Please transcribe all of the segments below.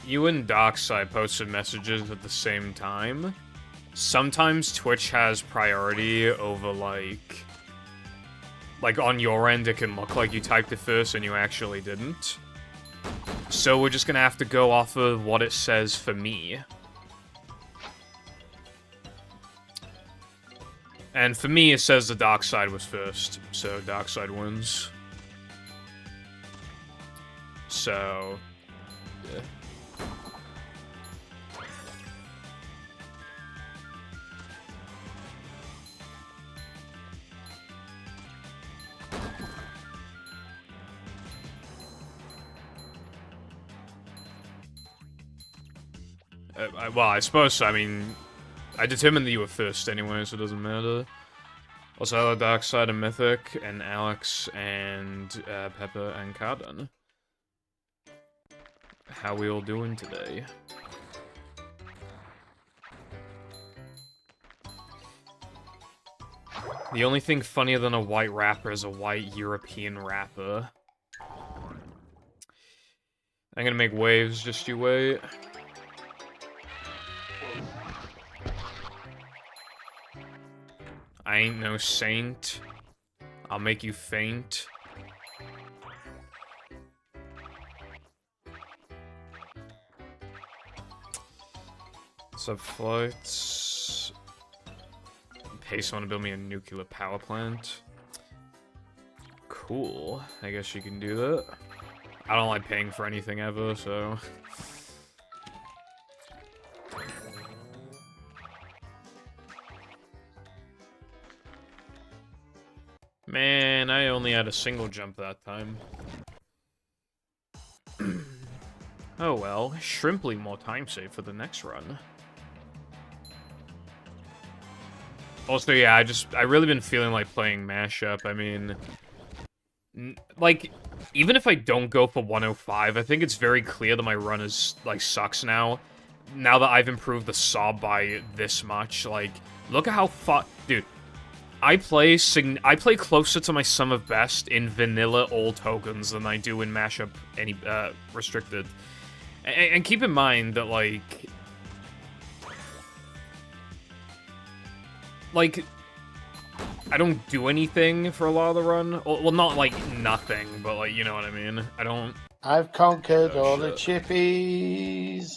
You and Dockside posted messages at the same time. Sometimes Twitch has priority over, like, on your end, it can look like you typed it first and you actually didn't. So we're just gonna have to go off of what it says for me. And for me, it says the Dockside was first, so Dockside wins. So... yeah. Well, I suppose, I mean, I determined that you were first anyway, so it doesn't matter. Also, hello, Darkside and Mythic, and Alex, and Pepper, and Cardon. How we all doing today? The only thing funnier than a white rapper is a white European rapper. I'm gonna make waves, just you wait. I ain't no saint. I'll make you faint. Subflights. Pace wanna build me a nuclear power plant. Cool. I guess you can do that. I don't like paying for anything ever, so... Man, I only had a single jump that time. Oh well, Shrimply more time save for the next run. Also, yeah, I really been feeling like playing Mashup. I mean, like, even if I don't go for 105, I think it's very clear that my run is, like, sucks now. Now that I've improved the saw by this much, like, look at how far... Dude, I play closer to my sum of best in vanilla all tokens than I do in Mashup any restricted. And keep in mind that, like, I don't do anything for a lot of the run. Well, not, like, nothing, but, like, you know what I mean? I don't... I've conquered all the chippies.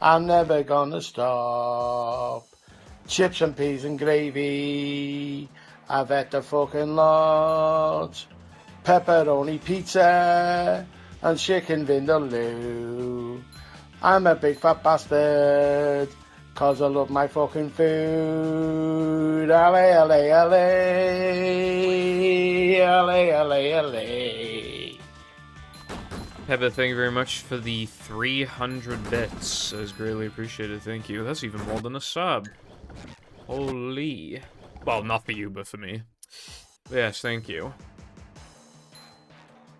I'm never gonna stop. Chips and peas and gravy. I've had the fucking lot. Pepperoni pizza and chicken vindaloo. I'm a big fat bastard, cause I love my fucking food. LA, LA, LA. LA, LA, LA. Pepper, thank you very much for the 300 bits. That is greatly appreciated, thank you. That's even more than a sub. Holy. Well, not for you, but for me. Yes, thank you.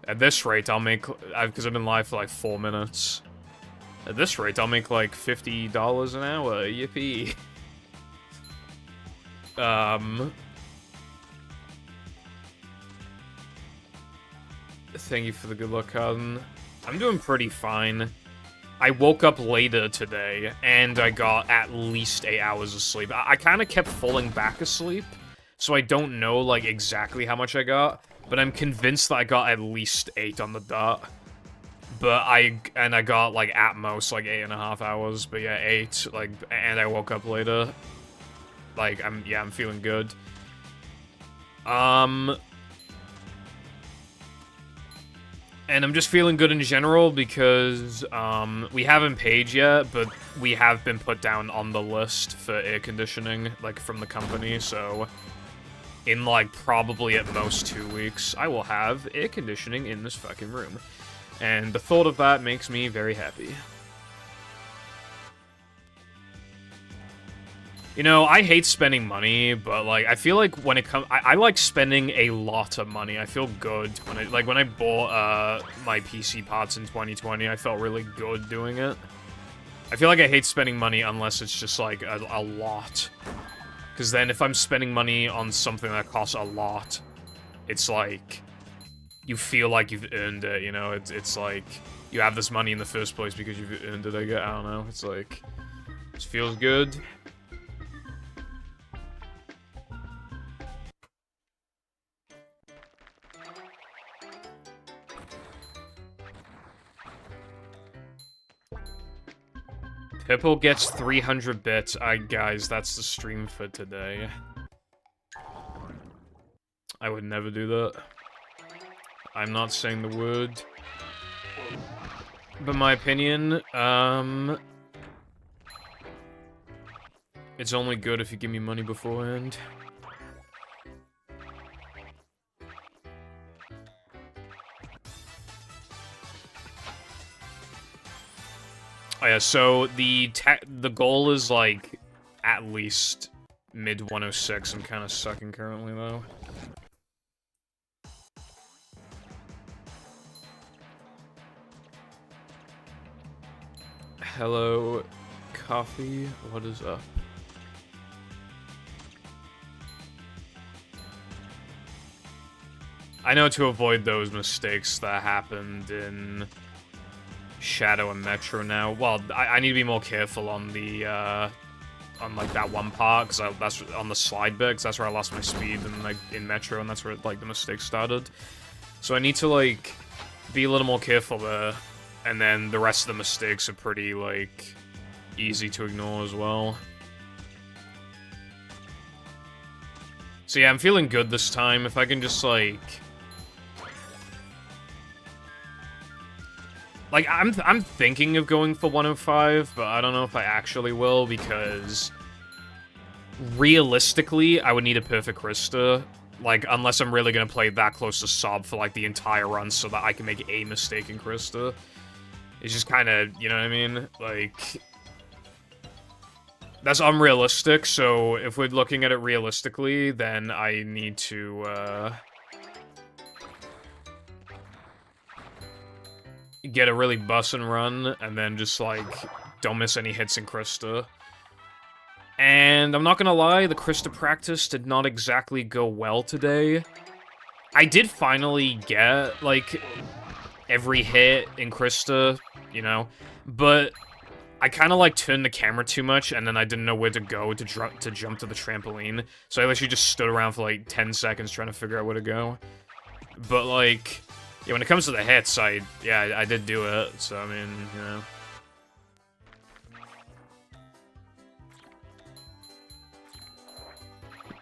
At this rate, I'll make... Because I've been live for like 4 minutes. At this rate, I'll make like $50 an hour. Yippee. Thank you for the good luck, cousin. I'm doing pretty fine. I woke up later today, and I got at least 8 hours of sleep. I kind of kept falling back asleep, so I don't know, like, exactly how much I got, but I'm convinced that I got at least 8 on the dot. But I got, like, at most, like, 8.5 hours, but yeah, 8, like, and I woke up later. Like, I'm feeling good. And I'm just feeling good in general because, we haven't paid yet, but we have been put down on the list for air conditioning, like, from the company, so in, like, probably at most 2 weeks, I will have air conditioning in this fucking room. And the thought of that makes me very happy. You know, I hate spending money, but, like, I feel like when it comes... I like spending a lot of money. I feel good when I... Like, when I bought, my PC parts in 2020, I felt really good doing it. I feel like I hate spending money unless it's just, like, a lot. Because then if I'm spending money on something that costs a lot, it's like... You feel like you've earned it, you know? It's like... You have this money in the first place because you've earned it, I don't know. It's like... It feels good. Pipple gets 300 bits. Guys, that's the stream for today. I would never do that. I'm not saying the word. But my opinion, it's only good if you give me money beforehand. Oh yeah, so the goal is, like, at least mid-106. I'm kind of sucking currently, though. Hello, coffee. What is up? I know to avoid those mistakes that happened in... Shadow and Metro now. Well, I need to be more careful on the, on, like, that one part, because that's on the slide bit, because that's where I lost my speed, and, like, in Metro, and that's where, like, the mistake started. So I need to, like, be a little more careful there, and then the rest of the mistakes are pretty, like, easy to ignore as well. So yeah, I'm feeling good this time. If I can just, like... Like, I'm thinking of going for 105, but I don't know if I actually will, because... Realistically, I would need a perfect Krista. Like, unless I'm really gonna play that close to Sob for, like, the entire run so that I can make a mistake in Krista. It's just kinda, you know what I mean? Like... That's unrealistic, so if we're looking at it realistically, then I need to, get a really bussin' run, and then just, like, don't miss any hits in Krista. And I'm not gonna lie, the Krista practice did not exactly go well today. I did finally get, like, every hit in Krista, you know, but I kind of, like, turned the camera too much, and then I didn't know where to go to jump to the trampoline, so I literally just stood around for, like, 10 seconds trying to figure out where to go. But, like... Yeah, when it comes to the hits, I did do it, so, I mean, you know.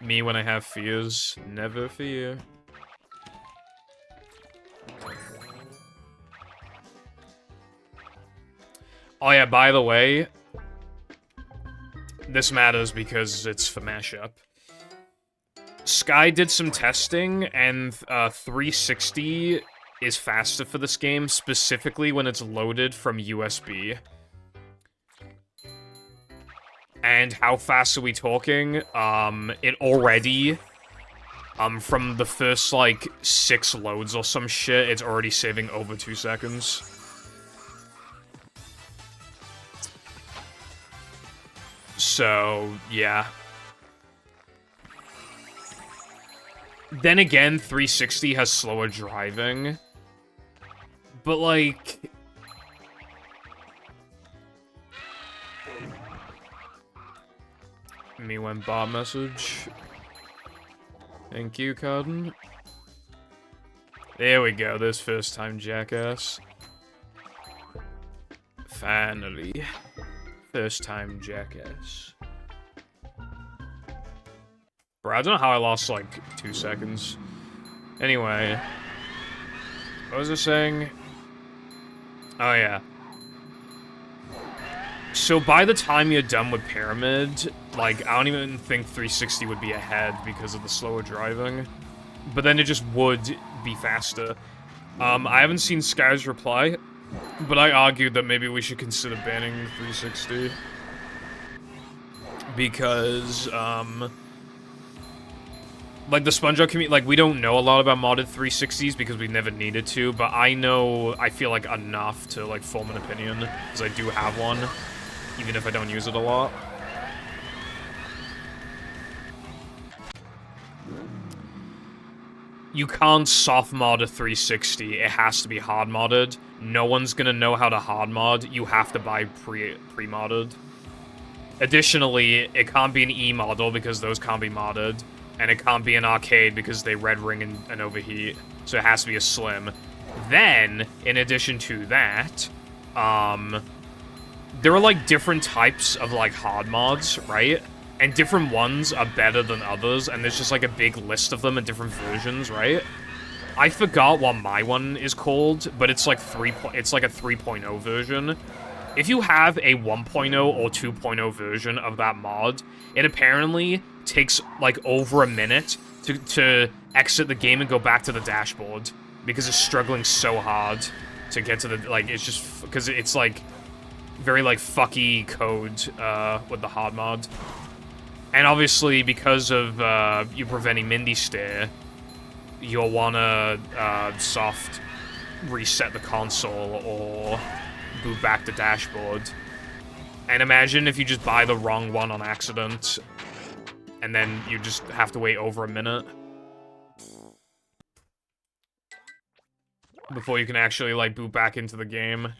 Me when I have fears, never fear. Oh yeah, by the way, this matters because it's for mashup. Sky did some testing, and 360 is faster for this game, specifically when it's loaded from USB. And how fast are we talking? It already, from the first, like, 6 loads or some shit, it's already saving over 2 seconds. So, yeah. Then again, 360 has slower driving. But, like... Me went bot message. Thank you, Carden. There we go, this first time jackass. Finally. First time jackass. Bro, I don't know how I lost, like, 2 seconds. Anyway. What was I saying? Oh, yeah. So by the time you're done with Pyramid, like, I don't even think 360 would be ahead because of the slower driving. But then it just would be faster. I haven't seen Sky's reply, but I argued that maybe we should consider banning 360. because, like, the SpongeBob community, like, we don't know a lot about modded 360s because we never needed to, but I feel like enough to, like, form an opinion, because I do have one, even if I don't use it a lot. You can't soft mod a 360, it has to be hard modded. No one's gonna know how to hard mod, you have to buy pre-modded. Additionally, it can't be an E-model because those can't be modded, and it can't be an arcade because they red ring and overheat, so it has to be a slim. Then, in addition to that, there are, like, different types of, like, hard mods, right? And different ones are better than others, and there's just, like, a big list of them in different versions, right? I forgot what my one is called, but it's, like, it's like a 3.0 version. If you have a 1.0 or 2.0 version of that mod, it apparently takes, like, over a minute to exit the game and go back to the dashboard, because it's struggling so hard to get to the, like, it's just, because it's, like, very, like, fucky code, with the hard mod. And obviously, because of, you preventing Mindy Stare, you'll wanna, soft reset the console or boot back the dashboard. And imagine if you just buy the wrong one on accident, and then you just have to wait over a minute before you can actually, like, boot back into the game.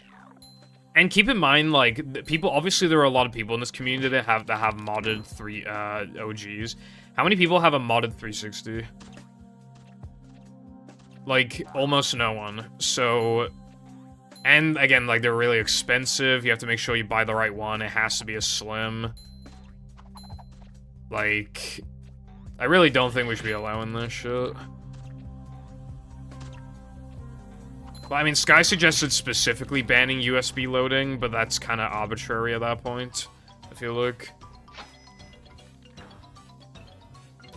And keep in mind, like, people, obviously there are a lot of people in this community that have modded OGs. How many people have a modded 360? Like, almost no one. So, and again, like, they're really expensive. You have to make sure you buy the right one. It has to be a slim. Like, I really don't think we should be allowing this shit. Well, I mean, Sky suggested specifically banning USB loading, but that's kind of arbitrary at that point, I feel like.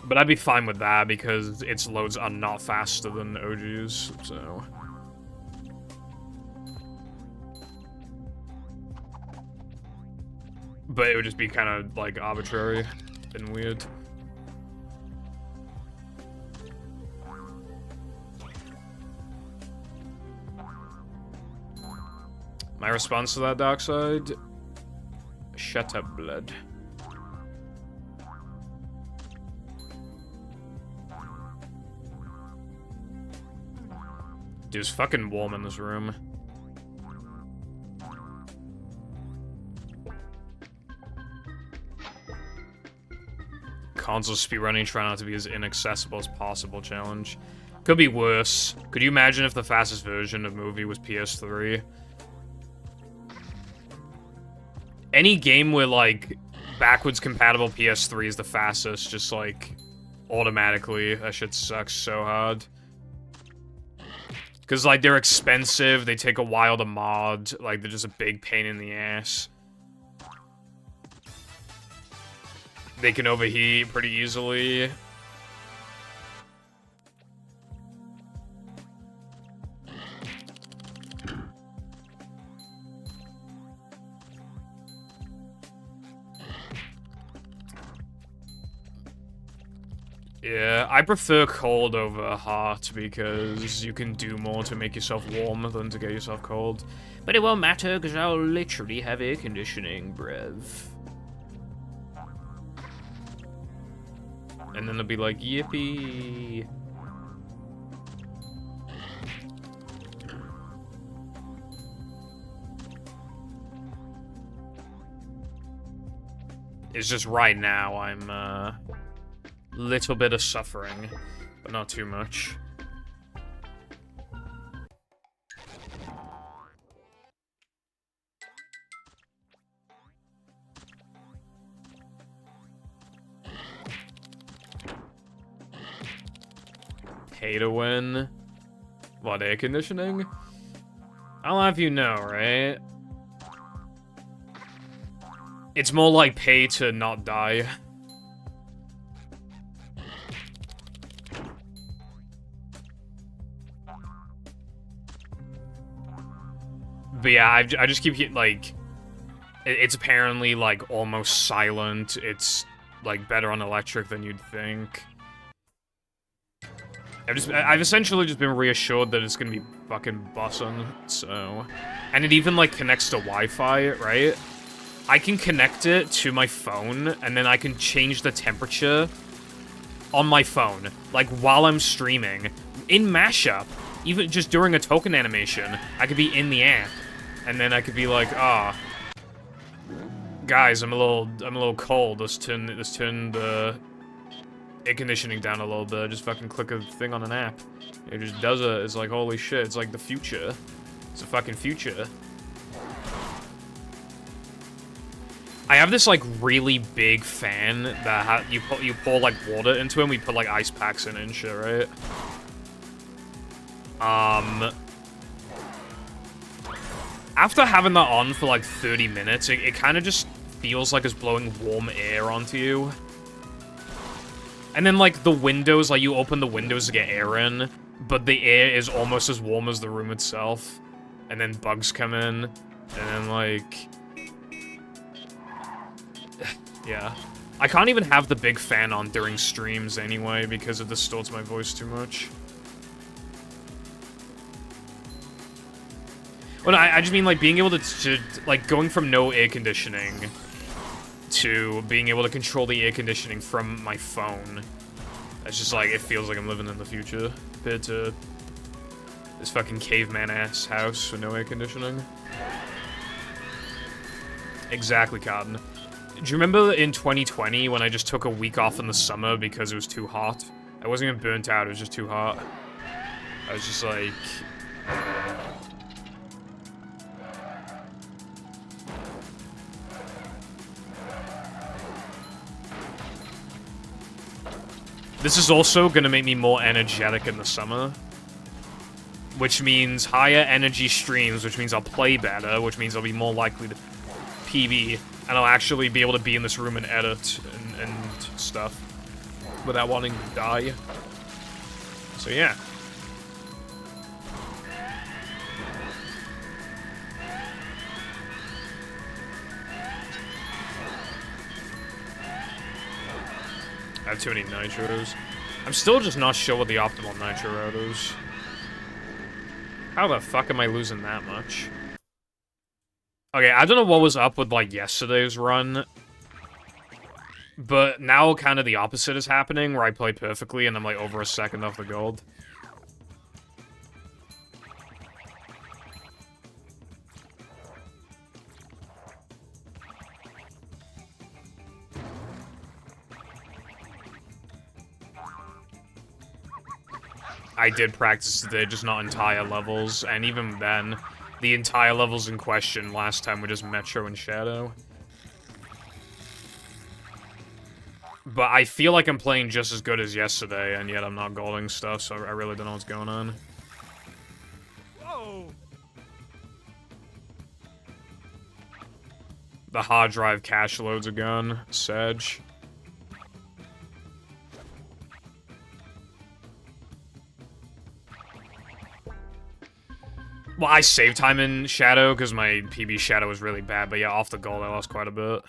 But I'd be fine with that, because its loads are not faster than OG's, so... But it would just be kind of, like, arbitrary and weird. My response to that, Darkside? Shut up, blood. Dude, it's fucking warm in this room. Console speedrunning, try not to be as inaccessible as possible challenge. Could be worse. Could you imagine if the fastest version of movie was PS3? Any game where, like, backwards compatible PS3 is the fastest, just, like, automatically, that shit sucks so hard. Because, like, they're expensive, they take a while to mod, like, they're just a big pain in the ass. They can overheat pretty easily. Yeah, I prefer cold over hot because you can do more to make yourself warm than to get yourself cold. But it won't matter because I'll literally have air conditioning, bruv. And then they'll be like, yippee. It's just right now I'm, little bit of suffering, but not too much. Pay to win? What, air conditioning? I'll have you know, right? It's more like pay to not die. But yeah, I just keep like... It's apparently, like, almost silent. It's, like, better on electric than you'd think. I've essentially just been reassured that it's gonna be fucking bussin', so... And it even, like, connects to Wi-Fi, right? I can connect it to my phone, and then I can change the temperature on my phone, like, while I'm streaming. In Mashup, even just during a token animation, I could be in the app, and then I could be like, ah... Guys, I'm a little cold. Let's turn the air conditioning down a little bit. Just fucking click a thing on an app. It just does it. It's like, holy shit, it's like the future. It's the fucking future. I have this, like, really big fan that you pour, like, water into it, and we put, like, ice packs in it and shit, right? After having that on for, like, 30 minutes, it kind of just feels like it's blowing warm air onto you. And then, like, the windows, like, you open the windows to get air in, but the air is almost as warm as the room itself. And then bugs come in, and then, like... yeah. I can't even have the big fan on during streams anyway, because it distorts my voice too much. Well, I just mean, like, being able to, like, going from no air conditioning to being able to control the air conditioning from my phone. It's just, like, it feels like I'm living in the future compared to this fucking caveman-ass house with no air conditioning. Exactly, Cotton. Do you remember in 2020 when I just took a week off in the summer because it was too hot? I wasn't even burnt out, it was just too hot. I was just like... This is also gonna make me more energetic in the summer. Which means higher energy streams, which means I'll play better, which means I'll be more likely to PB, and I'll actually be able to be in this room and edit and stuff without wanting to die. So yeah. I have too many nitros. I'm still just not sure what the optimal nitro route is. How the fuck am I losing that much? Okay, I don't know what was up with, like, yesterday's run. But now kind of the opposite is happening, where I play perfectly and I'm, like, over a second off the gold. I did practice today, just not entire levels, and even then, the entire levels in question last time were just Metro and Shadow. But I feel like I'm playing just as good as yesterday, and yet I'm not golding stuff, so I really don't know what's going on. Whoa! The hard drive cache loads again, Sedge. Well, I saved time in Shadow, because my PB Shadow was really bad, but yeah, off the gold I lost quite a bit.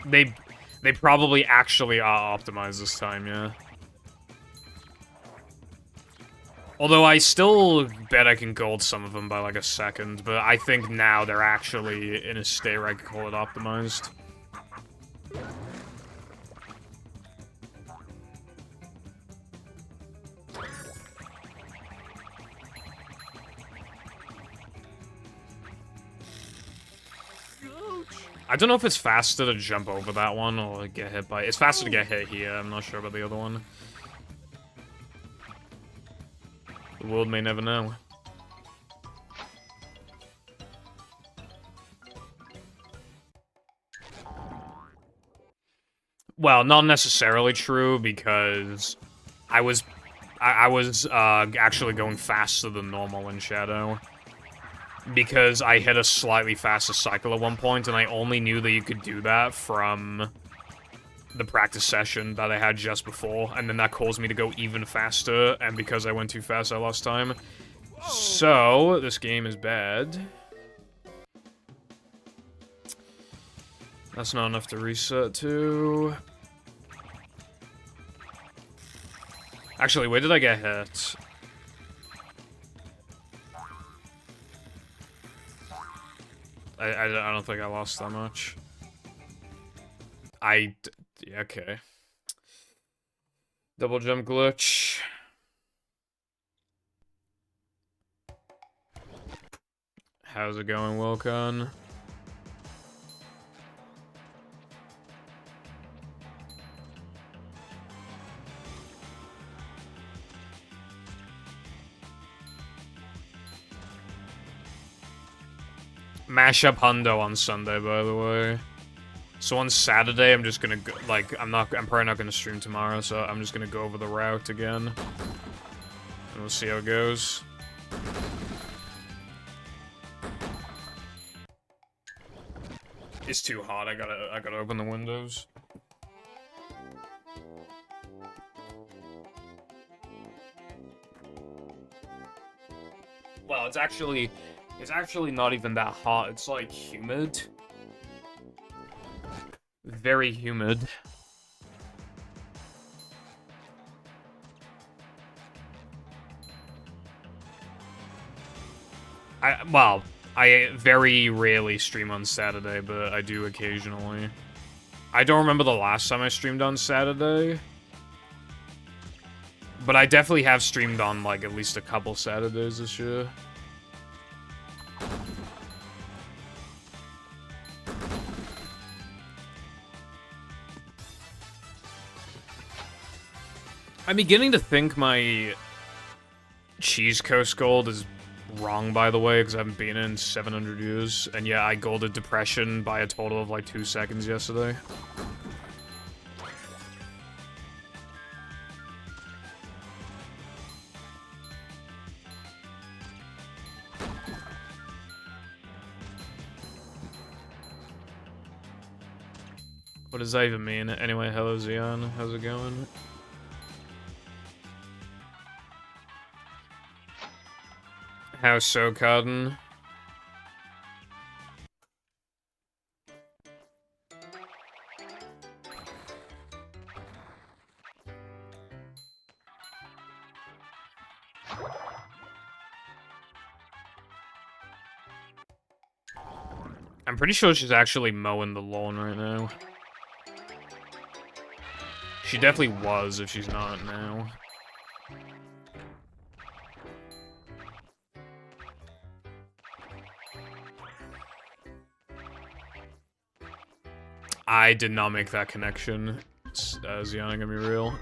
They probably actually are optimized this time, yeah. Although I still bet I can gold some of them by like a second, but I think now they're actually in a state where I can call it optimized. I don't know if it's faster to jump over that one or get hit by... It's faster to get hit here, I'm not sure about the other one. The world may never know. Well, not necessarily true, because I was actually going faster than normal in Shadow. Because I hit a slightly faster cycle at one point, and I only knew that you could do that from the practice session that I had just before, and then that caused me to go even faster, and because I went too fast, I lost time. So, this game is bad. That's not enough to reset to. Actually, where did I get hit? I don't think I lost that much. Yeah, okay. Double jump glitch. How's it going, Wilcon? Mash up Hundo on Sunday, by the way. So on Saturday, I'm just gonna go, like, I'm probably not gonna stream tomorrow, so I'm just gonna go over the route again. And we'll see how it goes. It's too hot, I gotta open the windows. Well, it's actually not even that hot, it's like humid. Very humid. I very rarely stream on Saturday, but I do occasionally. I don't remember the last time I streamed on Saturday. But I definitely have streamed on, like, at least a couple Saturdays this year. I'm beginning to think my Cheese Coast Gold is wrong, by the way, because I haven't been in 700 years. And yeah, I golded Depression by a total of like 2 seconds yesterday. What does that even mean? Anyway, hello Xeon, how's it going? How's so, Cotton? I'm pretty sure she's actually mowing the lawn right now. She definitely was if she's not now. I did not make that connection. Xeon, gonna be real.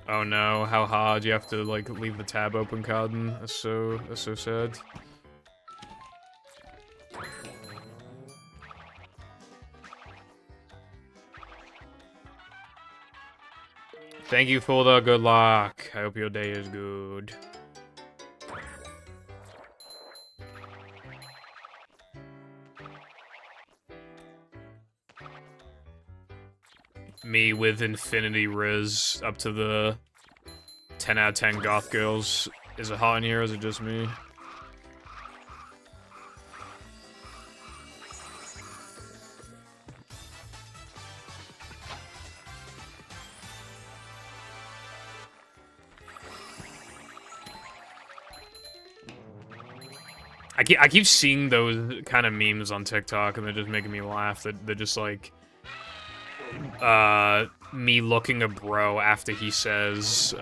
Oh no, how hard you have to like leave the tab open, Cotton. That's so sad. Thank you for the good luck. I hope your day is good. Me with infinity riz up to the 10 out of 10 goth girls. Is it hot in here or is it just me? I keep seeing those kind of memes on TikTok and they're just making me laugh. They're just like me looking a bro after he says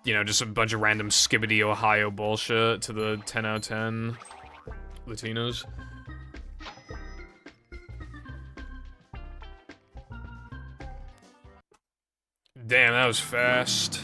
you know, just a bunch of random skibbity Ohio bullshit to the 10 out of 10 Latinos. Damn, that was fast.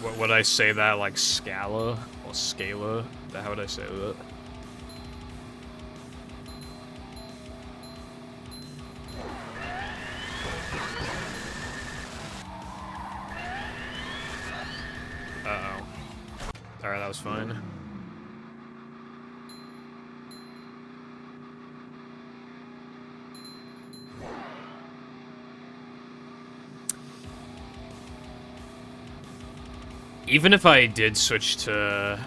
What would I say that, like, Scala? Or Scala? How would I say that? Uh-oh. Alright, that was fine. Even if I did switch to,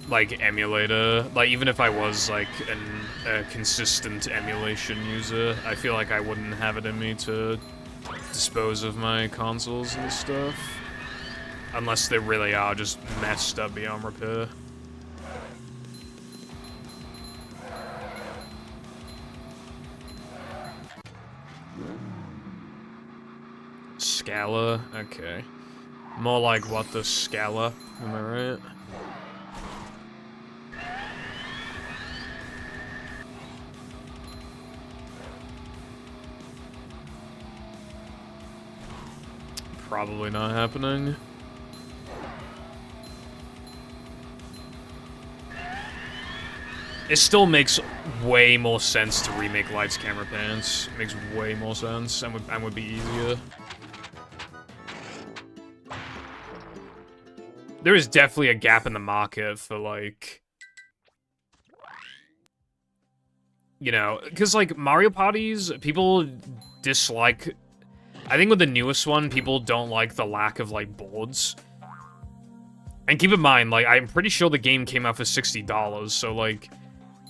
like, emulator, like, even if I was, like, a consistent emulation user, I feel like I wouldn't have it in me to dispose of my consoles and stuff. Unless they really are just messed up beyond repair. Scala? Okay. More like what the Scala, am I right? Probably not happening. It still makes way more sense to remake Lights, Camera, Pants. It makes way more sense and would be easier. There is definitely a gap in the market for, like, you know, because, like, Mario Parties, people dislike... I think with the newest one, people don't like the lack of, like, boards. And keep in mind, like, I'm pretty sure the game came out for $60, so, like,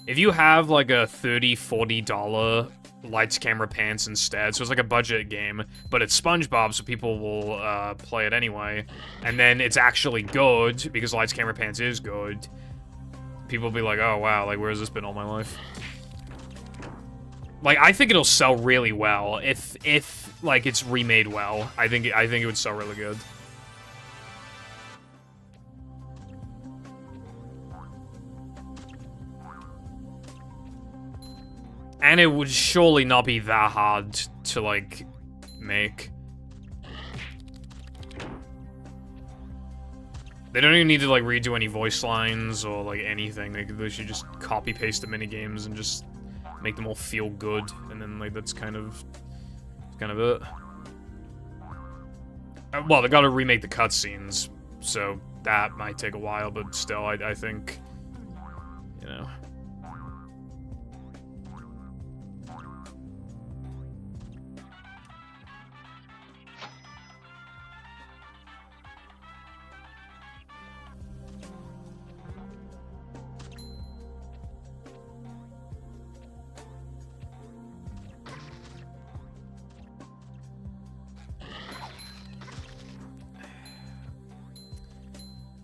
if you have, like, a $30, $40 Lights, Camera, Pants instead, so it's like a budget game, but it's SpongeBob, so people will play it anyway, and then it's actually good, because Lights, Camera, Pants is good, people will be like, oh wow, like, where has this been all my life? Like, I think it'll sell really well, if like, it's remade well. I think it would sell really good. And it would surely not be that hard to, like, make. They don't even need to, like, redo any voice lines or, like, anything. They should just copy-paste the minigames and just make them all feel good. And then, like, that's kind of it. Well, they gotta remake the cutscenes, so that might take a while, but still, I think, you know...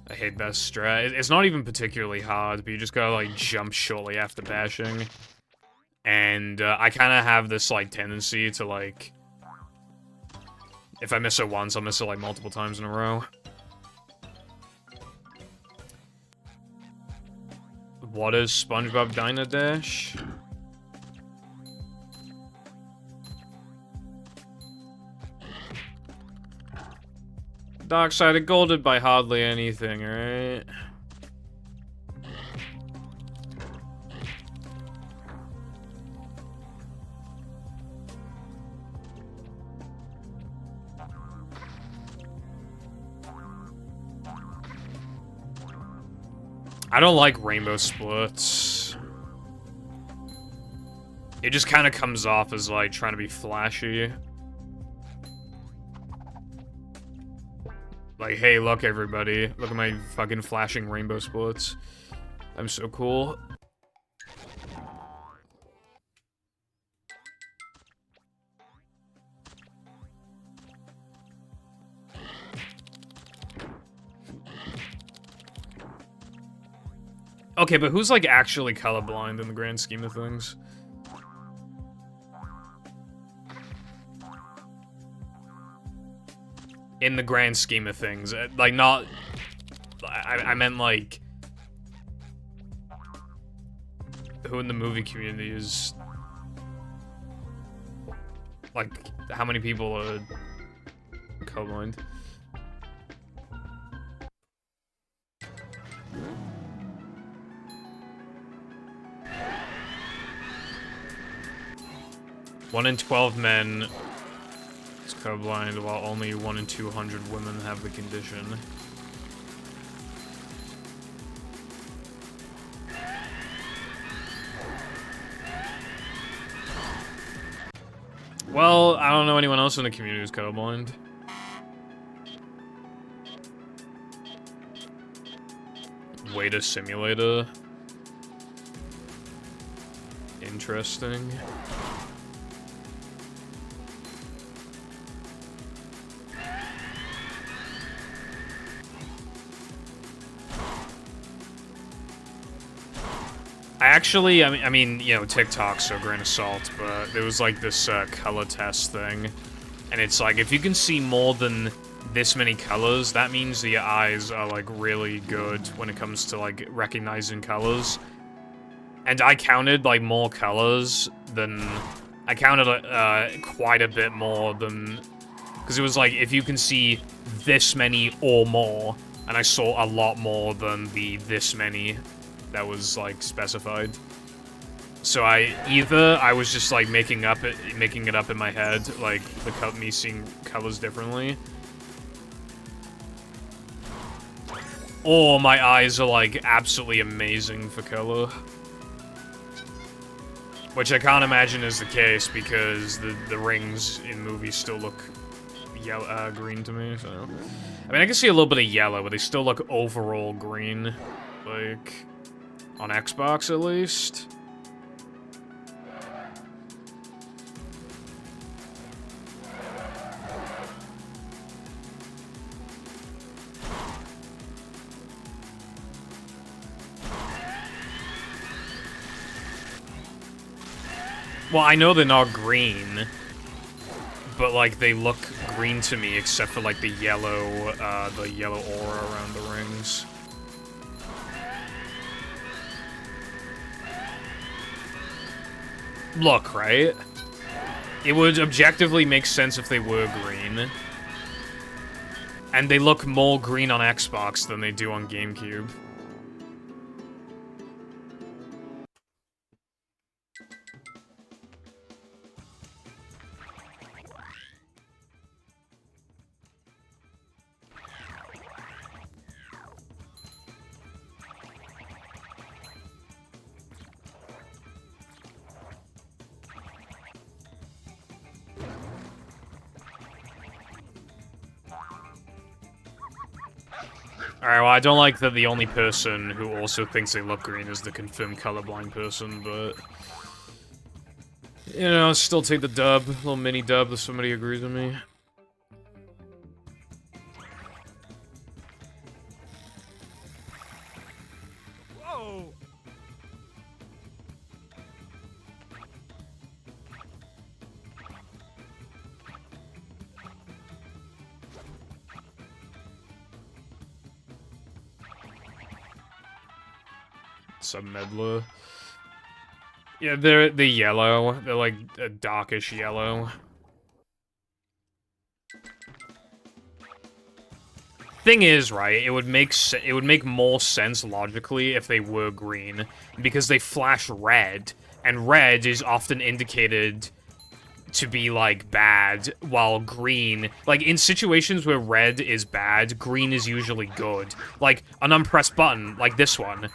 I hate that strat. It's not even particularly hard, but you just gotta, like, jump shortly after bashing. And, I kinda have this, like, tendency to, like... If I miss it once, I'll miss it, like, multiple times in a row. What is SpongeBob Dynadash? Dark Side of Golded by hardly anything, right? I don't like rainbow splits. It just kind of comes off as, like, trying to be flashy. Like, hey, look, everybody. Look at my fucking flashing rainbow splits. I'm so cool. Okay, but who's, like, actually colorblind in the grand scheme of things? In the grand scheme of things. Like, not... I meant, like... Who in the movie community is... Like, how many people are colorblind. One in 12 men is colorblind, while only 1 in 200 women have the condition. Well, I don't know anyone else in the community who's colorblind. Waiter simulator. Interesting. I mean, you know, TikTok's so grain of salt, but there was like this color test thing, and it's like if you can see more than this many colors, that means that your eyes are like really good when it comes to like recognizing colors. And I counted like more colors than I counted quite a bit more than, because it was like if you can see this many or more, and I saw a lot more than the this many that was like specified. So I was just like making it up in my head, like me seeing colors differently, or my eyes are like absolutely amazing for color, which I can't imagine is the case because the rings in movies still look yellow, green to me. So I mean, I can see a little bit of yellow, but they still look overall green, like on Xbox at least. Well, I know they're not green, but like they look green to me except for like the yellow aura around the rings. Look, right? It would objectively make sense if they were green. And they look more green on Xbox than they do on GameCube. Alright, well, I don't like that the only person who also thinks they look green is the confirmed colorblind person, but... You know, still take the dub, little mini dub if somebody agrees with me. Whoa! Some medler. Yeah, they're yellow. They're like a darkish yellow. Thing is, right, it would make more sense logically if they were green, because they flash red, and red is often indicated to be like bad, while green, like in situations where red is bad, green is usually good. Like an unpressed button, like this one.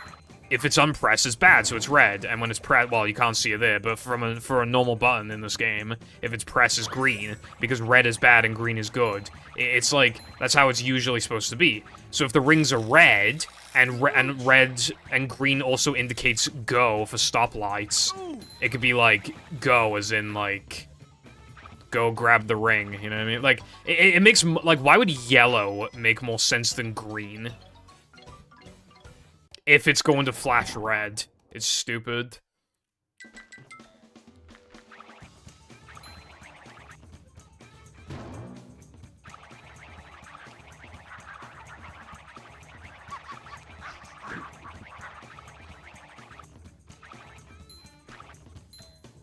If it's unpressed, it's bad, so it's red, and when it's pressed, well, you can't see it there, but for a normal button in this game, if it's pressed, it's green, because red is bad and green is good. It's like, that's how it's usually supposed to be. So if the rings are red, and red and green also indicates go for stoplights, it could be like, go, as in, like, go grab the ring, you know what I mean? Like, it makes, like, why would yellow make more sense than green? If it's going to flash red. It's stupid.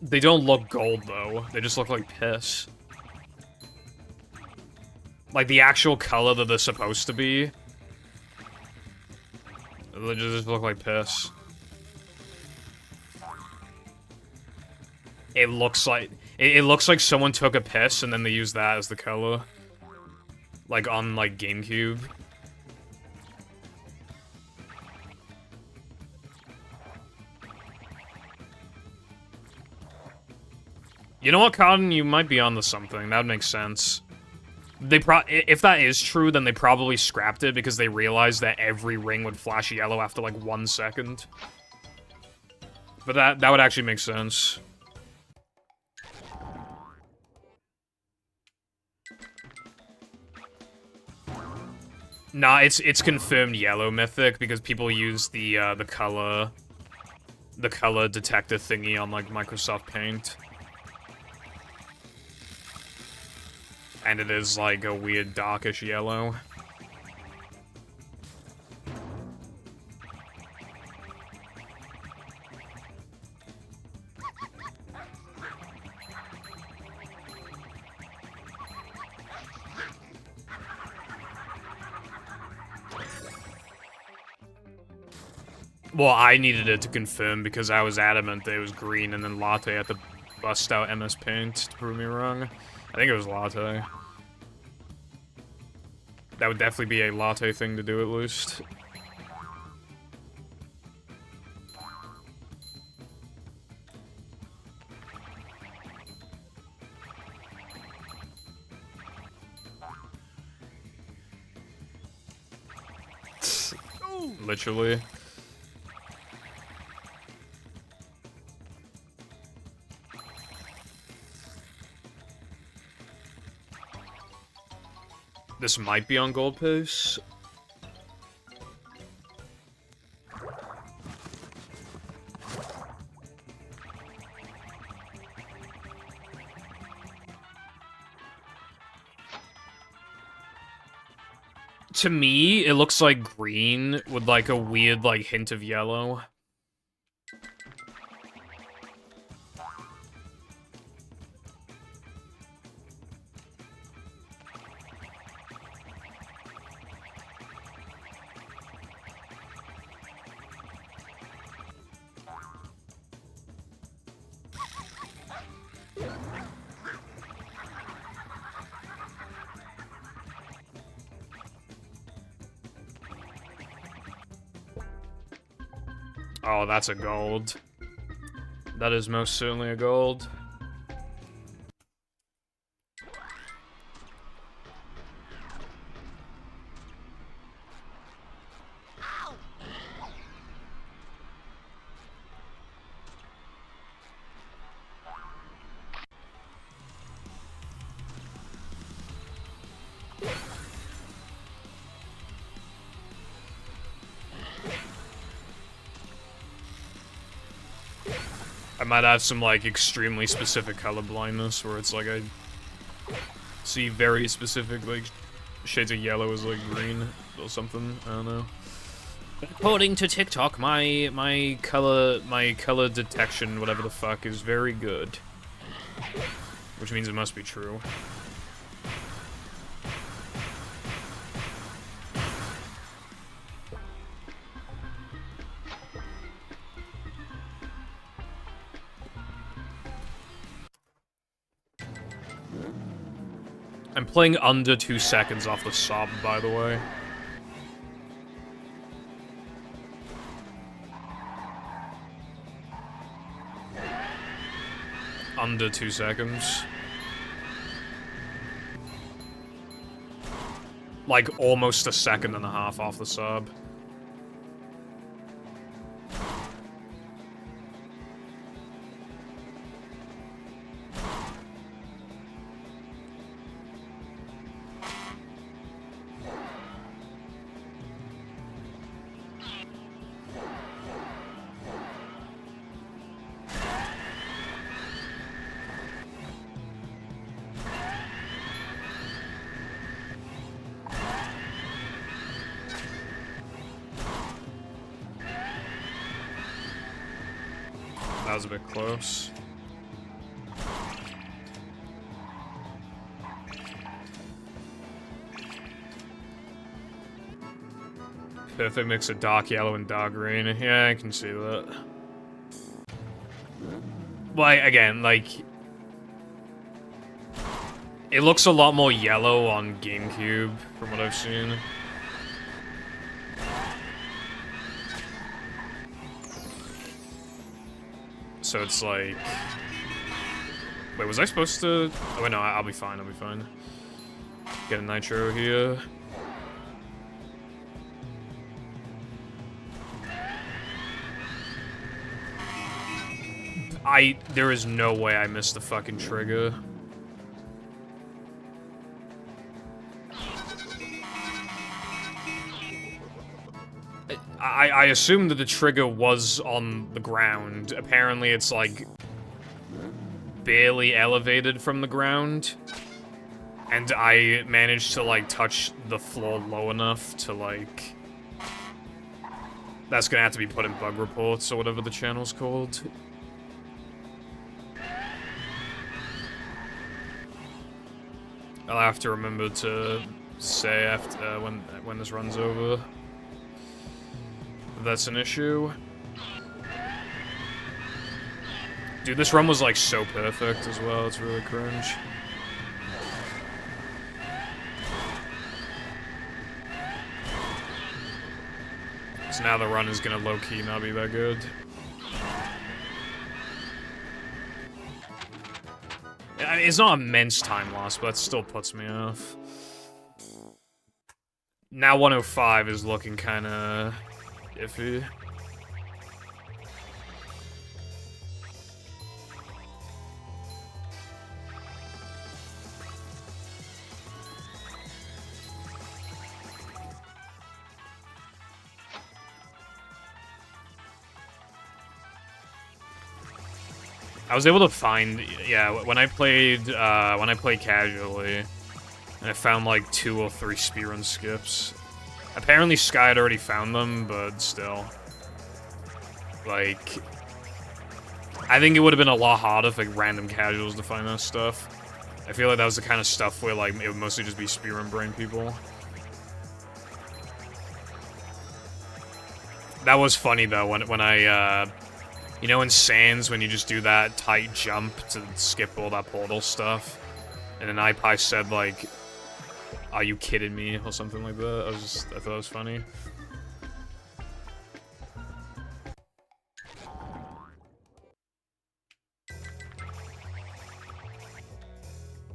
They don't look gold, though. They just look like piss. Like, the actual color that they're supposed to be. They just look like piss. It looks like... It looks like someone took a piss and then they used that as the color. Like, on, like, GameCube. You know what, Cotton? You might be onto something. That makes sense. If that is true, then they probably scrapped it because they realized that every ring would flash yellow after, like, 1 second. But that would actually make sense. Nah, it's confirmed yellow mythic because people use the color detector thingy on, like, Microsoft Paint. And it is, like, a weird darkish yellow. Well, I needed it to confirm because I was adamant that it was green, and then Latte had to bust out MS Paint to prove me wrong. I think it was Latte. That would definitely be a Latte thing to do, at least. Literally. This might be on Gold Pace. To me, it looks like green with, like, a weird, like, hint of yellow. Oh, that's a gold. That is most certainly a gold. I might have some, like, extremely specific color blindness where it's like I see very specific, like, shades of yellow as, like, green or something. I don't know. According to TikTok, my color detection, whatever the fuck, is very good. Which means it must be true. I'm playing under 2 seconds off the sub, by the way. Under 2 seconds. Like, almost a second and a half off the sub. That was a bit close. Perfect mix of dark yellow and dark green. Yeah, I can see that. Well, again, like... It looks a lot more yellow on GameCube, from what I've seen. So it's like... Wait, was I supposed to... Oh, wait, no, I'll be fine, I'll be fine. Get a nitro here. There is no way I missed the fucking trigger. I assumed that the trigger was on the ground. Apparently it's like barely elevated from the ground. And I managed to like touch the floor low enough to like... That's gonna have to be put in bug reports or whatever the channel's called. I'll have to remember to say after when this runs over. If that's an issue. Dude, this run was like so perfect as well, it's really cringe. So now the run is gonna low-key not be that good. I mean, it's not immense time loss, but that still puts me off. Now 105 is looking kinda iffy. I was able to find, yeah, when I played casually, and I found like 2 or 3 speedrun skips. Apparently Sky had already found them, but still. Like, I think it would have been a lot harder for like, random casuals to find that stuff. I feel like that was the kind of stuff where like it would mostly just be speedrun brain people. That was funny though, when I, you know in Sands, when you just do that tight jump to skip all that portal stuff? And then iPie said, like, are you kidding me? Or something like that. I thought it was funny.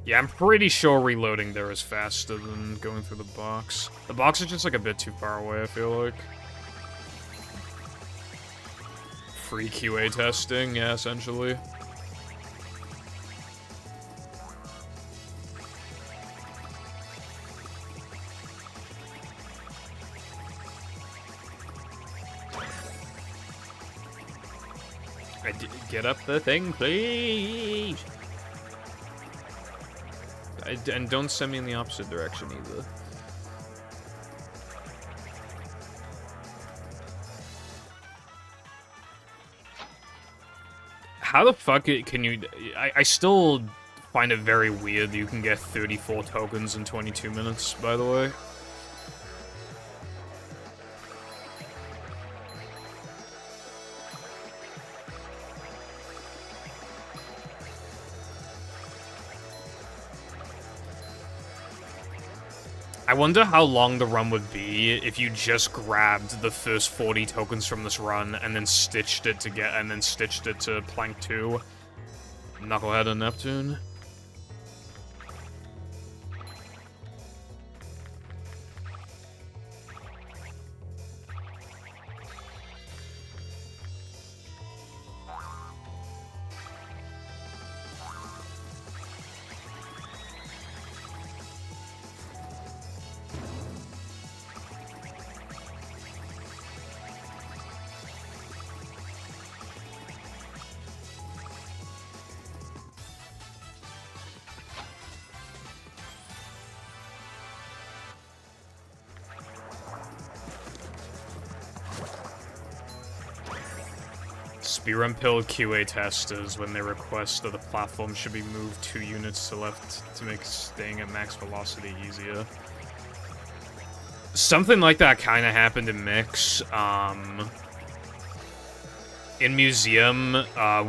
Yeah, I'm pretty sure reloading there is faster than going through the box. The box is just, like, a bit too far away, I feel like. Free QA testing, yeah, essentially. Get up the thing, please! And don't send me in the opposite direction, either. How the fuck can you... I still find it very weird that you can get 34 tokens in 22 minutes, by the way. I wonder how long the run would be if you just grabbed the first 40 tokens from this run and then stitched it to Plank 2, Knucklehead and Neptune. Speedrun Pill QA testers when they request that the platform should be moved 2 units to left to make staying at max velocity easier. Something like that kind of happened in Mix. In Museum,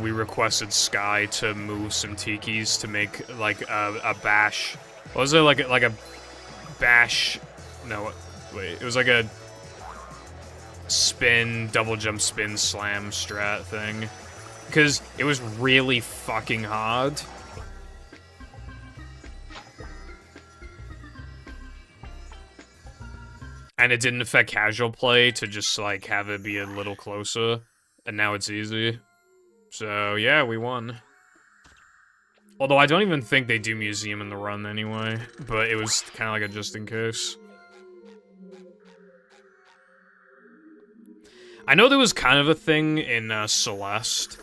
we requested Sky to move some tikis to make, like, a bash. What was it? Like a bash... No, wait. It was like a spin, double jump spin slam strat thing. Because it was really fucking hard. And it didn't affect casual play to just, like, have it be a little closer. And now it's easy. So, yeah, we won. Although I don't even think they do Museum in the run anyway. But it was kind of like a just in case. I know there was kind of a thing in Celeste.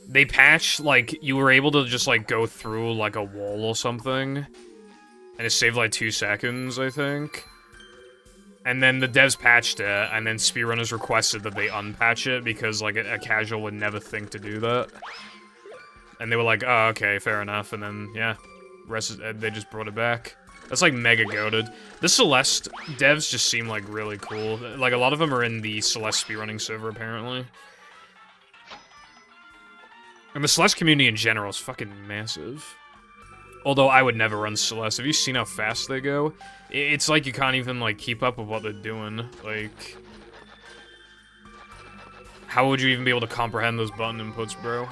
They patched, like, you were able to just, like, go through, like, a wall or something. And it saved, like, 2 seconds, I think. And then the devs patched it, and then speedrunners requested that they unpatch it because, like, a casual would never think to do that. And they were like, oh, okay, fair enough, and then, yeah. They just brought it back. That's, like, mega goated. The Celeste devs just seem, like, really cool. Like, a lot of them are in the Celeste speedrunning server, apparently. And the Celeste community in general is fucking massive. Although I would never run Celeste. Have you seen how fast they go? It's like you can't even, like, keep up with what they're doing. Like... How would you even be able to comprehend those button inputs, bro?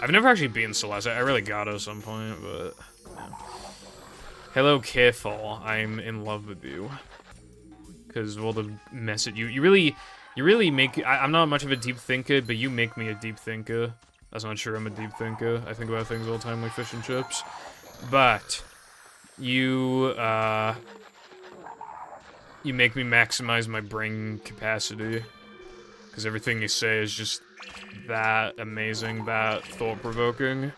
I've never actually beaten Celeste. I really got it at some point, but... Yeah. Hello, Careful. I'm in love with you. Because, well, the message... You really make... I'm not much of a deep thinker, but you make me a deep thinker. That's not true, I'm a deep thinker. I think about things all the time like fish and chips. But... You make me maximize my brain capacity. Because everything you say is just that amazing, that thought-provoking.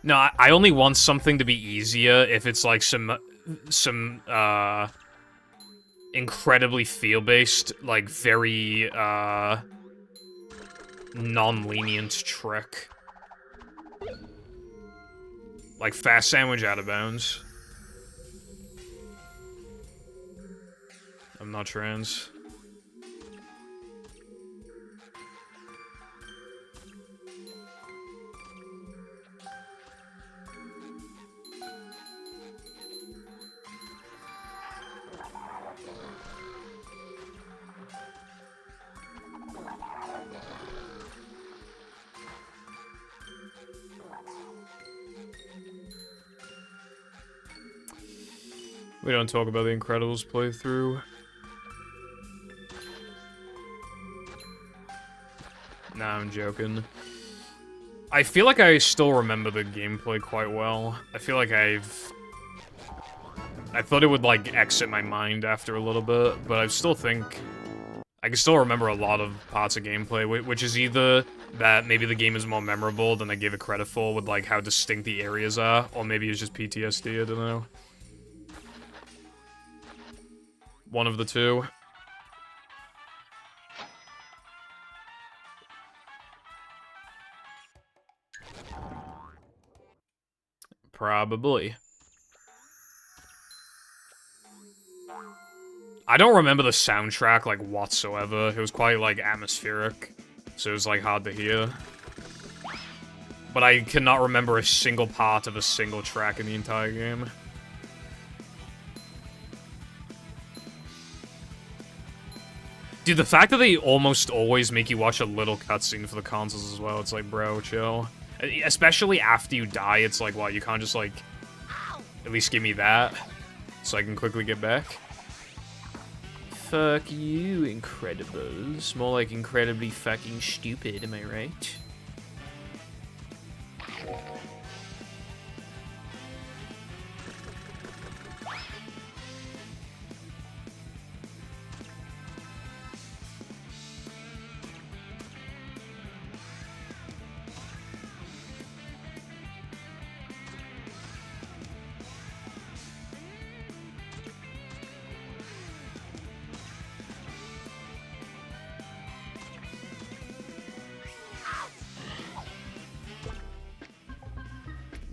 No, I only want something to be easier if it's like some incredibly feel-based, like very non-lenient trick. Like fast sandwich out of bounds. I'm not trans. We don't talk about the Incredibles playthrough. Nah, I'm joking. I feel like I still remember the gameplay quite well. I feel like I thought it would, like, exit my mind after a little bit, but I still think... I can still remember a lot of parts of gameplay, which is either that maybe the game is more memorable than I gave it credit for with, like, how distinct the areas are, or maybe it's just PTSD, I don't know. One of the two. Probably. I don't remember the soundtrack, like, whatsoever. It was quite, like, atmospheric, so it was, like, hard to hear. But I cannot remember a single part of a single track in the entire game. Dude, the fact that they almost always make you watch a little cutscene for the consoles as well, it's like, bro, chill. Especially after you die, it's like, well, you can't just, like, at least give me that, so I can quickly get back. Fuck you, Incredibles. More like incredibly fucking stupid, am I right?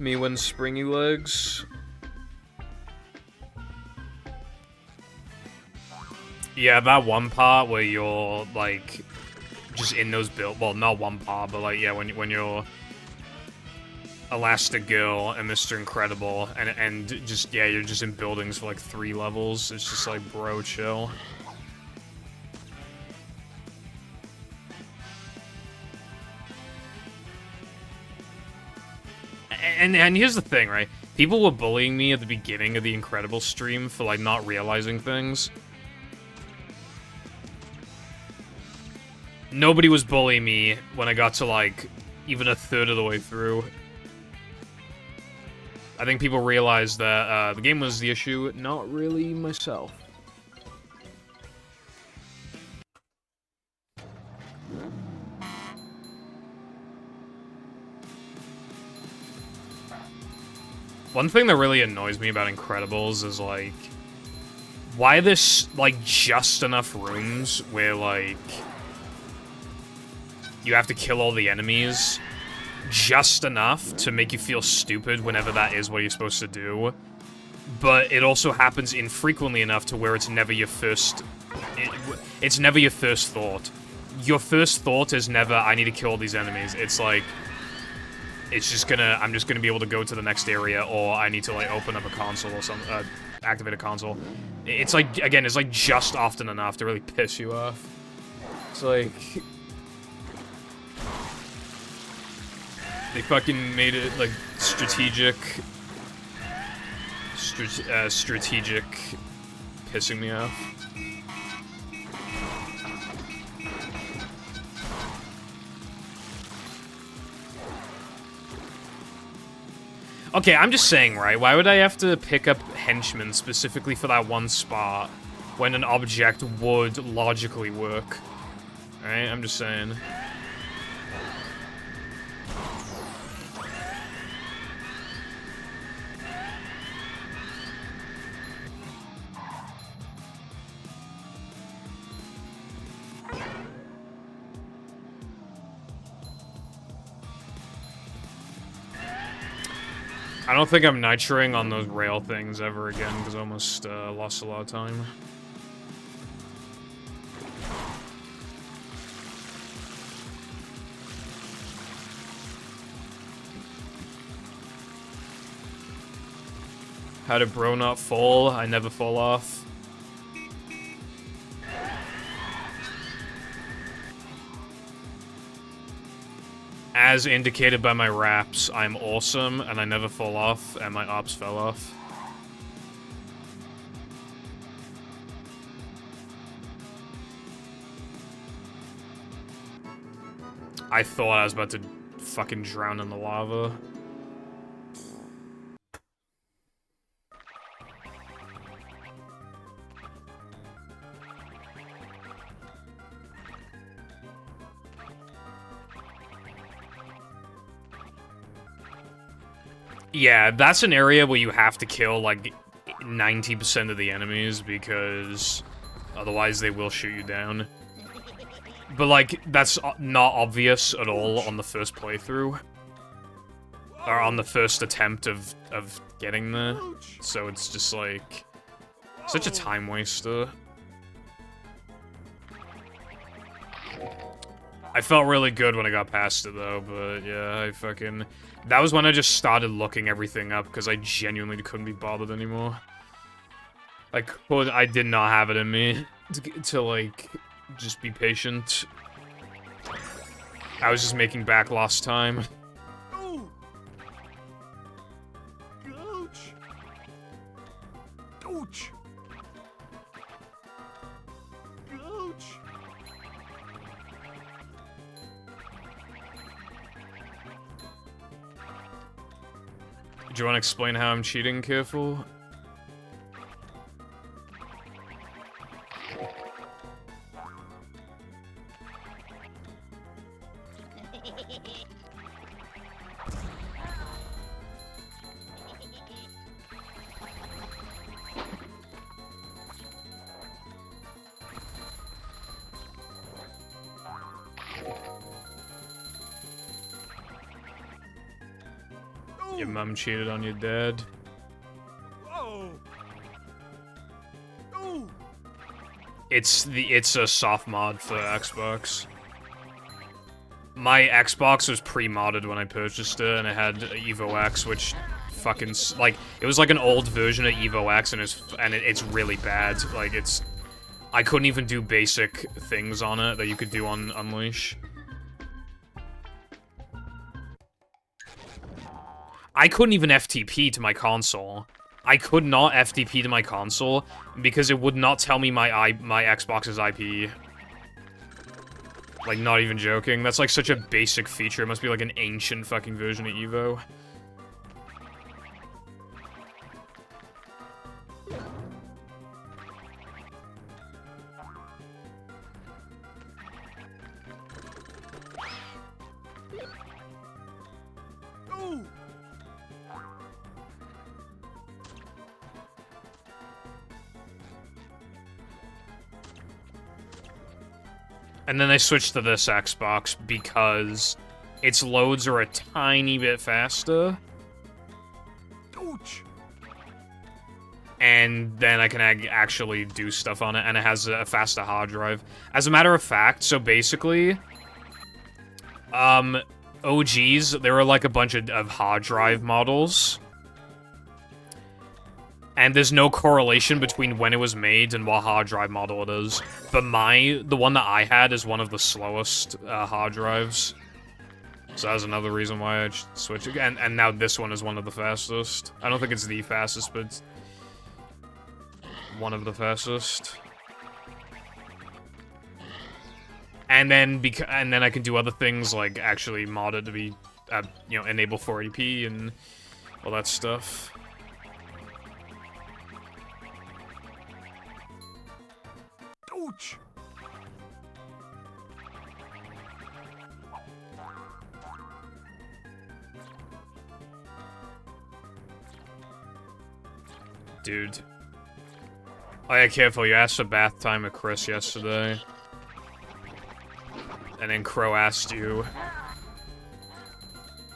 Me when springy legs. Yeah, that one part where you're, like, just in those build... Well, not one part, but, like, yeah, when you're Elastigirl and Mr. Incredible, and just, yeah, you're just in buildings for, like, 3 levels. It's just like, bro, chill. And here's the thing, right? People were bullying me at the beginning of the Incredible stream for, like, not realizing things. Nobody was bullying me when I got to, like, even a third of the way through. I think people realized that the game was the issue, not really myself. One thing that really annoys me about Incredibles is, like, why there's, like, just enough rooms where, like, you have to kill all the enemies just enough to make you feel stupid whenever that is what you're supposed to do. But it also happens infrequently enough to where it's never your first... It's never your first thought. Your first thought is never, I need to kill all these enemies. It's like... It's just gonna... I'm just gonna be able to go to the next area, or I need to, like, open up a console or something... activate a console. It's like, again, it's like just often enough to really piss you off. It's like... They fucking made it, like, strategic pissing me off. Okay, I'm just saying, right? Why would I have to pick up henchmen specifically for that one spot when an object would logically work? Alright, I'm just saying. I don't think I'm nitroing on those rail things ever again, because I almost lost a lot of time. How did bro not fall? I never fall off. As indicated by my raps, I'm awesome, and I never fall off, and my ops fell off. I thought I was about to fucking drown in the lava. Yeah, that's an area where you have to kill, like, 90% of the enemies, because otherwise they will shoot you down. But, like, that's not obvious at all on the first playthrough. Or on the first attempt of getting there. So it's just, like, such a time waster. I felt really good when I got past it, though, but yeah, I fucking... That was when I just started looking everything up, because I genuinely couldn't be bothered anymore. Like, I did not have it in me to like, just be patient. I was just making back lost time. Ouch! Ouch! Ouch! Do you want to explain how I'm cheating, Careful? Your mum cheated on your dad. Whoa. No. It's a soft mod for Xbox. My Xbox was pre-modded when I purchased it, and it had Evo X, which fucking like it was like an old version of Evo X, and it's really bad. Like I couldn't even do basic things on it that you could do on Unleash. I couldn't even FTP to my console. I could not FTP to my console because it would not tell me my Xbox's IP. Like, not even joking. That's like such a basic feature. It must be like an ancient fucking version of Evo. No. And then I switched to this Xbox because its loads are a tiny bit faster. Ouch. And then I can actually do stuff on it, and it has a faster hard drive. As a matter of fact, so basically, OGs, there were like a bunch of hard drive models. And there's no correlation between when it was made and what hard drive model it is. But the one that I had is one of the slowest hard drives. So that's another reason why I switched again. And now this one is one of the fastest. I don't think it's the fastest, but it's one of the fastest. And then I can do other things like actually mod it to be, you know, enable 480p and all that stuff. Ouch. Dude. Oh yeah, careful, you asked for bath time with Chris yesterday. And then Crow asked you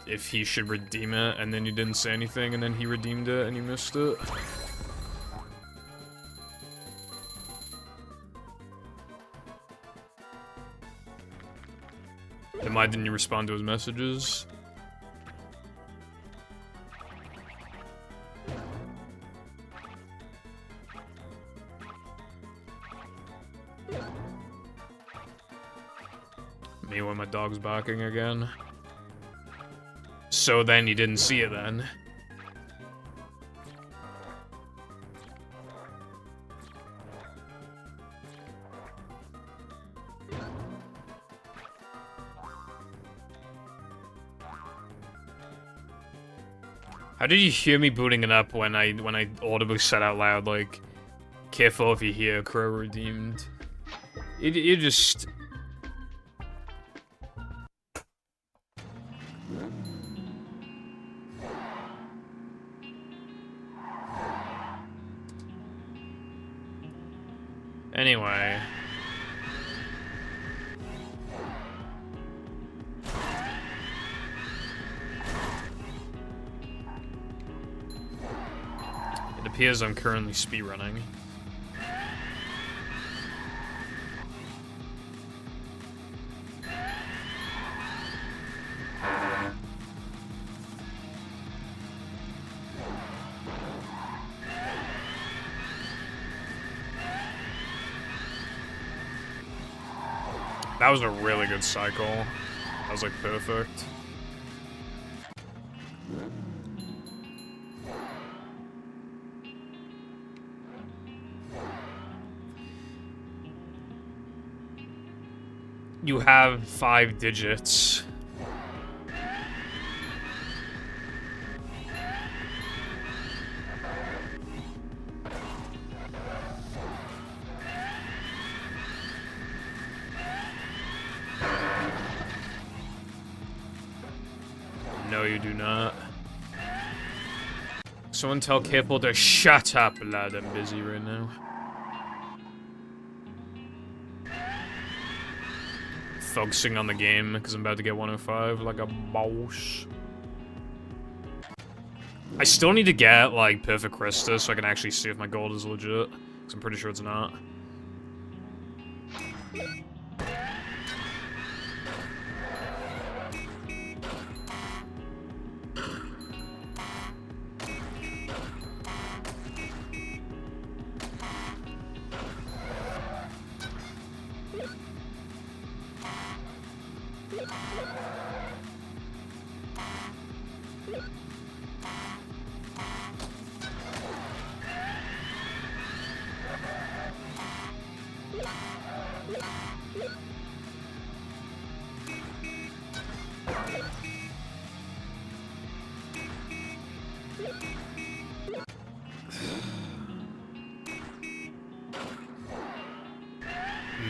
if he should redeem it, and then you didn't say anything, and then he redeemed it, and you missed it. Then why didn't you respond to his messages? Me when my dog's barking again. So then you didn't see it then. How did you hear me booting it up when I audibly said out loud, like, careful if you hear Crow redeemed? You just... Anyway. It appears I'm currently speedrunning. That was a really good cycle. That was like perfect. You have 5 digits. No, you do not. Someone tell Careful to shut up, lad. I'm busy right now. Focusing on the game because I'm about to get 105 like a boss. I still need to get, like, Perfect Crystal so I can actually see if my gold is legit. Because I'm pretty sure it's not.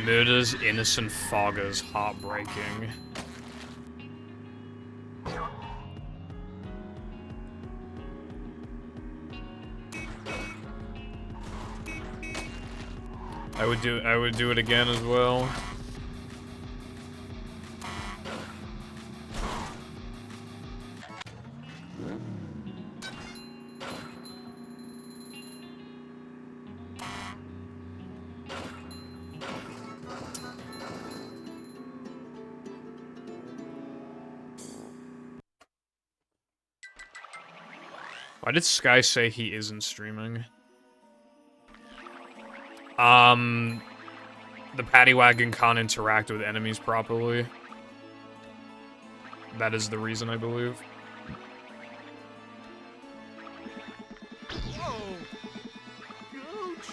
Murders innocent foggers, heartbreaking. I would do it again as well. Why did Sky say he isn't streaming? The paddy wagon can't interact with enemies properly. That is the reason, I believe. Whoa! Ouch!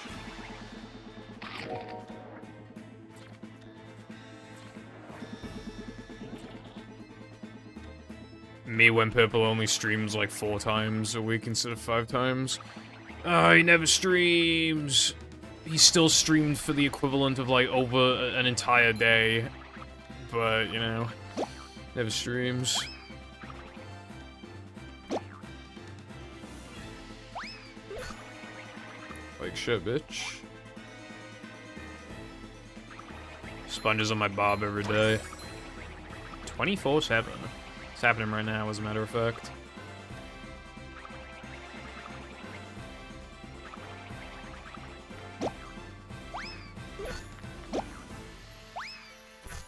Me when Purple only streams like 4 times a week instead of 5 times. He never streams. He still streamed for the equivalent of like over an entire day. But, you know, never streams. Like shit, bitch. Sponges on my bob every day. 24/7. It's happening right now, as a matter of fact.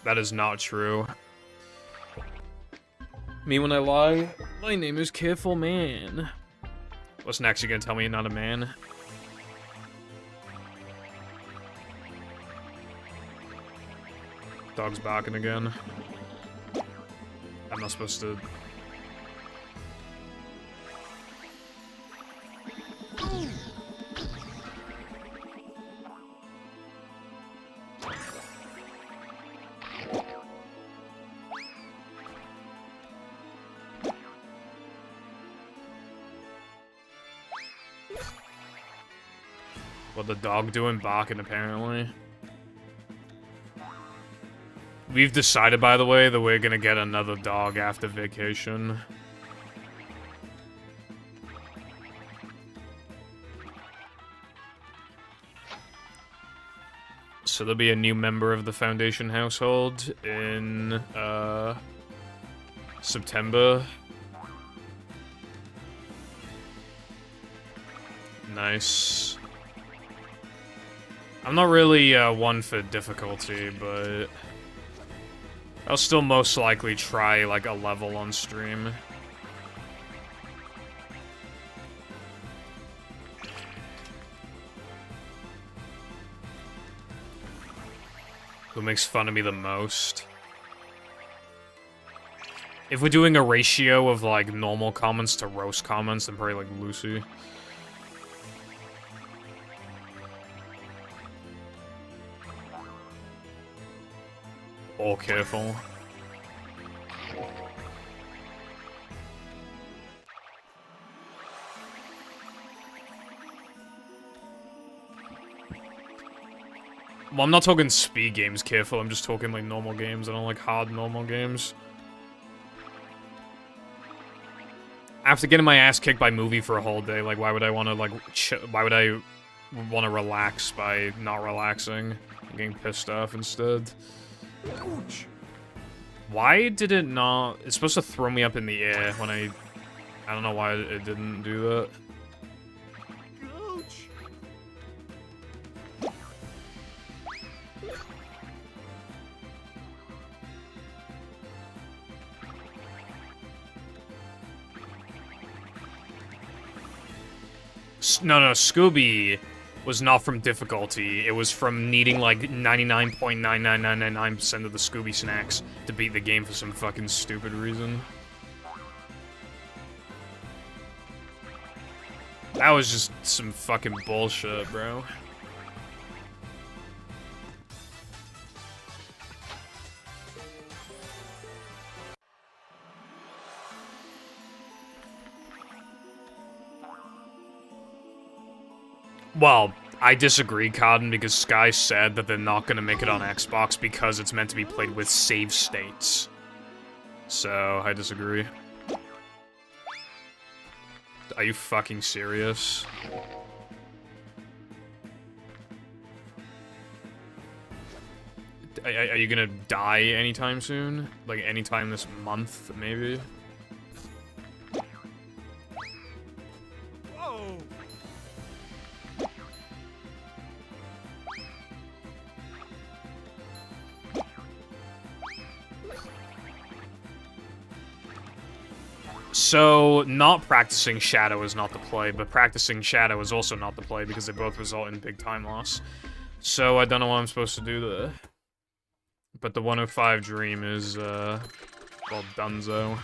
That is not true. Me when I lie? My name is Careful Man. What's next? You gonna tell me you're not a man? Dog's barking again. I'm not supposed to... What the dog doing? Barking, apparently. We've decided, by the way, that we're gonna get another dog after vacation. So there'll be a new member of the Foundation household in, September. Nice. I'm not really, one for difficulty, but... I'll still most likely try, like, a level on stream. Who makes fun of me the most? If we're doing a ratio of, like, normal comments to roast comments, then probably, like, Lucy. All careful. Well, I'm not talking speed games, careful. I'm just talking, like, normal games. I don't like hard normal games. After getting my ass kicked by movie for a whole day, like, why would I want to, like, why would I want to relax by not relaxing and getting pissed off instead? Ouch! Why did it not... It's supposed to throw me up in the air when I I don't know why it didn't do that. Ouch. No, Scooby was not from difficulty. It was from needing like 99.99999% of the Scooby snacks to beat the game for some fucking stupid reason. That was just some fucking bullshit, bro. Well, I disagree, Cotton, because Sky said that they're not gonna make it on Xbox because it's meant to be played with save states. So, I disagree. Are you fucking serious? Are you gonna die anytime soon? Like, anytime this month, maybe? Whoa. So, not practicing Shadow is not the play, but practicing Shadow is also not the play because they both result in big time loss. So, I don't know what I'm supposed to do there. But the 105 dream is, well, donezo.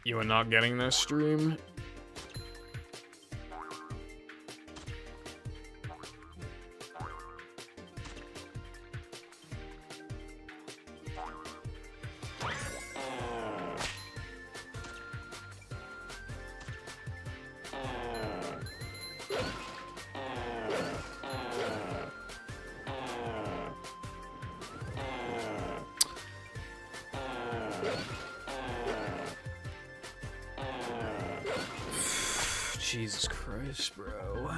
You are not getting this stream? Jesus Christ, bro.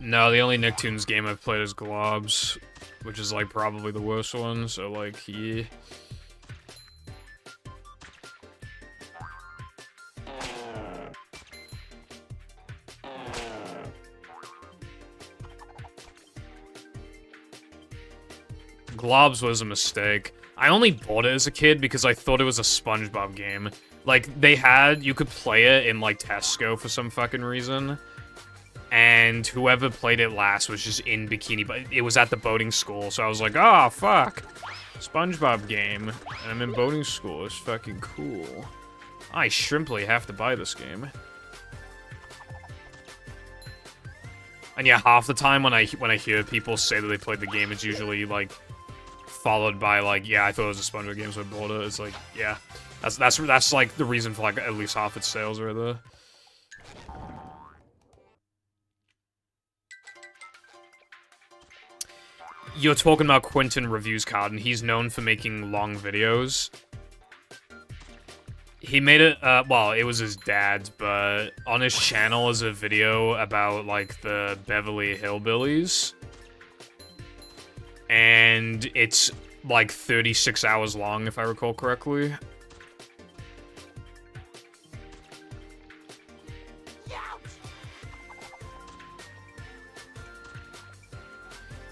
No, the only Nicktoons game I've played is Globs, which is, like, probably the worst one, so, like, yeah. Globs was a mistake. I only bought it as a kid because I thought it was a SpongeBob game. Like, you could play it in, like, Tesco for some fucking reason. And whoever played it last was just in Bikini, but it was at the boating school, so I was like, oh, fuck. SpongeBob game. And I'm in boating school, it's fucking cool. I shrimply have to buy this game. And yeah, half the time when I hear people say that they played the game, it's usually, like, followed by, like, yeah, I thought it was a SpongeBob game, so I bought it. It's like, yeah. That's like, the reason for, like, at least half its sales right there. You're talking about Quentin Reviews Card, and he's known for making long videos. He made it, well, it was his dad's, but on his channel is a video about, like, the Beverly Hillbillies. And it's, like, 36 hours long, if I recall correctly.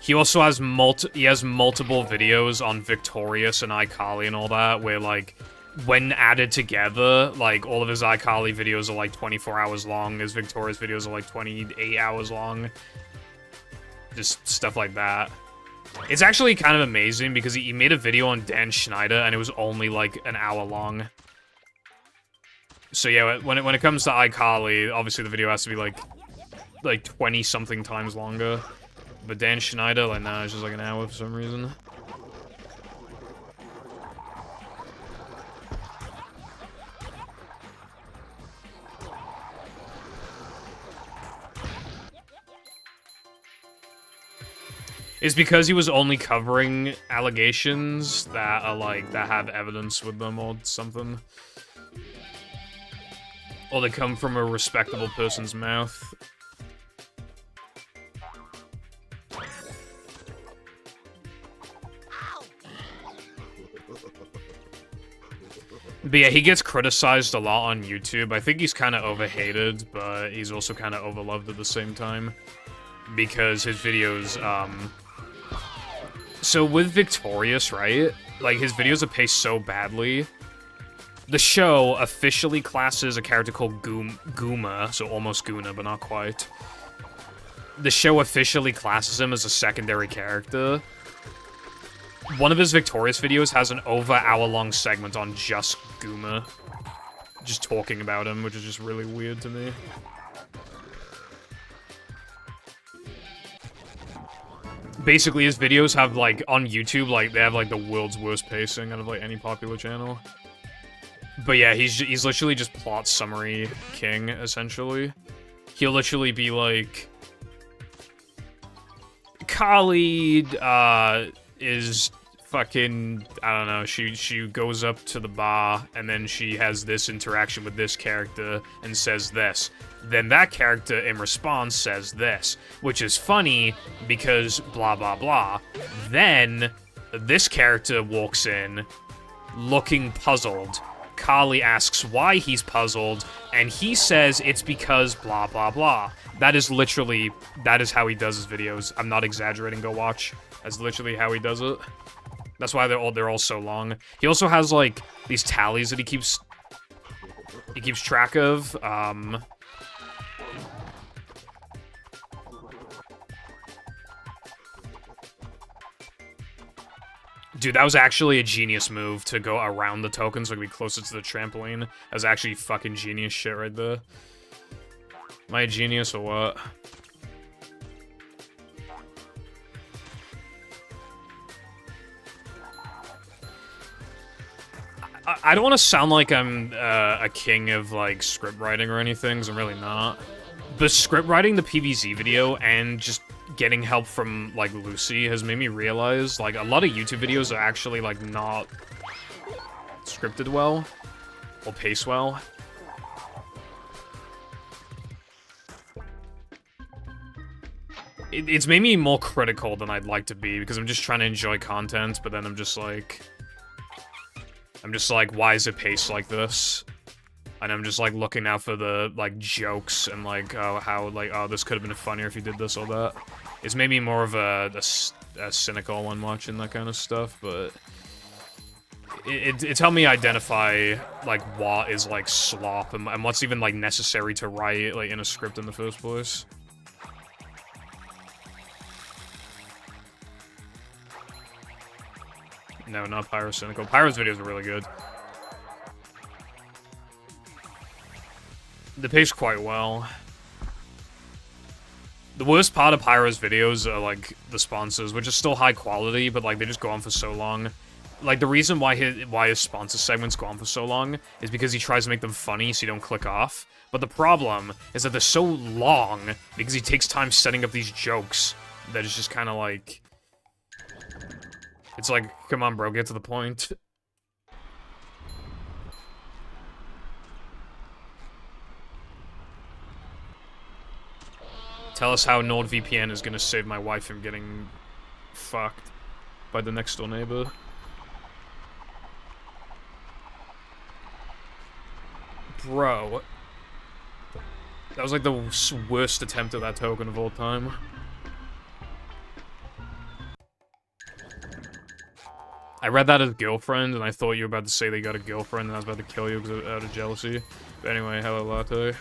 He also has multiple videos on Victorious and iCarly and all that, where, like, when added together, like, all of his iCarly videos are, like, 24 hours long, his Victorious videos are, like, 28 hours long. Just stuff like that. It's actually kind of amazing, because he made a video on Dan Schneider, and it was only, like, an hour long. So, yeah, when it comes to iCarly, obviously the video has to be, like 20-something times longer. But Dan Schneider, like, nah, it's just, like, an hour for some reason. It's because he was only covering allegations that are, like, that have evidence with them or something. Or they come from a respectable person's mouth. But yeah, he gets criticized a lot on YouTube. I think he's kind of overhated, but he's also kind of overloved at the same time. Because his videos, So with Victorious, right? Like, his videos are paced so badly. The show officially classes a character called Gooma, so almost Guna, but not quite. The show officially classes him as a secondary character. One of his Victorious videos has an over-hour-long segment on just Gooma. Just talking about him, which is just really weird to me. Basically, his videos have, like, on YouTube, like, they have, like, the world's worst pacing out of, like, any popular channel. But yeah, he's literally just plot summary king, essentially. He'll literally be like... Khalid, is fucking... I don't know, she goes up to the bar, and then she has this interaction with this character, and says this. Then that character, in response, says this. Which is funny, because blah blah blah. Then, this character walks in, looking puzzled. Kali asks why he's puzzled, and he says it's because blah blah blah. That is literally, that is how he does his videos. I'm not exaggerating, go watch. That's literally how he does it. That's why they're all so long. He also has, like, these tallies that he keeps track of. Dude, that was actually a genius move to go around the token so I could be closer to the trampoline. That was actually fucking genius shit right there. Am I a genius or what? I don't want to sound like I'm a king of, like, script writing or anything, because I'm really not. But script writing the PvZ video and just getting help from, like, Lucy has made me realize, like, a lot of YouTube videos are actually, like, not scripted well or paced well. It's made me more critical than I'd like to be, because I'm just trying to enjoy content, but then I'm just like, why is it paced like this? And I'm just, like, looking out for the, like, jokes and, like, oh, how, like, oh, this could have been funnier if you did this or that. It's made me more of a cynical one watching that kind of stuff, but it's helped me identify, like, what is, like, slop and what's even, like, necessary to write, like, in a script in the first place. No, not Pyrocynical. Pyro's videos are really good. They pace quite well. The worst part of Pyro's videos are, like, the sponsors, which is still high quality, but, like, they just go on for so long. Like, the reason why his sponsor segments go on for so long is because he tries to make them funny so you don't click off. But the problem is that they're so long because he takes time setting up these jokes that it's just kind of like... It's like, come on, bro, get to the point. Tell us how NordVPN is gonna save my wife from getting fucked by the next door neighbor. Bro. That was like the worst attempt at that token of all time. I read that as girlfriend, and I thought you were about to say they got a girlfriend, and I was about to kill you out of jealousy. But anyway, hello, Latte.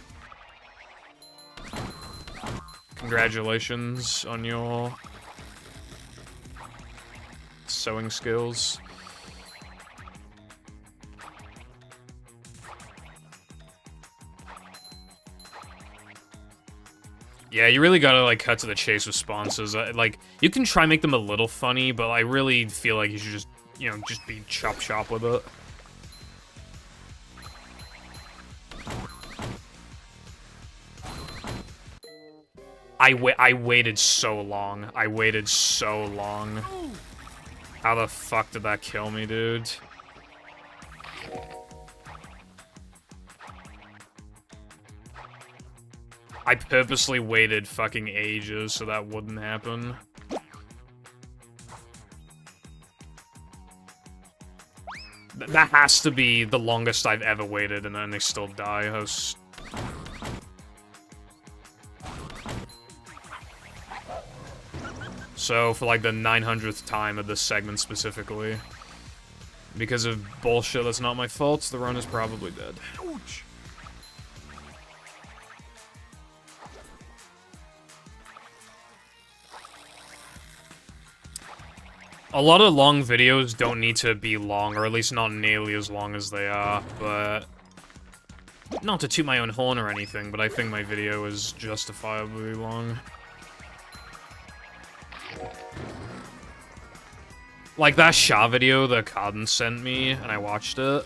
Congratulations on your sewing skills. Yeah, you really gotta, like, cut to the chase with sponsors. Like, you can try and make them a little funny, but I really feel like you should just, you know, just be chop with it. I waited so long. I waited so long. How the fuck did that kill me, dude? I purposely waited fucking ages so that wouldn't happen. That has to be the longest I've ever waited, and then they still die. So, for like the 900th time of this segment specifically, because of bullshit that's not my fault, the run is probably dead. Ouch. A lot of long videos don't need to be long, or at least not nearly as long as they are, but... Not to toot my own horn or anything, but I think my video is justifiably long. Like that Sha video that Carden sent me, and I watched it.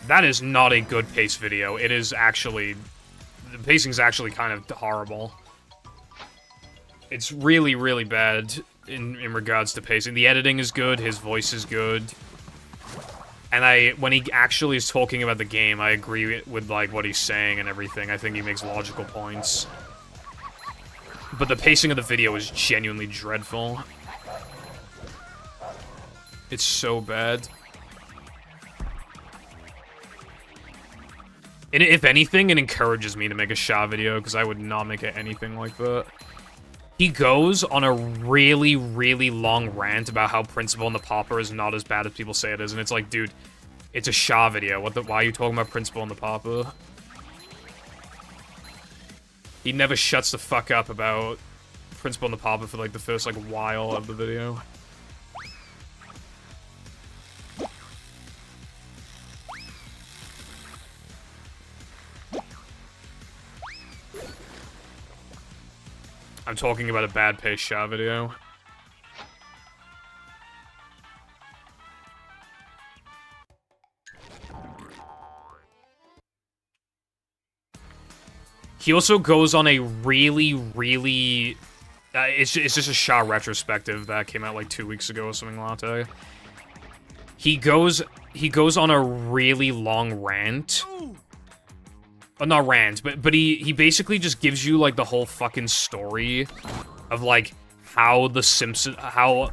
That is not a good pace video. It is actually... The pacing's actually kind of horrible. It's really, really bad in regards to pacing. The editing is good, his voice is good. And when he actually is talking about the game, I agree with, like, what he's saying and everything. I think he makes logical points. But the pacing of the video is genuinely dreadful. It's so bad. And if anything, it encourages me to make a Sha video, because I would not make it anything like that. He goes on a really, really long rant about how Principal and the Pauper is not as bad as people say it is, and it's like, dude, it's a Sha video. Why are you talking about Principal and the Pauper? He never shuts the fuck up about Principal and the Pauper for like the first like while of the video. I'm talking about a bad pace Sha video. He also goes on a really, really... it's just a Sha retrospective that came out like 2 weeks ago or something, Latte. He goes on a really long rant. Not rant, but he basically just gives you like the whole fucking story of like how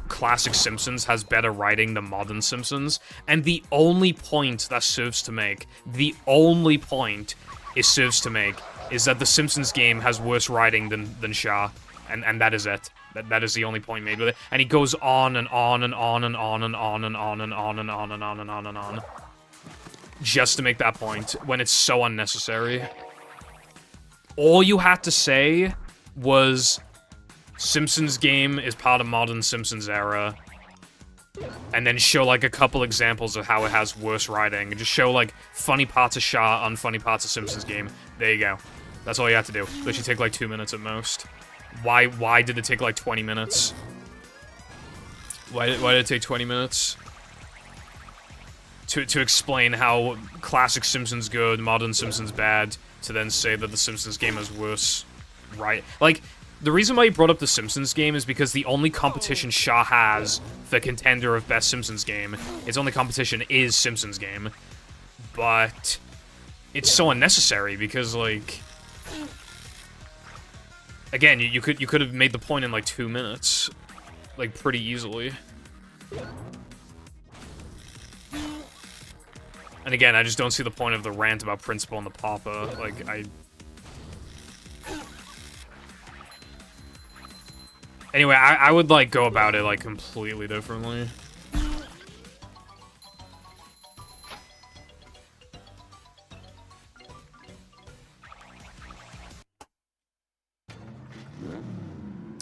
classic Simpsons has better writing than modern Simpsons, and the only point that serves to make is that the Simpsons game has worse writing than Sha, and that is it. That is the only point made with it. And he goes on and on and on and on and on and on and on and on and on and on and on. Just to make that point, when it's so unnecessary. All you had to say was, Simpsons game is part of modern Simpsons era, and then show, like, a couple examples of how it has worse writing, and just show, like, funny parts of Sha, unfunny parts of Simpsons game. There you go. That's all you have to do. It should take, like, 2 minutes at most. Why did it take, like, 20 minutes? Why did it take 20 minutes? To explain how classic Simpsons good, modern Simpsons bad, to then say that the Simpsons game is worse, right? Like, the reason why he brought up the Simpsons game is because the only competition Sha has for contender of best Simpsons game, its only competition is Simpsons game. But it's so unnecessary because, like, again, you could have made the point in like 2 minutes, like pretty easily. And again, I just don't see the point of the rant about Principal and the Pauper. Like, Anyway, I would, like, go about it, like, completely differently.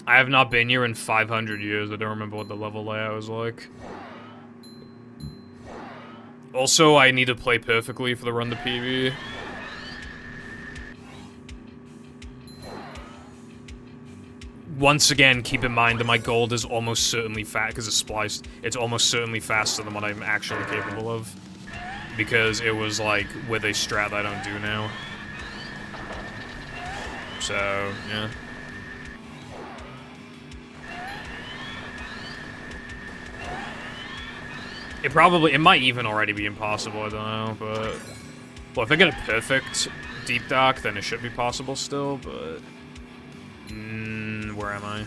I have not been here in 500 years. I don't remember what the level layout was like. Also, I need to play perfectly for the run to PB. Once again, keep in mind that my gold is almost certainly fat because it's spliced. It's almost certainly faster than what I'm actually capable of. Because it was, like, with a strat I don't do now. So, yeah. It might even already be impossible, I don't know, but... Well, if I get a perfect Deep Dark, then it should be possible still, but... Where am I?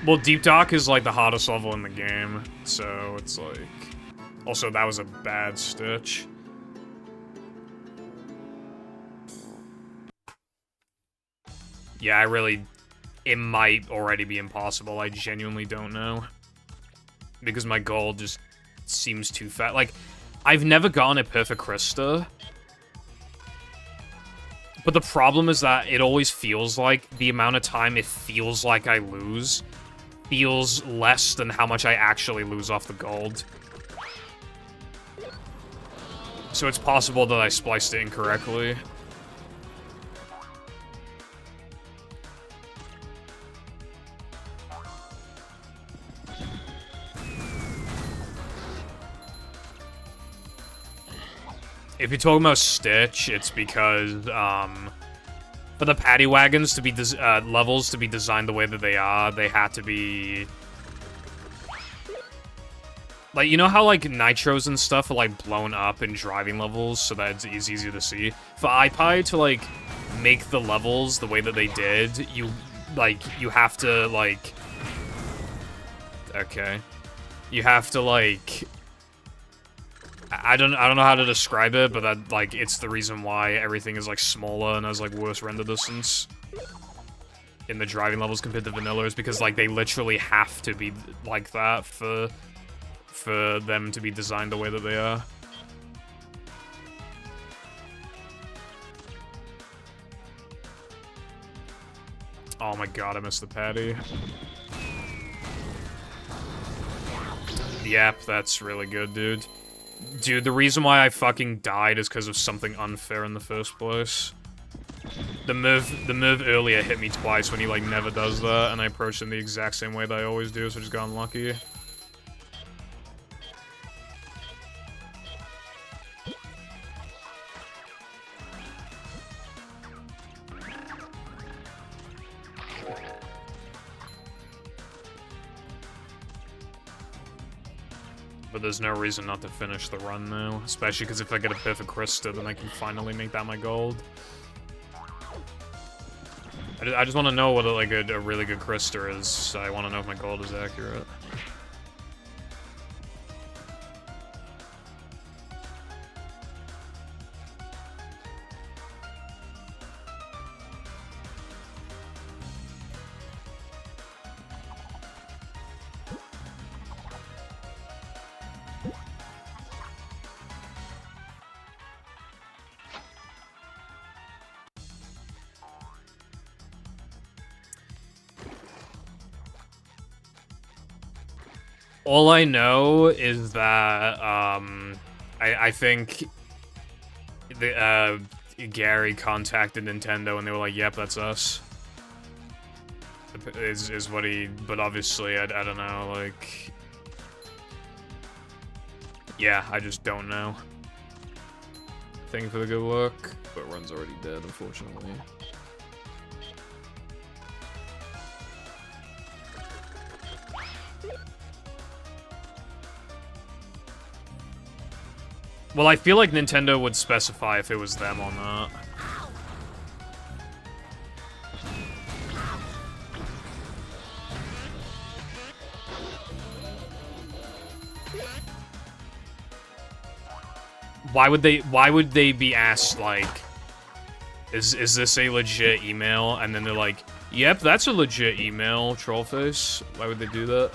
Well, Deep Dock is, like, the hardest level in the game, so it's, like... Also, that was a bad stitch. Yeah, I really... It might already be impossible, I genuinely don't know. Because my goal just seems too fat. Like, I've never gotten a perfect Krista. But the problem is that it always feels like the amount of time it feels like I lose feels less than how much I actually lose off the gold. So it's possible that I spliced it incorrectly. If you're talking about Stitch, it's because, for the paddy wagons to be, levels to be designed the way that they are, they had to be... Like, you know how, like, nitros and stuff are, like, blown up in driving levels so that it's easier to see? For iPie to, like, make the levels the way that they did, you have to, like... Okay. You have to, like... I don't know how to describe it, but that, like, it's the reason why everything is, like, smaller and has, like, worse render distance in the driving levels compared to vanilla, is because, like, they literally have to be like that for them to be designed the way that they are. Oh my god, I missed the patty. Yep, that's really good, dude. Dude, the reason why I fucking died is because of something unfair in the first place. The move earlier hit me twice when he, like, never does that, and I approached him the exact same way that I always do, so I just got unlucky. But there's no reason not to finish the run now, especially because if I get a perfect Krista, then I can finally make that my gold. I just want to know what like a really good Krista is. I want to know if my gold is accurate. All I know is that, I think the, Gary contacted Nintendo and they were like, yep, that's us. Is what he, but obviously, I don't know, like... Yeah, I just don't know. Thank you for the good luck, but run's already dead, unfortunately. Well, I feel like Nintendo would specify if it was them or not. Why would they be asked, like, is this a legit email? And then they're like, yep, that's a legit email, Trollface. Why would they do that?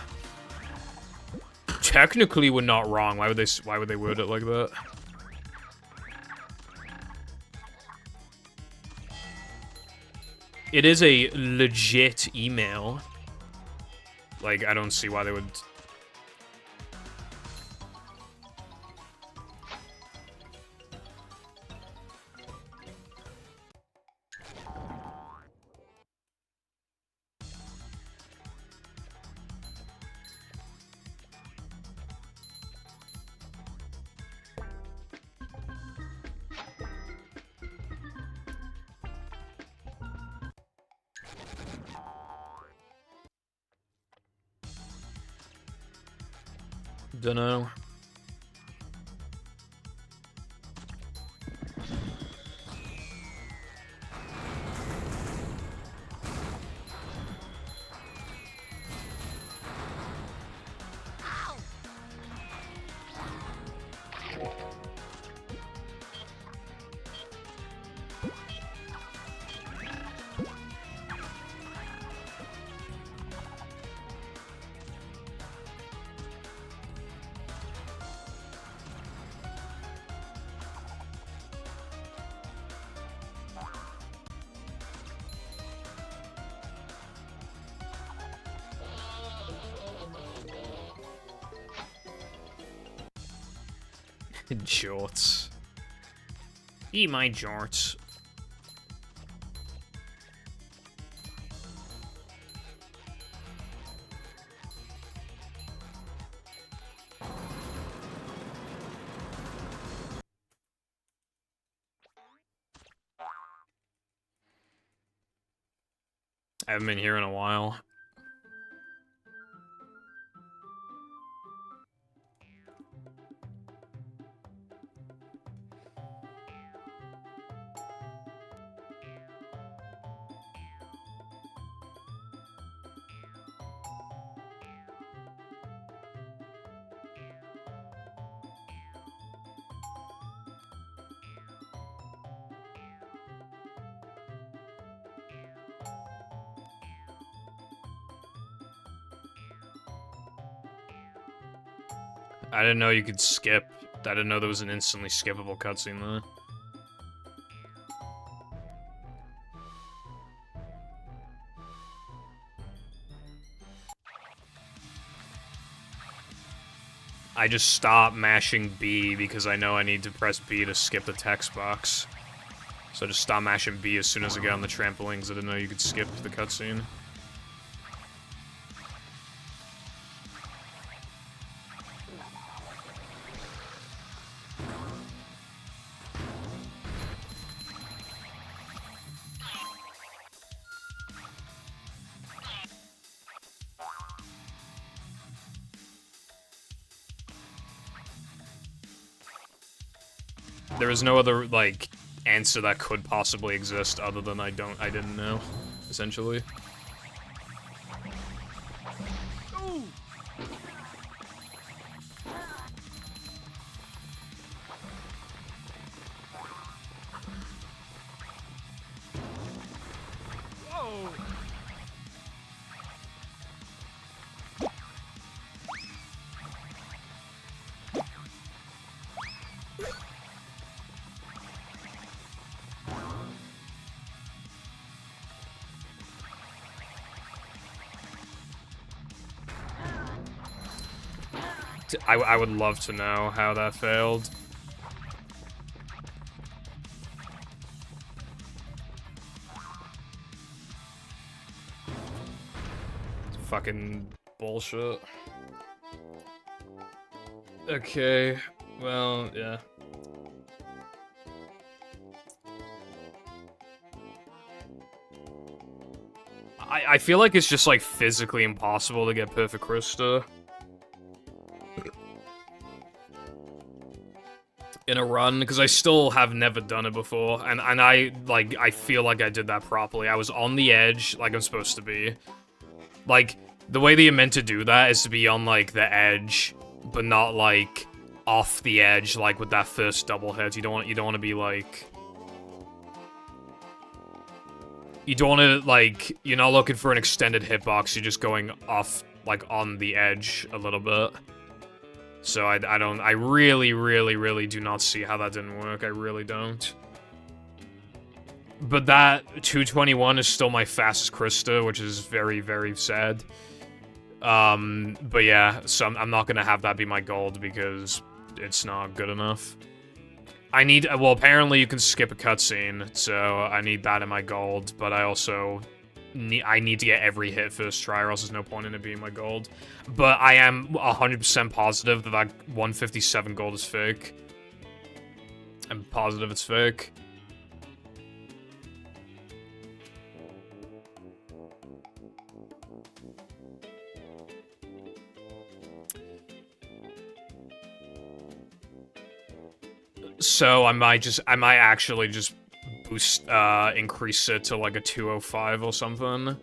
Technically, we're not wrong. Why would they word it like that? It is a legit email. Like, I don't see why they would... Dunno. Jorts. Eat my jorts. I haven't been here in a while. I didn't know you could skip. I didn't know there was an instantly skippable cutscene though. I just stopped mashing B because I know I need to press B to skip the text box. So I just stopped mashing B as soon as I got on the trampolines. I didn't know you could skip the cutscene. There was no other, like, answer that could possibly exist other than I didn't know, essentially. Ooh. Whoa. I would love to know how that failed. Fucking bullshit. Okay, well, yeah. I feel like it's just, like, physically impossible to get Perfect Krista in a run, because I still have never done it before, and I feel like I did that properly. I was on the edge, like I'm supposed to be. Like, the way that you're meant to do that is to be on, like, the edge, but not, like, off the edge, like, with that first double hit. You don't want to be, like... You don't want to, like, you're not looking for an extended hitbox, you're just going off, like, on the edge a little bit. So I really, really, really do not see how that didn't work. I really don't. But that 221 is still my fastest Krista, which is very, very sad. But yeah, so I'm not gonna have that be my gold because it's not good enough. I need, well, apparently you can skip a cutscene, so I need that in my gold, but I also need to get every hit first try, or else there's no point in it being my gold. But I am 100% positive that that 157 gold is fake. I'm positive it's fake. So I might actually just increase it to like a 205 or something.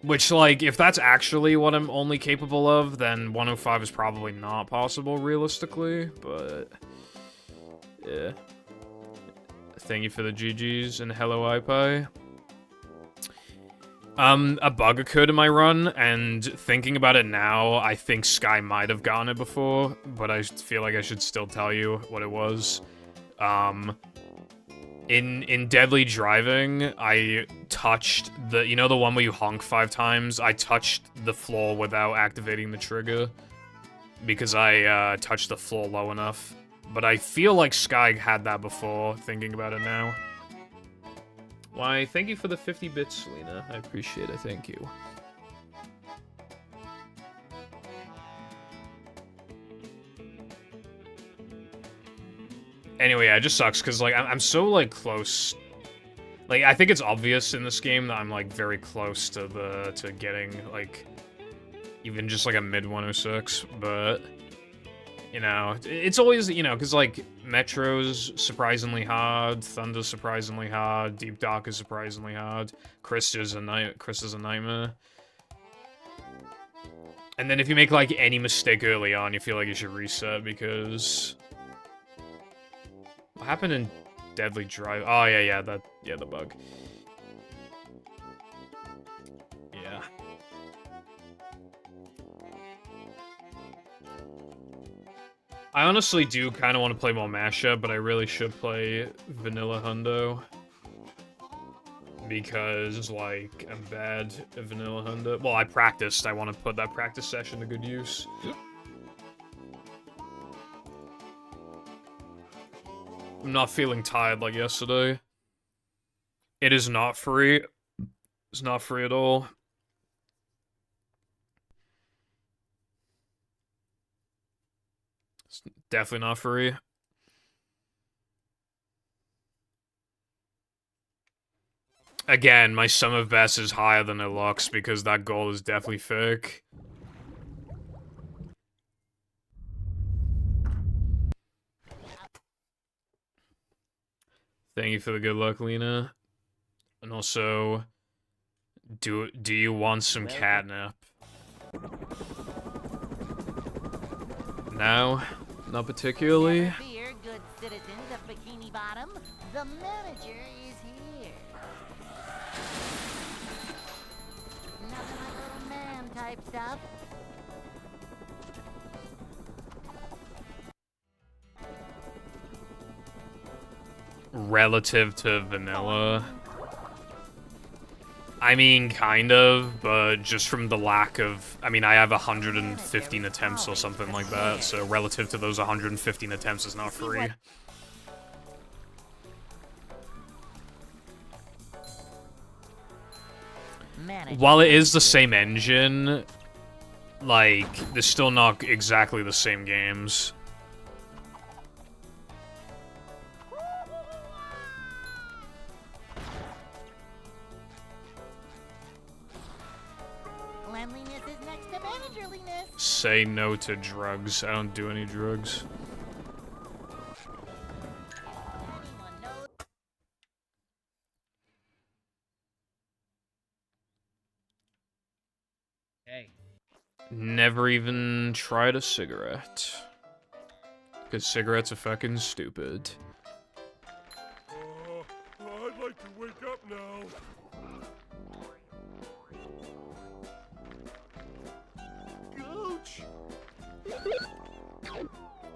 Which, like, if that's actually what I'm only capable of, then 105 is probably not possible, realistically, but... yeah. Thank you for the GGs, and hello, iPie. A bug occurred in my run, and thinking about it now, I think Sky might have gotten it before, but I feel like I should still tell you what it was. In Deadly Driving, I touched the, you know the one where you honk 5 times? I touched the floor without activating the trigger, because I, touched the floor low enough. But I feel like Sky had that before, thinking about it now. Why, thank you for the 50 bits, Lena. I appreciate it, thank you. Anyway, yeah, it just sucks, because, like, I'm so, like, close. Like, I think it's obvious in this game that I'm, like, very close to getting, like, even just, like, a mid-106, but, you know, it's always, you know, because, like, Metro's surprisingly hard, Thunder's surprisingly hard, Deep Dark is surprisingly hard, Chris is a nightmare. And then if you make, like, any mistake early on, you feel like you should reset, because... what happened in Deadly Drive? Oh, yeah, the bug. Yeah. I honestly do kind of want to play more Mashup, but I really should play Vanilla Hundo. Because, like, I'm bad at Vanilla Hundo. Well, I practiced. I want to put that practice session to good use. I'm not feeling tired like yesterday. It is not free. It's not free at all. It's definitely not free. Again, my sum of best is higher than it looks because that goal is definitely fake. Thank you for the good luck, Lena. And also, do you want some catnip? No, not particularly. Fear, good citizens of Bikini Bottom. The manager is here. Nothing like little man type stuff. Relative to vanilla. I mean, kind of, but just from the lack of... I mean, I have 115 attempts or something like that, so relative to those 115 attempts is not free. While it is the same engine, like, they're still not exactly the same games. Cleanliness is next to managerliness. Say no to drugs. I don't do any drugs. Anyone knows? Hey. Never even tried a cigarette. Because cigarettes are fucking stupid. I'd like to wake up now. Gooch.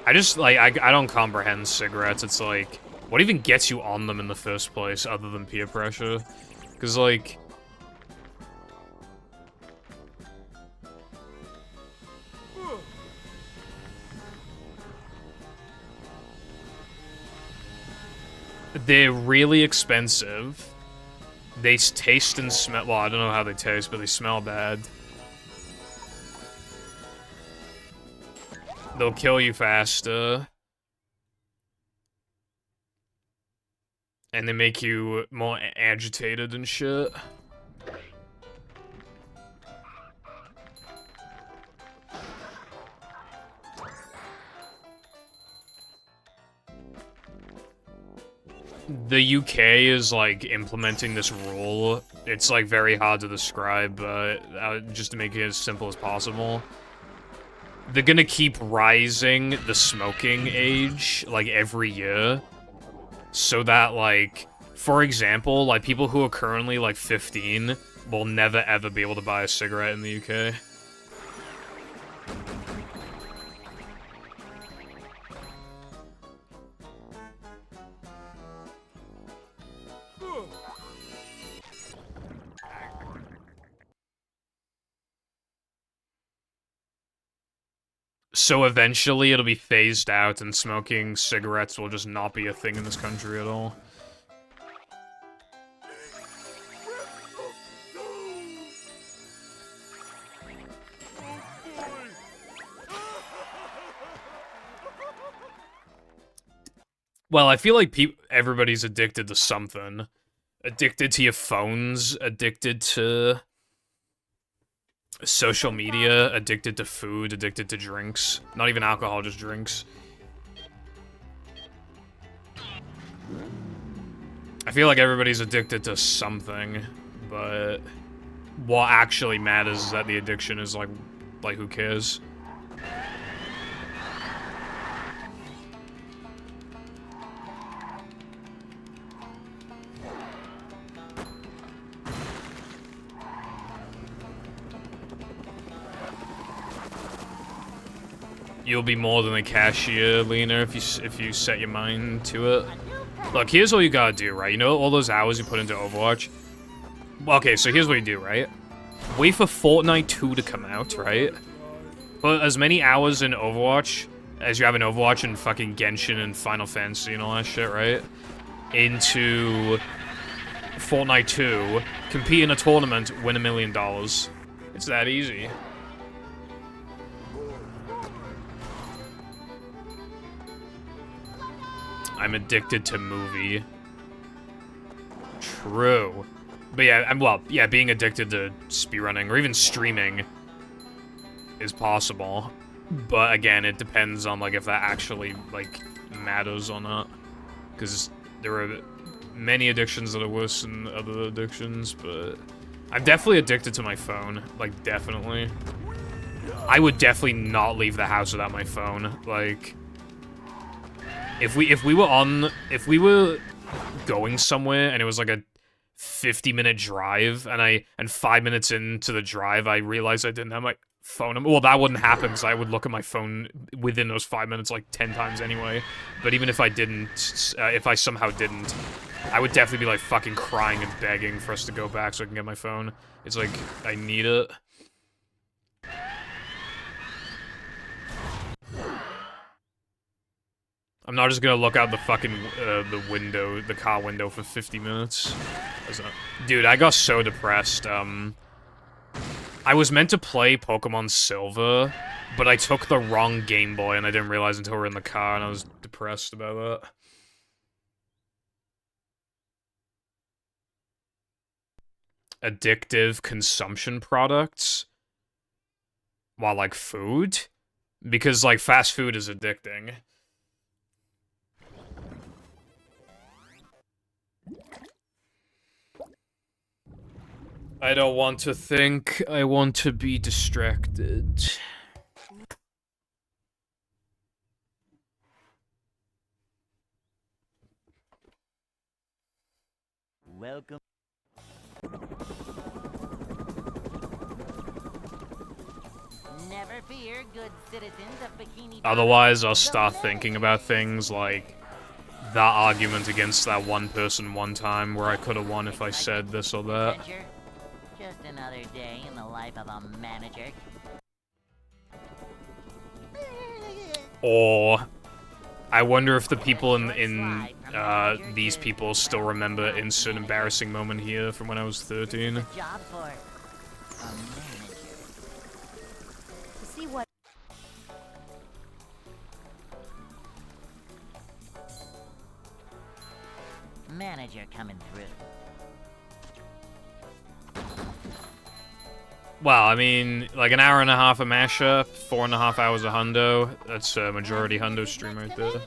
I just, like, I don't comprehend cigarettes. It's like, what even gets you on them in the first place other than peer pressure? Because, like... they're really expensive. They taste and smell... well, I don't know how they taste, but they smell bad. They'll kill you faster. And they make you more agitated and shit. the UK is, like, implementing this rule. It's, like, very hard to describe, but just to make it as simple as possible. They're gonna keep rising the smoking age, like, every year. So that, like, for example, like, people who are currently, like, 15 will never ever be able to buy a cigarette in the UK. So eventually it'll be phased out and smoking cigarettes will just not be a thing in this country at all. Well, I feel like everybody's addicted to something. Addicted to your phones, addicted to social media, addicted to food, addicted to drinks. Not even alcohol, just drinks. I feel like everybody's addicted to something, but what actually matters is that the addiction is like who cares? You'll be more than a cashier, Lena, if you set your mind to it. Look, here's what you gotta do, right? You know all those hours you put into Overwatch? Okay, so here's what you do, right? Wait for Fortnite 2 to come out, right? Put as many hours in Overwatch as you have in Overwatch and fucking Genshin and Final Fantasy and all that shit, right? Into Fortnite 2, compete in a tournament, win $1 million. It's that easy. I'm addicted to movie. True. But yeah, being addicted to speedrunning or even streaming is possible. But again, it depends on, like, if that actually, like, matters or not. Because there are many addictions that are worse than other addictions, but I'm definitely addicted to my phone. Like, definitely. I would definitely not leave the house without my phone. Like, if we were going somewhere and it was like a 50-minute drive and 5 minutes into the drive I realized I didn't have my phone. Well, that wouldn't happen because I would look at my phone within those 5 minutes like 10 times anyway. But even if I didn't, if I somehow didn't, I would definitely be like fucking crying and begging for us to go back so I can get my phone. It's like, I need it. I'm not just gonna look out the fucking, the car window for 50 minutes. Dude, I got so depressed, I was meant to play Pokemon Silver, but I took the wrong Game Boy and I didn't realize until we were in the car and I was depressed about that. Addictive consumption products? While, like, food? Because, like, fast food is addicting. I don't want to think, I want to be distracted. Welcome. Never fear, good citizens of Bikini Bottom. Otherwise, I'll start thinking about things like that argument against that one person one time where I could have won if I said this or that. Just another day in the life of a manager. Or I wonder if the people in these people still remember instant embarrassing moment here from when I was 13. Job for a manager. To see what manager coming through. Well, I mean, like an hour and a half of mashup, 4.5 hours of Hundo. That's a majority Hundo stream right there.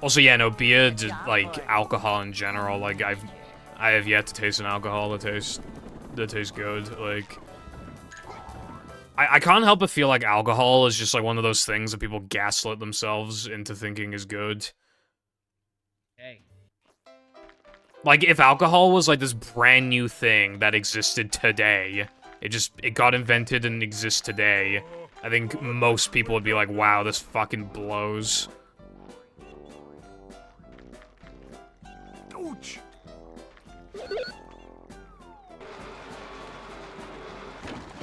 Also, yeah, no, beer, like, alcohol in general, like, I have yet to taste an alcohol that tastes good, like... I can't help but feel like alcohol is just, like, one of those things that people gaslit themselves into thinking is good. Hey. Like, if alcohol was, like, this brand new thing that existed today, it got invented and exists today, I think most people would be like, wow, this fucking blows. Ouch.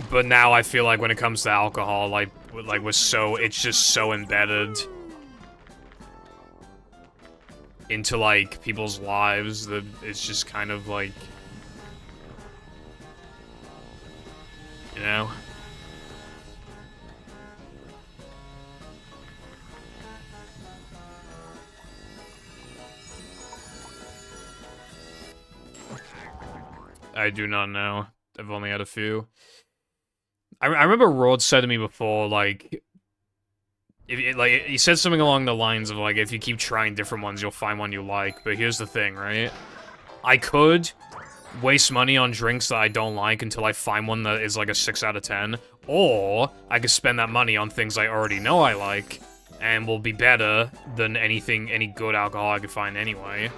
But now I feel like when it comes to alcohol, like it's just so embedded into, like, people's lives that it's just kind of like, you know? I do not know. I've only had a few. I remember Rod said to me before, like, like, he said something along the lines of, like, if you keep trying different ones, you'll find one you like. But here's the thing, right? I could waste money on drinks that I don't like until I find one that is, like, a 6 out of 10. Or I could spend that money on things I already know I like, and will be better than any good alcohol I could find anyway.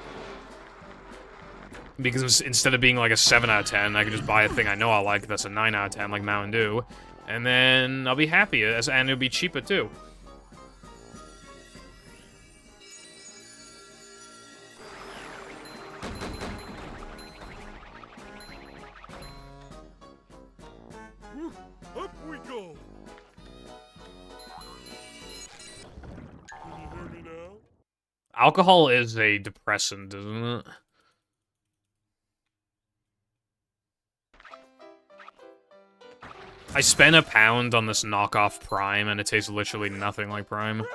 Because instead of being, like, a 7 out of 10, I could just buy a thing I know I like that's a 9 out of 10, like Mountain Dew. And then I'll be happy, and it'll be cheaper, too. Up we go. Can you hear me now? Alcohol is a depressant, isn't it? I spent £1 on this knockoff Prime, and it tastes literally nothing like Prime.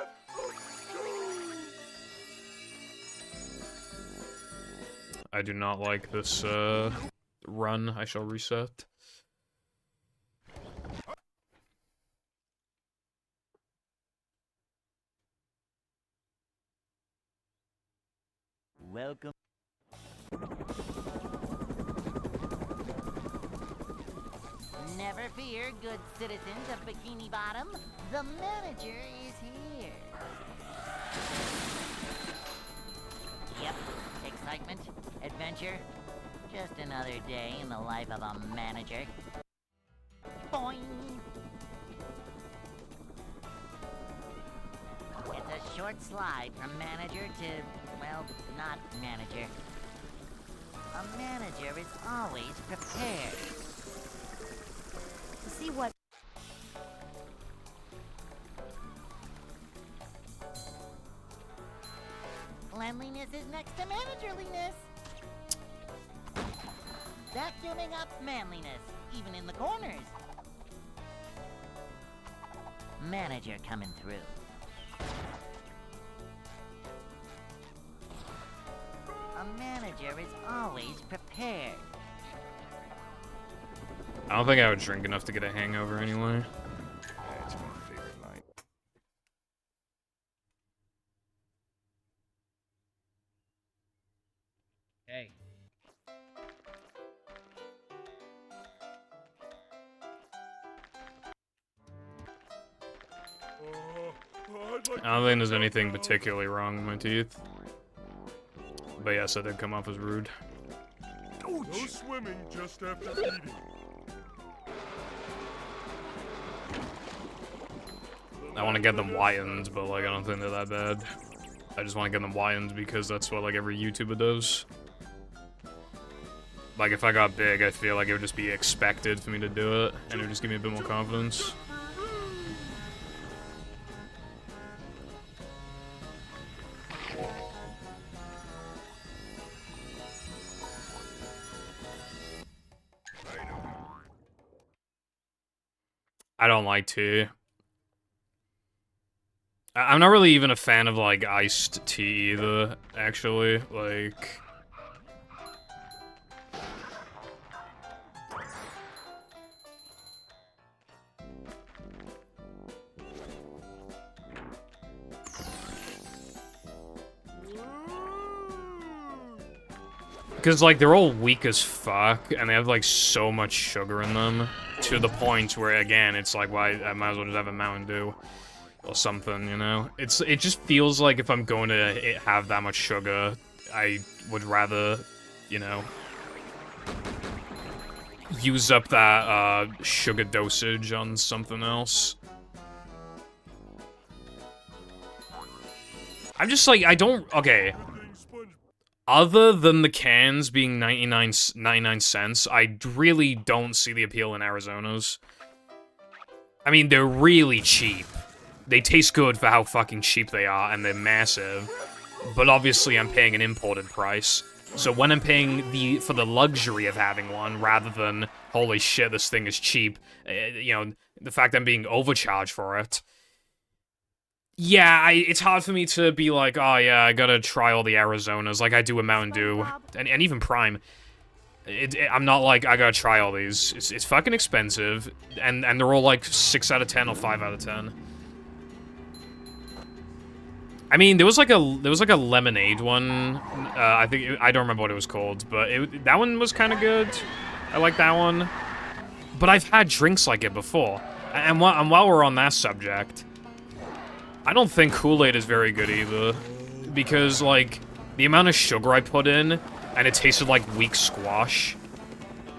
I do not like this, run. I shall reset. Welcome. Never fear, good citizens of Bikini Bottom. The manager is here. Yep, excitement, adventure. Just another day in the life of a manager. Boing! It's a short slide from manager to, well, not manager. A manager is always prepared. To see what... Cleanliness is next to managerliness. Vacuuming up manliness, even in the corners. Manager coming through. A manager is always prepared. I don't think I would drink enough to get a hangover anyway. That's my favorite line. Hey. I don't think there's anything particularly wrong with my teeth. But yes, I did come off as rude. No swimming just after eating. I want to get them whitened, but, like, I don't think they're that bad. I just want to get them whitened because that's what, like, every YouTuber does. Like, if I got big, I feel like it would just be expected for me to do it, and it would just give me a bit more confidence. I don't like tea. I'm not really even a fan of, like, iced tea either, actually. Like... Because, like, they're all weak as fuck, and they have, like, so much sugar in them, to the point where, again, it's like, why, I might as well just have a Mountain Dew, or something, you know? It just feels like if I'm going to have that much sugar, I would rather, you know, use up that, sugar dosage on something else. I'm just like, I don't, okay. Other than the cans being 99 cents, I really don't see the appeal in Arizona's. I mean, they're really cheap. They taste good for how fucking cheap they are, and they're massive. But obviously, I'm paying an imported price. So when I'm paying for the luxury of having one, rather than, holy shit, this thing is cheap, you know, the fact I'm being overcharged for it, yeah, it's hard for me to be like, oh yeah, I gotta try all the Arizonas, like I do with Mountain Dew, and even Prime. I'm not like, I gotta try all these. It's fucking expensive, and they're all like 6 out of 10 or 5 out of 10. I mean, there was like a lemonade one. I think I don't remember what it was called, but that one was kind of good. I like that one. But I've had drinks like it before, and while we're on that subject, I don't think Kool-Aid is very good either, because like the amount of sugar I put in, and it tasted like weak squash,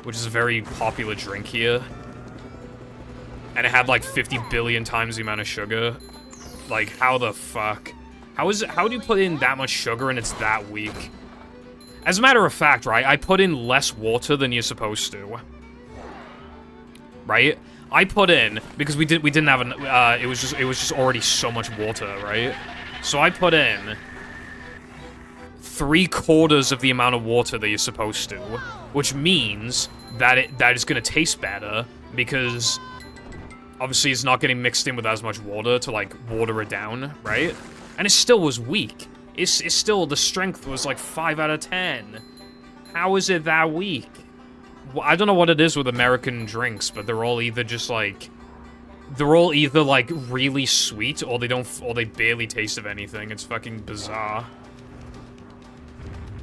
which is a very popular drink here, and it had like 50 billion times the amount of sugar. Like, how the fuck? How do you put in that much sugar and it's that weak? As a matter of fact, right, I put in less water than you're supposed to. Right? I put in, because we didn't have an, it was just already so much water, right? So I put in 3/4 of the amount of water that you're supposed to, which means that it's gonna taste better, because obviously it's not getting mixed in with as much water to, like, water it down, right? And it still was weak. It's still, the strength was like 5 out of 10. How is it that weak? Well, I don't know what it is with American drinks, but they're all either just like, really sweet, or they barely taste of anything. It's fucking bizarre.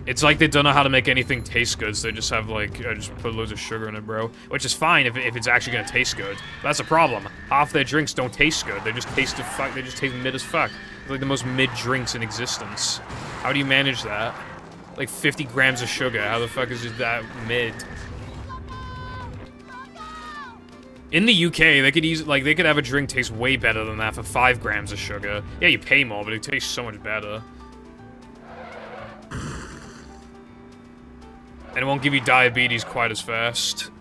It's like they don't know how to make anything taste good, so they just have like, just put loads of sugar in it, bro. Which is fine if it's actually gonna taste good. But that's a problem. Half their drinks don't taste good. They just taste mid as fuck. They're like the most mid drinks in existence. How do you manage that? Like 50 grams of sugar. How the fuck is it that mid? In the UK, they could have a drink taste way better than that for 5 grams of sugar. Yeah, you pay more, but it tastes so much better. And it won't give you diabetes quite as fast.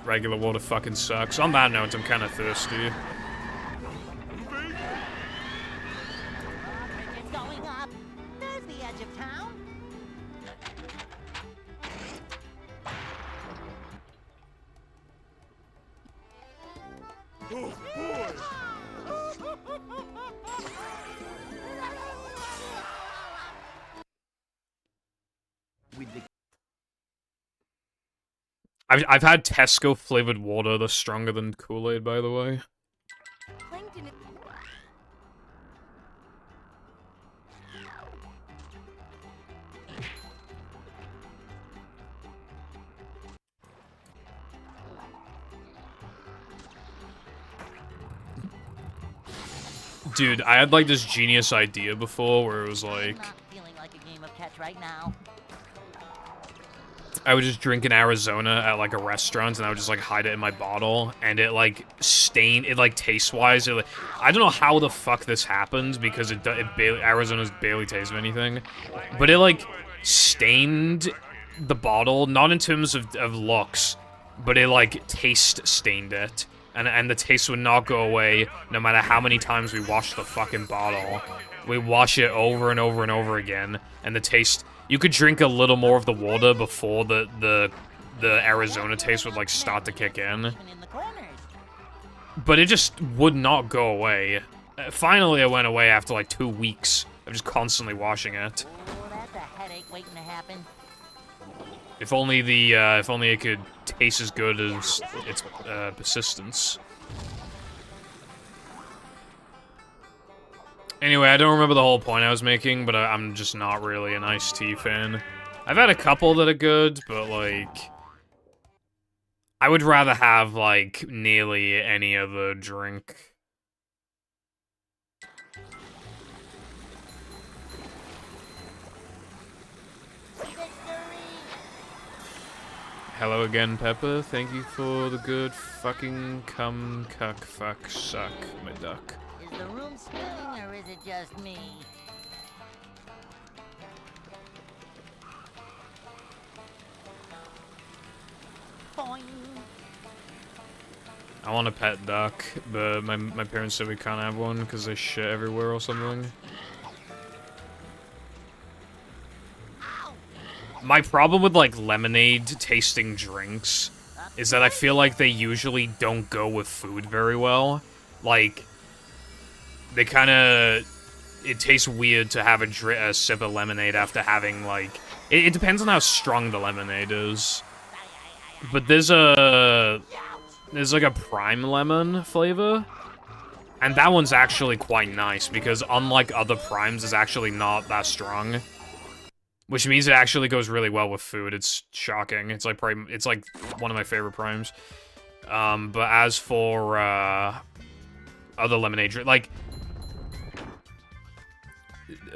Regular water fucking sucks. On that note, I'm kind of thirsty. It's going up. There's the edge of town. Oh, boy! I've had Tesco flavored water that's stronger than Kool-Aid, by the way. Plankton. Dude, I had like this genius idea before where it was like, Not feeling like a game of catch right now. I would just drink in Arizona at like a restaurant, and I would just like hide it in my bottle, and it like taste-wise, I don't know how the fuck this happens, because Arizona's barely tastes of anything, but it like stained the bottle, not in terms of looks, but it like taste stained it, and the taste would not go away no matter how many times we wash the fucking bottle. We wash it over and over and over again, and the taste. You could drink a little more of the water before the Arizona taste would like start to kick in. Even in the corners. But it just would not go away. Finally, it went away after like 2 weeks of just constantly washing it. Oh, that's a headache waiting to happen. If only it could taste as good as its persistence. Anyway, I don't remember the whole point I was making, but I'm just not really an iced tea fan. I've had a couple that are good, but, like... I would rather have, like, nearly any other drink. Hello again, Pepper. Thank you for the good fucking cum, cuck, fuck, suck, my duck. Is the room spinning or is it just me? Boing. I want a pet duck, but my parents said we can't have one because they shit everywhere or something. My problem with, like, lemonade tasting drinks is that I feel like they usually don't go with food very well. Like, they kinda... It tastes weird to have a sip of lemonade after having, like... It depends on how strong the lemonade is. But there's like a prime lemon flavor. And that one's actually quite nice, because unlike other primes, it's actually not that strong. Which means it actually goes really well with food. It's shocking. It's like it's like one of my favorite primes. But as for other lemonade like,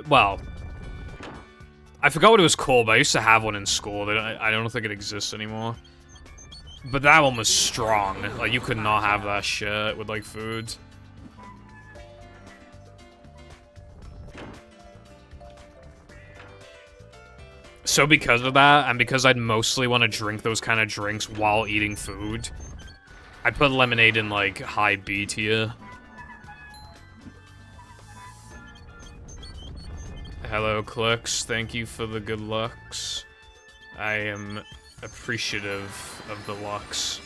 well, I forgot what it was called, but I used to have one in school. I don't think it exists anymore. But that one was strong. Like, you could not have that shit with, like, food. So because of that, and because I'd mostly want to drink those kind of drinks while eating food, I put lemonade in, like, high B tier. Hello, Clux. Thank you for the good lucks. I am appreciative of the lucks.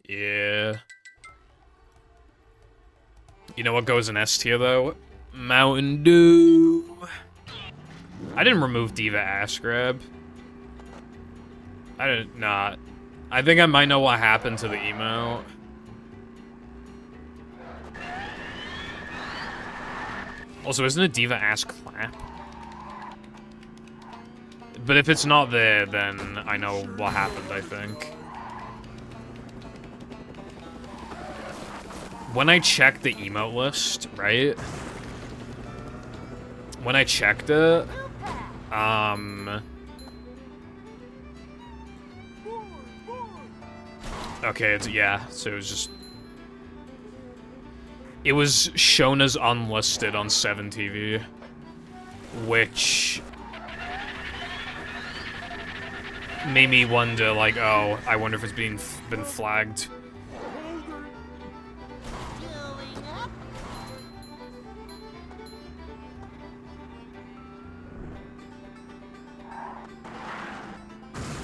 Yeah. You know what goes in S tier, though? Mountain Dew. I didn't remove Diva Ass Grab. I didn't, not. I think I might know what happened to the emote. Also, isn't it Diva Ass Clap? But if it's not there, then I know what happened, I think. When I checked the emote list, right? When I checked it, okay, yeah, so it was just... It was shown as unlisted on 7TV, which made me wonder, like, oh, I wonder if it's been flagged.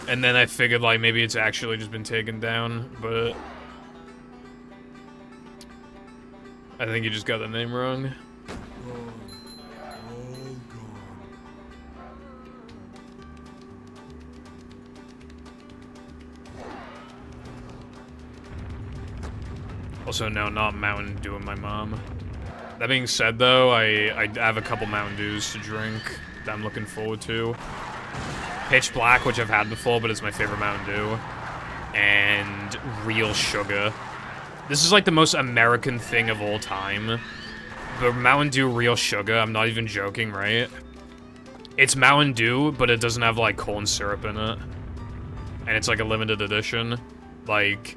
And then I figured, like, maybe it's actually just been taken down, but... I think you just got the name wrong. Also, no, not Mountain Dew and my mom. That being said, though, I have a couple Mountain Dews to drink that I'm looking forward to. Pitch Black, which I've had before, but it's my favorite Mountain Dew. And Real Sugar. This is like the most American thing of all time. The Mountain Dew Real Sugar, I'm not even joking, right? It's Mountain Dew, but it doesn't have, like, corn syrup in it. And it's, like, a limited edition. Like...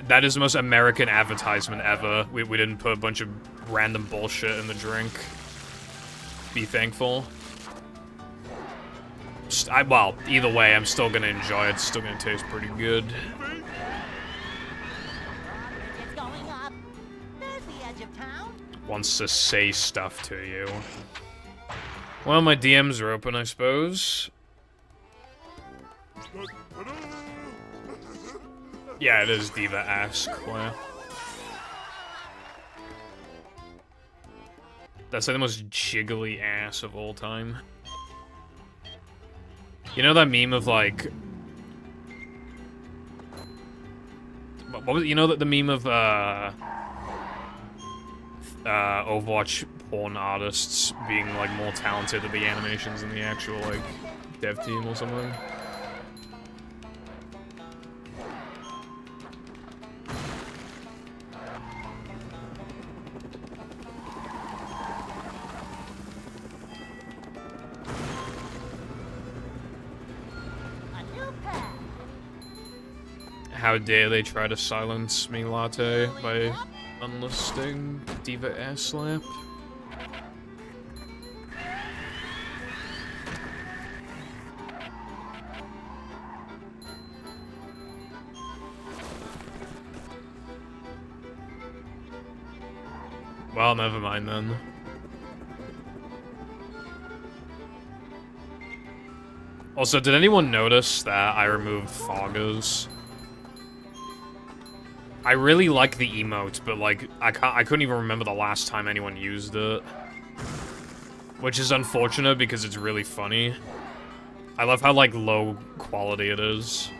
that is the most American advertisement ever. We didn't put a bunch of random bullshit in the drink. Be thankful. Well, either way, I'm still gonna enjoy it. It's still gonna taste pretty good. It's going up. There's the edge of town. Wants to say stuff to you. Well, my DMs are open, I suppose. Yeah, it is Diva Ass Clap. That's like the most jiggly ass of all time. You know that meme of like, what was it? You know that the meme of Overwatch porn artists being like more talented at the animations than the actual like dev team or something. How dare they try to silence me, Latte, by unlisting Diva Air Slap? Well, never mind then. Also, did anyone notice that I removed foggers? I really like the emote, but like I couldn't even remember the last time anyone used it. Which is unfortunate because it's really funny. I love how like low quality it is.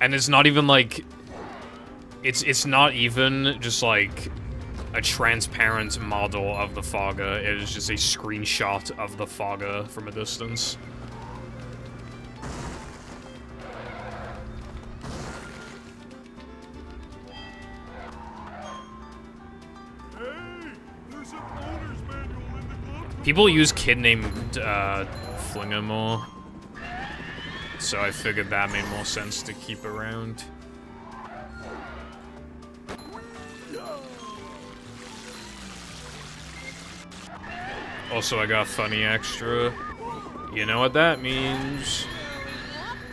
And it's not even like it's not even just like a transparent model of the fogger. It is just a screenshot of the fogger from a distance. People use kid named Flinger more, so I figured that made more sense to keep around. Also, I got funny extra. You know what that means.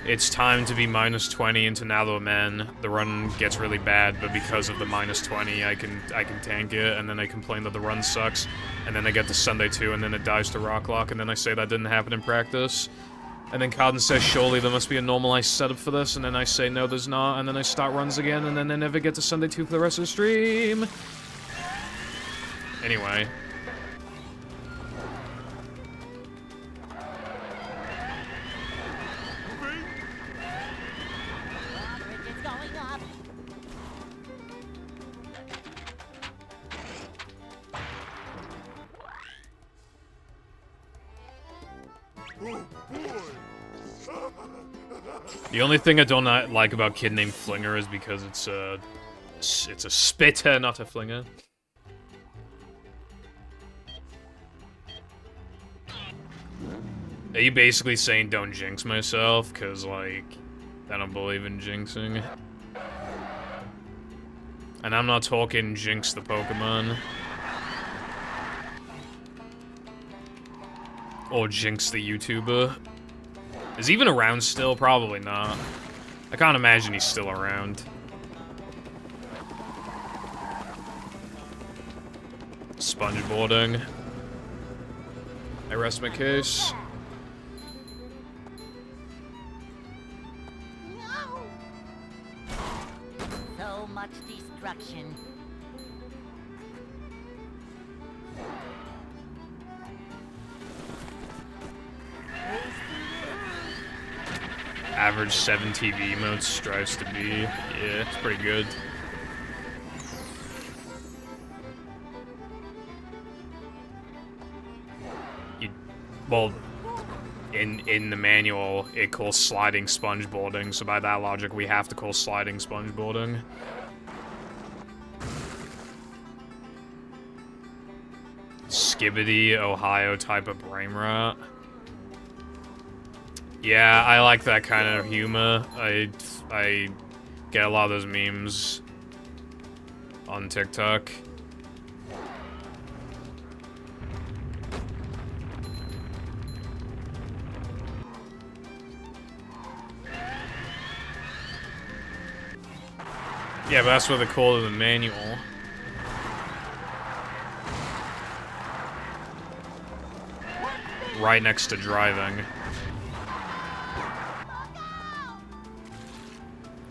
It's time to be minus 20 into Nalo Men. The run gets really bad, but because of the minus 20, I can tank it, and then I complain that the run sucks, and then I get to Sunday 2, and then it dies to Rock Lock, and then I say that didn't happen in practice. And then Carden says, surely there must be a normalized setup for this, and then I say, no, there's not, and then I start runs again, and then I never get to Sunday 2 for the rest of the stream. Anyway. The only thing I don't like about Kid Named Flinger is because it's a spitter, not a flinger. Are you basically saying don't jinx myself? Cause like, I don't believe in jinxing. And I'm not talking jinx the Pokemon. Or jinx the YouTuber. Is he even around still? Probably not. I can't imagine he's still around. Spongeboarding. I rest my case. No! So much destruction. Average 7 TV emotes strives to be. Yeah, it's pretty good. Well, in the manual, it calls sliding spongeboarding, so by that logic, we have to call sliding spongeboarding. Skibbity, Ohio type of brain rot. Yeah, I like that kind of humor. I get a lot of those memes on TikTok. Yeah, but that's what they call it in the manual. Right next to driving.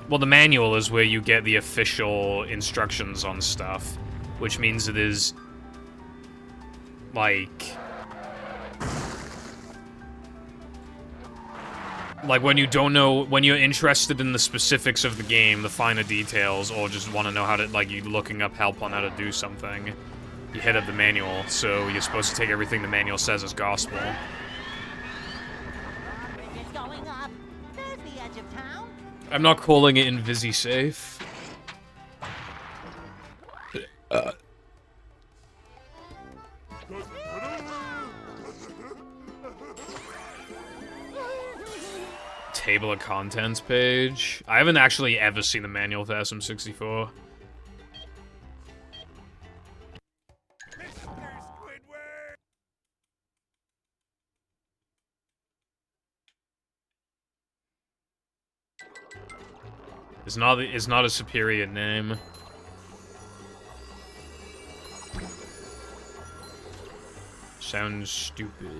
Well, the manual is where you get the official instructions on stuff, which means it is, like, when you don't know, when you're interested in the specifics of the game, the finer details, or just want to know how to, like, you're looking up help on how to do something, you hit up the manual, so you're supposed to take everything the manual says as gospel. Bridge is going up. There's the edge of town. I'm not calling it Invisi-safe. Table of contents page. I haven't actually ever seen the manual for SM64. It's not a superior name. Sounds stupid.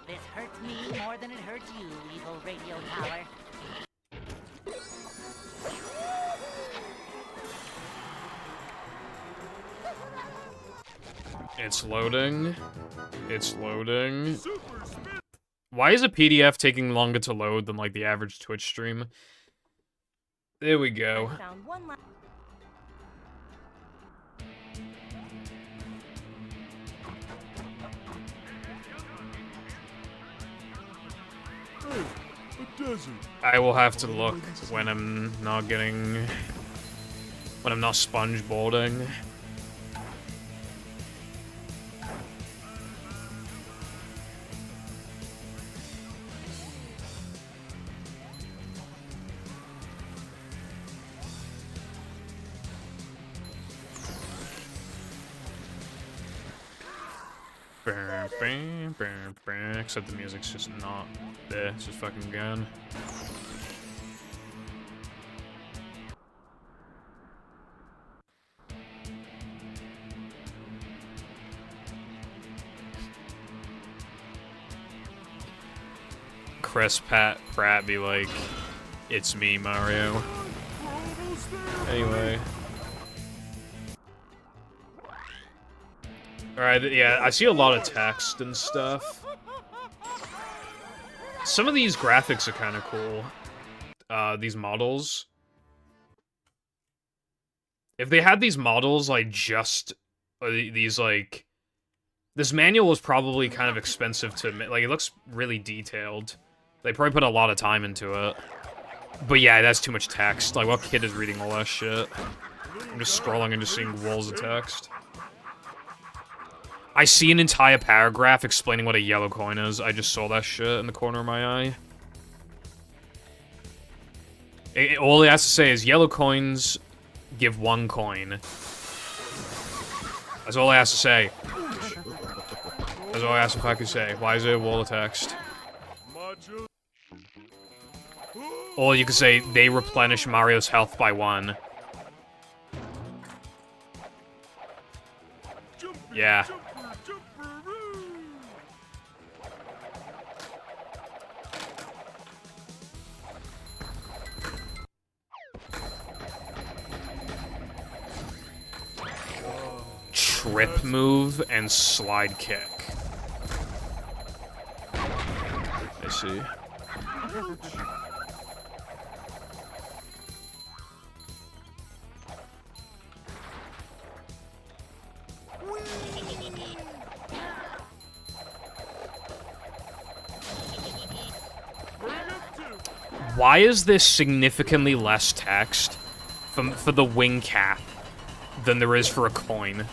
This hurts me more than it hurts you, evil radio tower. It's loading. It's loading. Why is a PDF taking longer to load than, like, the average Twitch stream? There we go. Found one A desert. I will have to look when I'm not getting... when I'm not sponge boarding. Except the music's just not there, it's just fucking gone. Chris Pratt be like, "It's me, Mario." Anyway. Alright, yeah, I see a lot of text and stuff. Some of these graphics are kind of cool. These models. If they had these models, like, just... these, like... This manual was probably kind of expensive to... Like, it looks really detailed. They probably put a lot of time into it. But yeah, that's too much text. Like, what kid is reading all that shit? I'm just scrolling and just seeing walls of text. I see an entire paragraph explaining what a yellow coin is. I just saw that shit in the corner of my eye. All it has to say is, yellow coins give 1 coin. That's all it has to say. That's all it has to fucking say. Why is there a wall of text? Or you could say, they replenish Mario's health by 1. Yeah. Trip move and slide kick. I see. Why is this significantly less text for the wing cap than there is for a coin?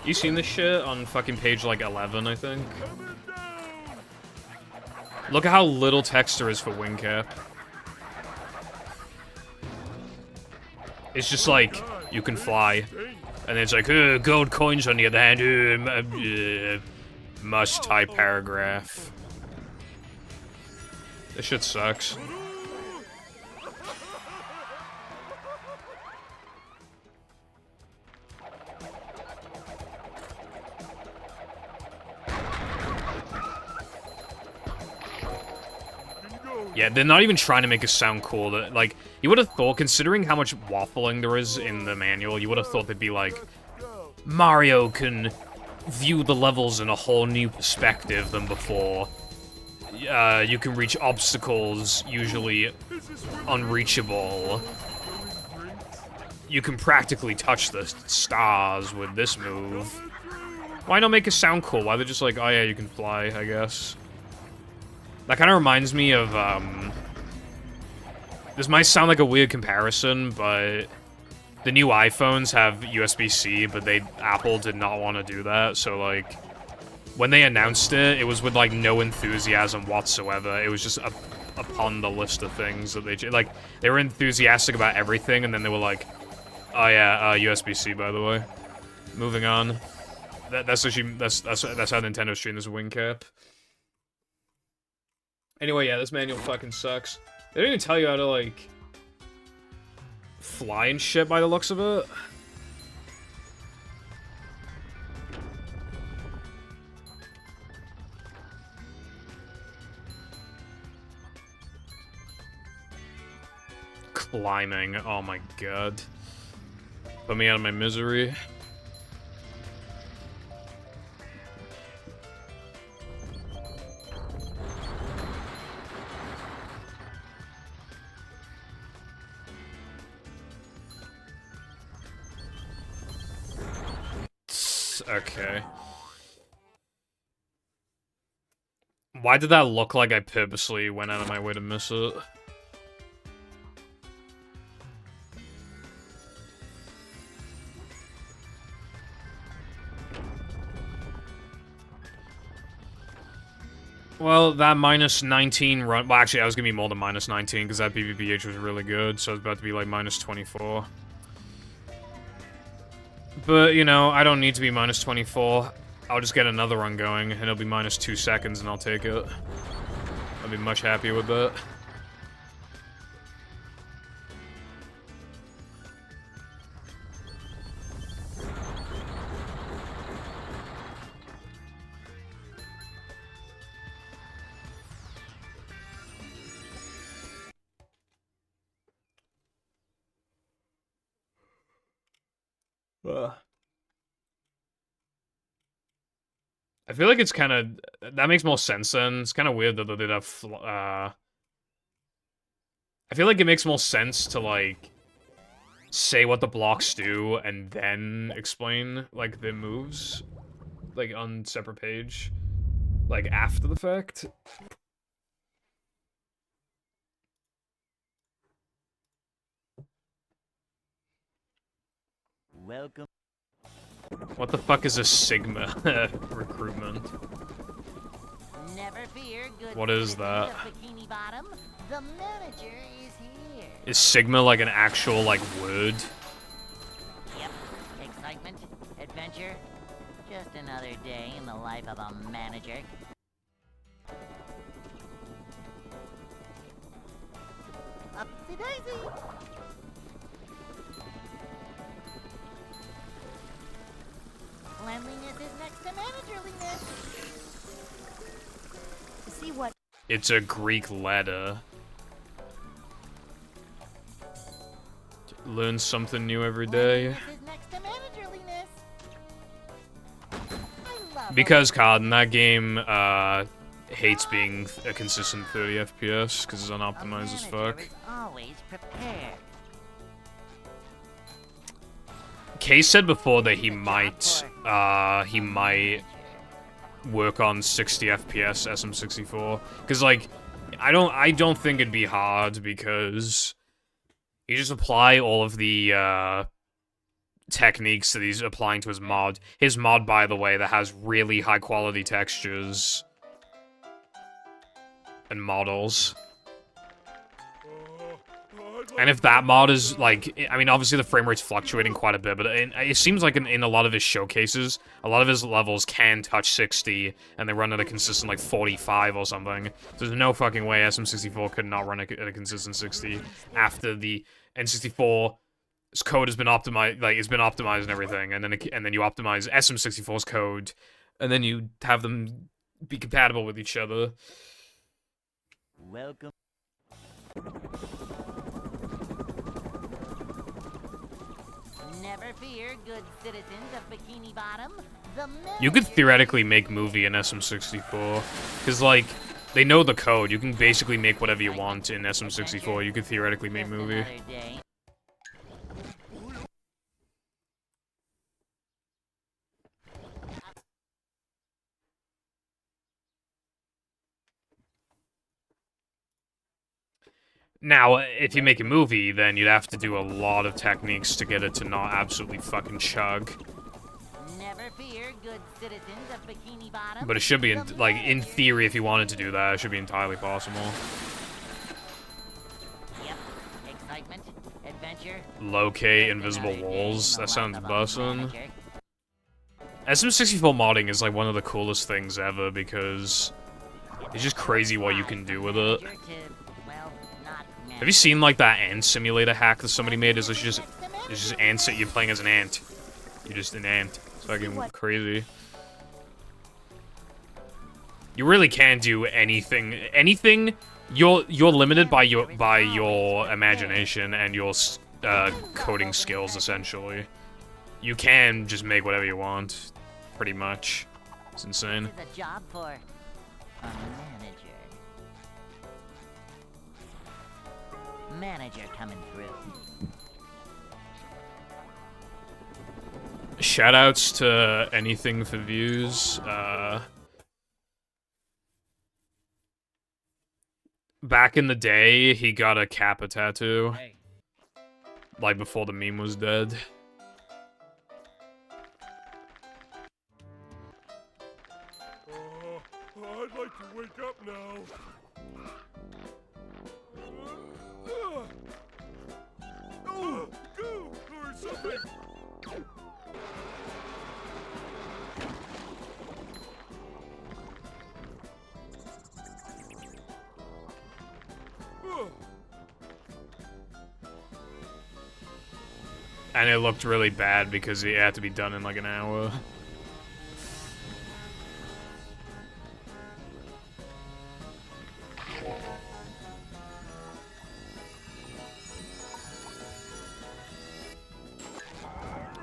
You seen this shit on fucking page, like, 11, I think? Look at how little text there is for wing cap. It's just like, you can fly. And it's like, gold coins on the other hand, must type paragraph. This shit sucks. Yeah, they're not even trying to make it sound cool. Like, you would have thought, considering how much waffling there is in the manual, you would have thought they'd be like, Mario can view the levels in a whole new perspective than before. You can reach obstacles usually unreachable. You can practically touch the stars with this move. Why not make it sound cool? Why they're just like, oh yeah, you can fly, I guess. That kind of reminds me of, this might sound like a weird comparison, but the new iPhones have USB-C, but Apple did not want to do that, so, like, when they announced it, it was with, like, no enthusiasm whatsoever. It was just upon the list of things that they were enthusiastic about everything, and then they were like, oh yeah, USB-C, by the way. Moving on. That's how Nintendo's treating this wing cap. Anyway, yeah, this manual fucking sucks. They don't even tell you how to, like, fly and shit by the looks of it. Climbing, oh my god. Put me out of my misery. Okay. Why did that look like I purposely went out of my way to miss it? Well, that minus 19 run... Well, actually, I was gonna be more than minus 19, because that BBBH was really good, so it's about to be, like, minus 24. But, you know, I don't need to be minus 24. I'll just get another run going, and it'll be minus 2 seconds, and I'll take it. I'll be much happier with that. I feel like it's kind of... That makes more sense then. It's kind of weird that they did have... I feel like it makes more sense to, like, say what the blocks do and then explain, like, the moves. Like, on separate page. Like, after the fact. Welcome. What the fuck is a Sigma recruitment? Never fear, good What is citizen that? of Bikini Bottom. The manager is here. Is Sigma like an actual, like, word? Yep. Excitement, adventure. Just another day in the life of a manager. Upsy daisy. Cleanliness is next to managerliness. See what? It's a Greek letter. Learn something new every day. Cleanliness is next to managerliness. I love Because COD in that game, hates being a consistent 30 FPS, because it's a unoptimized as manager fuck. is always prepared. Case said before that he might work on 60 FPS SM64, because, like, I don't think it'd be hard, because you just apply all of the, techniques that he's applying to his mod. His mod, by the way, that has really high-quality textures and models. And if that mod is, like, I mean, obviously the frame rate's fluctuating quite a bit, but it seems like in a lot of his showcases, a lot of his levels can touch 60, and they run at a consistent, like, 45 or something. There's no fucking way SM64 could not run at a consistent 60 after the N64's code has been optimized, like, it's been optimized and everything, and then you optimize SM64's code, and then you have them be compatible with each other. Welcome. Never fear, good citizens of Bikini Bottom. You could theoretically make movie in SM64, because, like, they know the code. You can basically make whatever you want in SM64. You could theoretically make movie. Now, if you make a movie, then you'd have to do a lot of techniques to get it to not absolutely fucking chug. Never fear, good citizens of Bikini Bottom. But it should be, like, in theory, if you wanted to do that, it should be entirely possible. Yep. Excitement, adventure. Locate invisible walls. That sounds bussin'. SM64 modding is, like, one of the coolest things ever, because it's just crazy what you can do with it. Have you seen, like, that ant simulator hack that somebody made? It's just ants that you're playing as an ant. You're just an ant. It's fucking crazy. You really can't do anything. Anything, you're limited by your imagination and your coding skills, essentially. You can just make whatever you want, pretty much. It's insane. This is a job for a manager. Manager coming through. Shoutouts to anything for views. Back in the day, he got a Kappa tattoo. Like before the meme was dead. I'd like to wake up now. Oh, go or something. And it looked really bad because it had to be done in like an hour.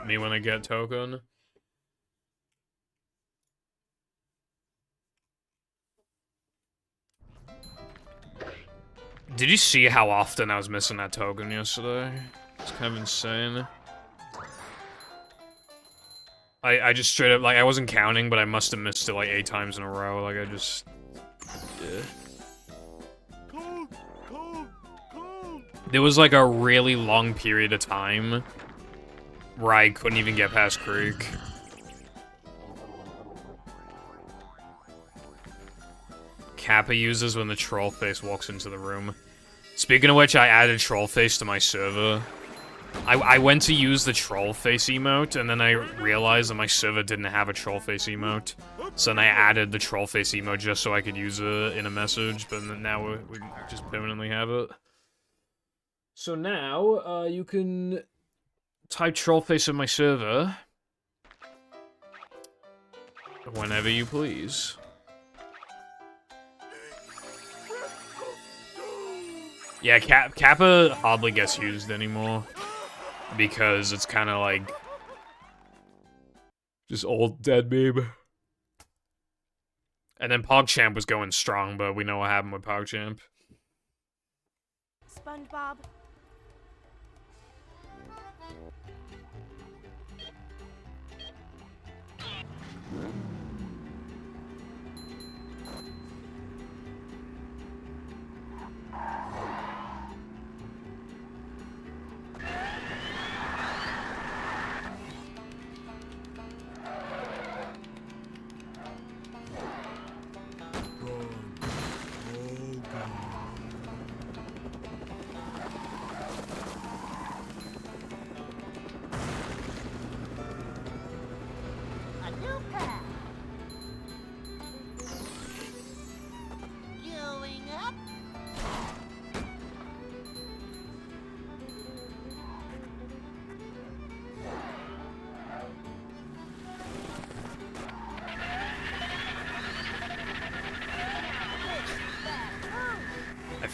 Me when I get token. Did you see how often I was missing that token yesterday? It's kind of insane. I just straight up, like, I wasn't counting, but I must have missed it like 8 times in a row. Like, I just... Yeah. There was like a really long period of time where I couldn't even get past Creek. Kappa uses when the troll face walks into the room. Speaking of which, I added troll face to my server. I went to use the troll face emote, and then I realized that my server didn't have a troll face emote. So then I added the troll face emote just so I could use it in a message, but now we just permanently have it. So now, you can type troll face in my server whenever you please. Yeah, Kappa hardly gets used anymore. Because it's kind of like... just old dead meme. And then PogChamp was going strong, but we know what happened with PogChamp. SpongeBob.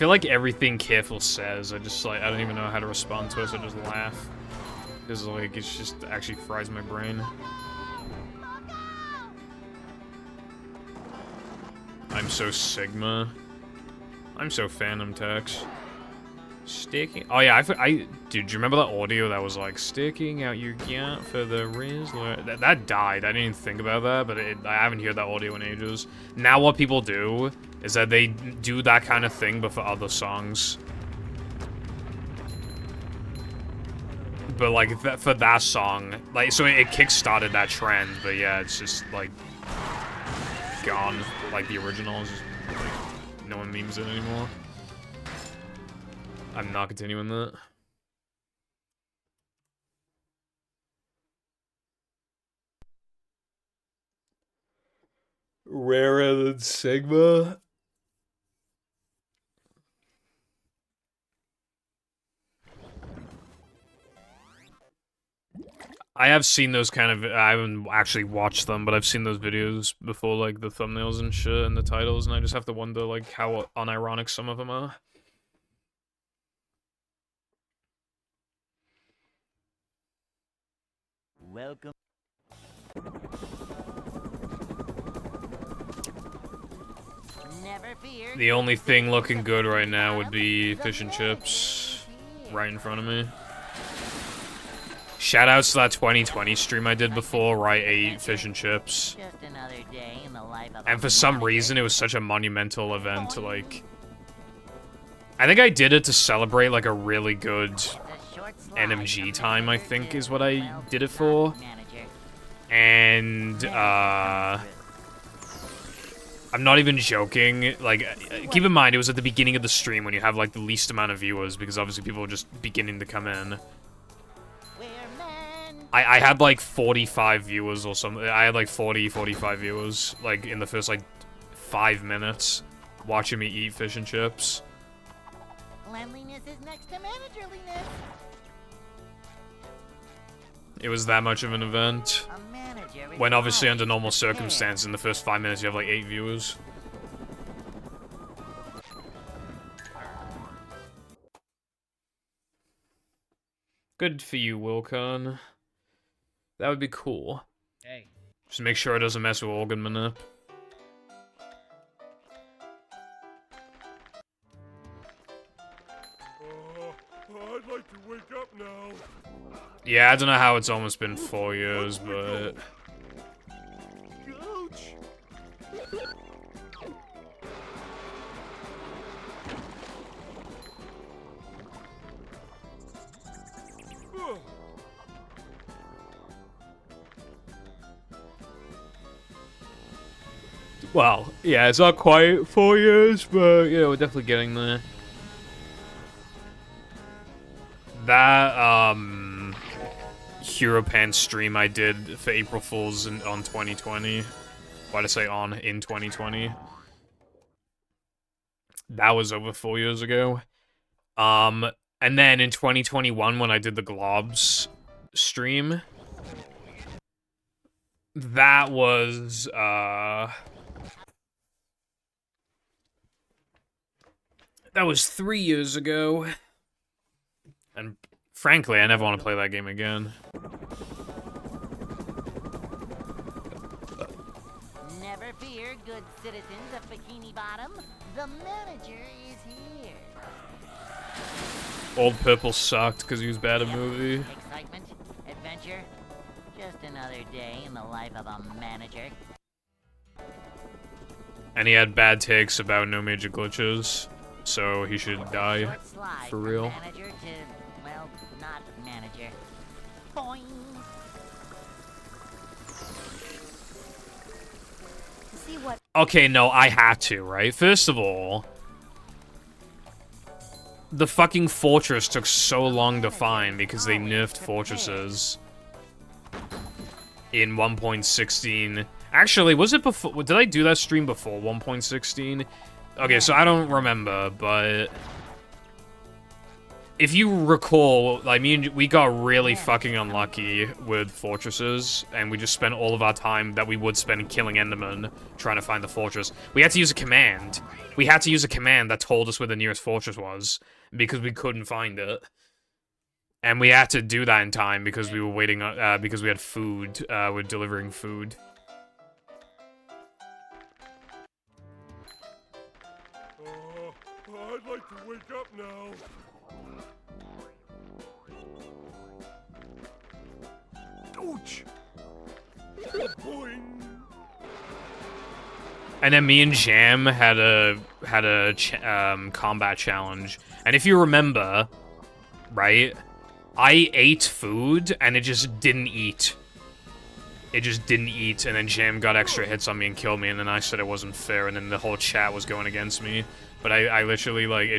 feel like everything Careful says, I just, like, I don't even know how to respond to it, so I just laugh. Because, like, it's just actually fries my brain. I'm so Sigma. I'm so Phantom Tex. Sticking. Oh yeah, dude, do you remember that audio that was like sticking out your gut for the Rizzler? That died. I didn't even think about that, but I haven't heard that audio in ages. Now what people do is that they do that kind of thing, but for other songs. But like for that song, like so it kick-started that trend. But yeah, it's just like gone. Like the original is just like no one memes it anymore. I'm not continuing that. Rarer than Sigma? I have seen those kind of, I haven't actually watched them, but I've seen those videos before, like the thumbnails and shit and the titles, and I just have to wonder like how unironic some of them are. Welcome. Never fear. The only thing looking good right now would be fish and chips right in front of me. Shoutouts to that 2020 stream I did before where I ate fish and chips. Just another day in the life of And for some reason, it was such a monumental event to, like... I think I did it to celebrate, like, a really good NMG time, I think, is what I did it for. And, I'm not even joking. Like, keep in mind, it was at the beginning of the stream when you have, like, the least amount of viewers, because obviously people were just beginning to come in. I had, like, 45 viewers or something. I had, like, 45 viewers, like, in the first, like, 5 minutes, watching me eat fish and chips. Cleanliness is next to managerliness. It was that much of an event. When obviously under normal circumstances, in the first 5 minutes, you have, like, 8 viewers. Good for you, Wilcon. That would be cool. Hey. Just make sure it doesn't mess with organ manip. I'd like to wake up now. Yeah, I don't know how it's almost been 4 years, but... Ouch! Well, yeah, it's not quite 4 years, but, yeah, we're definitely getting there. That, Europan stream I did for April Fool's on 2020. Why'd I say on? In 2020. That was over 4 years ago. And then in 2021, when I did the Globs stream, that was, that was 3 years ago. And frankly, I never want to play that game again. Never fear, good citizens of Bikini Bottom. The manager is here. Old Purple sucked because he was bad at movie. Excitement, adventure, just another day in the life of a manager. And he had bad takes about no major glitches, so he should die. Short slide For from real. Manager to, well, not manager. Boing. See what? Okay, no, I had to, right? First of all, the fucking fortress took so long to find because they nerfed fortresses in 1.16. Actually, was it before? Did I do that stream before 1.16? Okay, so I don't remember, but if you recall, like, we got really fucking unlucky with fortresses, and we just spent all of our time that we would spend killing Endermen trying to find the fortress. We had to use a command. We had to use a command that told us where the nearest fortress was, because we couldn't find it. And we had to do that in time because we were waiting, because we had food, we're delivering food. I'd like to wake up now. Ouch! Boing. And then me and Jam had a combat challenge. And if you remember, right, I ate food and it just didn't eat. It just didn't eat, and then Jam got extra hits on me and killed me, and then I said it wasn't fair, and then the whole chat was going against me. But I literally, like,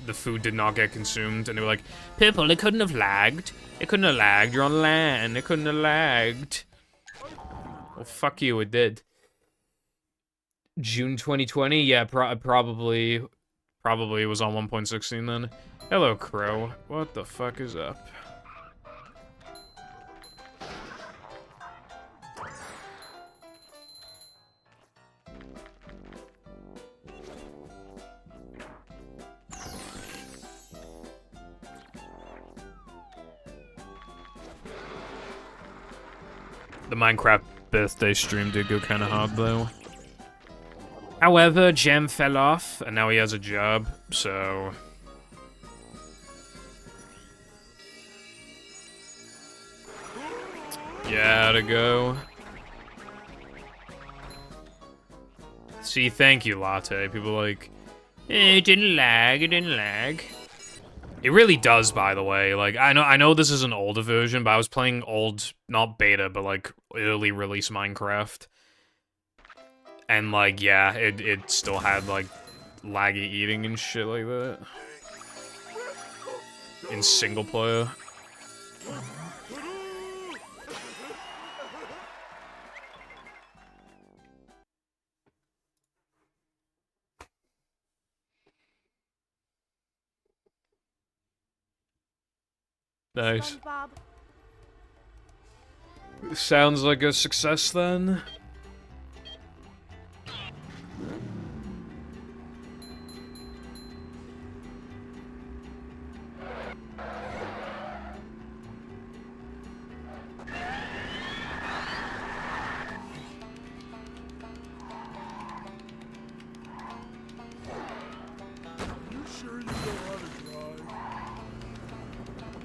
the food did not get consumed, and they were like, Purple, it couldn't have lagged. It couldn't have lagged, you're on land, it couldn't have lagged. Well, fuck you, it did. June 2020? Yeah, probably it was on 1.16 then. Hello, Crow. What the fuck is up? The Minecraft birthday stream did go kind of hard, though. However, Gem fell off, and now he has a job, so... Yeah, to go. See, thank you, Latte. People like, it didn't lag, it didn't lag. It really does, by the way. Like, I know this is an older version, but I was playing old, not beta, but like early release Minecraft. And like, yeah, it still had like laggy eating and shit like that. In single player. Nice. Sounds like a success then.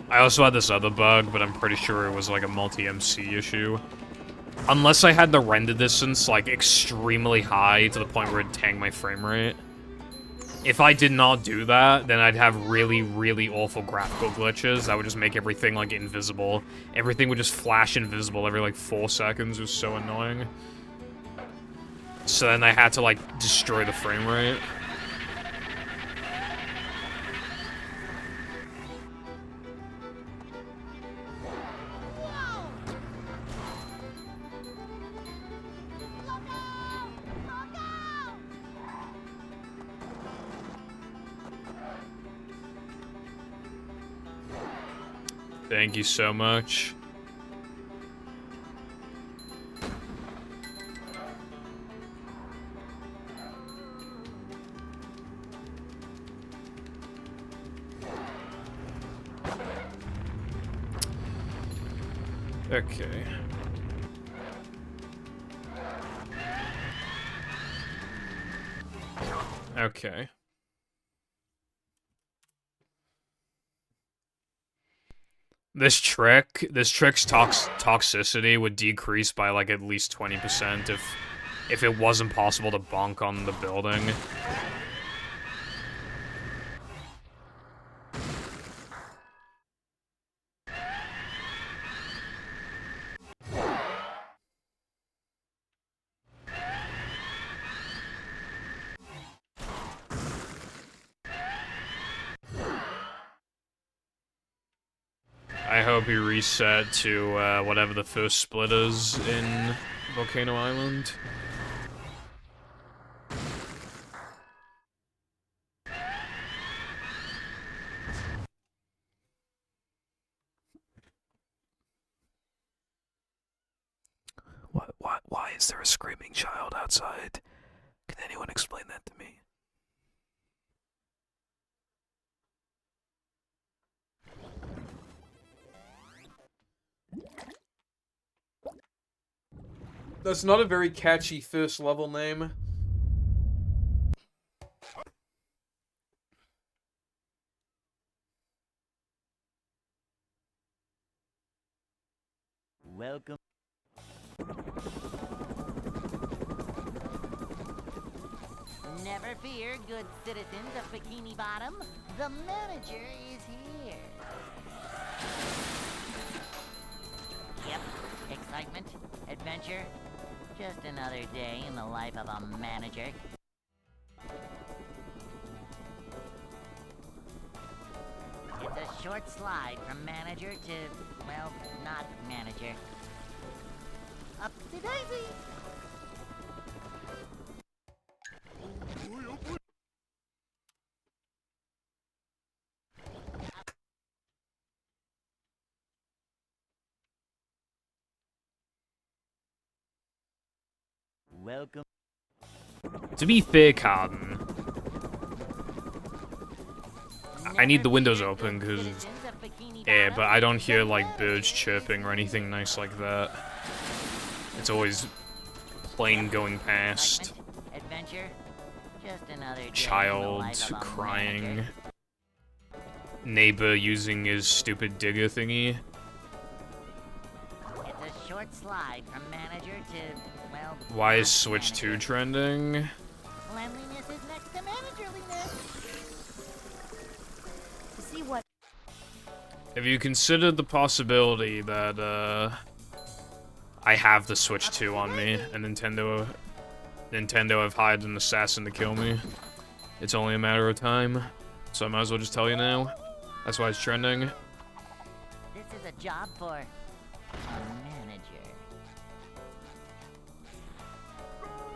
I also had this other bug, but I'm pretty sure it was like a multi-MC issue. Unless I had the render distance like extremely high to the point where it'd tank my frame rate. If I did not do that, then I'd have really, really awful graphical glitches that would just make everything like invisible. Everything would just flash invisible every like 4 seconds. It was so annoying. So then I had to like destroy the frame rate. Thank you so much. Okay. Okay. This trick's toxicity would decrease by like at least 20% if it wasn't possible to bonk on the building. I hope you reset to whatever the first split is in Volcano Island. is there a screaming child outside? Can anyone explain that to me? That's not a very catchy first level name. Welcome. Never fear, good citizens of Bikini Bottom. The manager is here. Yep, excitement, adventure. Just another day in the life of a manager. It's a short slide from manager to, well, not manager. Upsy-daisy! Welcome. To be fair, Carden, I need the windows open because, yeah, but I don't hear like birds chirping or anything nice like that. It's always plane going past, Adventure. Just another day child in the life of a crying, manager. neighbor using his stupid digger thingy. It's a short slide from manager to, well, Why is not Switch 2 manager. trending? Cleanliness is next to managerliness. To see what Have you considered the possibility that, I have the Switch 2 on me, and Nintendo have hired an assassin to kill me? It's only a matter of time, so I might as well just tell you now. That's why it's trending. this is a job for a manager.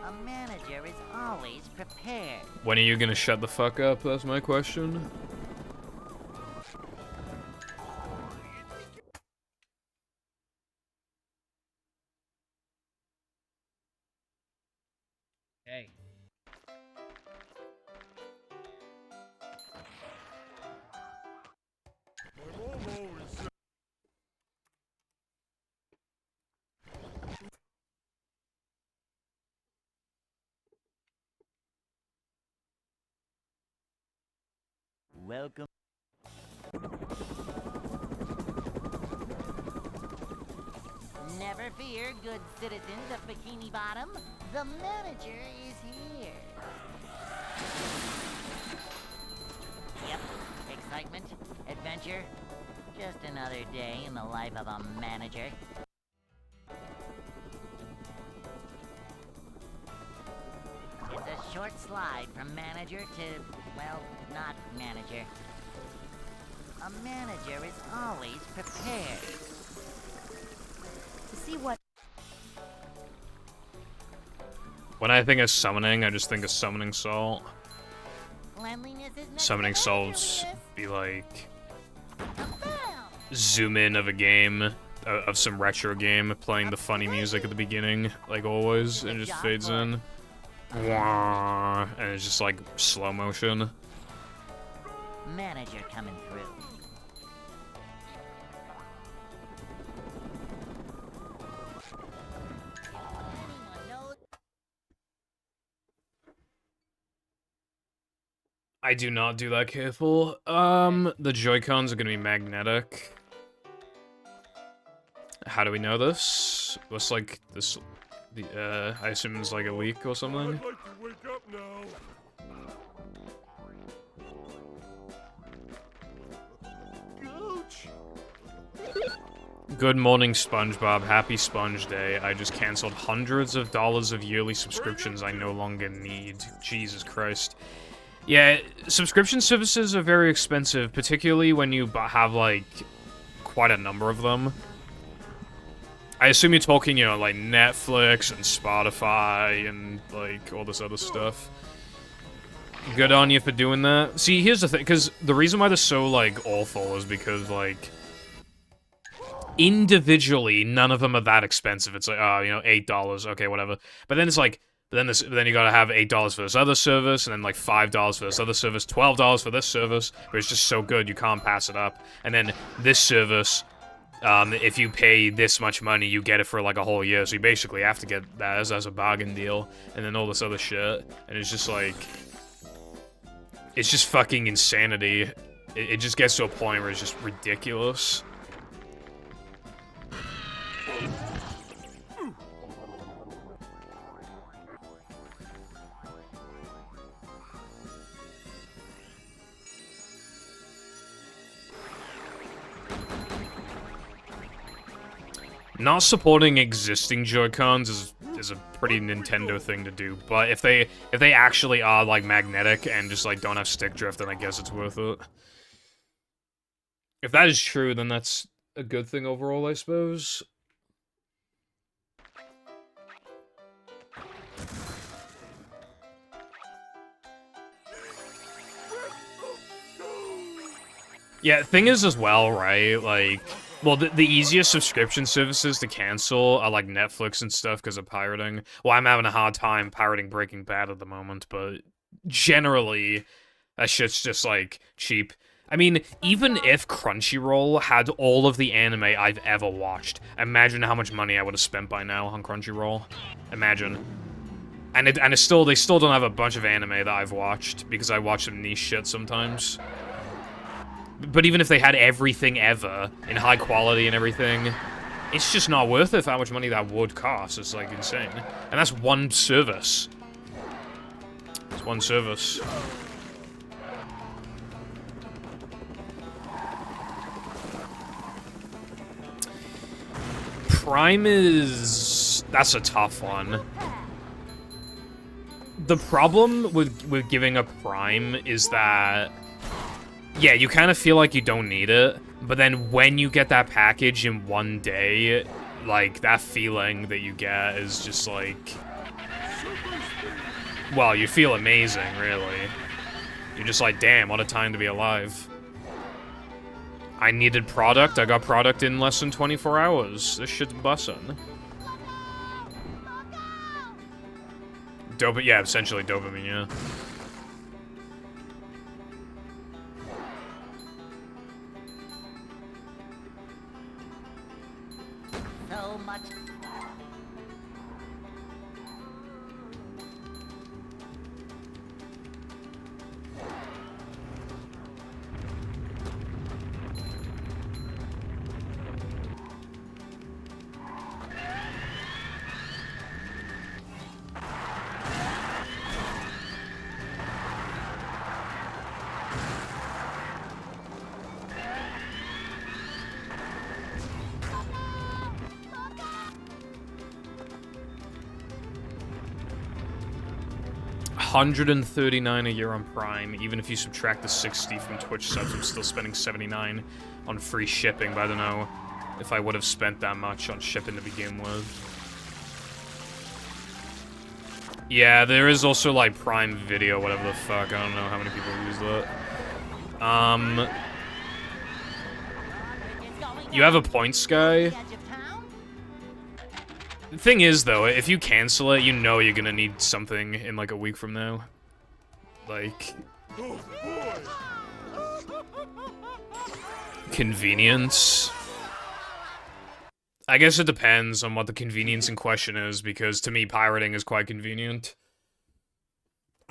A manager is always prepared. When are you gonna shut the fuck up? That's my question. Hey. My mom always said Welcome. Never fear, good citizens of Bikini Bottom. The manager is here. Yep, excitement, adventure. Just another day in the life of a manager. It's a short slide from manager to, well, not manager. A manager is always prepared. To see what When I think of summoning, I just think of summoning salt. cleanliness is next Summoning to salts managerliness. be like Bam! zoom in of a game, of some retro game, playing the funny music at the beginning, like always, and it just fades in. Wah, and it's just like slow motion. Manager coming through. Anyone knows? I do not do that careful. The Joy-Cons are gonna be magnetic. How do we know this? What's like this? I assume it's like a leak or something. I'd like to wake up now. Gooch! Good morning, SpongeBob. Happy Sponge Day. I just canceled hundreds of dollars of yearly subscriptions I no longer need. Jesus Christ. Yeah, subscription services are very expensive, particularly when you have, like, quite a number of them. I assume you're talking, you know, like Netflix and Spotify and, like, all this other stuff. Good on you for doing that. See, here's the thing, because the reason why they're so, like, awful is because, like, individually, none of them are that expensive. It's like, oh, you know, $8, okay, whatever. But then it's like, then you gotta have $8 for this other service, and then like $5 for this other service, $12 for this service, but it's just so good you can't pass it up. And then this service, if you pay this much money, you get it for like a whole year, so you basically have to get that as a bargain deal, and then all this other shit, and it's just like, it's just fucking insanity. It just gets to a point where it's just ridiculous. Not supporting existing Joy-Cons is a pretty Nintendo thing to do, but if they actually are like magnetic and just like don't have stick drift, then I guess it's worth it. If that is true, then that's a good thing overall, I suppose. Yeah, thing is as well, right? Like, well, the easiest subscription services to cancel are like Netflix and stuff because of pirating. Well, I'm having a hard time pirating Breaking Bad at the moment, but generally, that shit's just like cheap. I mean, even if Crunchyroll had all of the anime I've ever watched, imagine how much money I would have spent by now on Crunchyroll. Imagine. And they still don't have a bunch of anime that I've watched because I watch some niche shit sometimes. But even if they had everything ever in high quality and everything, it's just not worth it for how much money that would cost. It's like insane. And that's one service. It's one service. Prime is... that's a tough one. The problem with giving up Prime is that... yeah, you kind of feel like you don't need it, but then when you get that package in one day, like, that feeling that you get is just like... well, you feel amazing, really. You're just like, damn, what a time to be alive. I needed product, I got product in less than 24 hours. This shit's bussin'. Yeah, essentially dopamine, yeah. So much. $139 a year on Prime. Even if you subtract the 60 from Twitch subs, I'm still spending 79 on free shipping, but I don't know if I would have spent that much on shipping to begin with. Yeah, there is also, like, Prime Video, whatever the fuck. I don't know how many people use that. You have a points guy? The thing is, though, if you cancel it, you know you're gonna need something in, like, a week from now. Like... convenience? I guess it depends on what the convenience in question is, because to me, pirating is quite convenient.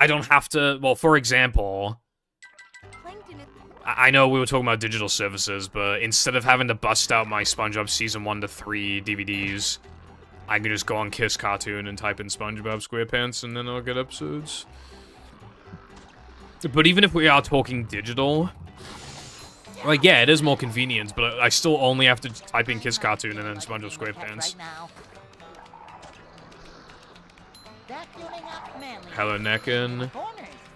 I don't have to... well, for example... I know we were talking about digital services, but instead of having to bust out my SpongeBob Season 1 to 3 DVDs... I can just go on Kiss Cartoon and type in SpongeBob SquarePants, and then I'll get episodes. But even if we are talking digital... like, yeah, it is more convenient, but I still only have to type in Kiss Cartoon and then SpongeBob SquarePants. Hello, Necken.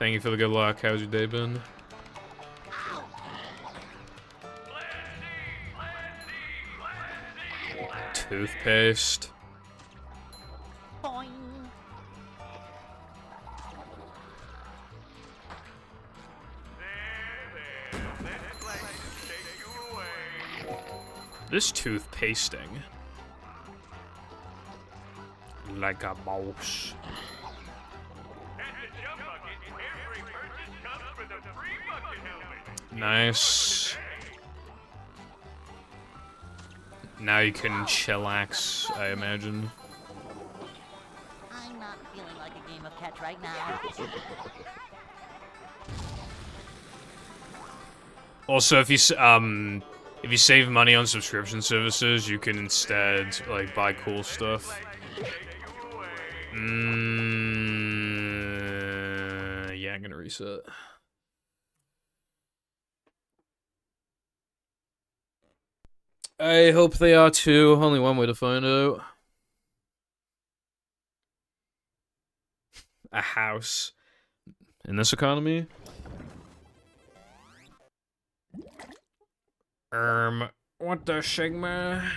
Thank you for the good luck. How's your day been? Toothpaste. is tooth pasting? Like a mouse. Nice. Now you can chillax, I imagine. I'm not feeling like a game of catch right now. Also, if you save money on subscription services, you can instead like buy cool stuff. Yeah, I'm gonna reset. I hope they are too. Only one way to find out. A house in this economy. What the Sigma?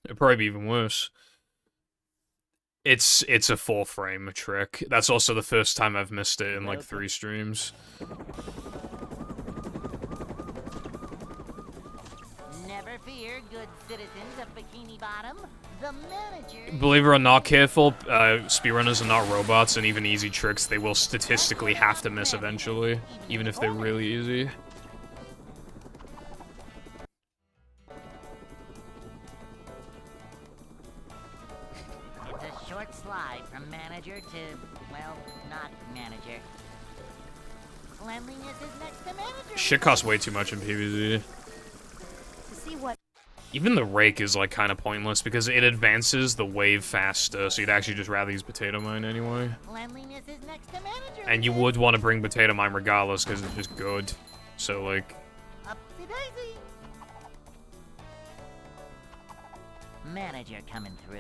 It'd probably be even worse. It's a full frame trick. That's also the first time I've missed it in like 3 streams. Never fear, good citizens of Bikini Bottom. The manager. Believe it or not, careful. Speedrunners are not robots, and even easy tricks they will statistically have to miss eventually, even if they're really easy. It's a short slide from manager to, well, not manager. Cleanliness is next to manager. Shit costs way too much in PvZ. To see what. Even the rake is like kind of pointless because it advances the wave faster, so you'd actually just rather use potato mine anyway. Cleanliness is next to manager. And you would want to bring potato mine regardless because it's just good. So like, Upsy daisy. Manager coming through.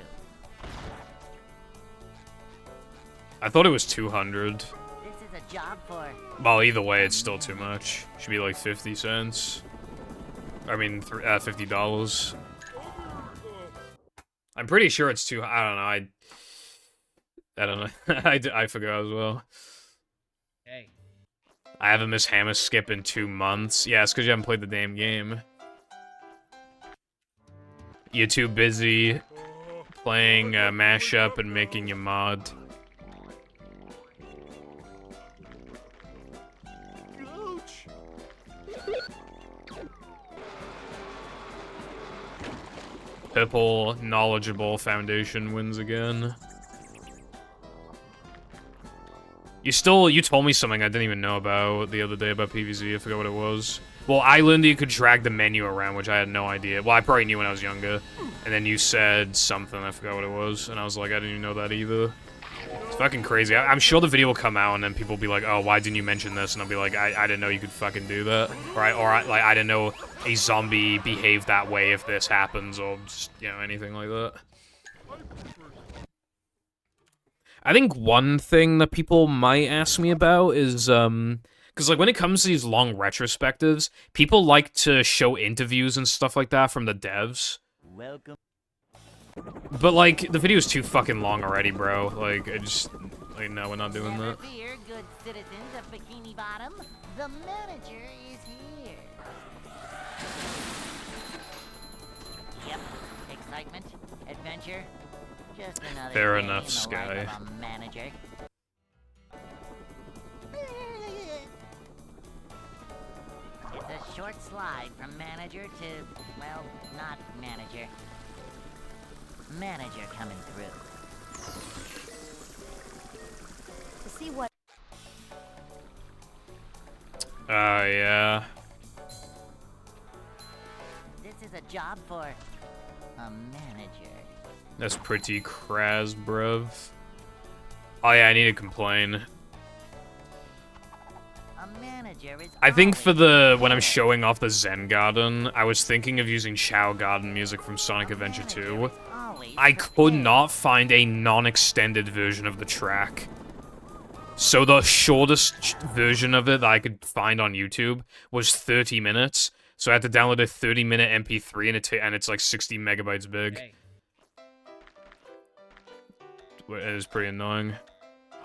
I thought it was 200. This is a job for. Well, either way, it's still too much. Should be like 50 cents. I mean, $50. I'm pretty sure it's too. I don't know. I forgot as well. Hey. I haven't missed Hammer Skip in 2 months. Yeah, it's because you haven't played the damn game. You're too busy playing mashup and making your mod. Purple knowledgeable foundation wins again. You told me something I didn't even know about the other day about PvZ. I forgot what it was. Well, Island, you could drag the menu around, which I had no idea. Well, I probably knew when I was younger. And then you said something, I forgot what it was. And I was like, I didn't even know that either. It's fucking crazy. I'm sure the video will come out and then people will be like, oh, why didn't you mention this? And I'll be like, I didn't know you could fucking do that. Right? Or I didn't know a zombie behaved that way if this happens, or just, you know, anything like that. I think one thing that people might ask me about is, because, like, when it comes to these long retrospectives, people like to show interviews and stuff like that from the devs. Welcome. But, like, the video's too fucking long already, bro. Like, like, no, we're not doing Never that. fear, good citizens of Bikini Bottom. The manager is here. Yep. Excitement, adventure. Just another Fair day enough, in the Sky. life of a manager. It's a short slide from manager to, well, not manager. Manager coming through. To see what. Yeah. This is a job for a manager. That's pretty craz, bruv. Oh yeah, I need to complain. A manager is I think always for the, when I'm showing off the Zen Garden, I was thinking of using Chao Garden music from Sonic Adventure 2. I could not find a non-extended version of the track. So the shortest version of it that I could find on YouTube was 30 minutes. So I had to download a 30-minute MP3 and it's like 60 megabytes big. Hey. It is pretty annoying.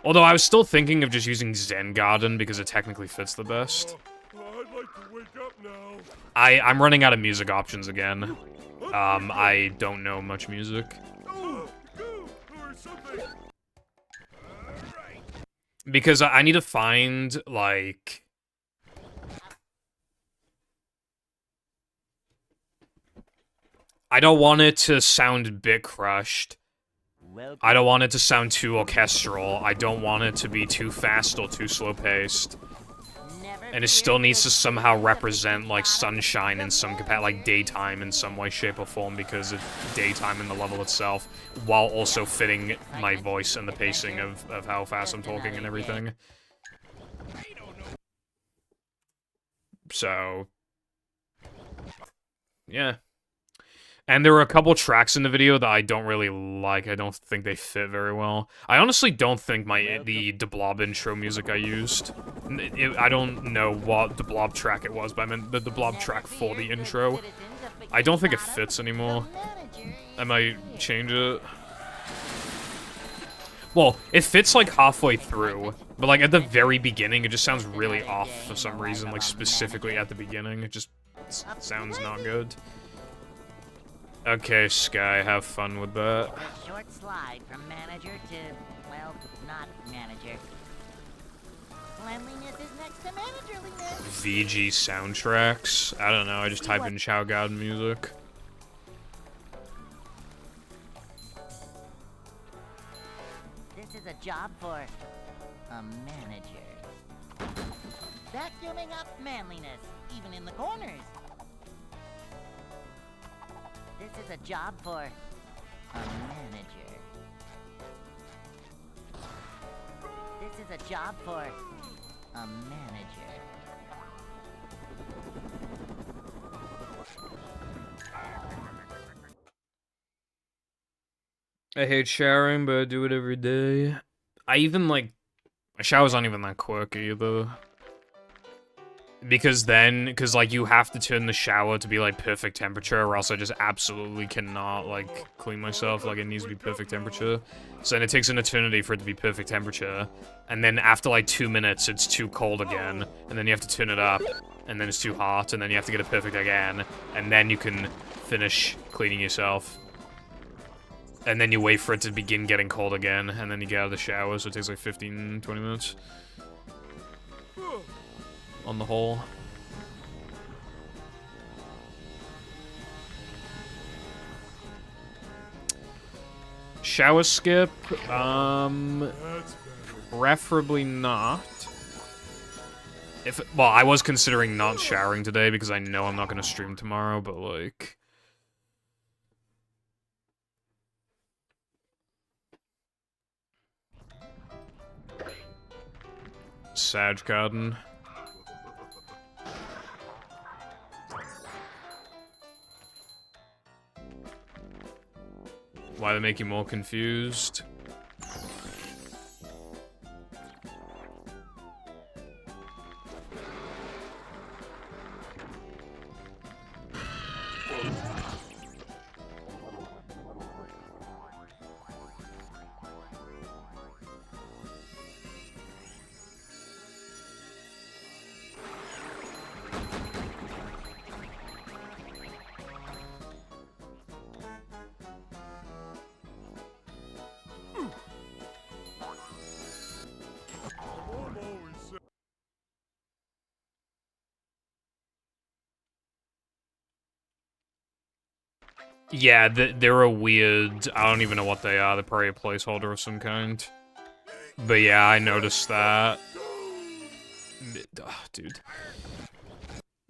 Although I was still thinking of just using Zen Garden because it technically fits the best. I'd like to wake up now. I'm running out of music options again. I don't know much music. Go or something. Because I need to find, like... I don't want it to sound bit crushed. I don't want it to sound too orchestral. I don't want it to be too fast or too slow-paced. And it still needs to somehow represent, like, sunshine in some capacity, like daytime in some way, shape, or form, because it's daytime in the level itself, while also fitting my voice and the pacing of how fast I'm talking and everything. So... yeah. And there were a couple tracks in the video that I don't really like. I don't think they fit very well. I honestly don't think the Blob intro music I used. I don't know what the Blob track it was, but I meant the Blob track for the intro. I don't think it fits anymore. I might change it. Well, it fits like halfway through, but like at the very beginning, it just sounds really off for some reason. Like specifically at the beginning, it just sounds not good. Okay, Sky, have fun with that. A short slide from manager to, well, not manager. Cleanliness is next to managerliness. VG soundtracks? I don't know, I just type in Chow God music. This is a job for a manager. Vacuuming up manliness, even in the corners. This is a job for a manager. This is a job for a manager. I hate showering, but I do it every day. I even, like... my showers aren't even that quick, either. Because like, you have to turn the shower to be, like, perfect temperature, or else I just absolutely cannot, like, clean myself. Like, it needs to be perfect temperature. So then it takes an eternity for it to be perfect temperature. And then after, like, 2 minutes, it's too cold again. And then you have to turn it up. And then it's too hot. And then you have to get it perfect again. And then you can finish cleaning yourself. And then you wait for it to begin getting cold again. And then you get out of the shower, so it takes, like, 15, 20 minutes. On the whole. Shower skip, preferably not. Well, I was considering not showering today because I know I'm not gonna stream tomorrow, but like... Sag Garden. Why they make you more confused? Yeah, they're a weird... I don't even know what they are. They're probably a placeholder of some kind. But yeah, I noticed that. Oh, dude.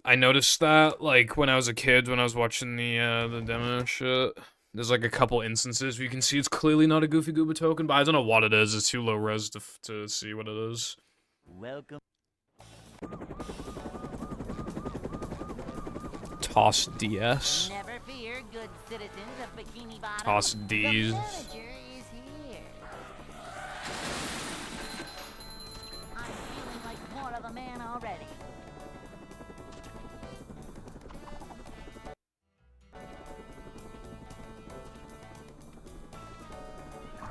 I noticed that, like, when I was a kid, when I was watching the demo and shit. There's, like, a couple instances where you can see it's clearly not a Goofy Goober token, but I don't know what it is. It's too low res to see what it is. Welcome. Toss DS. Never fear, good citizens of Bikini Bottom. Toss Ds. The manager is here. I'm feeling like more of a man already.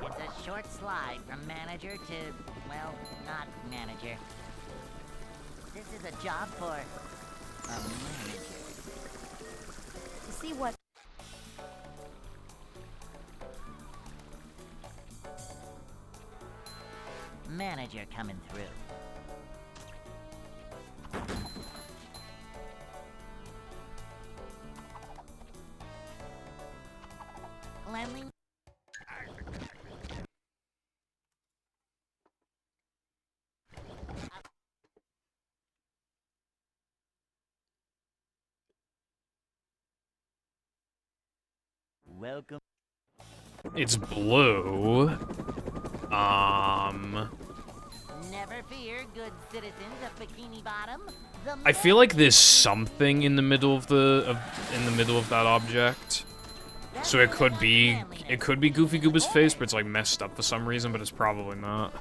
It's a short short slide from manager to, well, not manager. This is a job for a manager. To see what Manager coming through. Cleanliness. Welcome. It's blue. Never fear, good citizens of Bikini Bottom. I feel like there's something in the middle of that object. So it could be Goofy Goober's face, but it's like messed up for some reason, but it's probably not.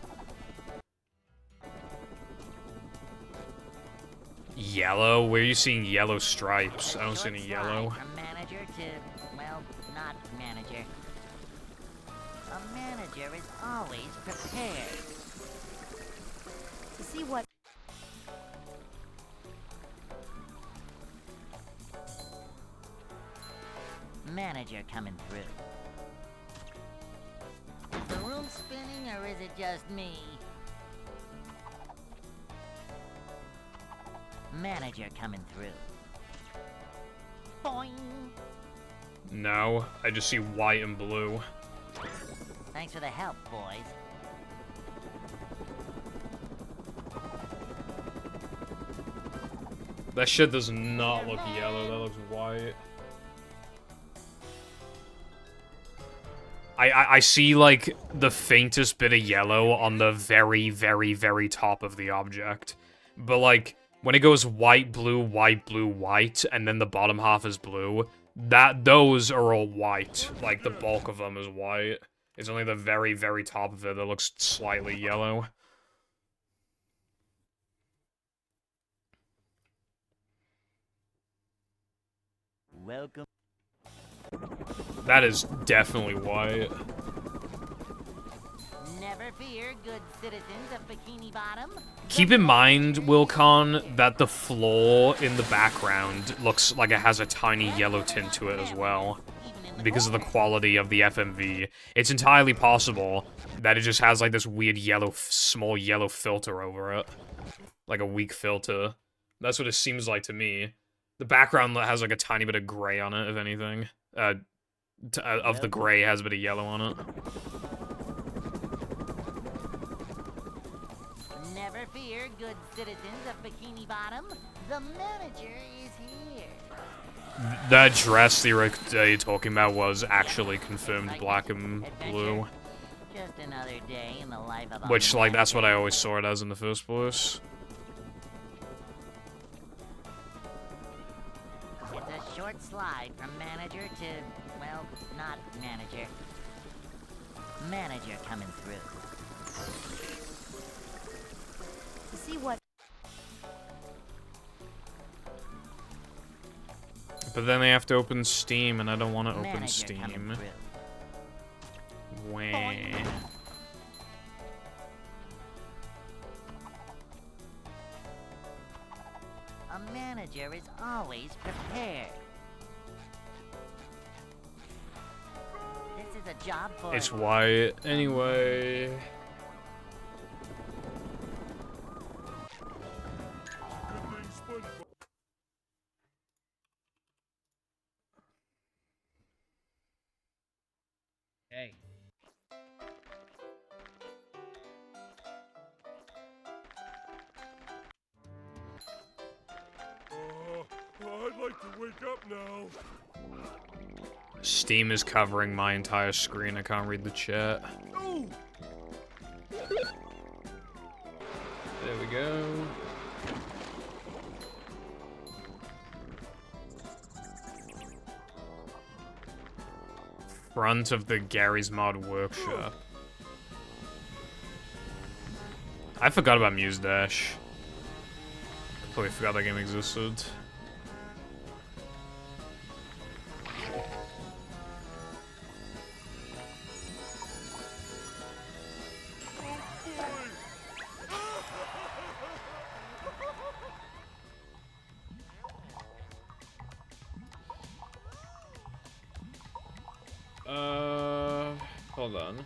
Yellow? Where are you seeing yellow stripes? I don't see any yellow. From manager to, well, not manager. A manager is always prepared. to see what Manager coming through. Is the room spinning or is it just me? Manager coming through. Boing! No, I just see white and blue. Thanks for the help, boys. That shit does not look yellow, that looks white. I see, like, the faintest bit of yellow on the very, very, very top of the object. But, like, when it goes white, blue, white, and then the bottom half is blue, those are all white. Like, the bulk of them is white. It's only the very, very top of it that looks slightly yellow. Welcome. That is definitely white. Never fear, good citizens of Bikini Bottom. Keep in mind, Wilcon, that the floor in the background looks like it has a tiny yellow tint to it as well. Because of the quality of the FMV. It's entirely possible that it just has like this weird yellow, small yellow filter over it. Like a weak filter. That's what it seems like to me. The background has like a tiny bit of gray on it, if anything. Of the gray has a bit of yellow on it. Never fear, good citizens of Bikini Bottom. The manager is here. That dress you're talking about was actually confirmed black and blue. Just another day in the life of a Which, like, that's what I manager. always saw it as in the first place. It's a short slide from manager to, well, not manager. Manager coming through. to see what But then they have to open Steam, and I don't want to open Manager coming Steam. through. Wah. A manager is always prepared. This is a job for It's white. Anyway. Hey. I'd like to wake up now. Steam is covering my entire screen. I can't read the chat. Oh, There we go. Front of the Gary's Mod Workshop. I forgot about Muse Dash. Completely forgot that game existed. Hold on.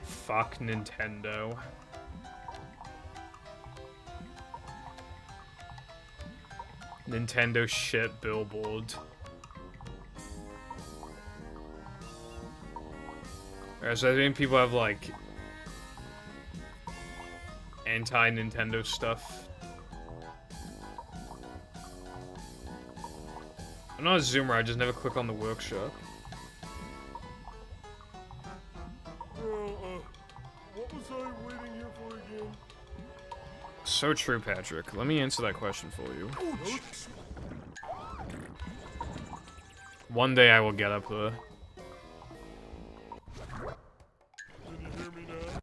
Fuck Nintendo. Nintendo shit billboard. Alright, so I think people have like anti-Nintendo stuff. I'm not a zoomer, I just never click on the workshop. What was I waiting here for again? So true, Patrick. Let me answer that question for you. One day I will get up there. Can you hear me now?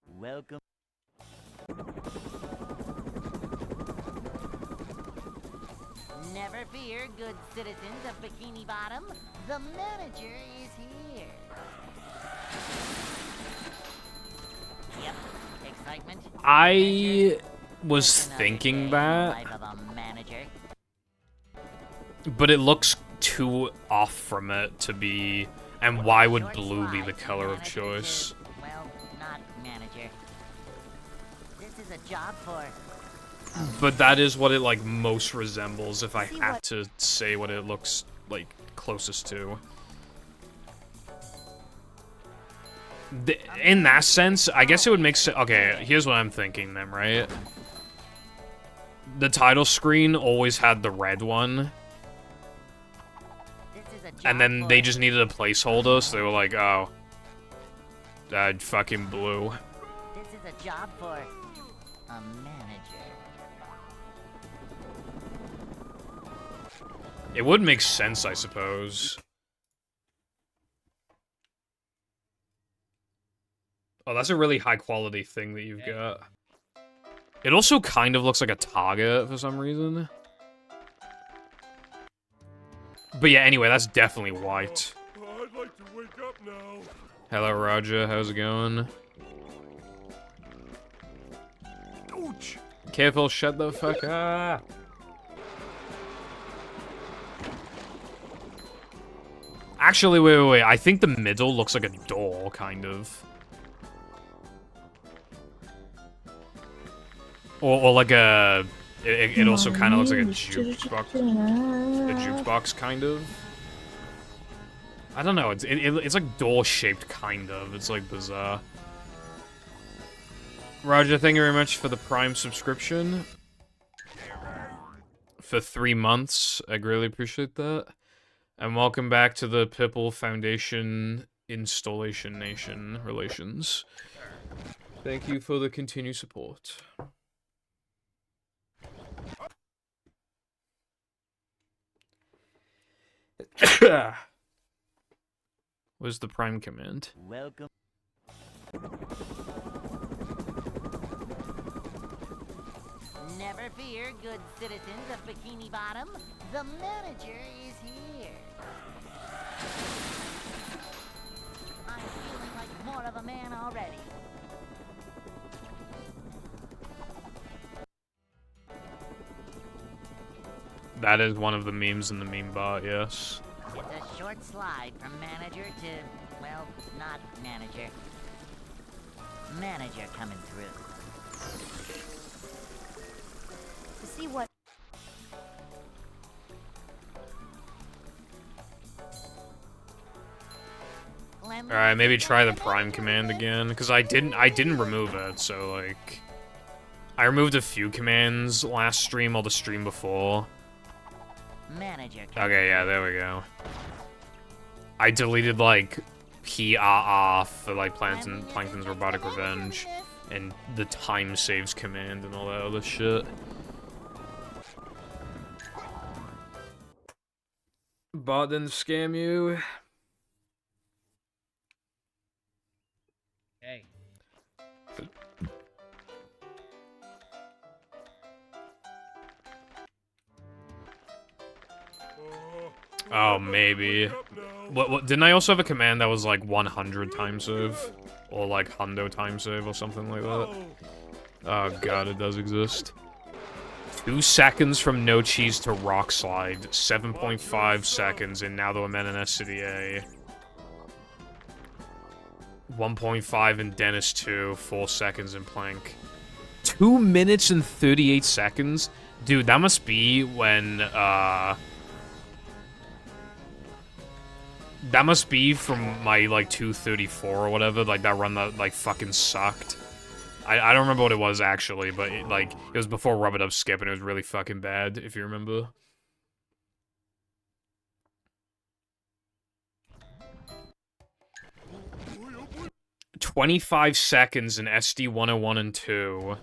Welcome. Never fear, good citizens of Bikini Bottom. The manager is here. Yep, excitement. I was Just another thinking day in the that, life of a manager. but it looks too off from it to be. And why would Short blue be the slide from color of manager choice? to, well, not manager. This is a job for. But that is what it like most resembles if I See had what- to say what it looks like closest to. In that sense, I guess it would make sense. Okay, here's what I'm thinking then, right? The title screen always had the red one, This is a job and then for. they just needed a placeholder, so they were like, oh, that fucking blue. This is a job for a manager. It would make sense, I suppose. Oh, that's a really high quality thing that you've got. It also kind of looks like a target for some reason. But yeah, anyway, that's definitely white. I'd like to wake up now. Hello, Roger. How's it going? Ouch! Careful, shut the fuck up. Actually, wait. I think the middle looks like a door, kind of. Or like a... It also kind of looks like a jukebox. A jukebox, kind of. I don't know, it's like door-shaped, kind of. It's like bizarre. Roger, thank you very much for the Prime subscription. For 3 months. I greatly appreciate that. And welcome back to the Pipple Foundation Installation Nation Relations. Thank you for the continued support. Where's the Prime command? Welcome. Never fear, good citizens of Bikini Bottom. The manager is here. I'm feeling like more of a man already. That is one of the memes in the meme bot, yes. It's a short slide from manager to, well, not manager. Manager coming through. To see what Alright, maybe try the Prime command again, because I didn't remove it, so like... I removed a few commands last stream or the stream before. Manager coming Okay, yeah, there we go. I deleted, like, PRR for, like, Plankton's Robotic Revenge, and the time saves command and all that other shit. bot didn't scam you. Hey. Oh, maybe. What? Didn't I also have a command that was like 100 time save? Or like Hundo time save or something like that? Oh god, it does exist. 2 seconds from no cheese to rock slide. 7.5 seconds in Now That We're Men in SCDA. 1.5 in Dennis 2. 4 seconds in Plank. 2 minutes and 38 seconds? Dude, that must be when, that must be from my, like, 234 or whatever, like, that run that, like, fucking sucked. I don't remember what it was, actually, but, it was before Rub It Up Skip, and it was really fucking bad, if you remember. "25 seconds in SD 101 and 2.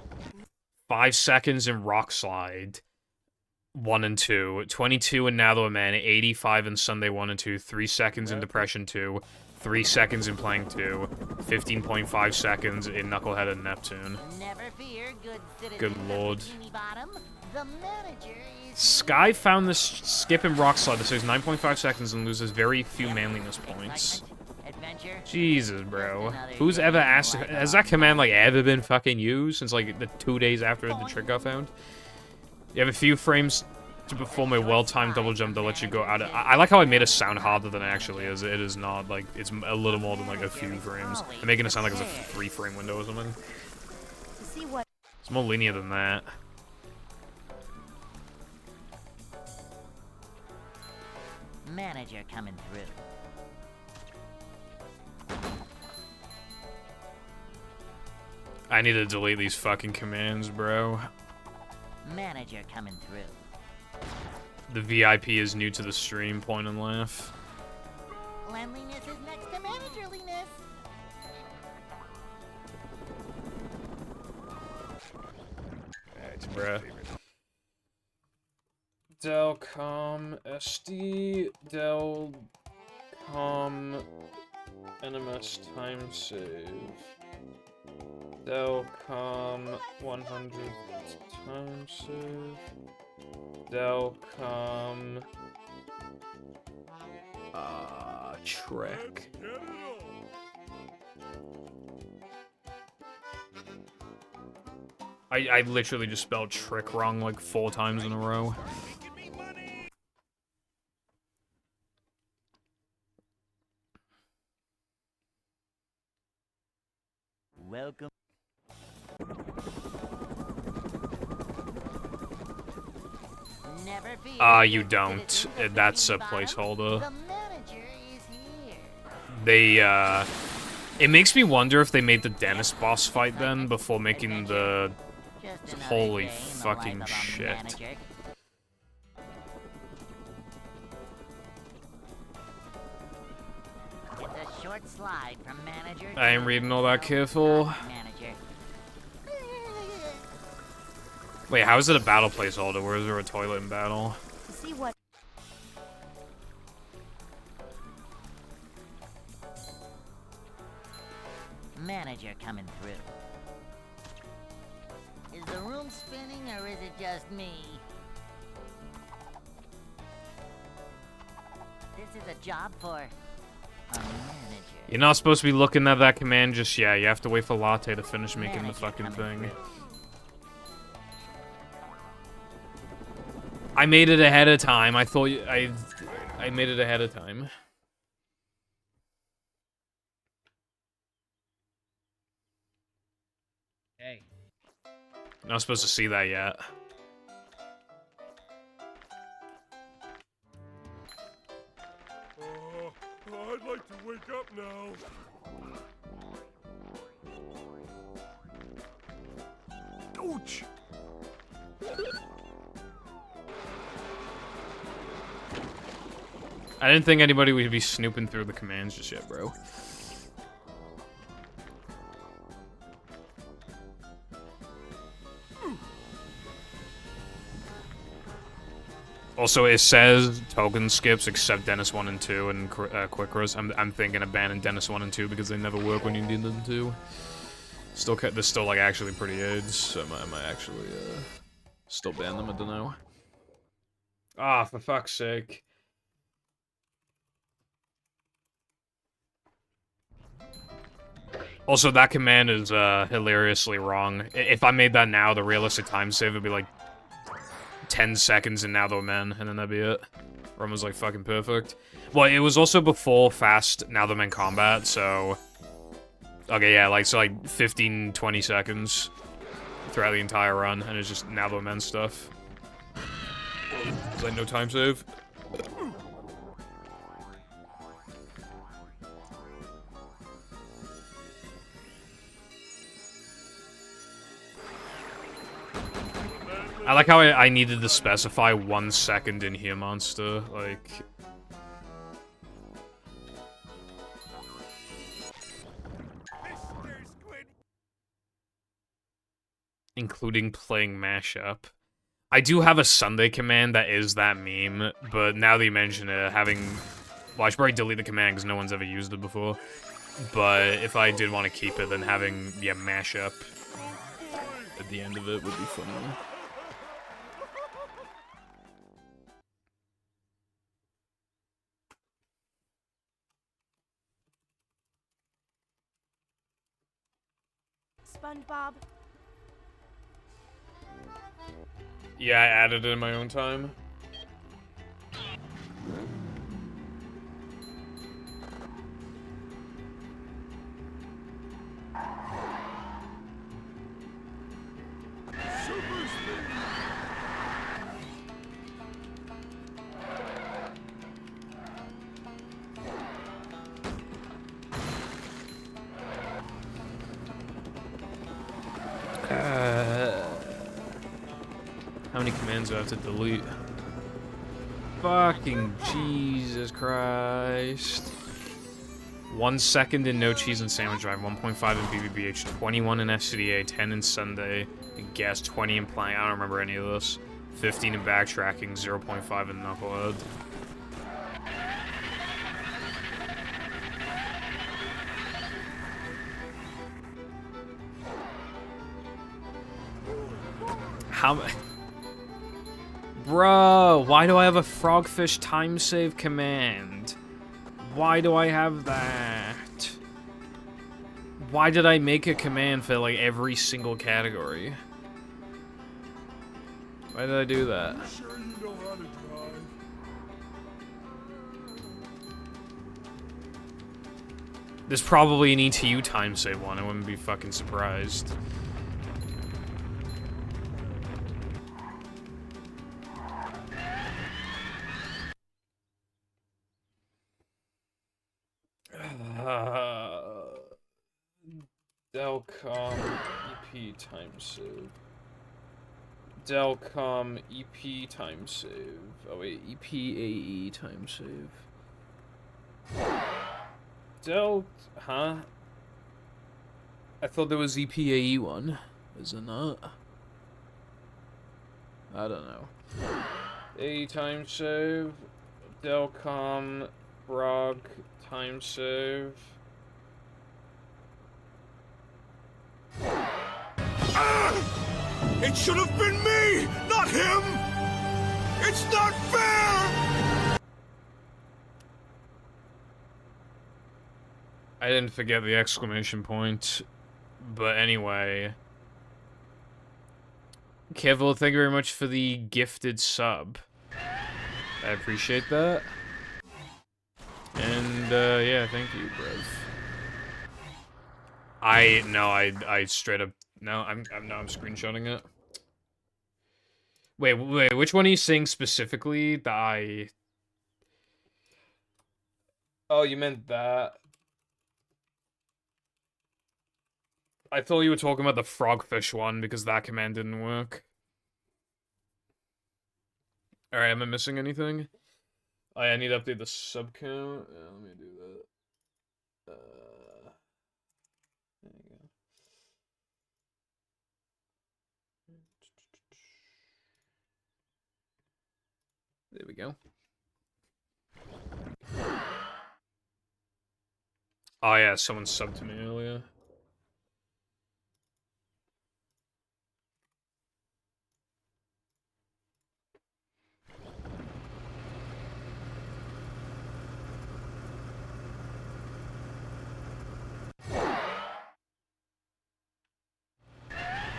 5 seconds in Rock Slide 1 and 2. 22 in Now That We're Men. 85 in Sunday 1 and 2. 3 seconds in Depression 2. 3 seconds in Plank 2. 15.5 seconds in Knucklehead and Neptune. Never fear, good citizens Good of lord. Bikini Bottom. The manager is Sky found this skip in Rock Slide that saves 9.5 seconds and loses very few manliness points. adventure. Jesus, bro. Who's ever asked... Has that command, like, ever been fucking used since, like, the 2 days after the trick got found? You have a few frames to perform a well-timed double jump that lets you go out of... I like how I made it sound harder than it actually is. It is not, like, it's a little more than, like, a few frames. I'm making it sound like it's a 3-frame window or something. To see what It's more linear than that. Manager coming through. I need to delete these fucking commands, bro. Manager coming through. The VIP is new to the stream, point and laugh. Cleanliness is next to managerliness. Alright, bruh. Delcom SD Delcom NMS time save. Delcom 100 time save. Delcom Trek. I literally just spelled trick wrong like 4 times in a row. Welcome. Never fear, You good don't. citizens of That's a Bikini Bottom. placeholder. The manager is here. They, it makes me wonder if they made the Dennis boss fight then before making the... Just another Holy day in the fucking life of a shit. manager. It's a short slide from manager I ain't to, reading all that well, careful. not manager. Wait, how is it a battle placeholder? Where is there a toilet in battle? to see what Manager coming through. Is the room spinning or is it just me? This is a job for a manager. You're not supposed to be looking at that command just yet. You have to wait for Latte to finish making the Manager fucking coming thing. through. I made it ahead of time. I thought I made it ahead of time. Hey. Not supposed to see that yet. I'd like to wake up now. Ouch! I didn't think anybody would be snooping through the commands just yet, bro. Also, it says token skips except Dennis 1 and 2 and Quick Res. I'm thinking of banning Dennis 1 and 2 because they never work when you need them to. They're still like actually pretty aids, so I might actually still ban them. I don't know. Ah, for fuck's sake. Also, that command is hilariously wrong. If I made that now, the realistic time save would be like 10 seconds and now they're men, and then that'd be it. Run was like fucking perfect. Well, it was also before fast now they're men combat, so... Okay, yeah, like, so like 15, 20 seconds throughout the entire run, and it's just now they're men stuff. It's like no time save. I like how I needed to specify 1 second in here, monster. Like... Including playing mashup. I do have a Sunday command that is that meme, but now that you mention it, having... Well, I should probably delete the command because no one's ever used it before. But if I did want to keep it, then having, yeah, mashup at the end of it would be funny. SpongeBob. Yeah, I added it in my own time. How many commands do I have to delete? Fucking Jesus Christ. 1 second in No Cheese and Sandwich Drive, 1.5 in BBBH, 21 in FCDA, 10 in Sunday, Gas 20 in Playing, I don't remember any of this. 15 in Backtracking, 0.5 in Knucklehead. How... Bro, why do I have a Frogfish time save command? Why do I have that? Why did I make a command for, like, every single category? Why did I do that? Sure you know how to drive. There's probably an ETU time save one, I wouldn't be fucking surprised. Delcom EP time save. Delcom EP time save. Oh wait, EPAE time save. Huh? I thought there was EPAE one. Is it not? I don't know. A time save. Delcom Brog time save. It should have been me, not him! It's not fair! I didn't forget the exclamation point. But anyway. Kevil, thank you very much for the gifted sub. I appreciate that. And, yeah, thank you, bruv. I straight up, no, I'm screenshotting it. Wait, which one are you saying specifically that I... Oh, you meant that. I thought you were talking about the frogfish one because that command didn't work. Alright, am I missing anything? I need to update the sub count. Yeah, let me do that. There you go. There we go. Oh yeah, someone subbed to me earlier.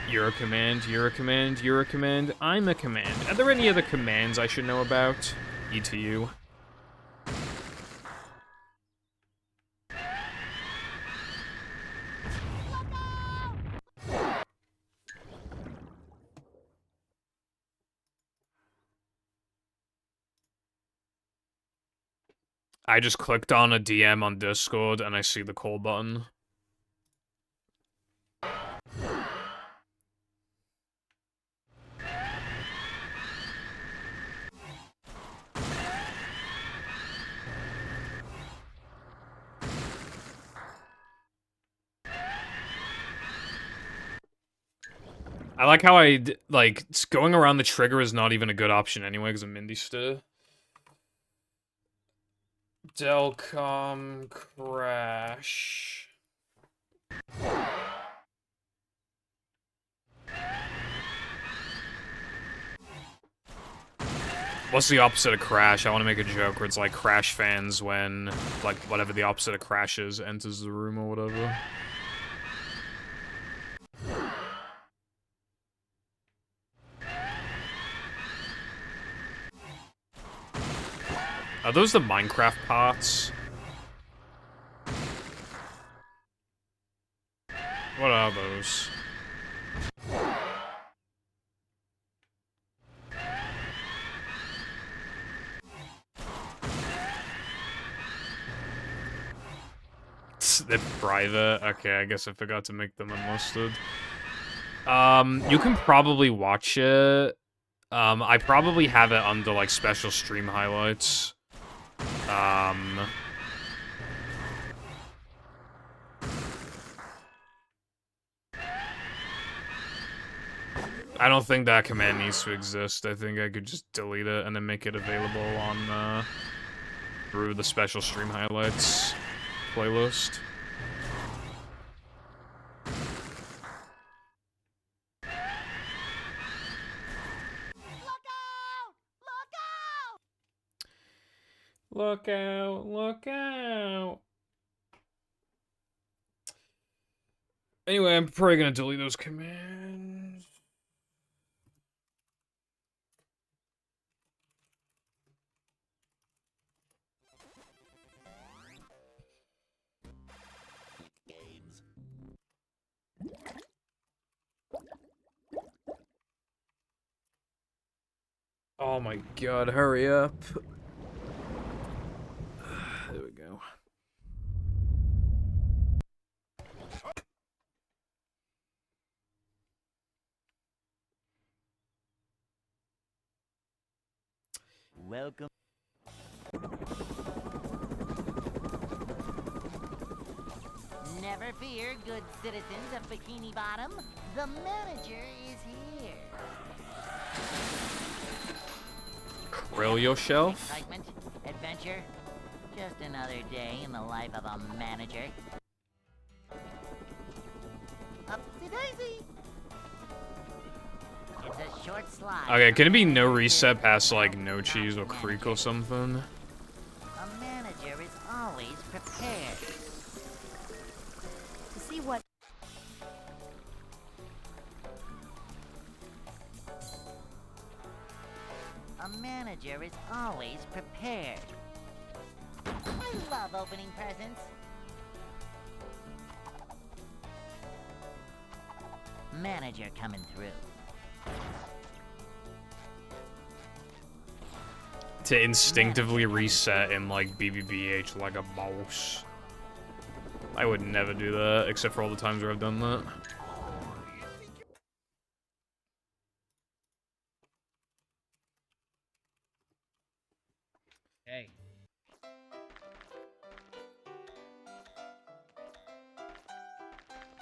You're a command, you're a command, you're a command, I'm a command. Are there any other commands I should know about? ETU. I just clicked on a DM on Discord and I see the call button. I like how like, going around the trigger is not even a good option anyway, because of Mindy Stir. Delcom crash. What's the opposite of crash? I want to make a joke where it's like Crash fans when, like, whatever the opposite of crash is enters the room or whatever. Are those the Minecraft parts? What are those? They're private. Okay, I guess I forgot to make them unlisted. You can probably watch it. I probably have it under, like, special stream highlights. I don't think that command needs to exist. I think I could just delete it and then make it available on, through the special stream highlights playlist. Look out! Look out! Anyway, I'm probably gonna delete those commands. Oh my god, hurry up. There we go. Welcome. Never fear, good citizens of Bikini Bottom. The manager is here. Krill yourself? Excitement, adventure, just another day in the life of a manager. Upsy daisy. It's a short slide. Okay, can it be no reset past, like, no cheese or creek or something? A manager is always prepared. To see what A manager is always prepared. I love opening presents. Manager coming through. To instinctively reset in, like, BBBH like a boss. I would never do that, except for all the times where I've done that. Hey.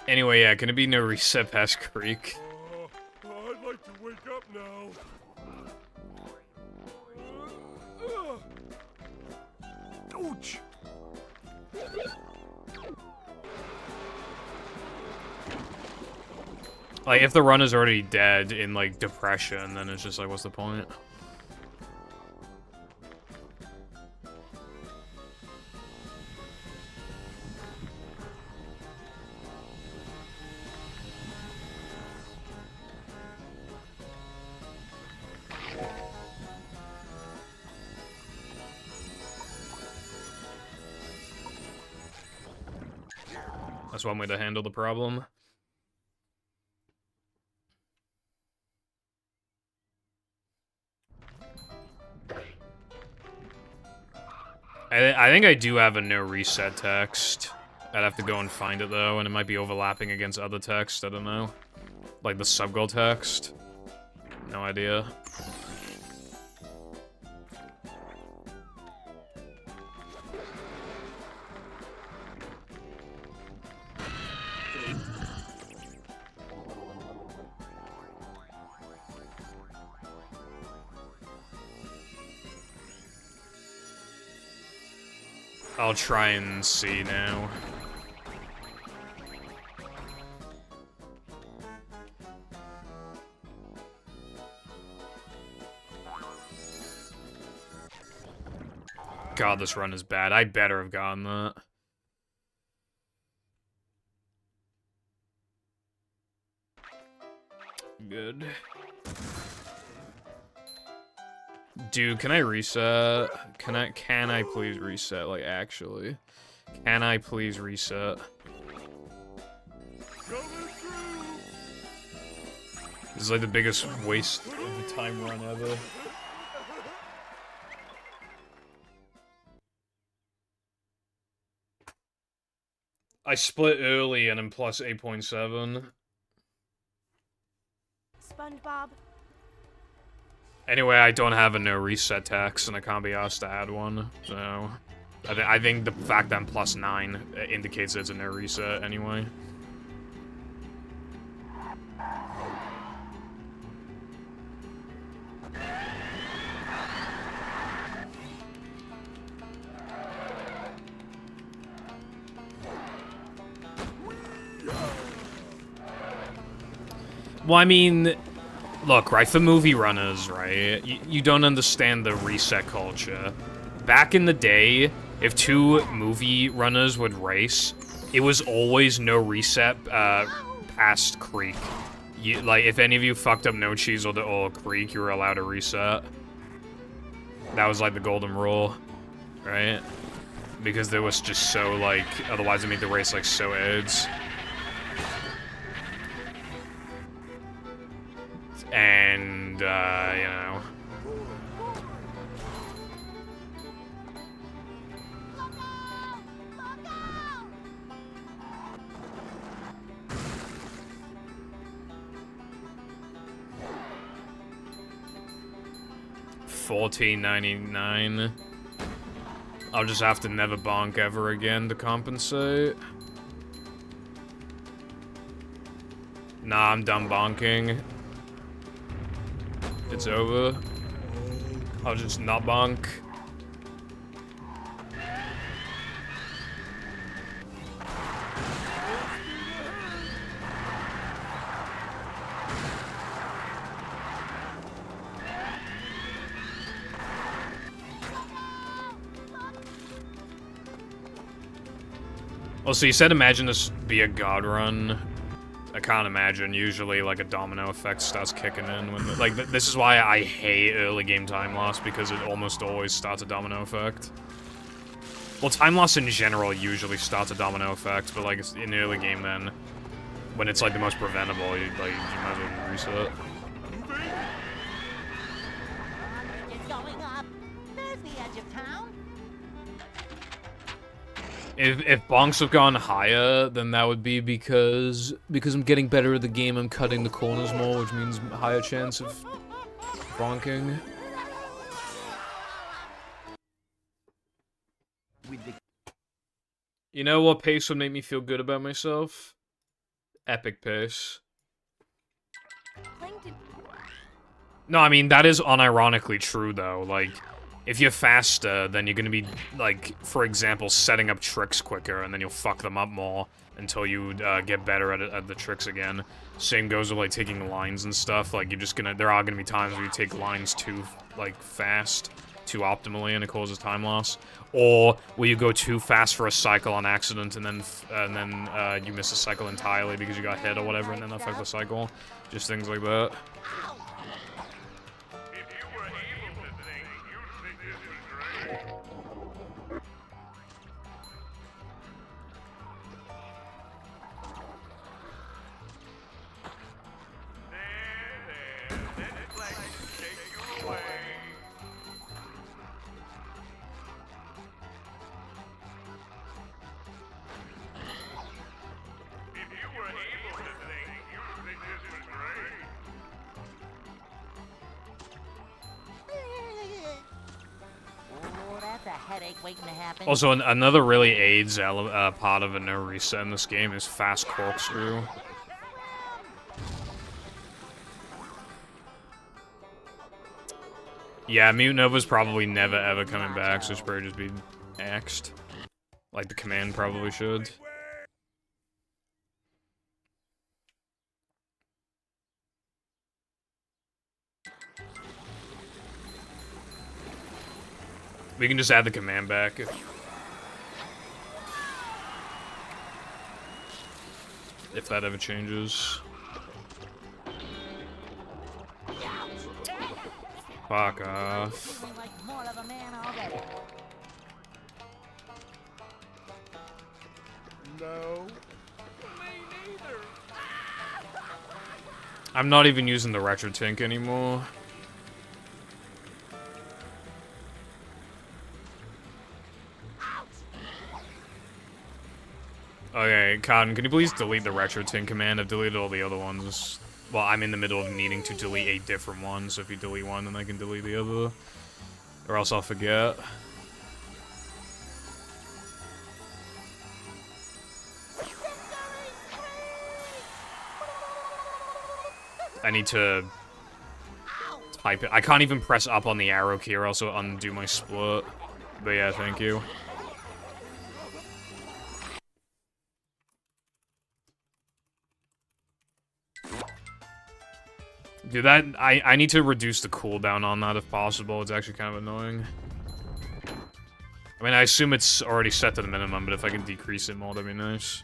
Anyway, yeah, can it be no reset past creek? I'd like to wake up now. Ouch! Like, if the run is already dead in, like, depression, then it's just like, what's the point? That's one way to handle the problem. I think I do have a no reset text. I'd have to go and find it though, and it might be overlapping against other text, I don't know. Like the sub-goal text. No idea. I'll try and see now. God, this run is bad. I better have gotten that. Good. Dude, can I reset? Can I please reset? Like, actually. Can I please reset? This is like the biggest waste of a time run ever. I split early and I'm plus 8.7. SpongeBob. Anyway, I don't have a no reset tax, and I can't be asked to add one, so... I think the fact that I'm plus 9 indicates it's a no reset anyway. Well, I mean... Look, right, for movie runners, right, you don't understand the reset culture. Back in the day, if two movie runners would race, it was always no reset past Creek. Like, if any of you fucked up No Cheese or Creek, you were allowed to reset. That was, like, the golden rule, right? Because there was just so, like, otherwise it made the race, like, so AIDS. And, you know... $14.99. I'll just have to never bonk ever again to compensate. Nah, I'm done bonking. It's over. I'll just not bonk. Well, so you said imagine this be a god run. I can't imagine. Usually, like, a domino effect starts kicking in. When like, this is why I hate early game time loss, because it almost always starts a domino effect. Well, time loss in general usually starts a domino effect, but, like, in the early game then, when it's, like, the most preventable, you might as well reset. It's going up. There's the edge of town. If bonks have gone higher, then that would be because I'm getting better at the game, I'm cutting the corners more, which means higher chance of bonking. You know what pace would make me feel good about myself? Epic pace. No, I mean, that is unironically true, though. Like, if you're faster, then you're gonna be, like, for example, setting up tricks quicker, and then you'll fuck them up more until you get better at the tricks again. Same goes with, like, taking lines and stuff. Like, you're just gonna, there are gonna be times where you take lines too, like, fast, too optimally, and it causes time loss. Or where you go too fast for a cycle on accident, and then you miss a cycle entirely because you got hit or whatever, and then affect the cycle. Just things like that. Oh, that's a headache waiting to happen. Also, another really aids part of a no reset in this game is fast corkscrew. Yeah, Mute Nova's probably never ever coming back, so it should probably just be axed. Like the command probably should. We can just add the command back if that ever changes. Fuck off. Like more of a man already. No. Me neither. I'm not even using the retro tank anymore. Okay, Cotton, can you please delete the retro tin command? I've deleted all the other ones. Well, I'm in the middle of needing to delete a different one, so if you delete one, then I can delete the other. Or else I'll forget. I need to type it. I can't even press up on the arrow key or else it'll undo my split. But yeah, thank you. Dude, I need to reduce the cooldown on that if possible. It's actually kind of annoying. I mean, I assume it's already set to the minimum, but if I can decrease it more, that'd be nice.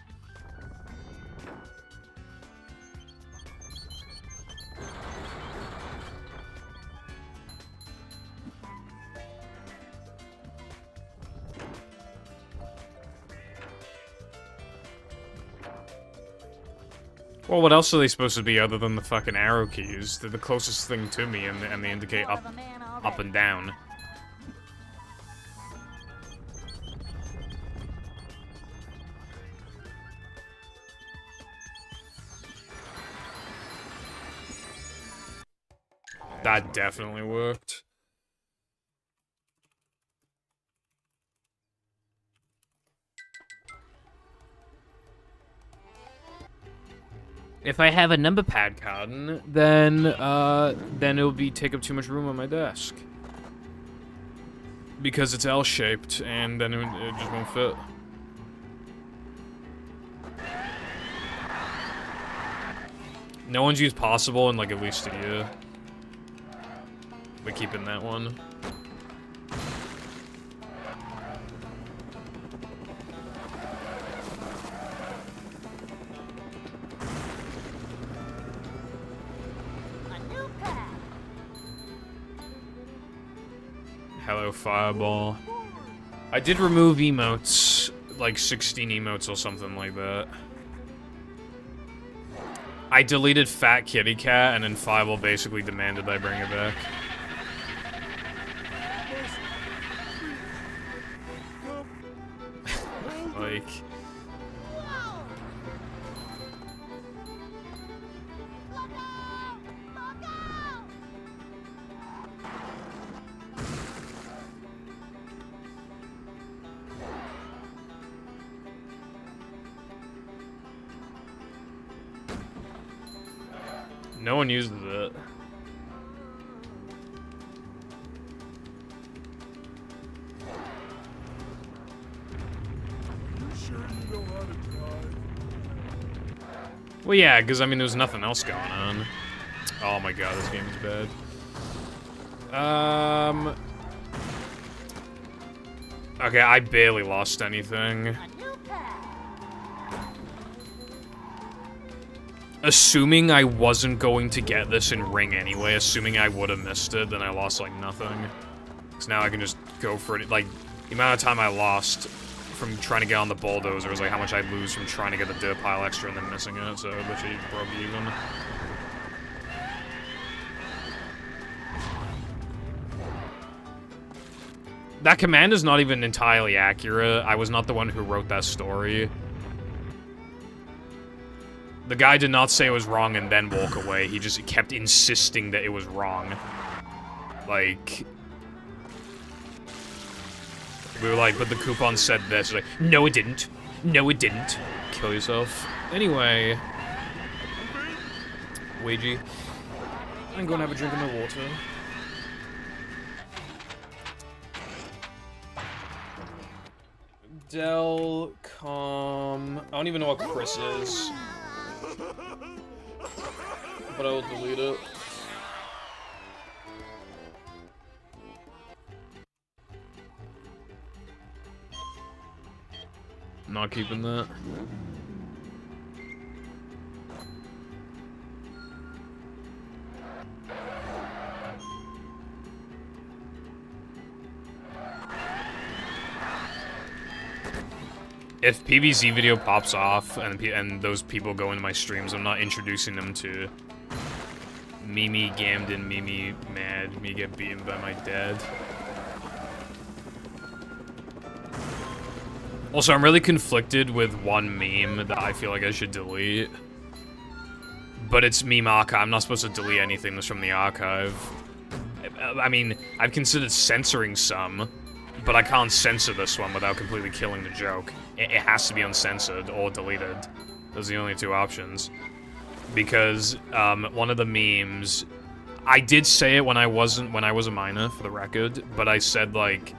Well, what else are they supposed to be other than the fucking arrow keys? They're the closest thing to me, and they indicate up and down. That definitely worked. If I have a number pad card, then it'll take up too much room on my desk. Because it's L-shaped, and then it just won't fit. No one's used Possible in like at least a year. We're keeping that one. Hello, Fireball. I did remove emotes, like 16 emotes or something like that. I deleted Fat Kitty Cat, and then Fireball basically demanded I bring it back. Like... No one uses it. Well, yeah, because, I mean, there was nothing else going on. Oh my god, this game is bad. Okay, I barely lost anything. Assuming I wasn't going to get this in ring anyway, assuming I would have missed it, then I lost, like, nothing. So now I can just go for it. Like, the amount of time I lost from trying to get on the bulldozer was like how much I lose from trying to get the dirt pile extra and then missing it, so it literally broke even. That command is not even entirely accurate. I was not the one who wrote that story. The guy did not say it was wrong and then walk away. He just kept insisting that it was wrong. Like... We were like, but the coupon said this. Like, no it didn't. No it didn't. Kill yourself. Anyway. Ouija. I'm going to have a drink of my water. Delcom... I don't even know what Chris is. But I will delete it. Not keeping that. If PVZ video pops off and those people go into my streams, I'm not introducing them to Mimi Gamden, Mimi mad, me get beaten by my dad. Also, I'm really conflicted with one meme that I feel like I should delete. But it's meme archive. I'm not supposed to delete anything that's from the archive. I mean, I've considered censoring some, but I can't censor this one without completely killing the joke. It has to be uncensored or deleted. Those are the only two options. Because, one of the memes... I did say it when I was a minor, for the record, but I said, like...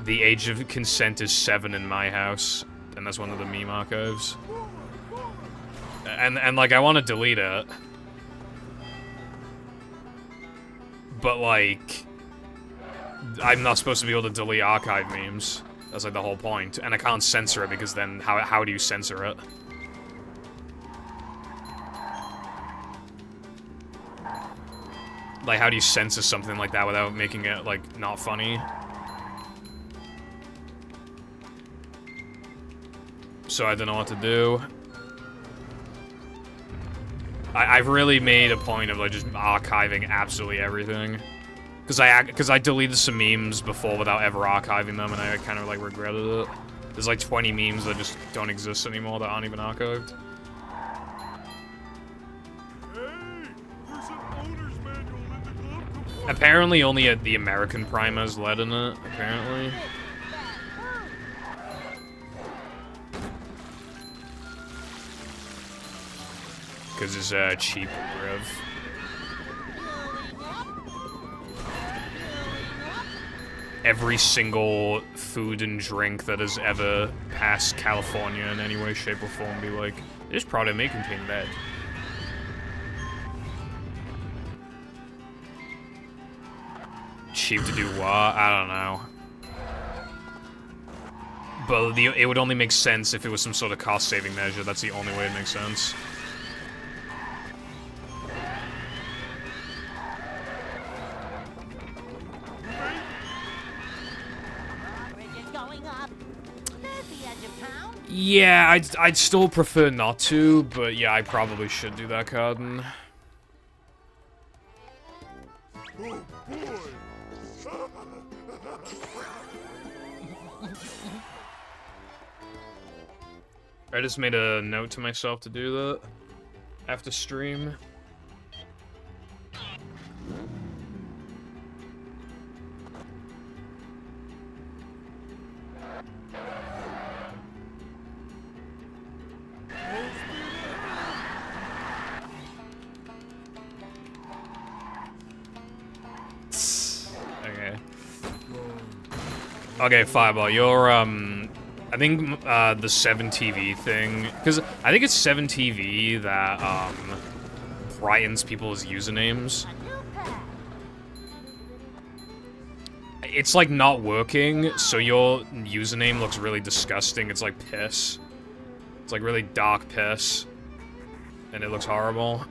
The age of consent is 7 in my house, and that's one of the meme archives. And like, I want to delete it. But, like... I'm not supposed to be able to delete archive memes. That's, like, the whole point. And I can't censor it, because then how do you censor it? Like, how do you censor something like that without making it, like, not funny? So I don't know what to do. I've really made a point of like just archiving absolutely everything, because I deleted some memes before without ever archiving them, and I kind of like regretted it. There's like 20 memes that just don't exist anymore that aren't even archived. Apparently, only the American primers let in it. Apparently. Because it's cheap, bruv. Every single food and drink that has ever passed California in any way, shape, or form be like, this product may contain lead. Cheap to do what? I don't know. But it would only make sense if it was some sort of cost-saving measure. That's the only way it makes sense. Yeah, I'd still prefer not to, but yeah, I probably should do that, Carden. Oh, boy. I just made a note to myself to do that after stream. Okay, Fireball, your I think the 7TV thing, because I think it's 7TV that brightens people's usernames. It's like not working, so your username looks really disgusting. It's like piss. It's like really dark piss. And it looks horrible.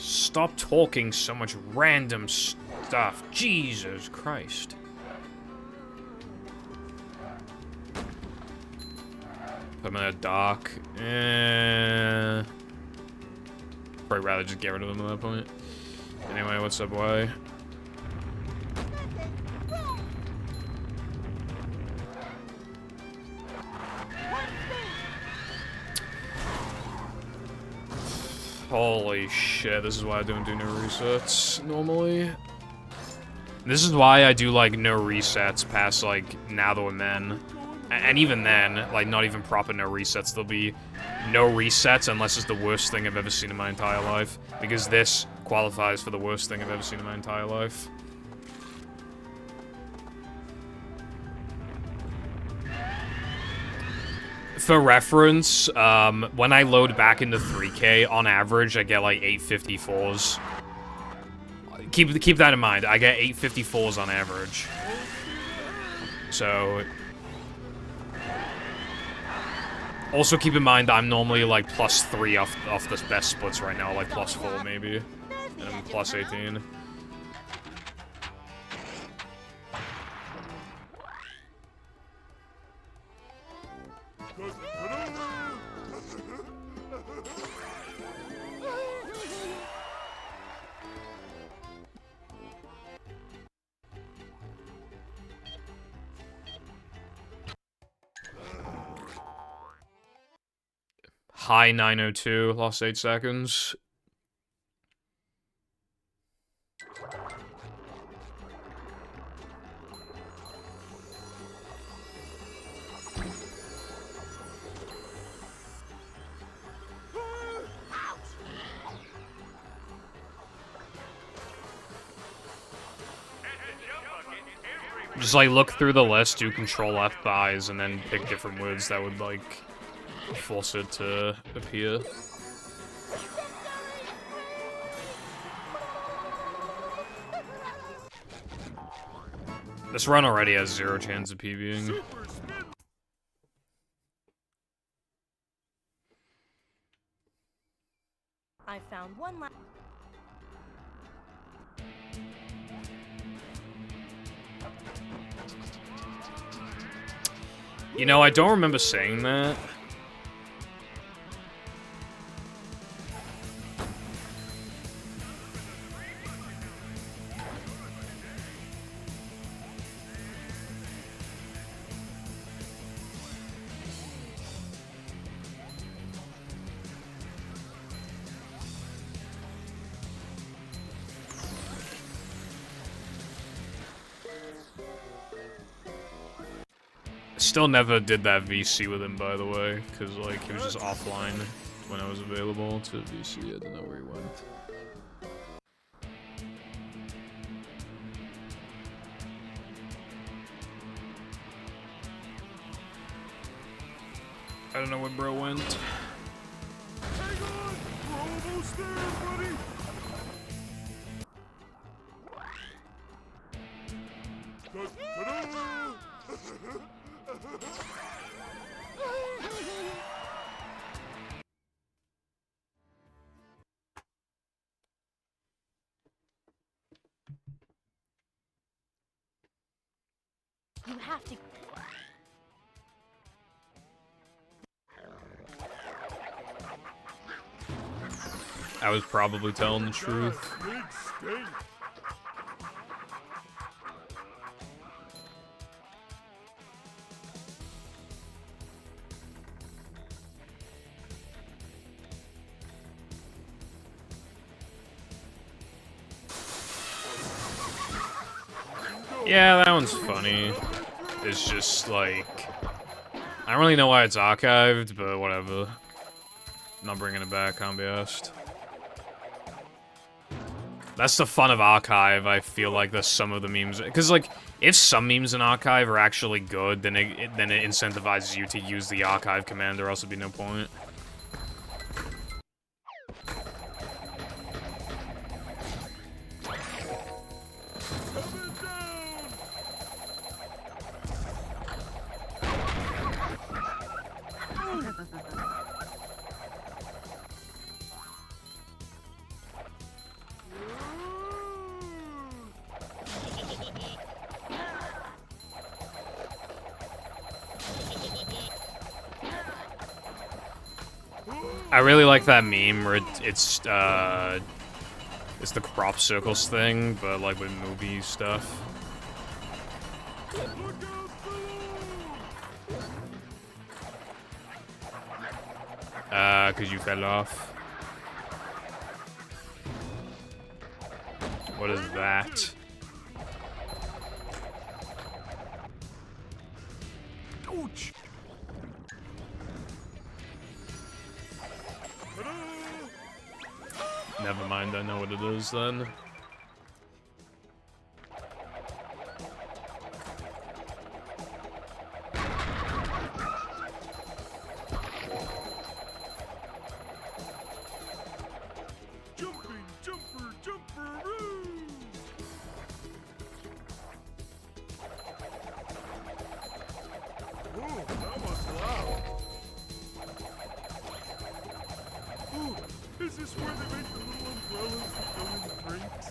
Stop talking so much random stuff. Jesus Christ. Put him in a dock. Probably rather just get rid of him at that point. Anyway, what's up, boy? Holy shit, this is why I don't do no resets normally. This is why I do, like, no resets past, like, now that we're men. And even then, like, not even proper no resets. There'll be no resets unless it's the worst thing I've ever seen in my entire life. Because this qualifies for the worst thing I've ever seen in my entire life. For reference, when I load back into 3K, on average, I get like 854s. Keep that in mind. I get 854s on average. So, also keep in mind I'm normally like +3 off the best splits right now, like +4 maybe, and I'm +18. High 902, lost 8 seconds. Just like look through the list, do Control F buys, and then pick different words that would like force it to appear. This run already has 0 chance of PBing. I found one last. You know, I don't remember saying that. Still never did that VC with him, by the way, because, like, he was just offline when I was available to VC. I don't know where he went. I don't know where bro went. Hang on! We're almost there, buddy! You have to. I was probably telling the truth. Big stink! Yeah, that one's funny. It's just, like... I don't really know why it's archived, but whatever. Not bringing it back, can't be asked. That's the fun of archive, I feel like there's some of the memes... Because, like, if some memes in archive are actually good, then it incentivizes you to use the archive command, or else there'd be no point. I really like that meme where it's the crop circles thing, but like with movie stuff. Cause you fell off. What is that? Ouch! Never mind, I know what it is then. Jumping, jumper, jumperoo! Ooh, that was loud. Ooh, is this where they make the little umbrellas that go in the drinks?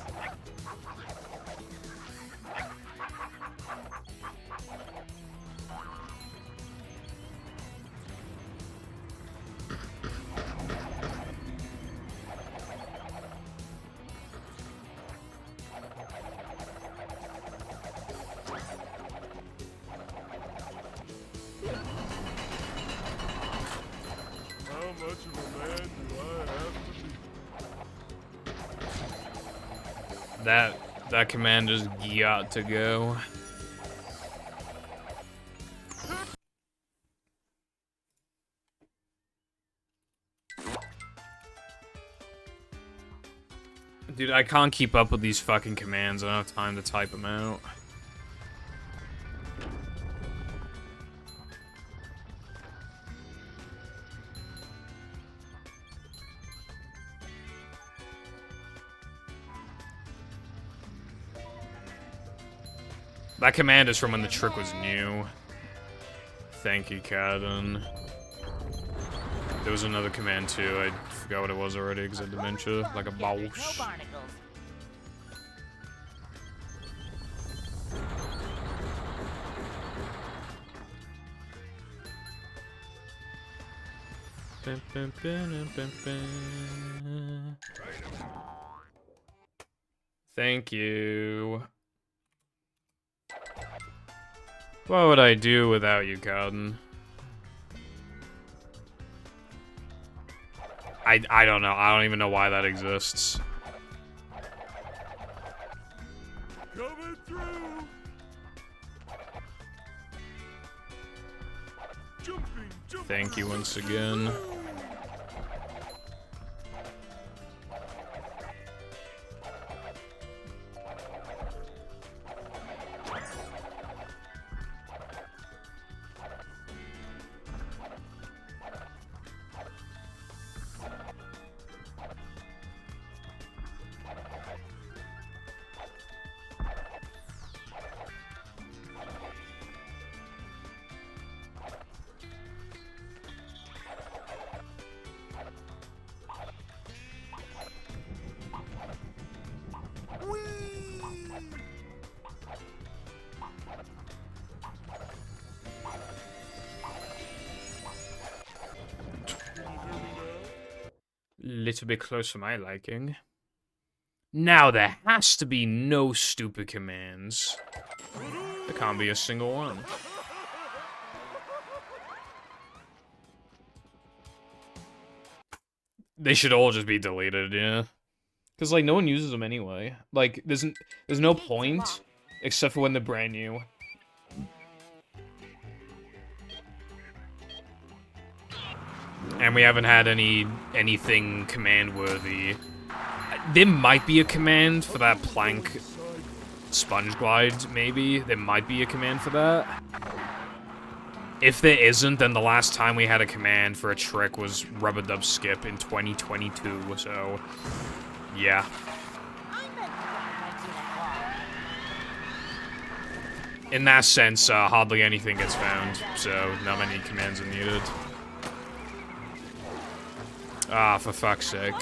How much of a man do I have to be? That command is got to go. Dude, I can't keep up with these fucking commands. I don't have time to type them out. That command is from when the trick was new. Thank you, Caden. There was another command too. I forgot what it was already because of dementia. Like a No boss. barnacles. Thank you. What would I do without you, Cowden? I don't know. I don't even know why that exists. Coming through! Jumping, jumping. Thank you once again. Little bit close for my liking. Now there has to be no stupid commands. There can't be a single one. They should all just be deleted, yeah. Because, like, no one uses them anyway. Like, there's no point Except for when they're brand new. And we haven't had anything command-worthy. There might be a command for that plank sponge glide, maybe. There might be a command for that. If there isn't, then the last time we had a command for a trick was Rubber Dub Skip in 2022, so... yeah. In that sense, hardly anything gets found, so not many commands are needed. Ah, for fuck's sake.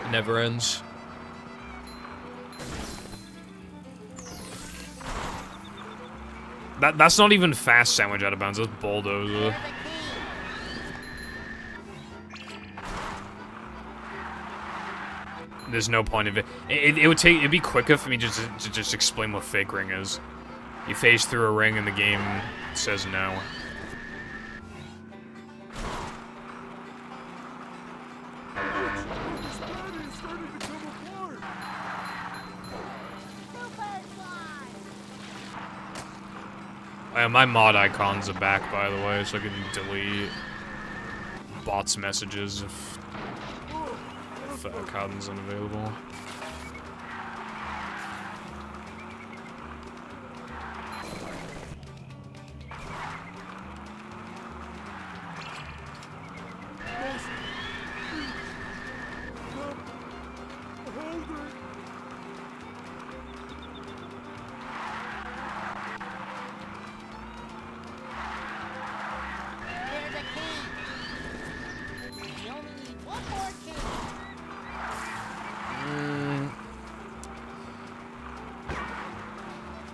It never ends. That's not even fast sandwich out of bounds, that's bulldozer. There's no point of it. It'd be quicker for me just to just explain what fake ring is. You phase through a ring and the game says no. My mod icons are back, by the way, so I can delete bots messages if Cotton's unavailable.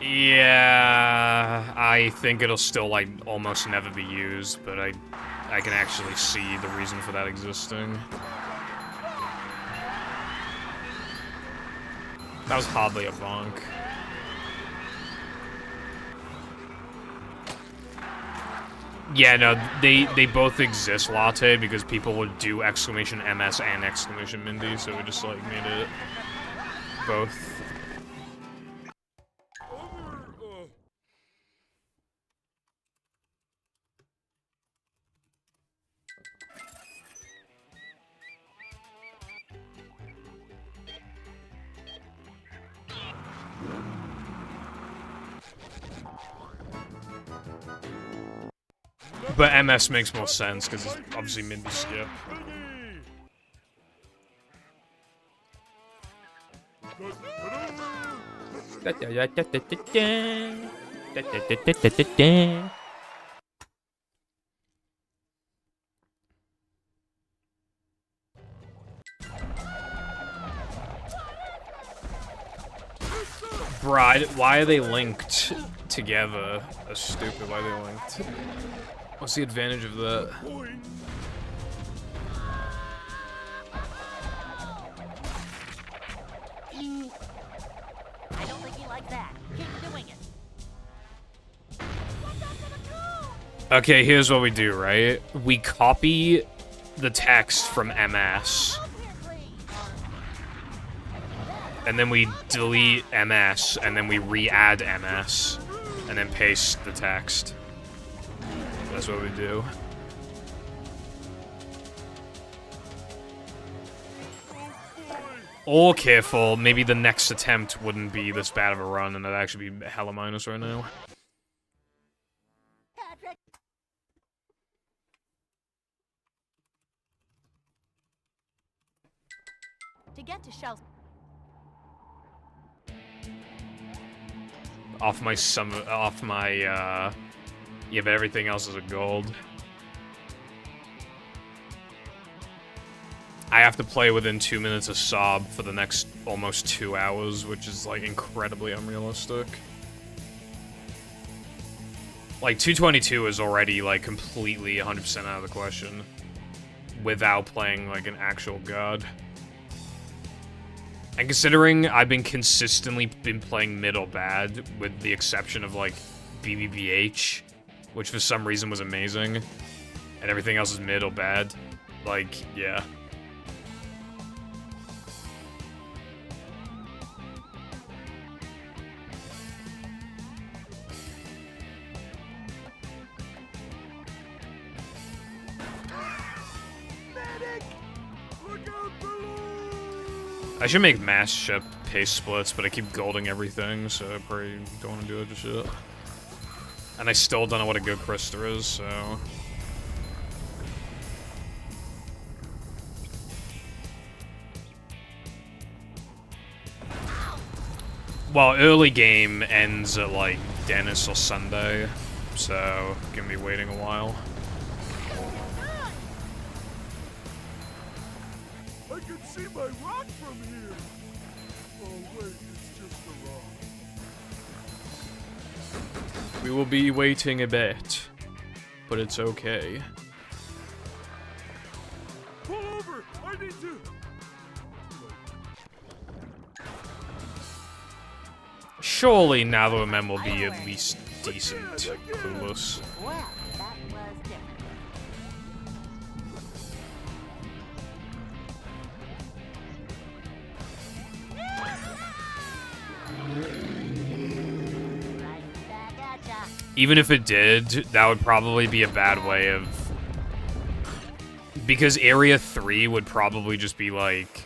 Yeah, I think it'll still, like, almost never be used, but I can actually see the reason for that existing. That was hardly a bonk. Yeah, no, they both exist, Latte, because people would do exclamation MS and exclamation Mindy, so we just, like, made it both. But MS makes more sense, because it's obviously Mindy skip. Bride, why are they linked together? That's stupid, why are they linked? What's the advantage of that? I don't think he likes that. Keep doing it. Okay, here's what we do, right? We copy the text from MS. And then we delete MS, and then we re-add MS, and then paste the text. That's what we do. Or careful, maybe the next attempt wouldn't be this bad of a run, and it'd actually be hella minus right now. To get to shells. Yeah, but everything else is a gold. I have to play within 2 minutes of Sob for the next almost 2 hours, which is, like, incredibly unrealistic. Like, 222 is already, like, completely 100% out of the question. Without playing, like, an actual god. And considering I've been consistently playing mid or bad, with the exception of, like, BBBH, which for some reason was amazing, and everything else is mid or bad, like, yeah. I should make mashup pace splits, but I keep golding everything, so I probably don't want to do it just yet. And I still don't know what a good Krister is, so... Well, early game ends at, like, Dennis or Sunday, so gonna be waiting a while. I can see my rock from here. Oh wait, it's just a rock. We will be waiting a bit, but it's okay. Pull over! I need to. Surely now the men will be at least decent clueless. Well, that was different. Right back at ya. Even if it did, that would probably be a bad way of... Because Area 3 would probably just be like...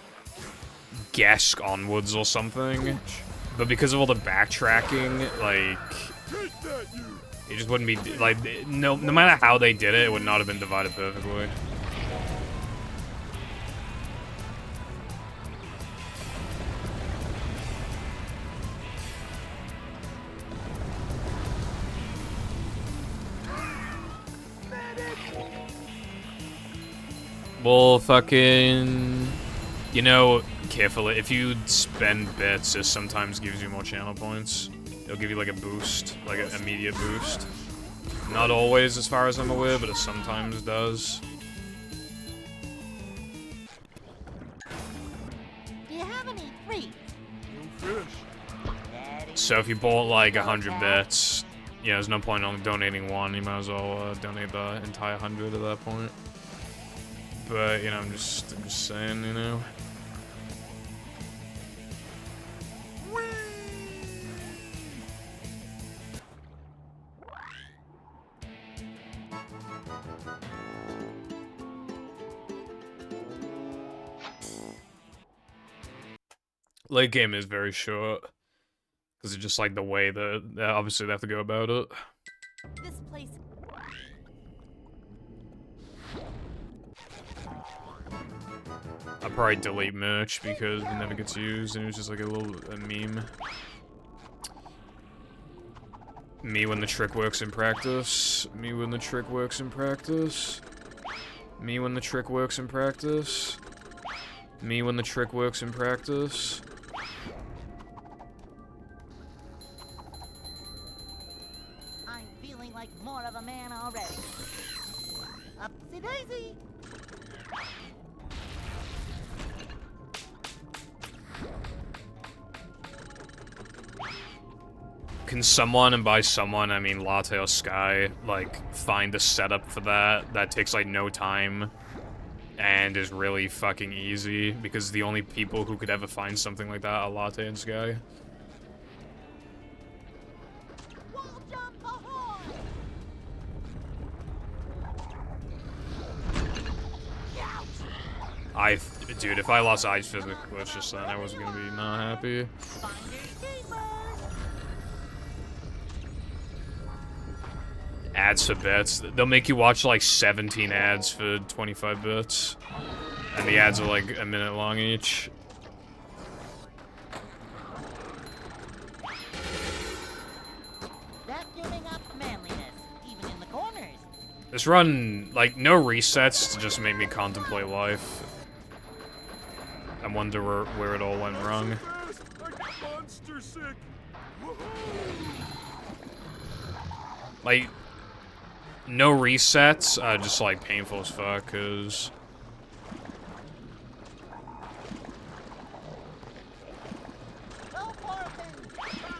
Gesk onwards or something. But because of all the backtracking, like... Take that, you. It just wouldn't be... Like, no matter how they did it, it would not have been divided perfectly. Well, fucking... You know, carefully, if you spend bits, it sometimes gives you more channel points. It'll give you, like, a boost, like an immediate boost. Not always, as far as I'm aware, but it sometimes does. Do you have any treats? No fish. So if you bought, like, 100 bits, yeah, there's no point on donating one. You might as well donate the entire 100 at that point. But, you know, I'm just saying, you know. Late game is very short. Because it's just like the way that obviously they have to go about it. This place. I'll probably delete merch because it never gets used and it was just like a meme. Me when the trick works in practice. Me when the trick works in practice. Me when the trick works in practice. Me when the trick works in practice. I'm feeling like more of a man already. Upsy daisy. Can someone, and by someone I mean Latte or Sky, like find a setup for that takes like no time and is really fucking easy, because the only people who could ever find something like that are Latte and Sky. Wall jump ahoy! Dude, if I lost Ice Physics Glitch just then, I was gonna be not happy. Ads for bits. They'll make you watch like 17 ads for 25 bits. And the ads are like a minute long each. That's giving up manliness, even in the corners. This run, like, no resets to just make me contemplate life. I wonder where it all went wrong. Fast, I get monster sick. Like, no resets, just like painful as fuck, cause... Go forth and prosper.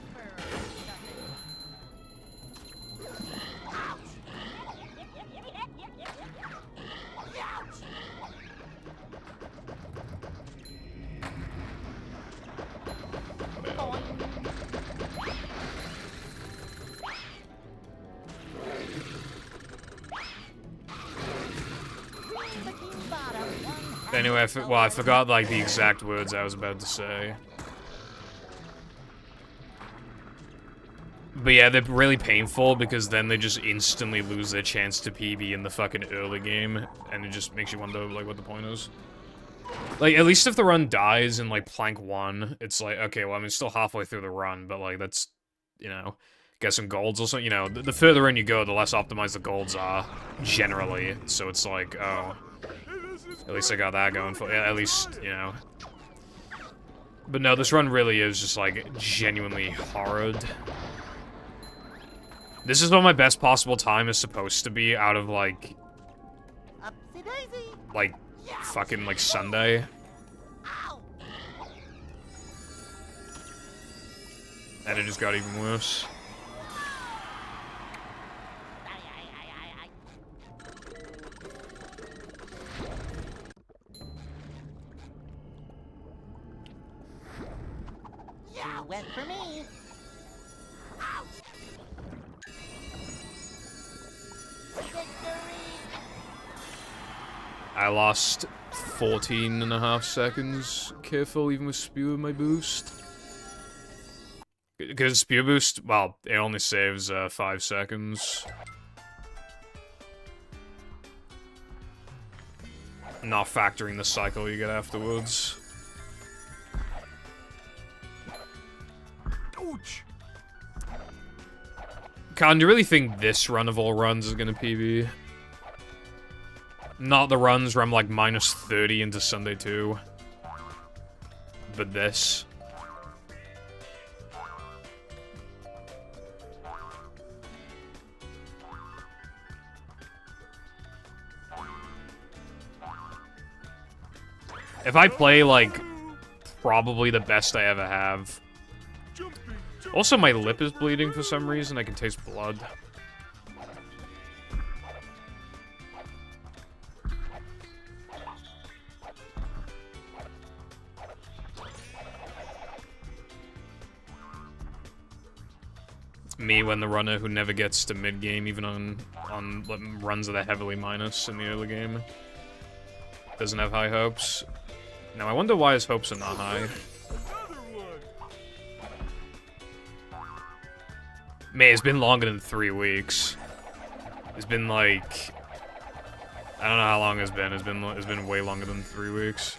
Anyway, I forgot, like, the exact words I was about to say. But yeah, they're really painful because then they just instantly lose their chance to PB in the fucking early game, and it just makes you wonder, like, what the point is. Like, at least if the run dies in, like, plank 1, it's like, okay, well, I mean, still halfway through the run, but, like, that's, you know, get some golds or something, you know, the further in you go, the less optimized the golds are, generally, so it's like, oh, at least I got that going for, at least, you know. But no, this run really is just, like, genuinely horrid. This is what my best possible time is supposed to be out of, like, fucking, like, Sunday. And it just got even worse. Too wet for me. I lost 14.5 seconds. Careful, even with Spew in my boost. Because Spew boost, well, it only saves 5 seconds. Not factoring the cycle you get afterwards. Ouch! Con, do you really think this run of all runs is gonna PB? Not the runs where I'm like minus 30 into Sunday 2. But this. If I play, like, probably the best I ever have. Also, my lip is bleeding for some reason. I can taste blood. Me when the runner who never gets to mid-game, even on runs that are heavily minus in the early game. Doesn't have high hopes. Now, I wonder why his hopes are not high. Man, it's been longer than 3 weeks. It's been like... I don't know how long it's been. It's been way longer than 3 weeks.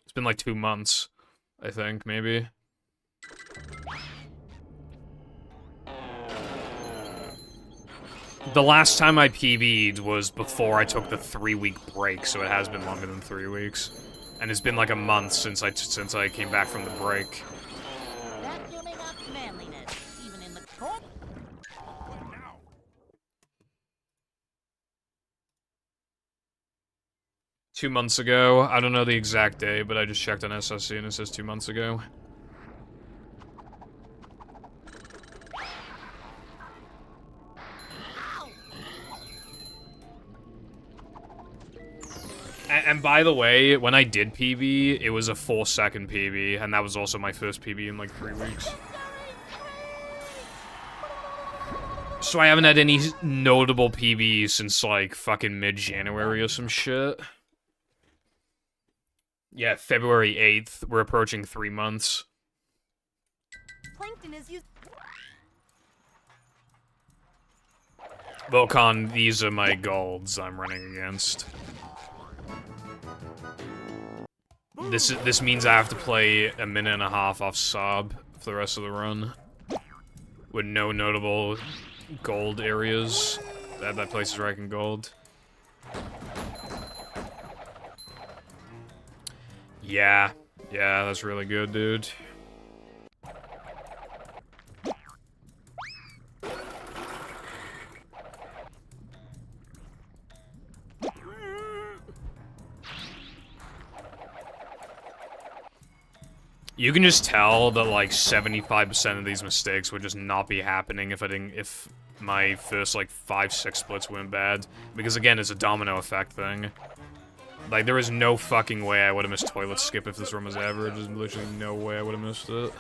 It's been like 2 months, I think, maybe. The last time I PB'd was before I took the 3-week break, so it has been longer than 3 weeks. And it's been like a month since I came back from the break. Vacuuming up manliness, even in the court. 2 months ago. I don't know the exact day, but I just checked on SSC and it says 2 months ago. And by the way, when I did PB, it was a 4-second PB, and that was also my first PB in like 3 weeks. So I haven't had any notable PBs since like fucking mid-January or some shit. Yeah, February 8th. We're approaching 3 months. Plankton is used. Volcon, these are my golds I'm running against. This means I have to play a minute and a half off Sob for the rest of the run. With no notable gold areas. That places where I can gold. Yeah, that's really good, dude. You can just tell that like 75% of these mistakes would just not be happening if my first like 5-6 splits went bad. Because again, it's a domino effect thing. Like there is no fucking way I would have missed toilet skip if this room was average. There's literally no way I would have missed it.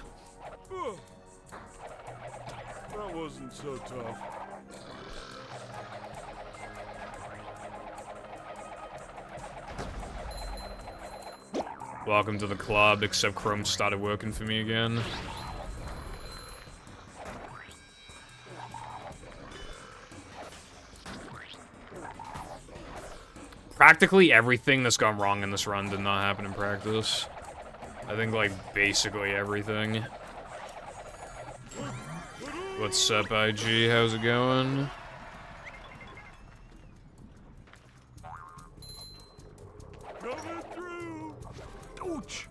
That wasn't so tough. Welcome to the club, except Chrome started working for me again. Practically everything that's gone wrong in this run did not happen in practice. I think, like, basically everything. What's up, IG? How's it going? Coming through. Ouch.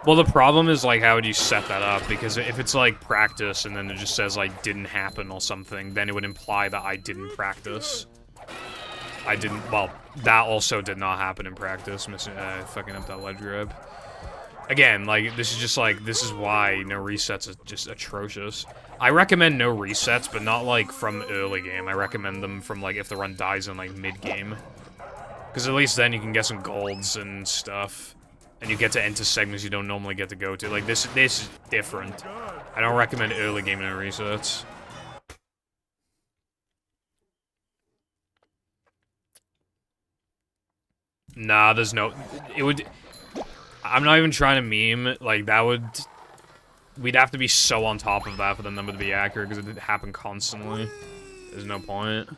Well, the problem is, like, how would you set that up? Because if it's, like, practice and then it just says, like, didn't happen or something, then it would imply that I didn't practice. I didn't, well, that also did not happen in practice, fucking up that ledge grab. Again, like, this is just, like, this is why no resets is just atrocious. I recommend no resets, but not, like, from early game. I recommend them from, like, if the run dies in, like, mid-game. Because at least then you can get some golds and stuff. And you get to enter segments you don't normally get to go to. Like, this is different. I don't recommend early game no resets. Nah, there's no... It would... I'm not even trying to meme. Like, that would... We'd have to be so on top of that for the number to be accurate, because it would happen constantly. There's no point.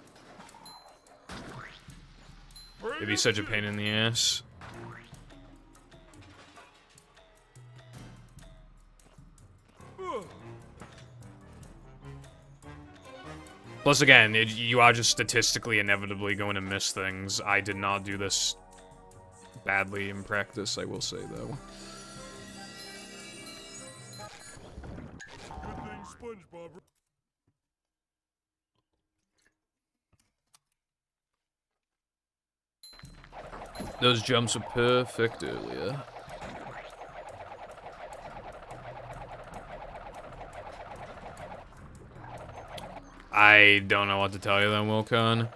It'd be such a pain in the ass. Plus, again, you are just statistically inevitably going to miss things. I did not do this badly in practice, I will say, though. Good thing SpongeBob. Those jumps were perfect earlier. I don't know what to tell you then, Wilcon.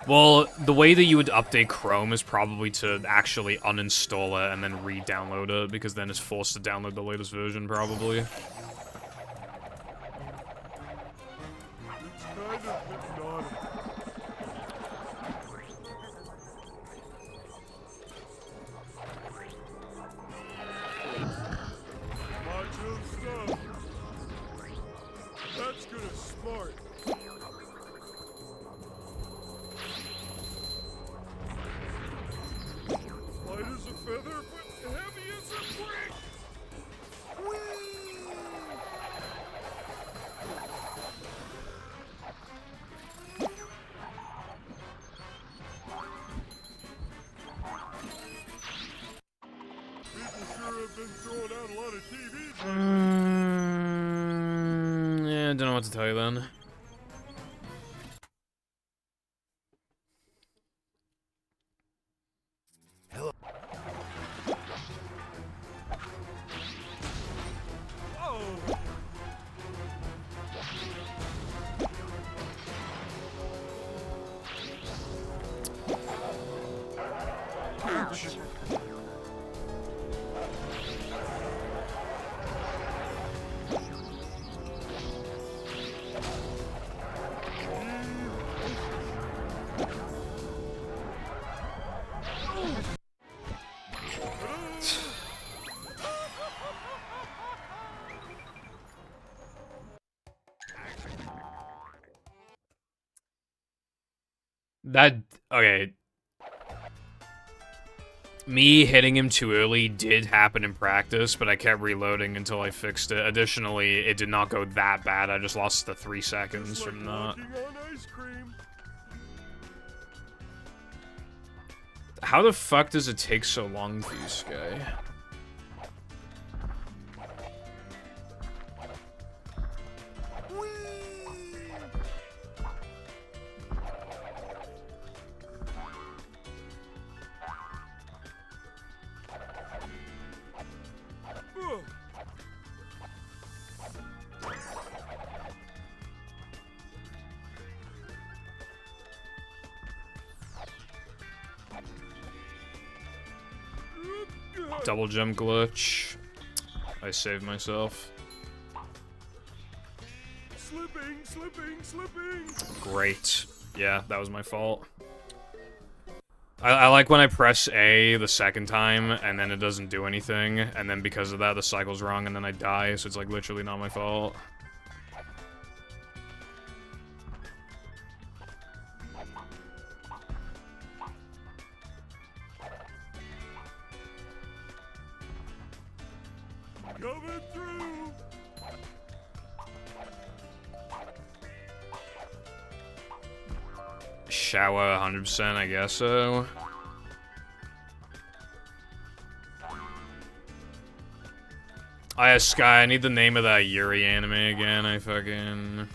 Well, the way that you would update Chrome is probably to actually uninstall it and then re-download it, because then it's forced to download the latest version, probably. It's kind of hypnotic. Macho stuff. That's gonna smart. Light as a feather, but heavy as a brick. Whee! People sure have been throwing out a lot of TVs lately. Yeah, I don't know what to tell you then. Oh! Ouch! Okay. Me hitting him too early did happen in practice, but I kept reloading until I fixed it. Additionally, it did not go that bad. I just lost the 3 seconds from that. Walking on ice cream. How the fuck does it take so long for you, Sky? Ugh. Double jump glitch. I saved myself. Slipping, slipping, slipping. Great. Yeah, that was my fault. I like when I press A the second time, and then it doesn't do anything, and then because of that, the cycle's wrong, and then I die, so it's, like, literally not my fault. Coming through. Shower 100%, I guess so. Oh yeah, Sky, I need the name of that Yuri anime again. I fucking...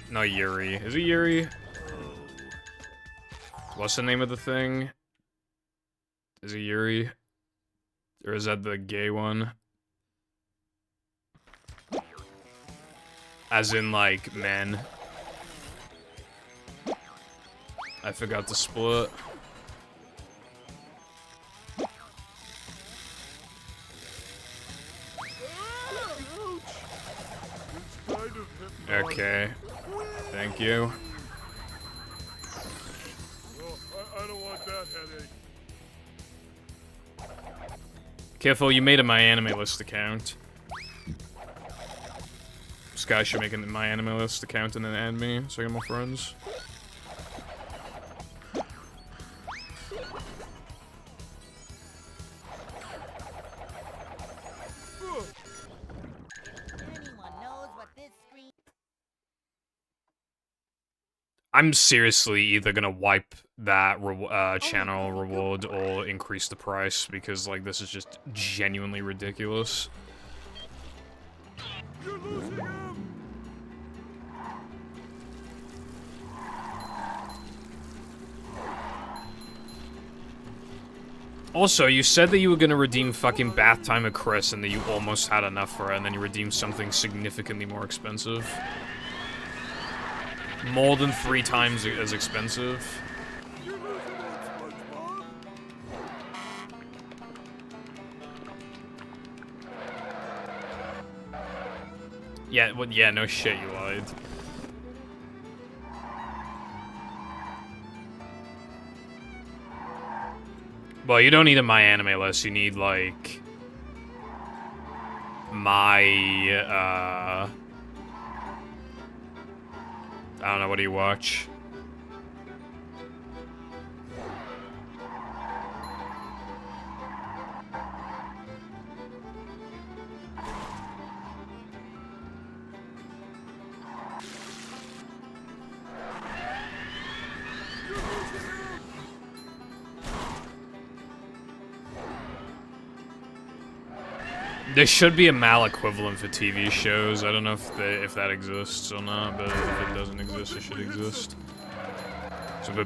No, Yuri. Is it Yuri? What's the name of the thing? Is it Yuri? Or is that the gay one? As in, like, men. I forgot to split. Okay. Thank you. I don't want that headache. Careful, you made a My Anime List account. Sky should make a My Anime List account and then add me so I get more friends. Anyone knows what this screen... I'm seriously either gonna wipe that channel reward or increase the price because, like, this is just genuinely ridiculous. You're losing him. Also, you said that you were gonna redeem fucking Bath Time of Chris and that you almost had enough for it, and then you redeemed something significantly more expensive. More than 3 times as expensive. You're losing it, SpongeBob. Yeah, well, yeah, no shit, you lied. Well, you don't need a My Anime List, you need, like... My, I don't know, what do you watch? There should be a MAL equivalent for TV shows. I don't know if that exists or not, but if it doesn't exist, it should exist. So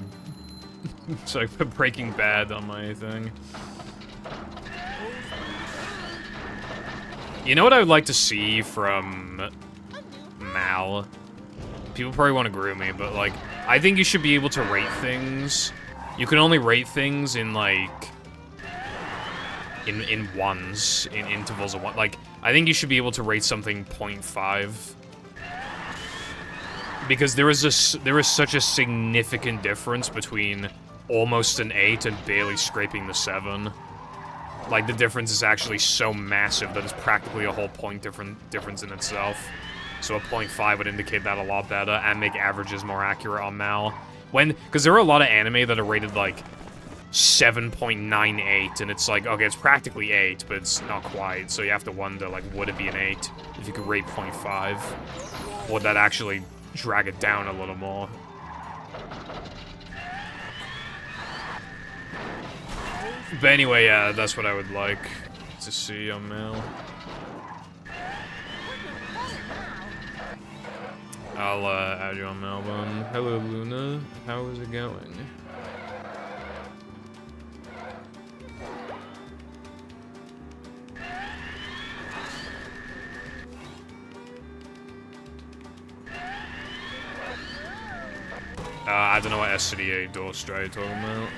it's like Breaking Bad on my thing. You know what I would like to see from MAL? People probably want to groom me, but like, I think you should be able to rate things. You can only rate things in like in ones, in intervals of one. Like, I think you should be able to rate something 0.5. Because there is such a significant difference between almost an 8 and barely scraping the 7. Like, the difference is actually so massive that it's practically a whole point difference in itself. So a 0.5 would indicate that a lot better and make averages more accurate on MAL. Because there are a lot of anime that are rated like 7.98, and it's like, okay, it's practically 8, but it's not quite, so you have to wonder, like, would it be an 8 if you could rate 0.5? Would that actually drag it down a little more? But anyway, yeah, that's what I would like to see on MAL. I'll add you on MAL, bun. Hello, Luna. How is it going? I don't know what SCDA door straight talking about.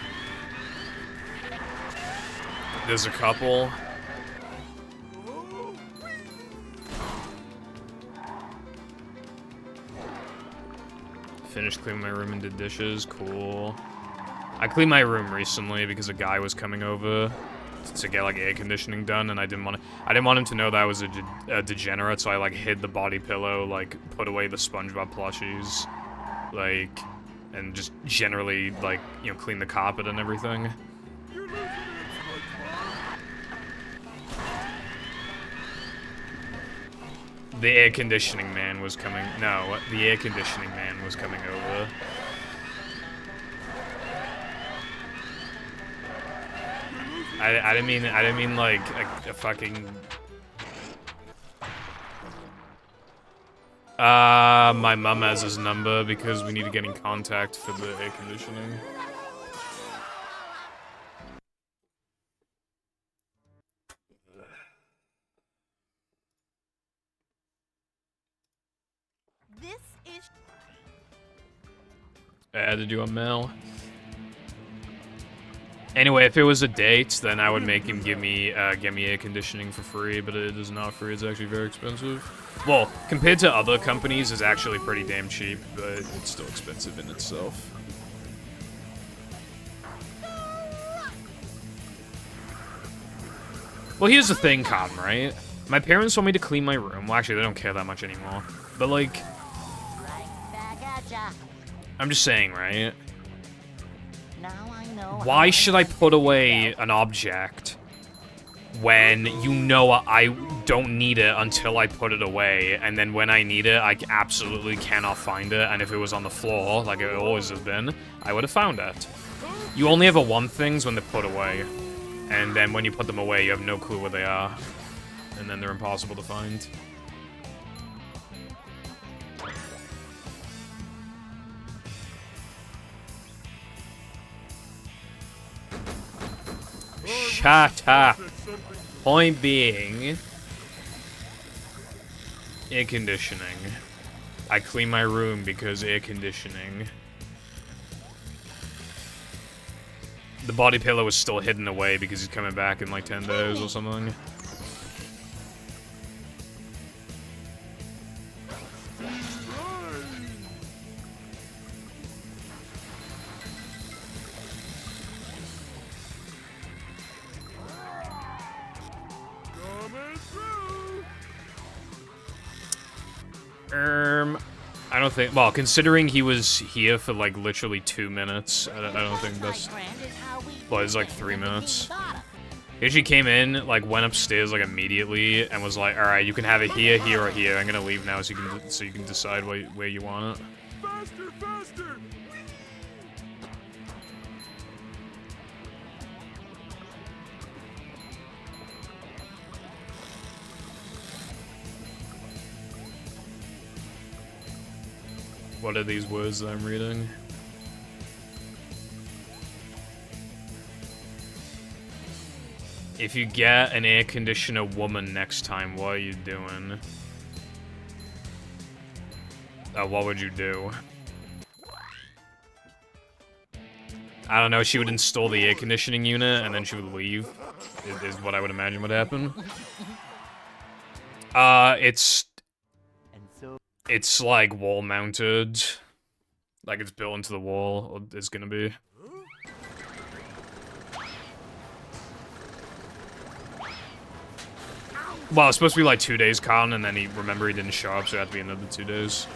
There's a couple. Finished cleaning my room and did dishes. Cool. I cleaned my room recently because a guy was coming over to get like air conditioning done, and I didn't want him to know that I was a degenerate, so I like hid the body pillow, like put away the SpongeBob plushies, like, and just generally like, you know, clean the carpet and everything. The air conditioning man was coming. No, the air conditioning man was coming over. I didn't mean like a fucking. My mum has his number because we need to get in contact for the air conditioning. This is. I added you on mail. Anyway, if it was a date, then I would make him get me air conditioning for free, but it is not free, it's actually very expensive. Well, compared to other companies, it's actually pretty damn cheap, but it's still expensive in itself. Well, here's the thing, Cotton, right? My parents want me to clean my room. Well, actually, they don't care that much anymore. But, like... I'm just saying, right? Why should I put away an object when you know I don't need it until I put it away, and then when I need it, I absolutely cannot find it, and if it was on the floor, like it always has been, I would have found it. You only ever want things when they're put away, and then when you put them away, you have no clue where they are, and then they're impossible to find. Shut up. Point being, air conditioning. I clean my room because air conditioning. The body pillow is still hidden away because he's coming back in like 10 days or something. I don't think, well, considering he was here for like literally 2 minutes, I don't think that's, well, it's like 3 minutes. He actually came in, like went upstairs like immediately and was like, alright, you can have it here, here, or here. I'm gonna leave now so you can decide where you want it. Faster, faster! What are these words that I'm reading? If you get an air conditioner woman next time, what are you doing? What would you do? I don't know, she would install the air conditioning unit and then she would leave, is what I would imagine would happen. It's like wall mounted. Like it's built into the wall, or it's gonna be. Well, it's supposed to be like 2 days, Colin, and then he didn't show up, so it had to be another 2 days.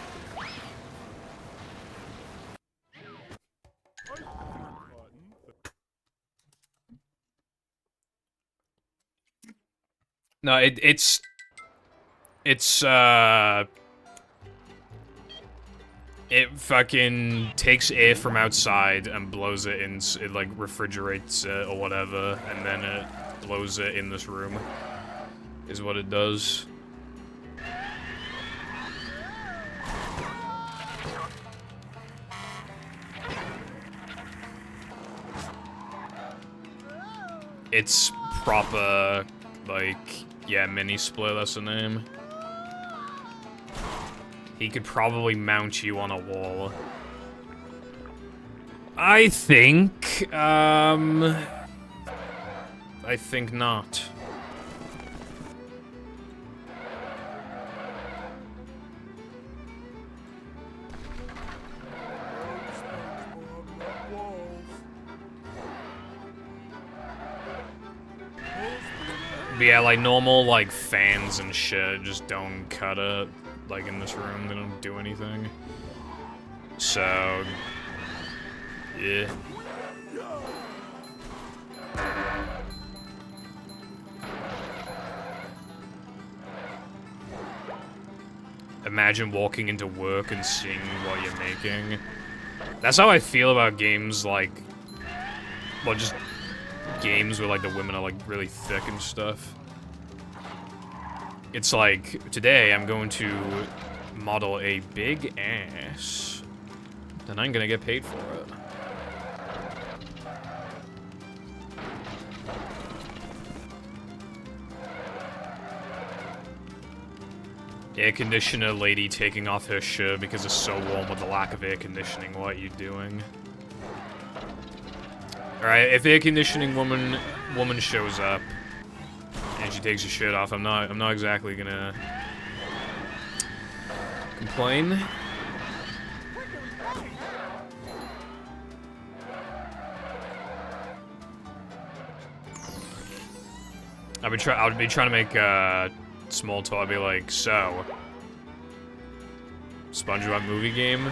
No, it's it fucking takes air from outside and blows it in, it like refrigerates it or whatever, and then it blows it in this room, is what it does. It's proper, like, yeah, mini split, that's the name. He could probably mount you on a wall. I think, I I think not. But yeah, like, normal, like, fans and shit just don't cut it. Like, in this room, they don't do anything. So... yeah. Imagine walking into work and seeing what you're making. That's how I feel about games like... well, just games where, like, the women are, like, really thick and stuff. It's like, today I'm going to model a big ass. Then I'm gonna get paid for it. Air conditioner lady taking off her shirt because it's so warm with the lack of air conditioning. What are you doing? Alright, if air conditioning woman shows up and she takes her shirt off, I'm not exactly gonna complain. I'll be trying to make small talk. I'll be like, so SpongeBob movie game.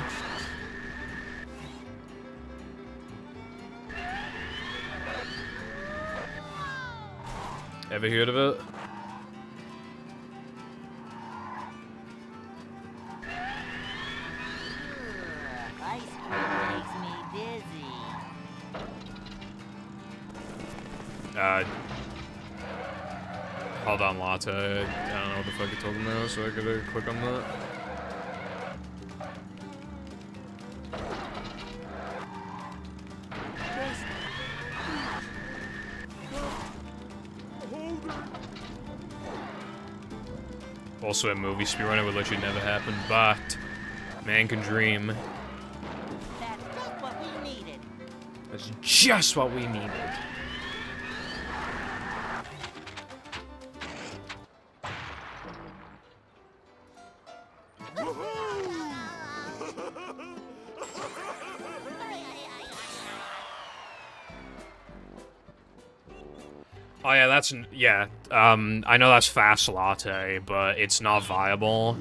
Ever heard of it? Ice cream makes me dizzy. Hold on, latte. I don't know what the fuck you're talking about, so I gotta click on that. Also, a movie speedrunner would let you never happen, but man can dream. That's just what we needed. That's just what we needed. Oh yeah, that's, yeah, I know that's fast latte, but it's not viable.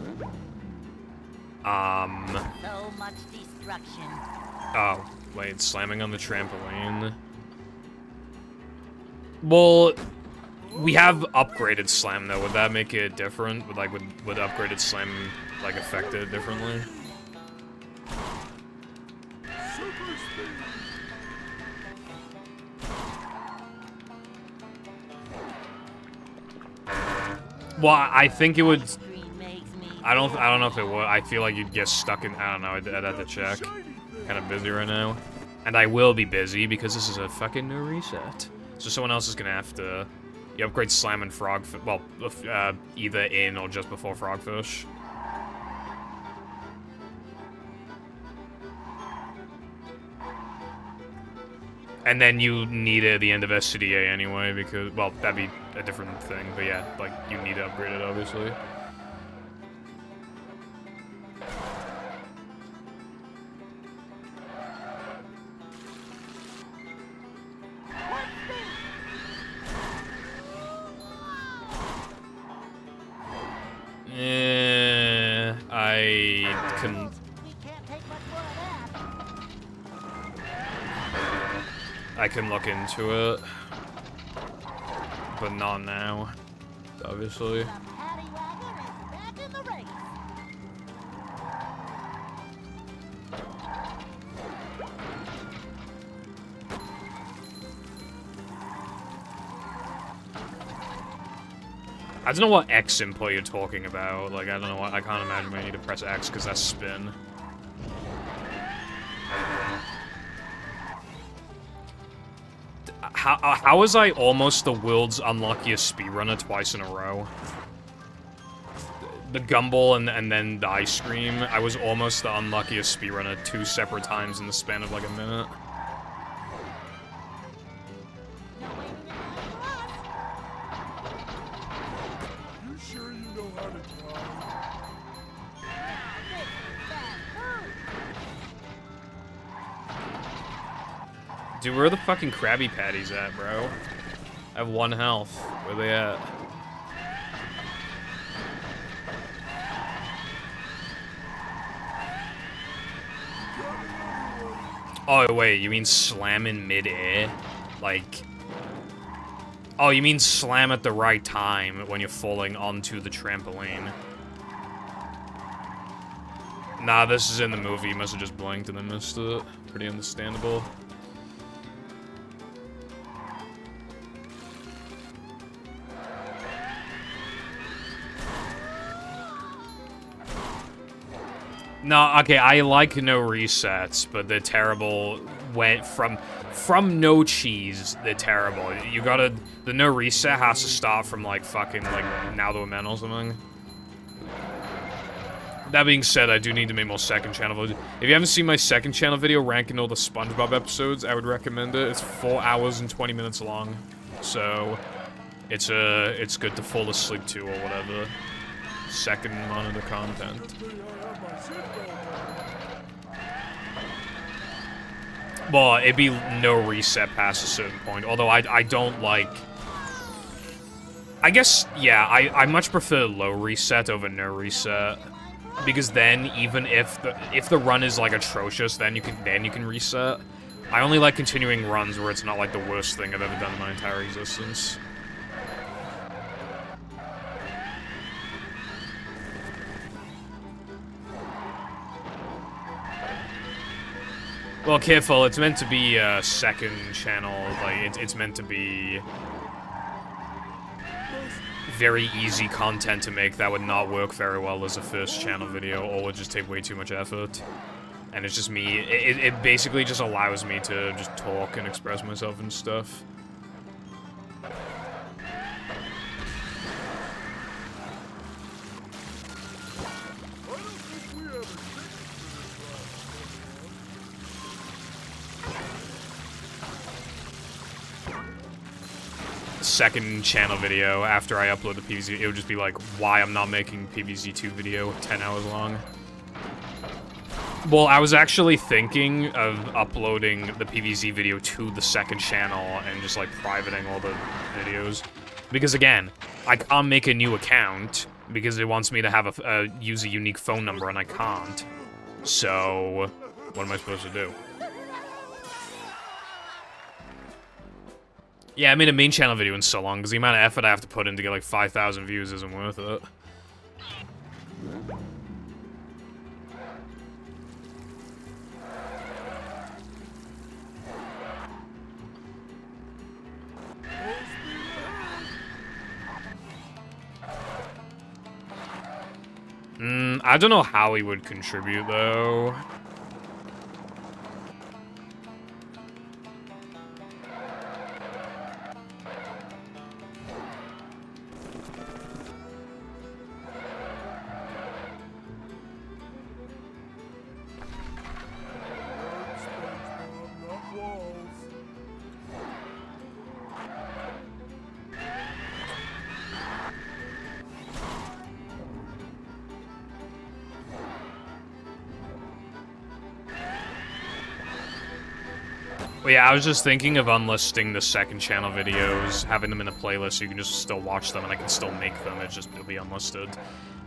So much destruction. Oh, wait, slamming on the trampoline. Well, we have upgraded slam though, would that make it different? Would upgraded slam, like, affect it differently? Well, I think it would. I don't know if it would. I feel like you'd get stuck in. I don't know. I'd have to check. Kind of busy right now, and I will be busy because this is a fucking new reset. So someone else is gonna have to. You upgrade slam and frogfish. Well, either in or just before frogfish. And then you need it at the end of SCDA anyway, because, well, that'd be a different thing, but yeah, like, you need to upgrade it, obviously. I can... I can look into it, but not now, obviously. I don't know what X input you're talking about. Like, I don't know what, I can't imagine I need to press X because that's spin. How was I almost the world's unluckiest speedrunner twice in a row? The gumball and then the ice cream, I was almost the unluckiest speedrunner 2 separate times in the span of like a minute. Dude, where are the fucking Krabby Patties at, bro? I have 1 health. Where they at? Oh, wait, you mean slam in mid-air? Like... Oh, you mean slam at the right time when you're falling onto the trampoline. Nah, this is in the movie. You must have just blinked and then missed it. Pretty understandable. No, okay, I like no resets, but they're terrible. Went from no cheese, they're terrible. You gotta, the no reset has to start from like fucking like now the men or something. That being said, I do need to make more second channel videos. If you haven't seen my second channel video ranking all the SpongeBob episodes, I would recommend it. It's 4 hours and 20 minutes long, so it's good to fall asleep to or whatever. Second monitor content. Well, it'd be no reset past a certain point. Although I don't like... I guess, yeah, I much prefer low reset over no reset. Because then, even if the run is, like, atrocious, then you can reset. I only like continuing runs where it's not, like, the worst thing I've ever done in my entire existence. Well, careful, it's meant to be a second channel, like, it's meant to be very easy content to make that would not work very well as a first channel video, or would just take way too much effort. And it's just me, it basically just allows me to just talk and express myself and stuff. Second channel video after I upload the PvZ, it would just be like, why I'm not making PvZ2 video 10 hours long. Well, I was actually thinking of uploading the PvZ video to the second channel and just like privating all the videos. Because again, I can't make a new account because it wants me to have use a unique phone number and I can't. So, what am I supposed to do? Yeah, I made a main channel video in so long, because the amount of effort I have to put in to get like 5,000 views isn't worth it. I don't know how he would contribute, though. Well, yeah, I was just thinking of unlisting the second channel videos, having them in a playlist so you can just still watch them and I can still make them, it'll be unlisted.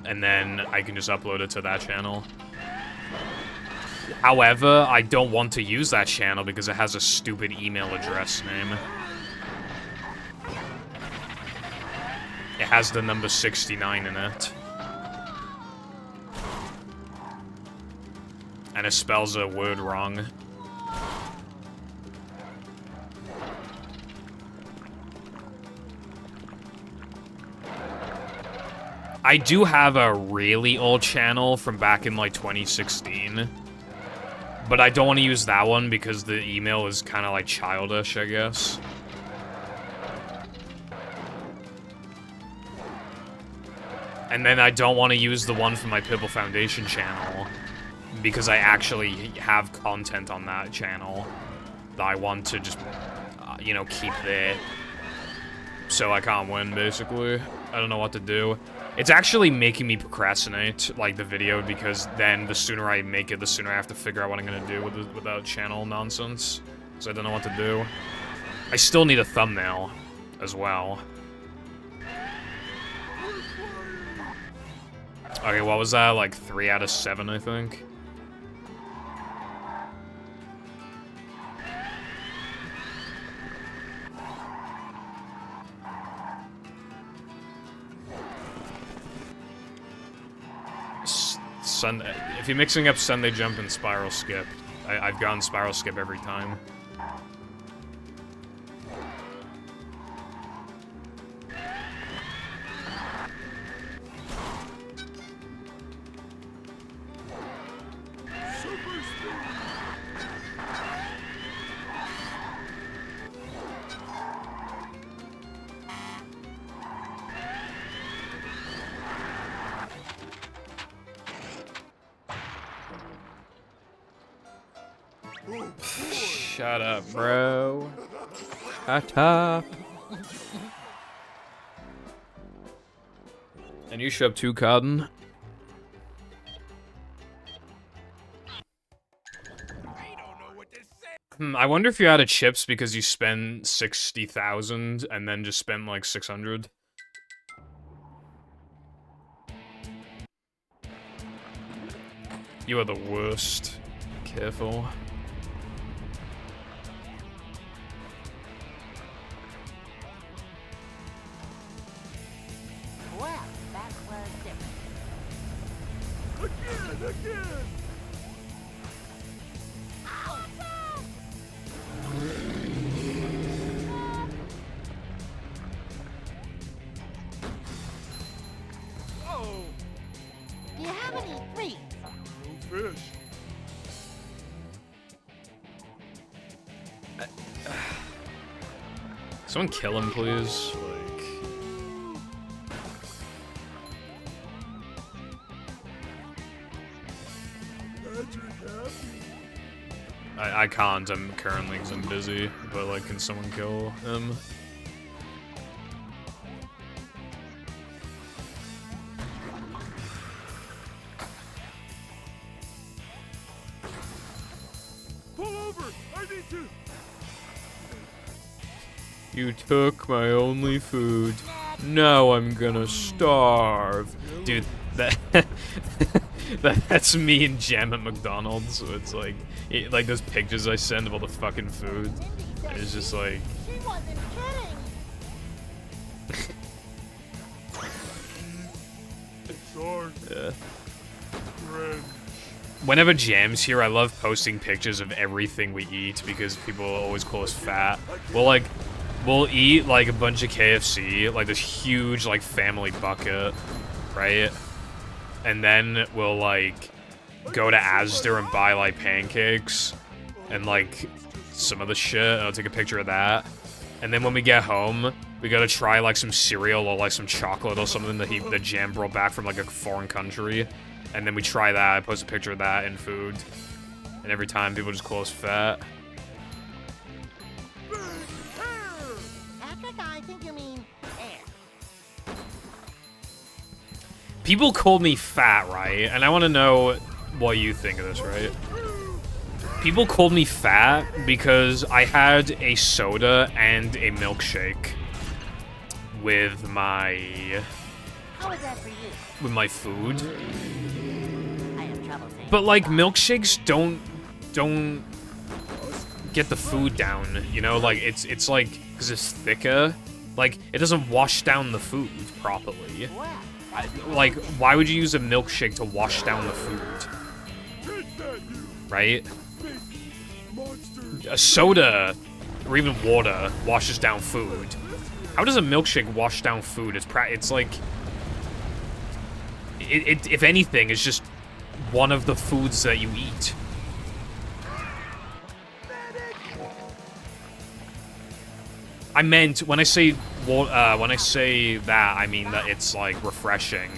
And then I can just upload it to that channel. However, I don't want to use that channel because it has a stupid email address name. It has the number 69 in it. And it spells a word wrong. I do have a really old channel from back in, like, 2016. But I don't want to use that one because the email is kind of, like, childish, I guess. And then I don't want to use the one from my Pibble Foundation channel because I actually have content on that channel that I want to just, you know, keep there. So I can't win, basically. I don't know what to do. It's actually making me procrastinate, like, the video, because then the sooner I make it, the sooner I have to figure out what I'm gonna do with the channel nonsense. So I don't know what to do. I still need a thumbnail, as well. Okay, what was that? Like 3 out of 7, I think. If you're mixing up Sunday Jump and Spiral Skip, I've gone Spiral Skip every time. Shut up, bro. Shut up. And you shut up too, Cotton. I wonder if you're out of chips because you spend 60,000 and then just spend like 600. You are the worst. Careful. Well, that was different. Again! Oh, Do you have any treats? no fish. Someone kill him, please. Like, I can't. I'm currently because I'm busy. But like, can someone kill him? Pull over! I need to! You took my only food. Now I'm gonna starve. Dude, that's me and Jam at McDonald's. So it's like, like those pictures I send of all the fucking food. It's just like, She wasn't kidding. Sorry. yeah. Friend. Whenever Jam's here, I love posting pictures of everything we eat because people always call us fat. We'll eat like a bunch of KFC, like this huge like family bucket, right? And then we'll like go to Asda and buy like pancakes and like some of the shit, and I'll take a picture of that. And then when we get home, we gotta try like some cereal or like some chocolate or something that Jam brought back from like a foreign country. And then we try that, I post a picture of that in food. And every time people just call us fat. Africa, I think you mean air. People call me fat, right? And I want to know what you think of this, right? People called me fat because I had a soda and a milkshake with my How is that for you? with my food. I have trouble saying. But like milkshakes don't get the food down, you know? Like it's like because it's thicker, like it doesn't wash down the food properly. Well, Like why would you use a milkshake to wash down the food? Take that, you Right? big monster. A soda or even water washes down food. How does a milkshake wash down food? It's like it if anything, it's just one of the foods that you eat. I meant when I say that, I mean that it's like refreshing.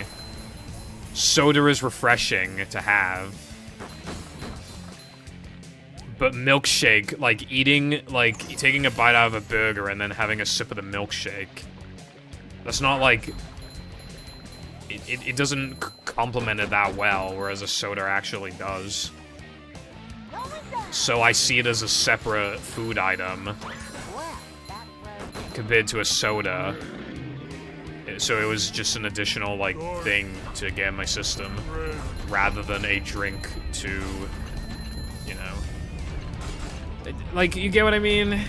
Soda is refreshing to have. But milkshake, like taking a bite out of a burger and then having a sip of the milkshake. That's not like... it doesn't complement it that well, whereas a soda actually does. So I see it as a separate food item compared to a soda. So it was just an additional, like, thing to get in my system, rather than a drink to, you know... Like, you get what I mean?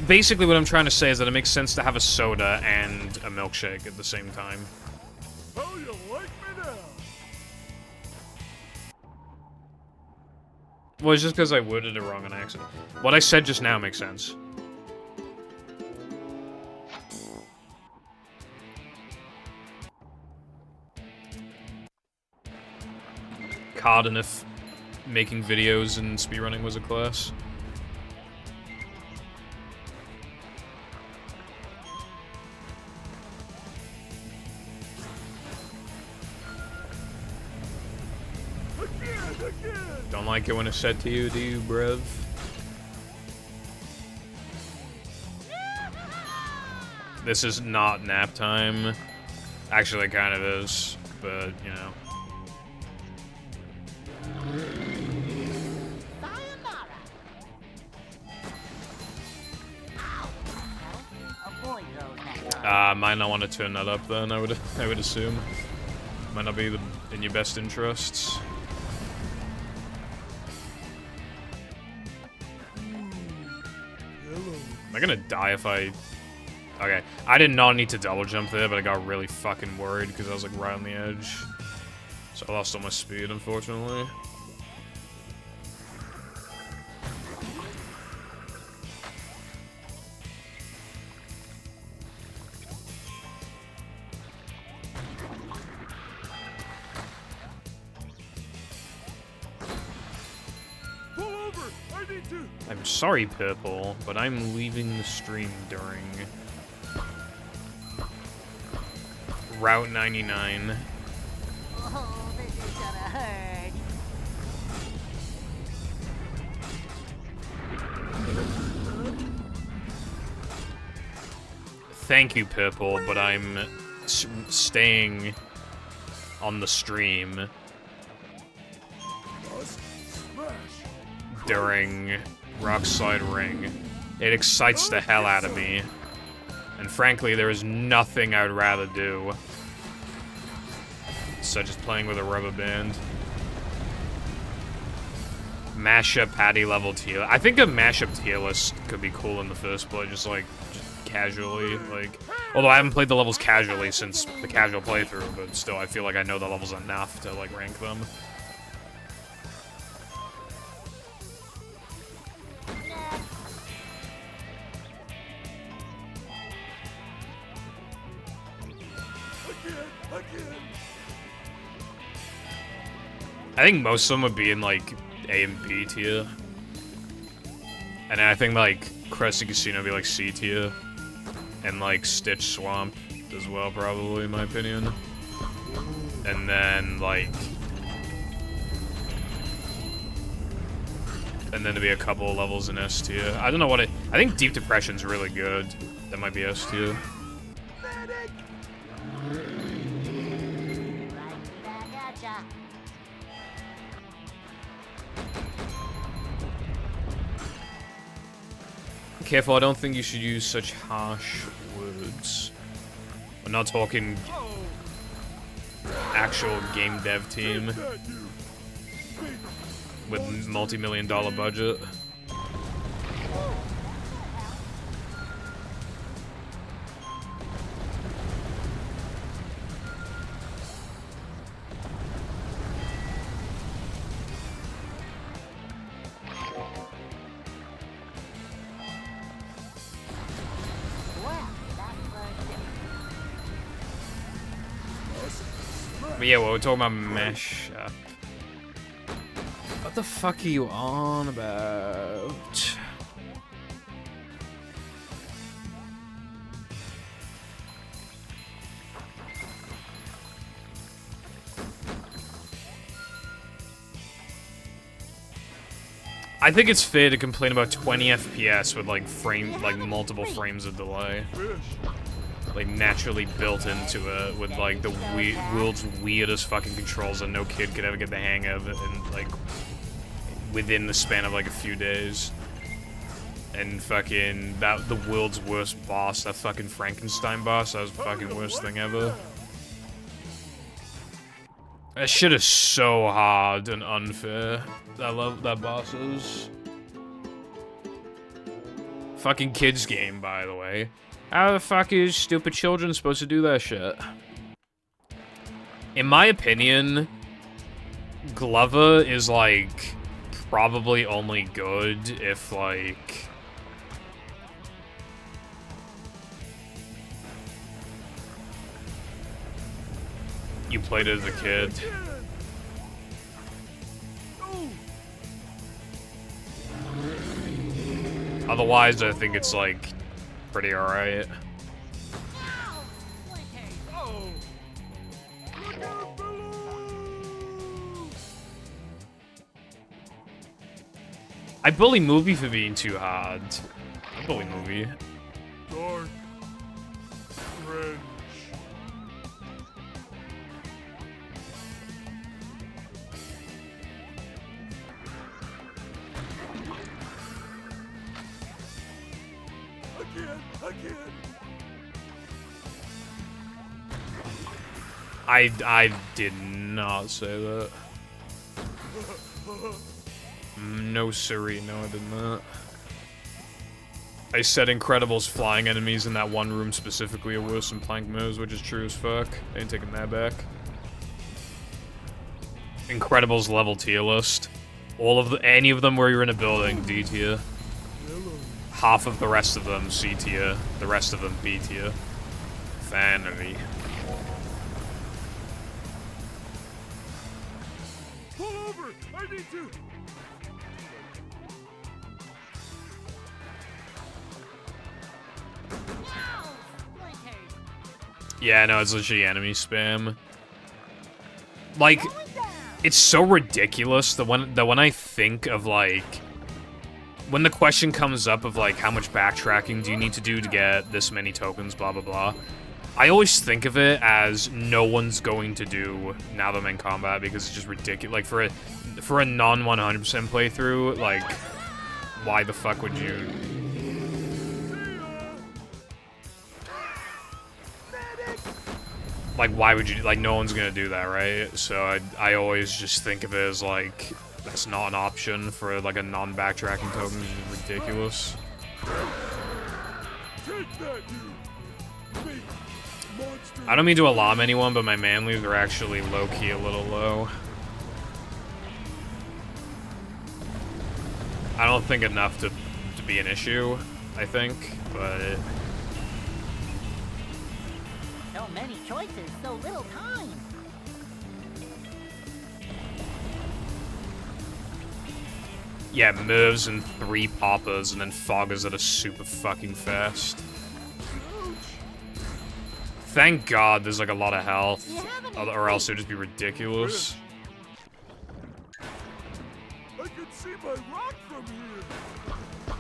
Basically what I'm trying to say is that it makes sense to have a soda and a milkshake at the same time. Oh, you like me now? Well, it's just because I worded it wrong on accident. What I said just now makes sense. Cardin if making videos and speedrunning was a class. Don't like it when it's said to you, do you, bruv? This is not nap time. Actually, it kind of is, but, you know. Might not want to turn that up then, I would assume. Might not be in your best interests. Am I gonna die if I... Okay, I did not need to double jump there, but I got really fucking worried because I was like right on the edge. So I lost all my speed, unfortunately. I'm sorry, Purple, but I'm leaving the stream during Route 99. Oh, this is gonna hurt. Thank you, Purple, but I'm staying on the stream during Rock Slide Ring. It excites the hell out of me. And frankly, there is nothing I'd rather do such as playing with a rubber band. Mashup Patty level tier. I think a mashup tier list could be cool in the first play, just casually, like... Although I haven't played the levels casually since the casual playthrough, but still, I feel like I know the levels enough to, like, rank them. I think most of them would be in, like, A and B tier. And I think, like, Crescent Casino would be, like, C tier. And, like, Stitch Swamp as well, probably, in my opinion. And then, like... And then there'd be a couple of levels in S tier. I don't know what it... I think Deep Depression's really good. That might be S tier. Careful, I don't think you should use such harsh words. We're not talking actual game dev team with multi-million-dollar budget. But yeah, well, we're talking about mesh. What the fuck are you on about? I think it's fair to complain about 20 FPS with like multiple frames of delay. like, naturally built into it with, like, the world's weirdest fucking controls that no kid could ever get the hang of, and, like, within the span of, like, a few days. And fucking, the world's worst boss, that fucking Frankenstein boss, that was the fucking worst thing ever. That shit is so hard and unfair. I love that bosses. Fucking kids game, by the way. How the fuck is stupid children supposed to do that shit? In my opinion, Glover is, like, probably only good if, like... you played it as a kid. Otherwise, I think it's, like, pretty alright. I bully Movie for being too hard. I bully Movie. Dark. Cringe. I did not say that. No, siree, no, I did not. I said Incredibles flying enemies in that one room specifically are worse than plank moves, which is true as fuck. I ain't taking that back. Incredibles level tier list. Any of them where you're in a building, D tier. Half of the rest of them, C tier. The rest of them, B tier. Fanny. Pull over! I need to. Yeah, no, it's literally enemy spam. Like, it's so ridiculous that when I think of, like, when the question comes up of, like, how much backtracking do you need to do to get this many tokens, blah, blah, blah, I always think of it as no one's going to do now that I'm in combat because it's just ridiculous. Like, for a non-100% playthrough, like, why the fuck would you... Like, why would you... Like, no one's gonna do that, right? So I always just think of it as, like, that's not an option for, like, a non-backtracking token. It's ridiculous. I don't mean to alarm anyone, but my manlies are actually low-key a little low. I don't think enough to be an issue, I think, but... So many choices, so little time. Yeah, moves and 3 poppers and then foggers that are super fucking fast. Thank God there's like a lot of health, or else it would just be ridiculous. I can see my rock from here. Oh,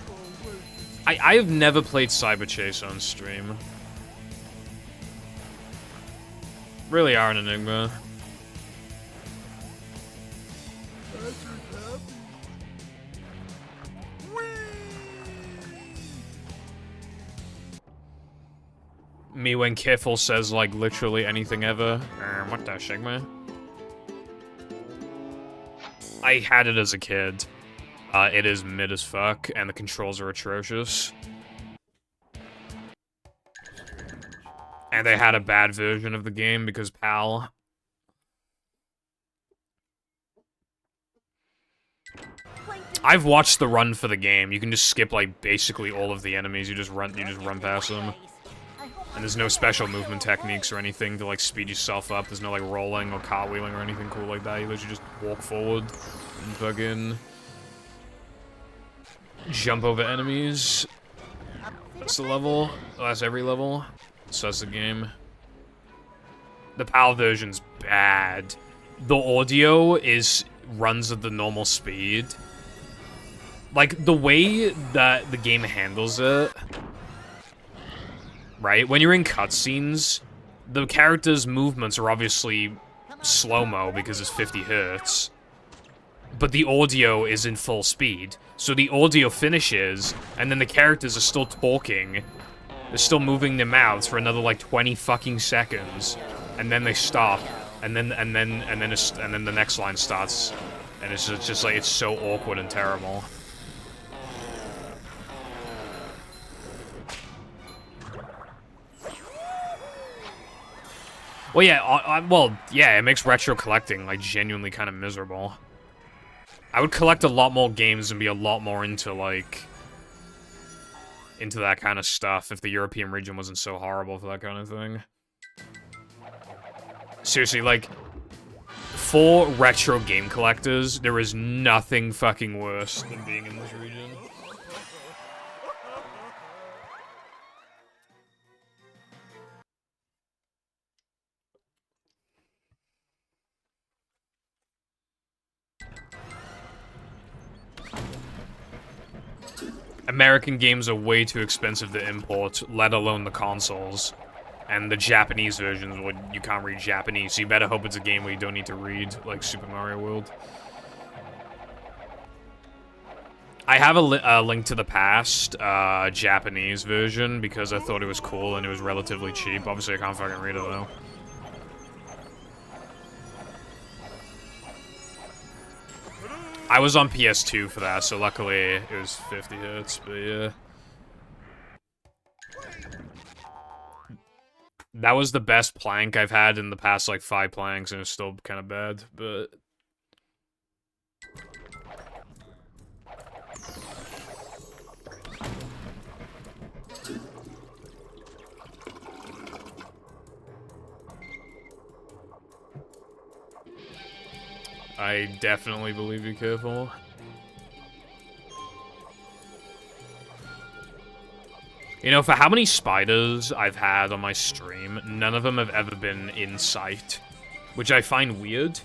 wait. I have never played Cyber Chase on stream. Really are an enigma. Me when careful says like literally anything ever. What the Sigma? I had it as a kid. It is mid as fuck, and the controls are atrocious. And they had a bad version of the game because PAL. I've watched the run for the game. You can just skip like basically all of the enemies. You just run past them. And there's no special movement techniques or anything to like speed yourself up. There's no like rolling or cartwheeling or anything cool like that. You literally just walk forward and fucking jump over enemies. That's the level. That's every level. So that's the game. The PAL version's bad. The audio runs at the normal speed. Like, the way that the game handles it... right? When you're in cutscenes, the character's movements are obviously slow-mo because it's 50 hertz. But the audio is in full speed. So the audio finishes, and then the characters are still talking. They're still moving their mouths for another, like, 20 fucking seconds. And then they stop. And then the next line starts. And it's just like, it's so awkward and terrible. Well, yeah, it makes retro collecting, like, genuinely kind of miserable. I would collect a lot more games and be a lot more into, like, into that kind of stuff if the European region wasn't so horrible for that kind of thing. Seriously, like, for retro game collectors, there is nothing fucking worse than being in this region. American games are way too expensive to import, let alone the consoles. And the Japanese versions, well, you can't read Japanese, so you better hope it's a game where you don't need to read, like Super Mario World. I have a Link to the Past, Japanese version, because I thought it was cool and it was relatively cheap. Obviously, I can't fucking read it, though. I was on PS2 for that, so luckily it was 50 hits, but yeah. That was the best plank I've had in the past, like, 5 planks, and it's still kind of bad, but... I definitely believe you, careful. You know, for how many spiders I've had on my stream, none of them have ever been in sight, which I find weird.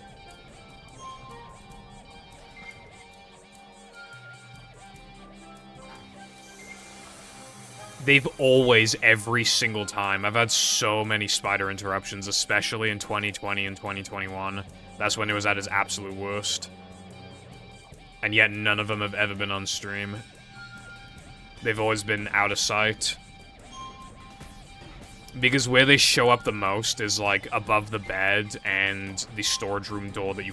They've always, every single time, I've had so many spider interruptions, especially in 2020 and 2021. That's when it was at its absolute worst. And yet none of them have ever been on stream. They've always been out of sight. Because where they show up the most is, like, above the bed and the storage room door that you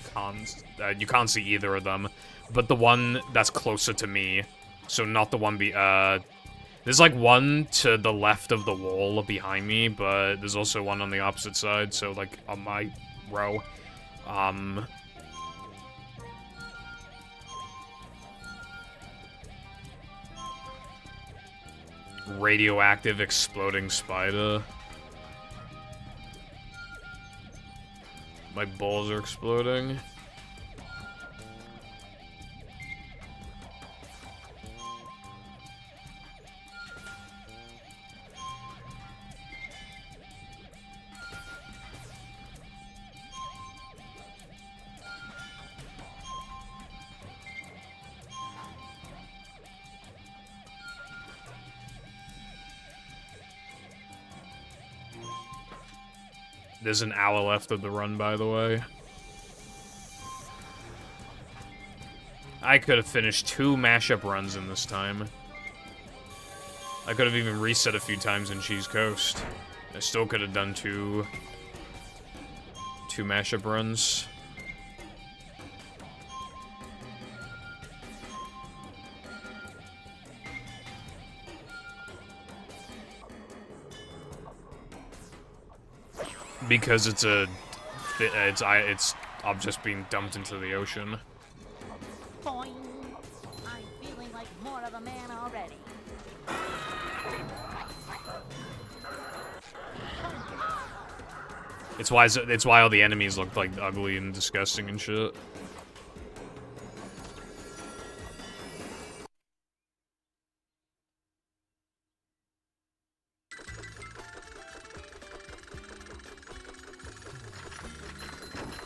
can't see either of them. But the one that's closer to me, so not the one there's, like, one to the left of the wall behind me, but there's also one on the opposite side, so, like, on my row. Radioactive exploding spider. My balls are exploding. There's an hour left of the run, by the way. I could have finished 2 mashup runs in this time. I could have even reset a few times in Cheese Coast. I still could have done two mashup runs. Because I'm just being dumped into the ocean. Boing. I'm feeling like more of a man already. It's why all the enemies look like ugly and disgusting and shit.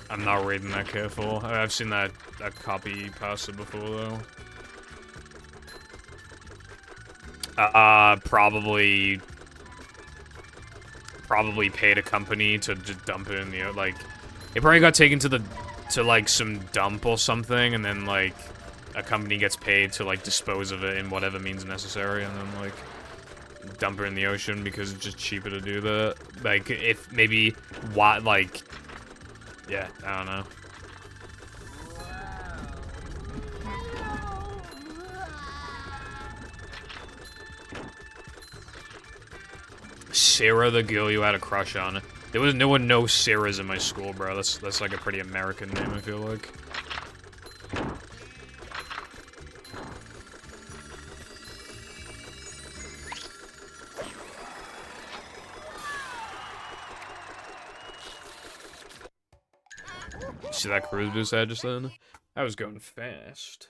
I'm not reading that careful. I've seen that copy pasta before, though. Probably probably paid a company to just dump it in the, like, it probably got taken to like some dump or something, and then like a company gets paid to like dispose of it in whatever means necessary, and then like dump it in the ocean because it's just cheaper to do that. Like, if maybe what, like, yeah, I don't know. Sarah, the girl you had a crush on. There was no one knows Sarah's in my school, bro. That's like a pretty American name, I feel like. See that cruise boost I had just then? I was going fast.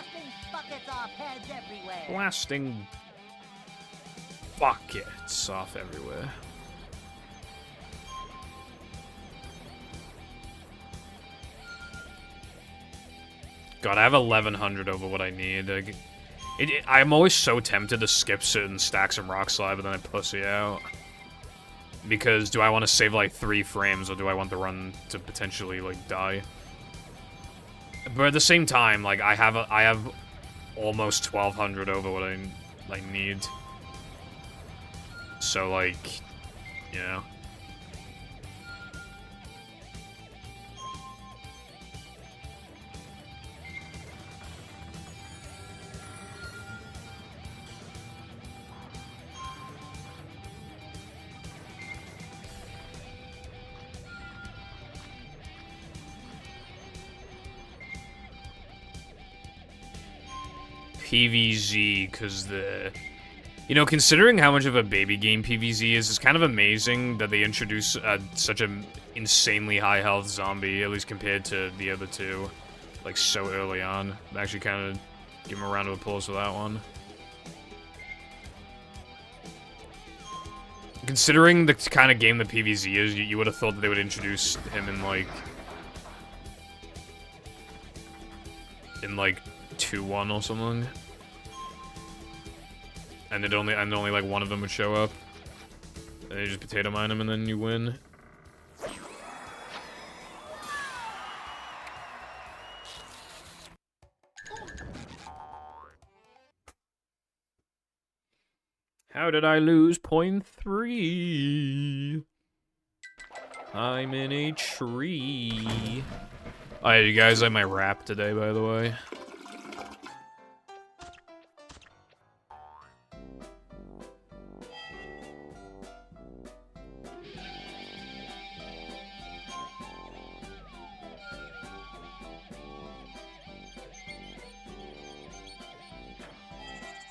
Blasting buckets off heads everywhere. Blasting buckets off everywhere. God, I have 1100 over what I need. Like, I'm always so tempted to skip certain stacks and rock slide, but then I pussy out. Because do I want to save like 3 frames, or do I want the run to potentially like die? But at the same time, like I have almost 1200 over what I like need. So like, you know. PVZ, because the... You know, considering how much of a baby game PVZ is, it's kind of amazing that they introduce such an insanely high health zombie, at least compared to the other two, like, so early on. I actually kind of give him a round of applause for that one. Considering the kind of game that PVZ is, you would have thought that they would introduce him in, like... 2-1 or something. And only like one of them would show up. And you just potato mine them and then you win. How did I lose 0.3? I'm in a tree. Oh, yeah, you guys like my rap today, by the way.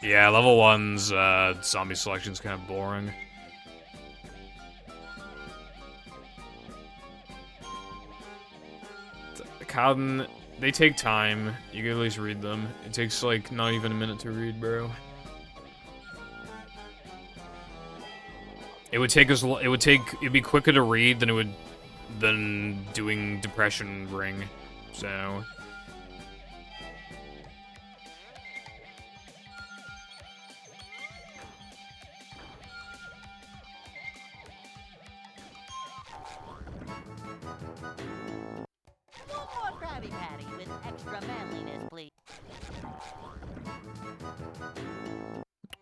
Yeah, level 1's zombie selection's kind of boring. Cowden, they take time. You can at least read them. It takes like not even a minute to read, bro. It would take us. It'd be quicker to read than doing Depression Ring. So. Krabby Patty with extra manliness, please.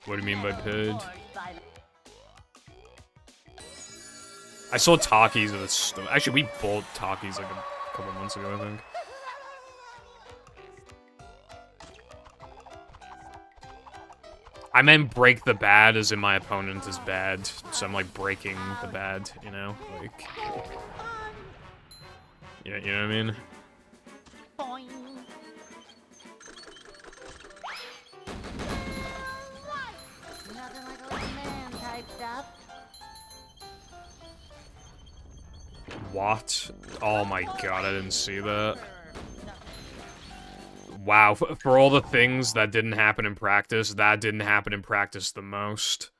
What do you mean by paid? I saw Takis at the store. Actually, we bought Takis like a couple months ago, I think. I meant break the bad as in my opponent is bad. So I'm like breaking the bad, you know? Like... Yeah, you know what I mean? Boing. Nothing like a little man type stuff. What? Oh my god, I didn't see that. Wow, for all the things that didn't happen in practice, that didn't happen in practice the most.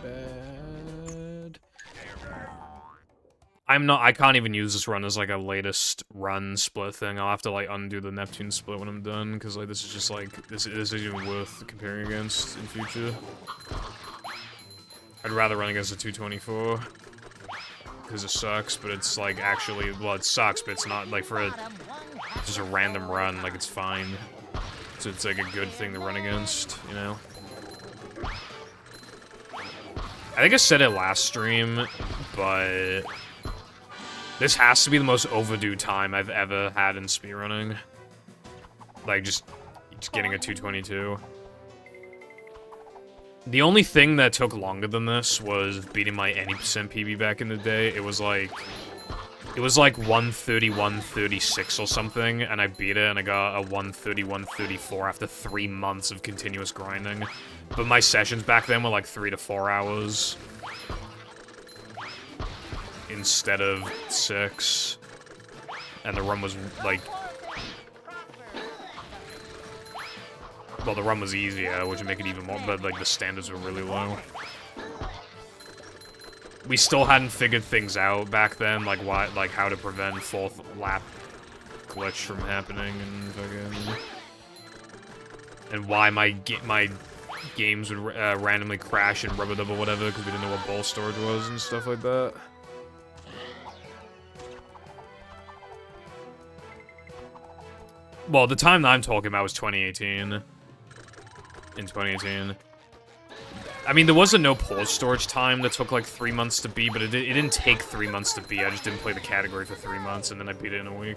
bad. I can't even use this run as, like, a latest run split thing. I'll have to, like, undo the Neptune split when I'm done, because, like, this is just, like, this isn't even worth comparing against in future. I'd rather run against a 224. Because it sucks, but it's, like, actually, well, it sucks, but it's not, like, for a, just a random run, like, it's fine. So it's, like, a good thing to run against, you know? I think I said it last stream, but this has to be the most overdue time I've ever had in speedrunning. Like, just getting a 222. The only thing that took longer than this was beating my any percent PB back in the day. It was like 131.36 or something, and I beat it, and I got a 131.34 after 3 months of continuous grinding. But my sessions back then were like 3 to 4 hours instead of 6, and the run was like, well, the run was easier, which would make it even more, but like the standards were really low. We still hadn't figured things out back then, like why, like how to prevent fourth lap glitch from happening and fucking, and why my games would randomly crash and rubber double whatever because we didn't know what ball storage was and stuff like that. Well, the time that I'm talking about was 2018. In 2018. I mean, there was a no pause storage time that took like 3 months to beat, but it didn't take 3 months to beat. I just didn't play the category for 3 months, and then I beat it in a week.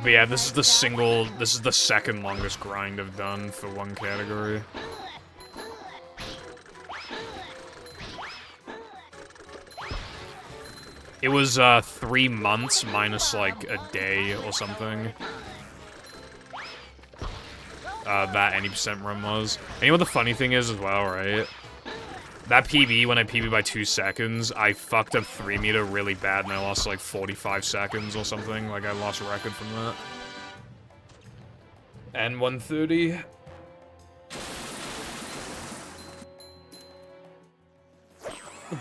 But yeah, this is the second longest grind I've done for one category. It was 3 months minus like a day or something. That any percent run was. And you know what the funny thing is as well, right? That PB, when I PB by 2 seconds, I fucked up 3 meter really bad and I lost like 45 seconds or something. Like I lost a record from that. And 130.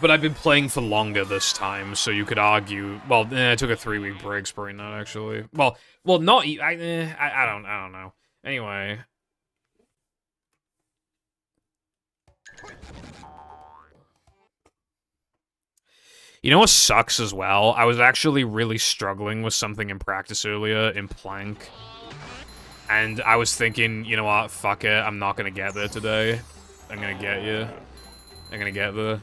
But I've been playing for longer this time, so you could argue. Well, I took a 3-week break, probably not actually. Well, not. I don't know. Anyway. You know what sucks as well? I was actually really struggling with something in practice earlier in plank. And I was thinking, you know what, fuck it, I'm not gonna get there today. I'm gonna get you. I'm gonna get there.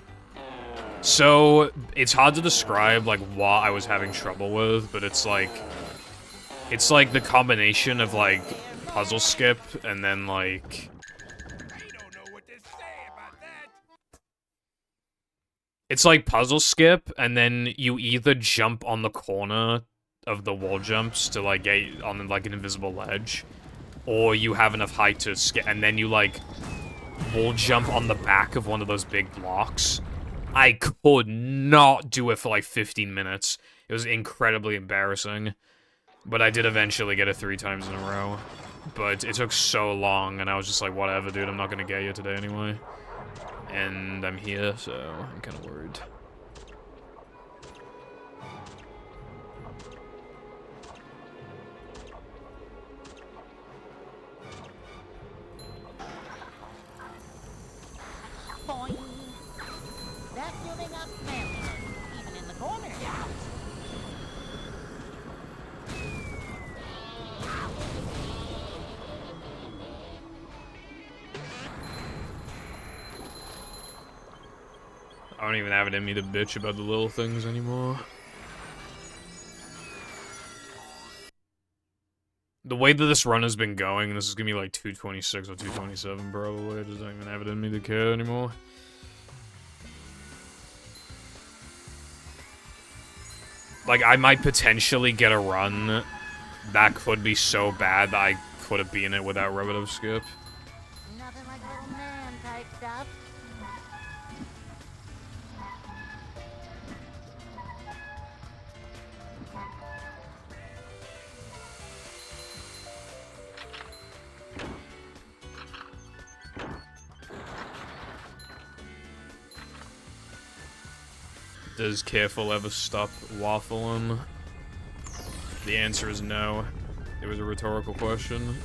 So, it's hard to describe, like, what I was having trouble with, but it's like the combination of, like, puzzle skip, and then, like... It's like puzzle skip, and then you either jump on the corner of the wall jumps to, like, get on, like, an invisible ledge, or you have enough height to skip, and then you, like, wall jump on the back of one of those big blocks. I could not do it for, like, 15 minutes. It was incredibly embarrassing. But I did eventually get it 3 times in a row. But it took so long, and I was just like, whatever, dude, I'm not gonna get you today anyway. And I'm here, so I'm kind of worried. Boing. Vacuuming up manliness, even in the corner. I don't even have it in me to bitch about the little things anymore. The way that this run has been going, this is gonna be like 226 or 227 probably. I just don't even have it in me to care anymore. Like, I might potentially get a run that could be so bad that I could have beaten it without Revenant Skip. Nothing like a little man type stuff. Does Careful ever stop waffling? The answer is no. It was a rhetorical question.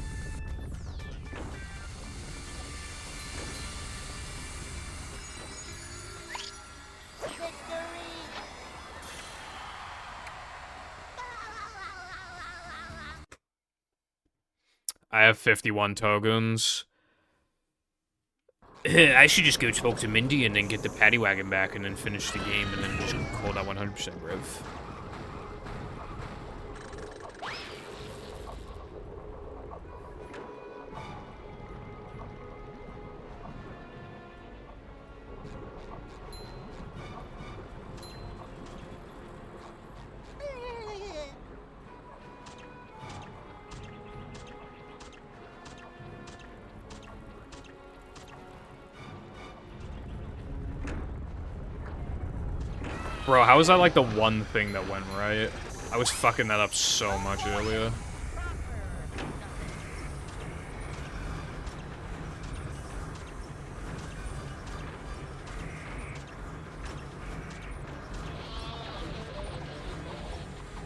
I have 51 tokens. I should just go talk to Mindy and then get the paddy wagon back and then finish the game and then just call that 100% rev. Bro, how was that like the one thing that went right? I was fucking that up so much earlier.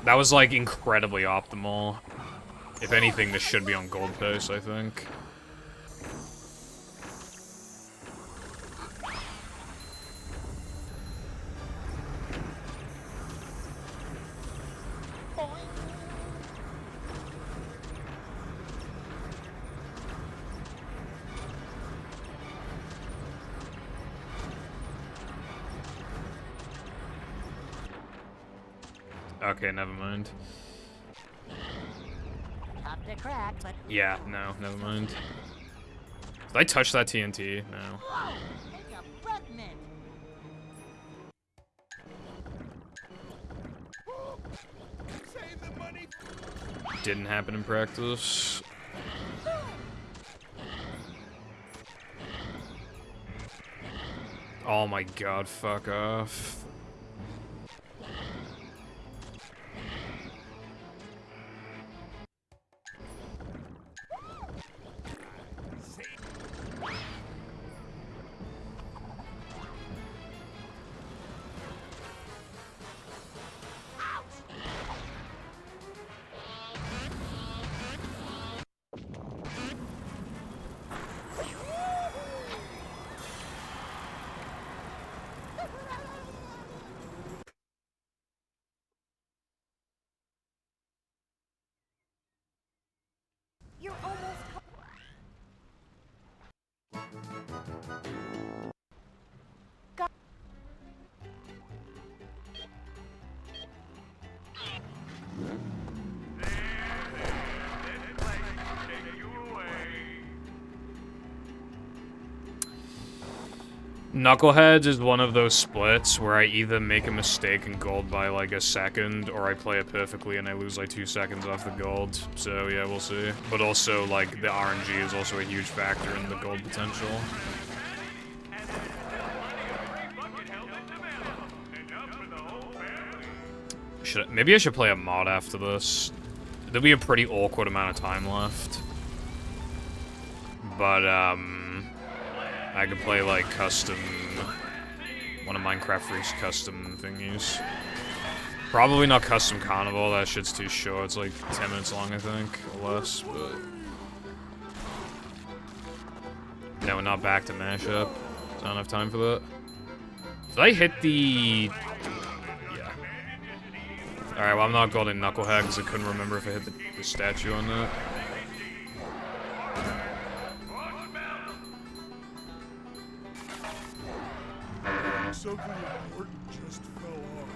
That was like incredibly optimal. If anything, this should be on gold pace, I think. Okay, never mind. Tough to crack, but Yeah, no, never mind. Did I touch that TNT? No. whoa! Take a breath mint. Save the money. Didn't happen in practice. Oh my god, fuck off. You're almost. Knuckleheads is one of those splits where I either make a mistake in gold by like a second, or I play it perfectly and I lose like 2 seconds off the gold. So yeah, we'll see. But also like the RNG is also a huge factor in the gold potential. Maybe I should play a mod after this. There'll be a pretty awkward amount of time left. But I could play like custom, one of Minecraft Freak's custom thingies. Probably not custom carnival, that shit's too short, it's like 10 minutes long I think, or less, but... No, we're not back to mashup, I don't have time for that. Did I hit the... Yeah. Alright, well I'm not golden Knucklehead because I couldn't remember if I hit the statue on that. Something important just fell off.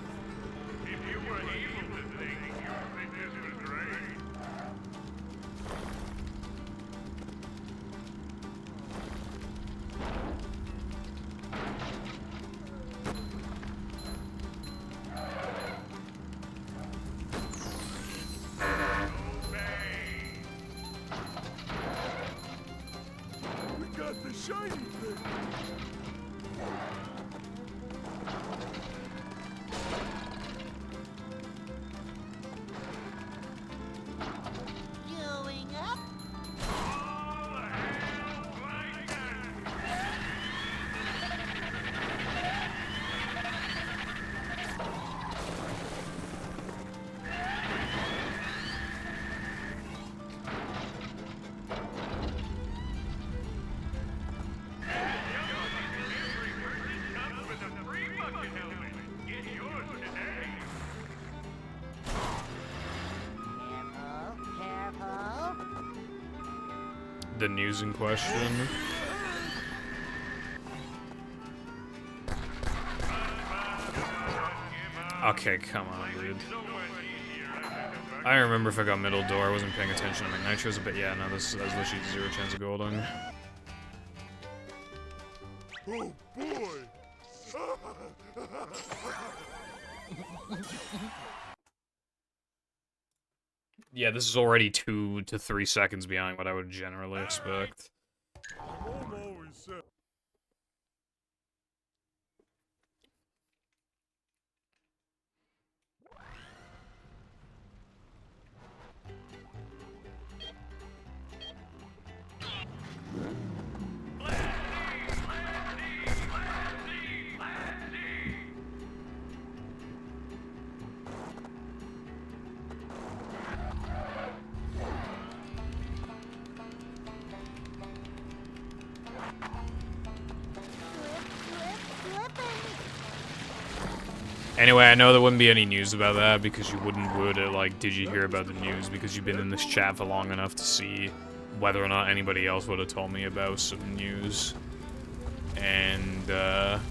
If you were able to think, you would think this was great. We got the shiny thing. Going up. Careful, careful. The news in question. Okay, come on, dude. I don't remember if I got middle door. I wasn't paying attention to my nitros, but yeah, no, this has literally 0 chance of golding. Oh boy! Yeah, this is already 2 to 3 seconds behind what I would generally expect. Mom always said. Anyway, I know there wouldn't be any news about that because you wouldn't word it like, did you hear about the news? Because you've been in this chat for long enough to see whether or not anybody else would have told me about some news. And, but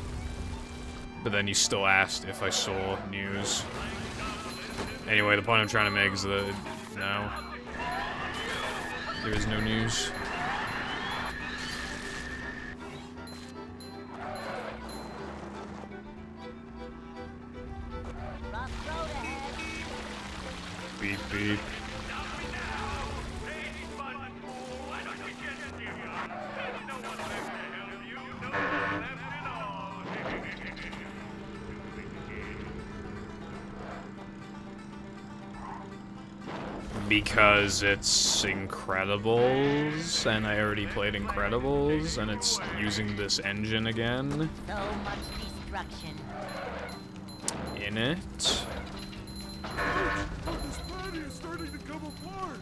then you still asked if I saw news. Anyway, the point I'm trying to make is that, no. There is no news. Rough road ahead. Beep, beep. Because it's Incredibles, and I already played Incredibles, and it's using this engine again So much destruction. in it. This planet is starting to come apart.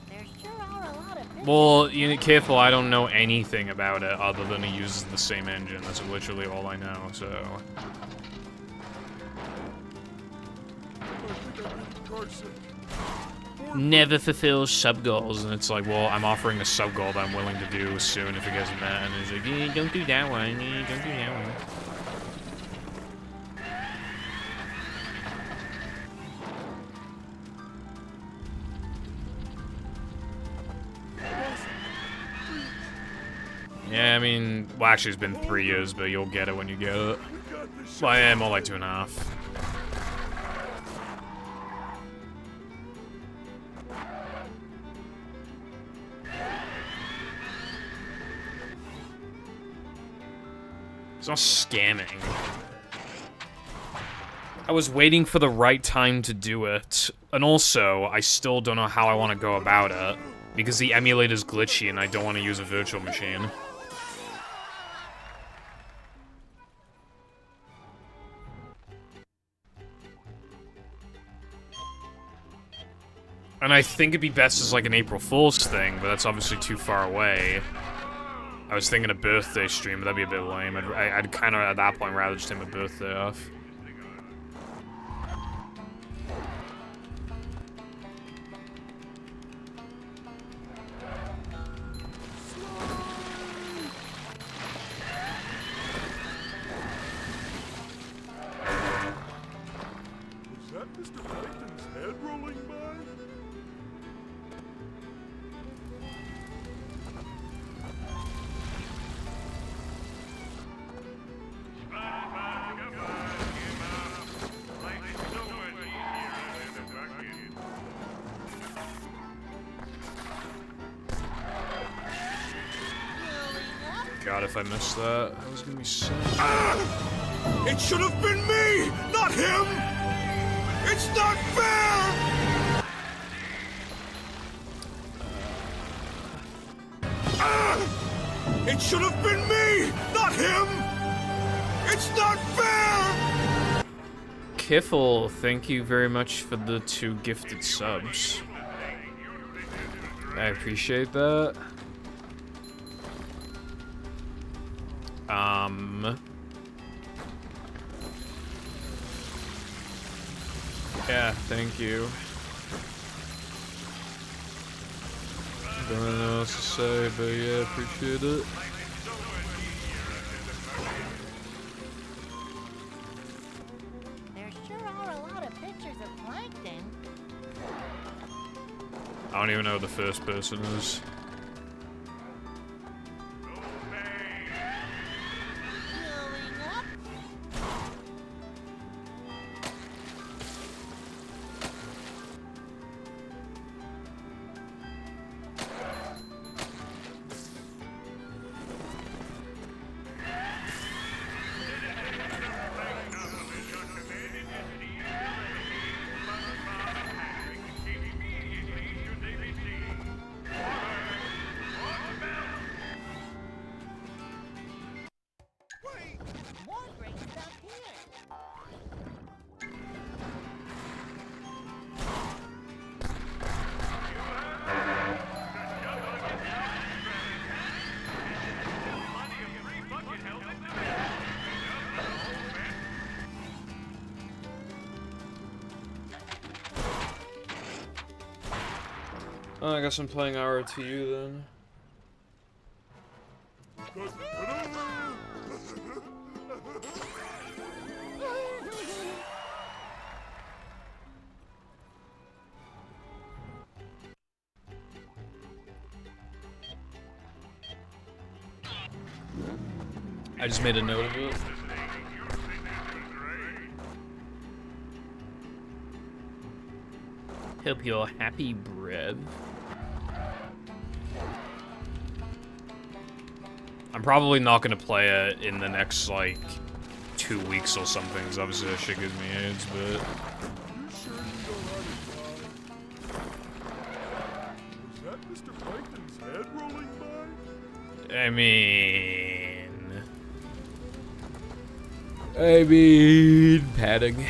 There sure are a lot of fish. Well, you need careful, I don't know anything about it other than it uses the same engine. That's literally all I know, so... I think I'm getting car sick. Never fulfills sub-goals, and it's like, well, I'm offering a sub-goal that I'm willing to do soon if it gets met, and it's like, don't do that one, don't do that one. Yeah, I mean, well, actually, it's been 3 years, but you'll get it when you get it. We got the Well, yeah, more like 2.5. It's not scamming. I was waiting for the right time to do it. And also, I still don't know how I want to go about it. Because the emulator's glitchy and I don't want to use a virtual machine. And I think it'd be best as like an April Fool's thing, but that's obviously too far away. I was thinking a birthday stream, but that'd be a bit lame. I'd kind of, at that point, rather just take my birthday off. Is that Mr. Plankton's head rolling by? God, if I missed that, I was gonna be sad. It should have been me, not him! It's not fair! It should have been me, not him! It's not fair! Kiffle, thank you very much for the 2 gifted subs. I appreciate that. Yeah, thank you. Don't really know what else to say, but yeah, appreciate it. There sure are a lot of pictures of plankton. I don't even know who the first person is. Going up. More great stuff here. Oh, I guess I'm playing ROTU then. I just made a note of it. Hope you're happy, Brev. I'm probably not gonna play it in the next, like, 2 weeks or something, because obviously that shit gives me AIDS, but... You sure you don't have it, was that Mr. Plankton's head rolling by? I mean, padding.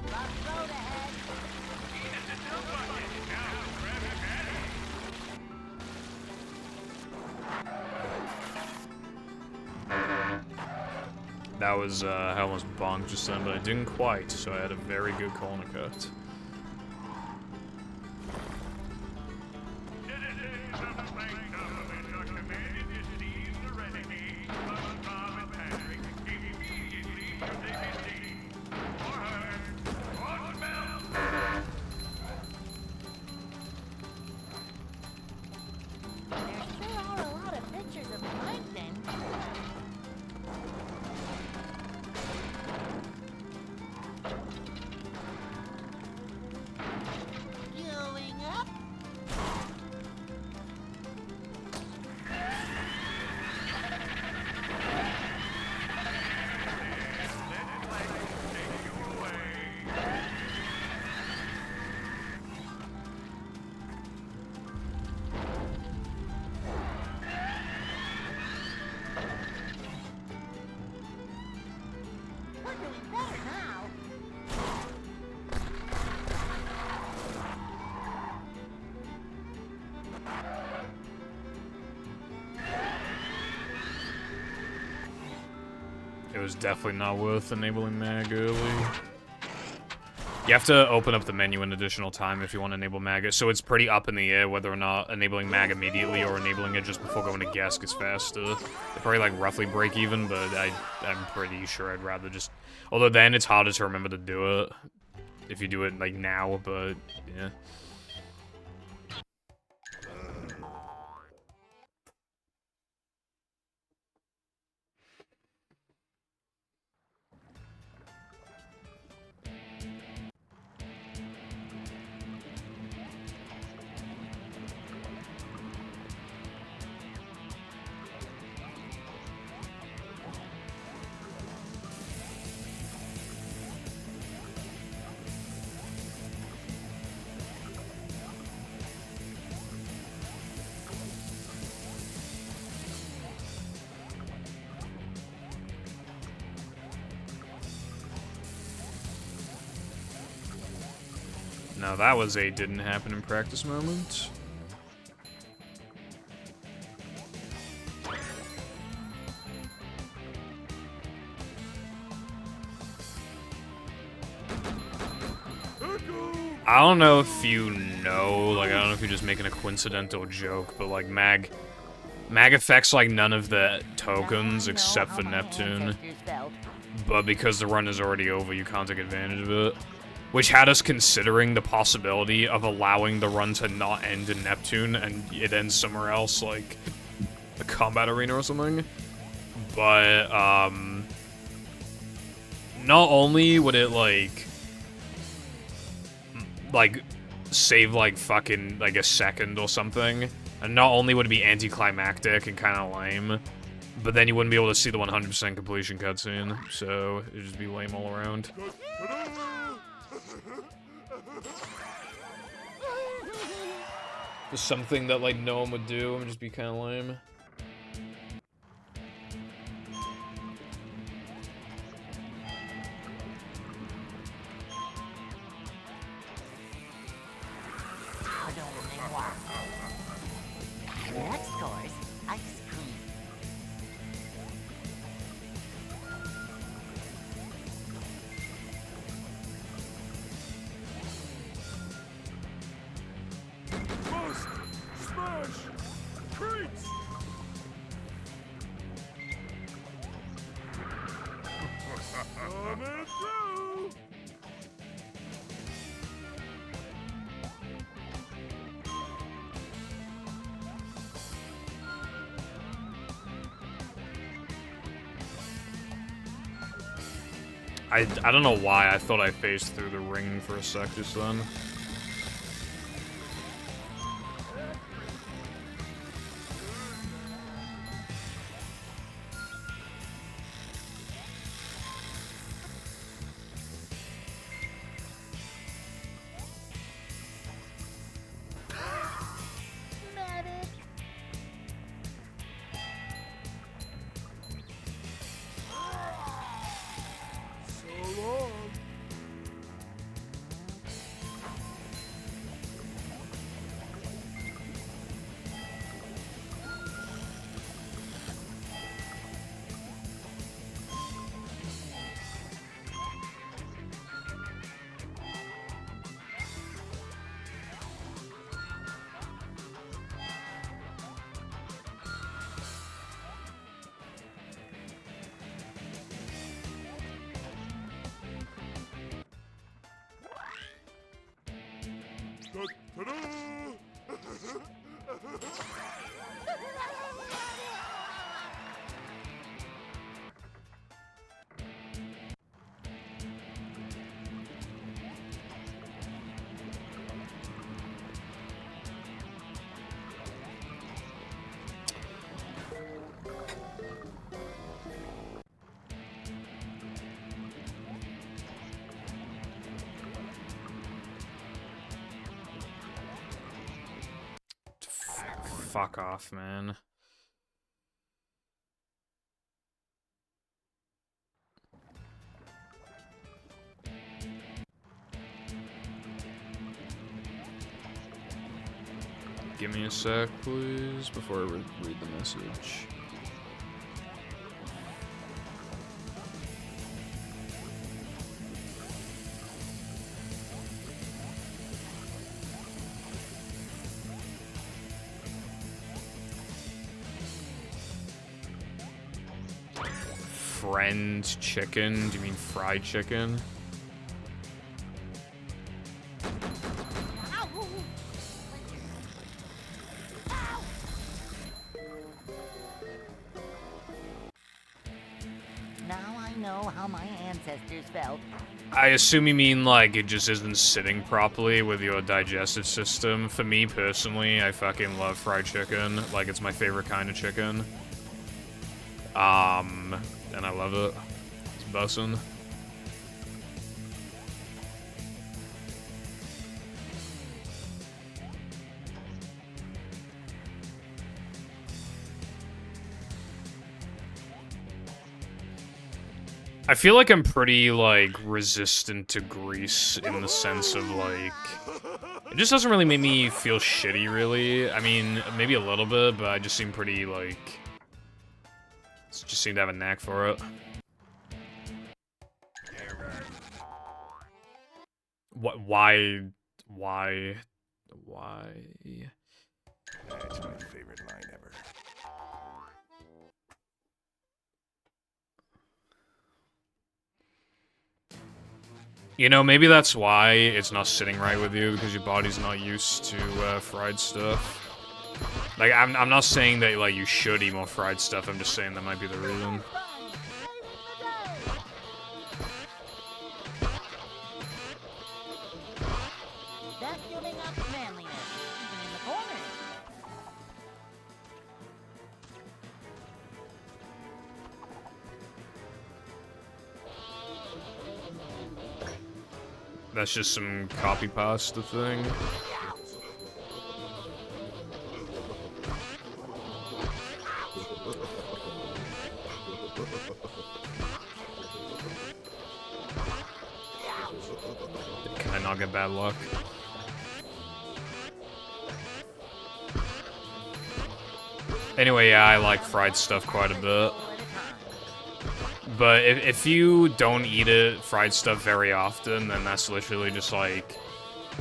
Rough road ahead. That was, I almost bonked just then, but I didn't quite, so I had a very good corner cut. There sure are a lot of pictures of plankton. Going up. We're doing better now. It was definitely not worth enabling mag early. You have to open up the menu an additional time if you want to enable mag. So it's pretty up in the air whether or not enabling mag immediately or enabling it just before going to guest is faster. They probably like roughly break even, but I'm pretty sure I'd rather just... Although then it's harder to remember to do it if you do it like now, but yeah. Now that was a didn't happen in practice moment. I don't know if you know, like, I don't know if you're just making a coincidental joke, but, like, Mag affects, like, none of the tokens except for Neptune. But because the run is already over, you can't take advantage of it. Which had us considering the possibility of allowing the run to not end in Neptune and it ends somewhere else, like a combat arena or something. But, not only would it, like, save, like, fucking, like, a second or something, and not only would it be anticlimactic and kind of lame, but then you wouldn't be able to see the 100% completion cutscene, so it'd just be lame all around. Just something that, like, no one would do and just be kind of lame. Next course, ice cream. Bust! Smash! Treats! Coming through! I don't know why I thought I phased through the ring for a sec just then. Medic. So long! Ta-da! Fuck off, man. Give me a sec, please, before I read the message. Friend chicken? Do you mean fried chicken? Now I know how my ancestors felt. I assume you mean, like, it just isn't sitting properly with your digestive system. For me, personally, I fucking love fried chicken. Like, it's my favorite kind of chicken. And I love it. It's bussin'. I feel like I'm pretty, like, resistant to grease in the sense of, like... It just doesn't really make me feel shitty, really. I mean, maybe a little bit, but I just seem pretty, like... Just seem to have a knack for it. What? Why? That's my favorite line ever. You know, maybe that's why it's not sitting right with you, because your body's not used to fried stuff. Like, I'm not saying that, like, you should eat more fried stuff, I'm just saying that might be the reason. Vacuuming up manliness, even in the corners. That's just some copy pasta thing. Can I not get bad luck? Anyway, yeah, I like fried stuff quite a bit. But if you don't eat it, fried stuff, very often, then that's literally just, like,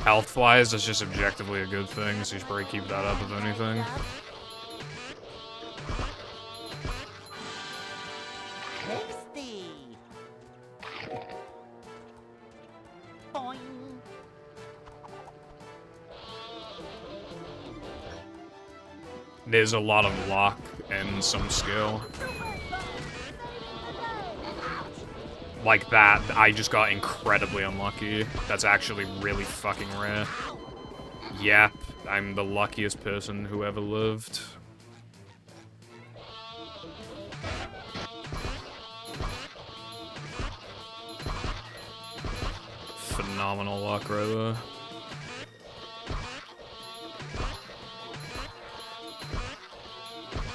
health-wise, that's just objectively a good thing, so you should probably keep that up, if anything. Tasty. Boing. There's a lot of luck and some skill. Like that, I just got incredibly unlucky. That's actually really fucking rare. Yep, I'm the luckiest person who ever lived. Phenomenal luck right there.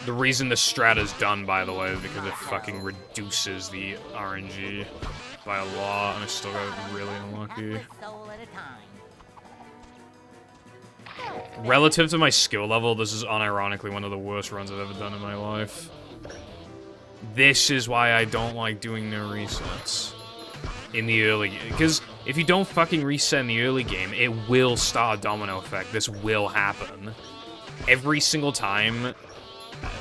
The reason this strat is done, by the way, is because it fucking reduces the RNG by a lot, and I still got really unlucky. Soul at a time. Relative to my skill level, this is unironically one of the worst runs I've ever done in my life. This is why I don't like doing no resets in the early game. Because if you don't fucking reset in the early game, it will start a domino effect. This will happen. Every single time,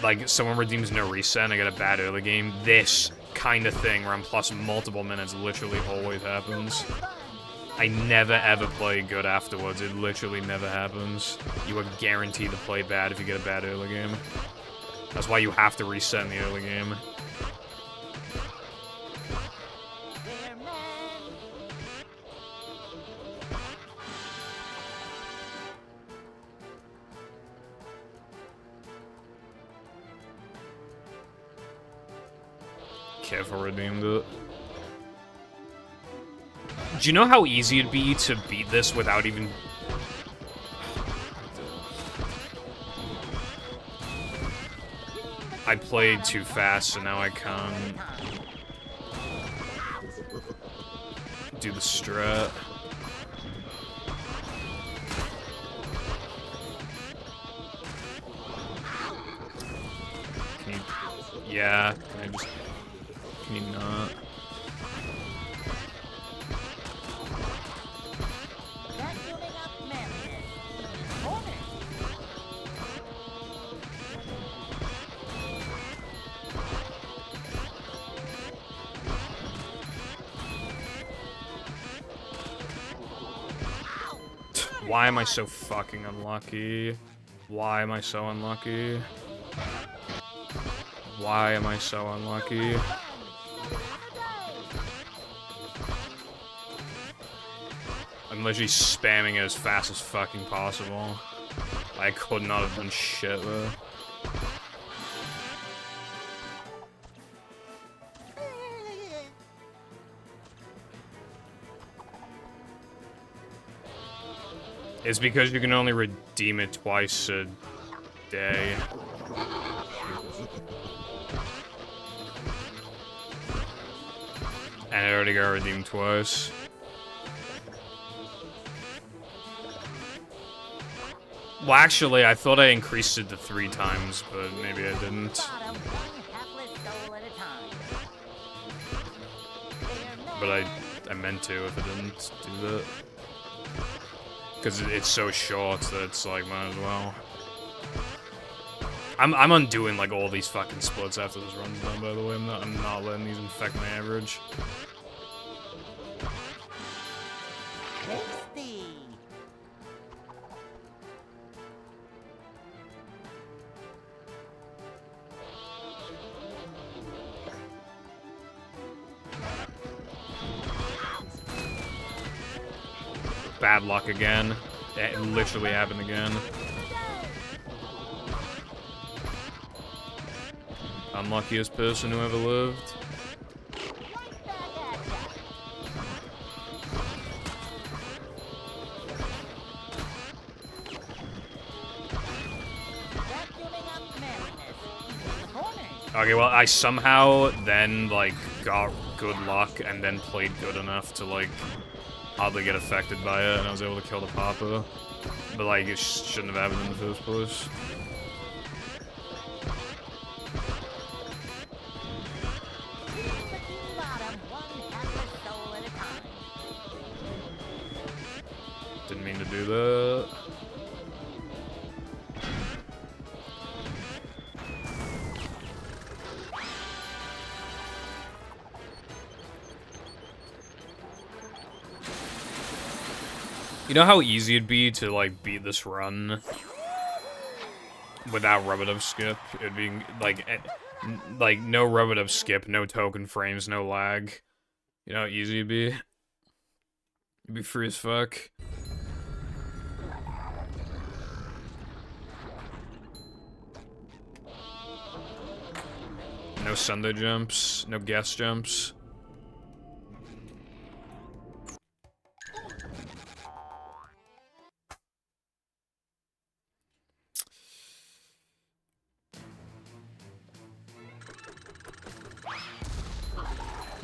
like, someone redeems no reset and I get a bad early game, this kind of thing where I'm plus multiple minutes literally always happens. I never ever play good afterwards. It literally never happens. You are guaranteed to play bad if you get a bad early game. That's why you have to reset in the early game. Careful redeemed it. Do you know how easy it'd be to beat this without even... I played too fast, so now I can't do the strat. Can you... Yeah, can I just... Can you not? Why am I so fucking unlucky? Why am I so unlucky? Why am I so unlucky? I'm literally spamming it as fast as fucking possible. I could not have done shit though. It's because you can only redeem it twice a day. And I already got redeemed twice. Well, actually, I thought I increased it to 3 times, but maybe I didn't. Bottom, one hapless soul at a time. But I meant to if I didn't do that. Because it's so short that it's like, might as well. I'm undoing like all these fucking splits after this run's done, by the way. I'm not letting these infect my average. Tasty. Bad luck again. It literally happened again. Unluckiest person who ever lived. Right back at ya. Vacuuming up merriness. Even the corners. Okay, well, I somehow then, like, got good luck and then played good enough to, like, hardly get affected by it, and I was able to kill the Papa. But, like, it shouldn't have happened in the first place. Bikini bottom, one hapless soul at a time. Didn't mean to do that. You know how easy it'd be to, like, beat this run without rub-a-dub skip? It'd be, like, no rub-a-dub skip, no token frames, no lag. You know how easy it'd be? You'd be free as fuck. No Sunday jumps, no guest jumps.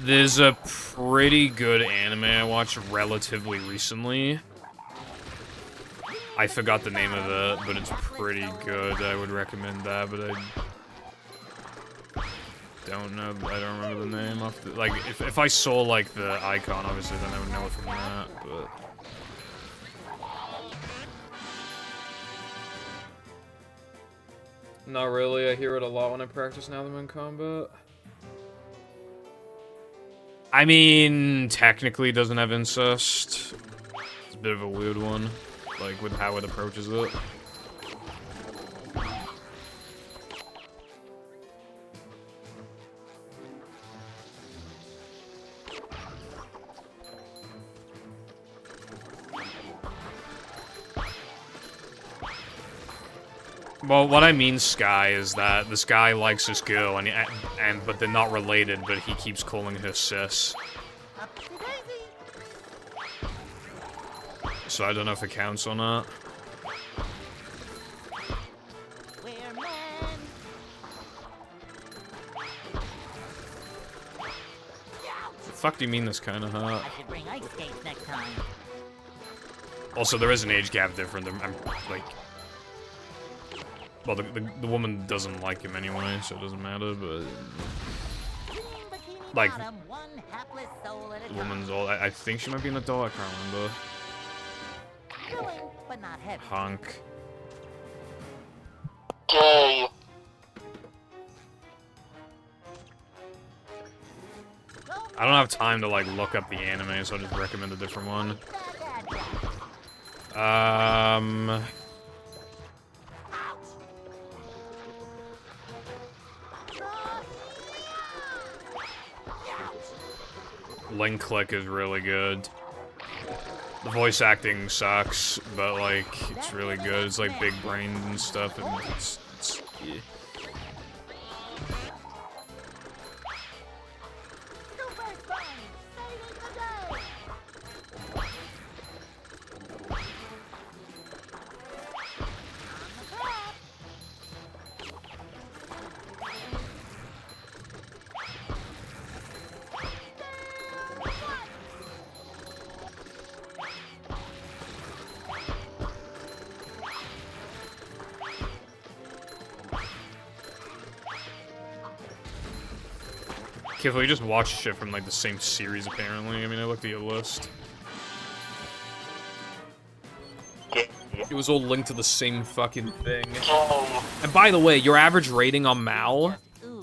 There's a pretty good anime I watched relatively recently. I forgot the name of it, but it's pretty good. I would recommend that, but I don't know. I don't remember the name off the, like, if I saw, like, the icon, obviously, then I would know it from that, but... Not really. I hear it a lot when I practice now that I'm in combat. I mean, technically it doesn't have incest. It's a bit of a weird one, like, with how it approaches it. Well, what I mean, Sky, is that this guy likes this girl, and but they're not related, but he keeps calling her sis. So I don't know if it counts or not. We're men. The fuck do you mean this kind of hot? I should bring ice skates next time. Also, there is an age gap different. I'm like, well, the woman doesn't like him anyway, so it doesn't matter. But Bikini like, bottom, one hapless soul at a the time. woman's old. I think she might be an adult. I can't remember. Filling, but not heavy. Honk. Gay. I don't have time to like look up the anime, so I'll just recommend a different one. Link Click is really good. The voice acting sucks, but like it's really good. It's like big brain and stuff, and it's yeah. Super Sponge, saving the day. On the top. Careful, you just watched shit from, like, the same series, apparently. I mean, I looked at your list. It was all linked to the same fucking thing. And by the way, your average rating on Mal...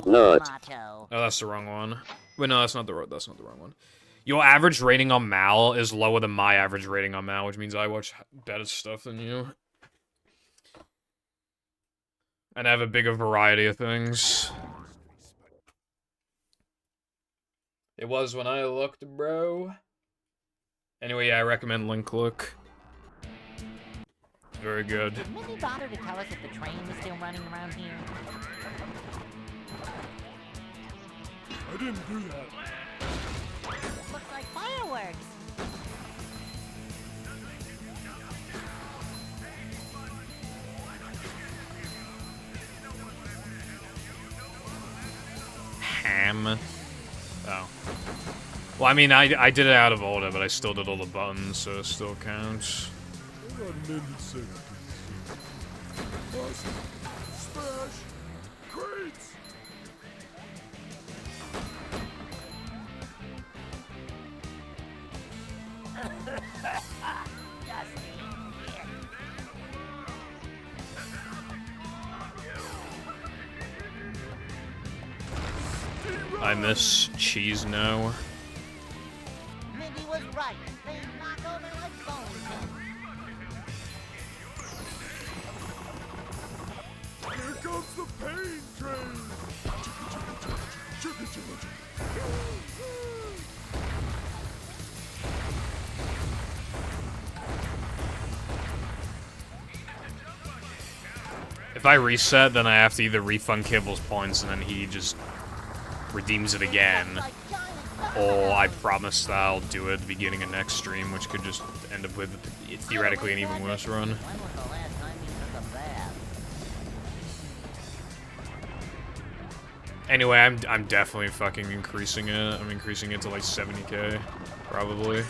No. Oh, that's the wrong one. Wait, no, that's not the wrong one. Your average rating on Mal is lower than my average rating on Mal, which means I watch better stuff than you. And I have a bigger variety of things. It was when I looked, bro. Anyway, yeah, I recommend Link Look. Very good. Did Minnie bother to tell us if the train was still running around here? I didn't do that. Looks like fireworks. Ham. Oh. Well, I mean, I did it out of order, but I still did all the buttons, so it still counts. Hang on 90 seconds. Awesome. Smash. Crates. I miss cheese now. Minnie was right. They knock over like bone pins. Here comes the pain train. Chugga, chugga, chugga. If I reset, then I have to either refund Kibble's points and then he just redeems it again. Or I promise that I'll do it at the beginning of next stream, which could just end up with, theoretically, an even worse run. When was the last time you took a bath? Anyway, I'm definitely fucking increasing it. I'm increasing it to like 70k, probably.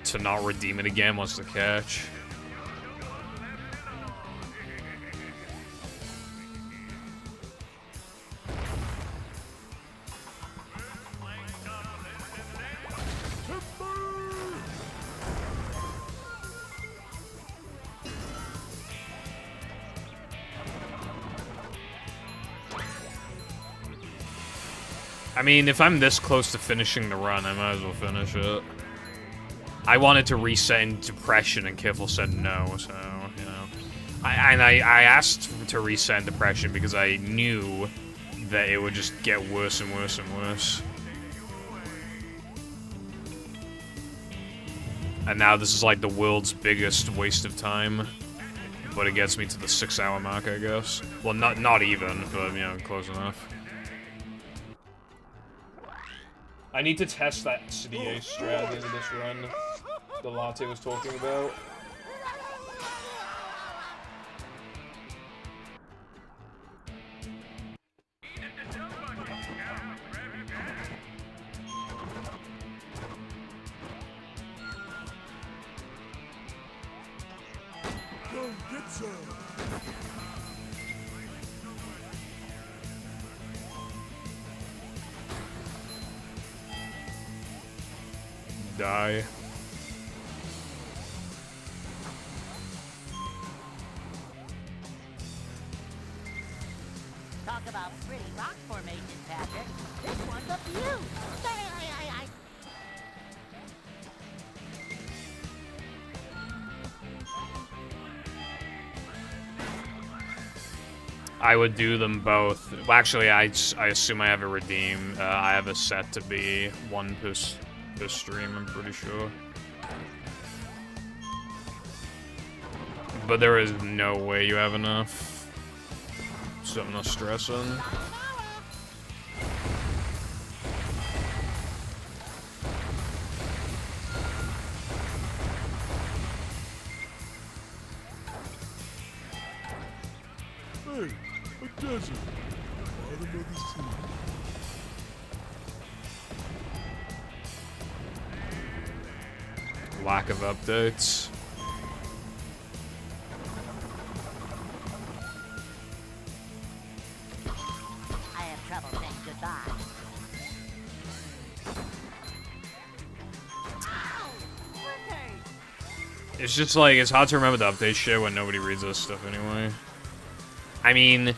To not redeem it again, what's the catch? I mean, if I'm this close to finishing the run, I might as well finish it. I wanted to reset in Depression, and Kiffle said no, so, you know. I asked to reset in Depression because I knew that it would just get worse and worse and worse. And now this is like the world's biggest waste of time. But it gets me to the 6-hour mark, I guess. Well, not even, but, you know, close enough. I need to test that CDA strat at the end of this run the Latte was talking about. Go get some. Die. Talk about pretty rock formation, Patrick. This one's up to you. I would do them both. Well, actually, I assume I have a redeem. I have a set to be one per stream, I'm pretty sure. But there is no way you have enough. Something to stress on. Hey, a desert. Bottom of the sea. Lack of updates. I have trouble saying goodbye. It's just like, it's hard to remember the update shit when nobody reads this stuff anyway. I mean,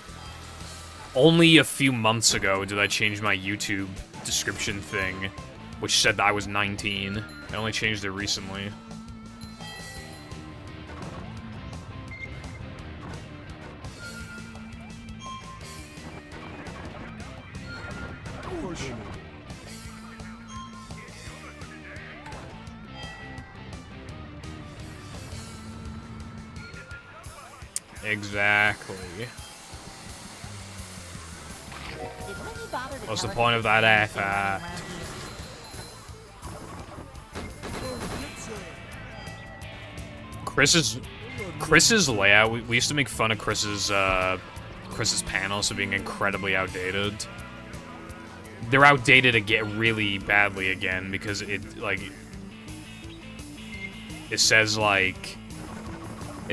only a few months ago did I change my YouTube description thing, which said that I was 19. I only changed it recently. Push. Exactly. Did Winnie bother to What's the tell us point of that if effort? around here? Chris's layout, we used to make fun of Chris's panels for being incredibly outdated. They're outdated again, really badly again, because it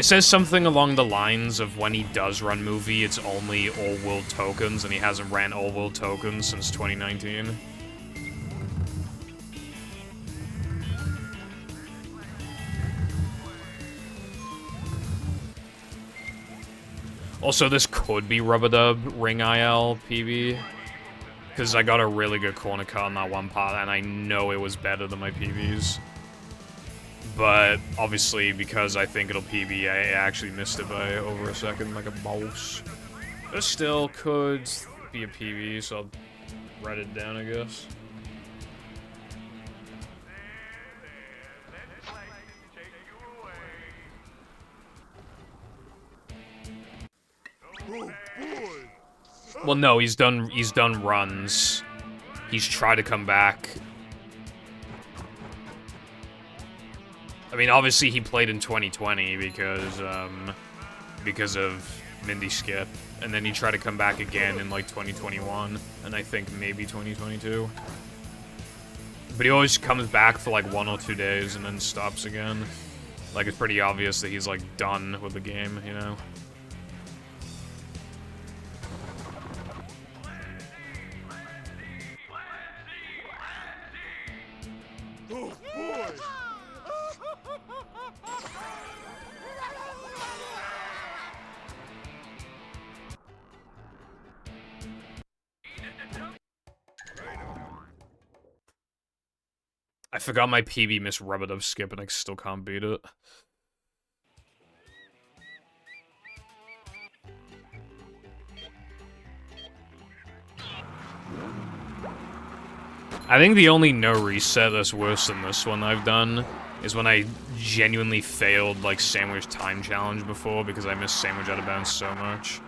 says something along the lines of when he does run movie, it's only all world tokens, and he hasn't ran all world tokens since 2019. Also, this could be Rubadub Ring IL PB, because I got a really good corner cut on that one part, and I know it was better than my PBs. But, obviously, because I think it'll PB, I actually missed it by over a second, like a boss. But still could be a PB, so I'll write it down, I guess. Oh boy! Well, no, he's done runs. He's tried to come back. I mean, obviously he played in 2020 because of Mindy Skip, and then he tried to come back again in like 2021, and I think maybe 2022. But he always comes back for like 1 or 2 days and then stops again. Like, it's pretty obvious that he's like done with the game, you know? Oh boy! I forgot my PB missed Rubadub Skip and I still can't beat it. I think the only no reset that's worse than this one I've done is when I genuinely failed, like, Sandwich Time Challenge before because I missed Sandwich out of bounds so much.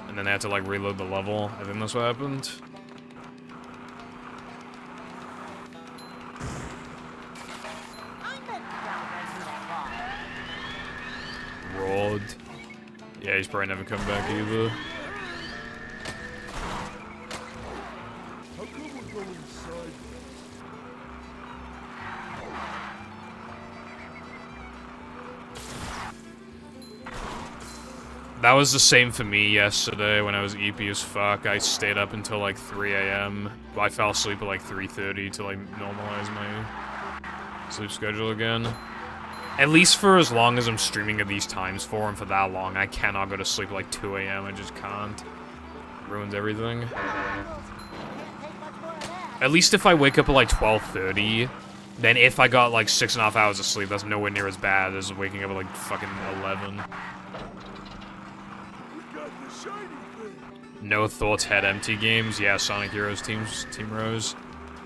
And then I had to, like, reload the level. I think that's what happened. I meant to travel right through that wall. Rod. Yeah, he's probably never come back either. How come we're going sideways? That was the same for me yesterday when I was EP as fuck. I stayed up until like 3 AM. I fell asleep at like 3:30 to like normalize my sleep schedule again. At least for as long as I'm streaming at these times for and for that long, I cannot go to sleep at like 2 AM. I just can't. Ruins everything. At least if I wake up at like 12:30, then if I got like 6.5 hours of sleep, that's nowhere near as bad as waking up at like fucking 11. We got the shiny thing! No thoughts, head empty games. Yeah, Sonic Heroes Team Rose.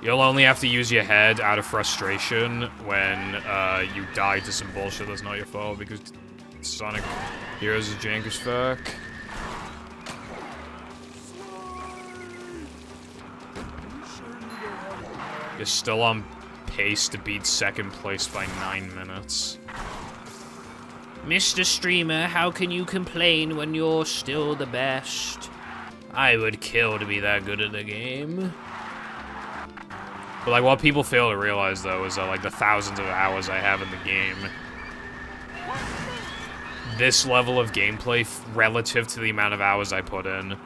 You'll only have to use your head out of frustration when you die to some bullshit that's not your fault because Sonic Heroes is jank as fuck. You're still on pace to beat second place by 9 minutes. Mr. Streamer, how can you complain when you're still the best? I would kill to be that good at the game. But like, what people fail to realize though is that like the thousands of hours I have in the game, this level of gameplay relative to the amount of hours I put in,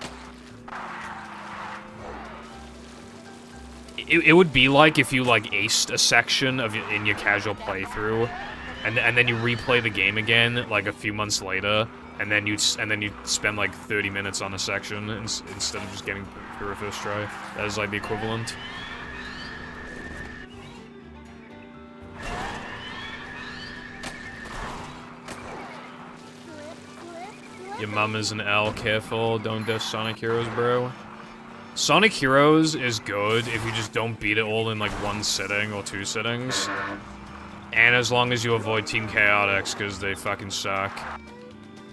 it would be like if you like aced a section of in your casual playthrough, and then you replay the game again like a few months later, and then you'd spend like 30 minutes on a section instead of just getting through a first try. That is like the equivalent. Your mom is an L, careful, don't diss Sonic Heroes, bro. Sonic Heroes is good if you just don't beat it all in like one sitting or two sittings. And as long as you avoid Team Chaotix, because they fucking suck.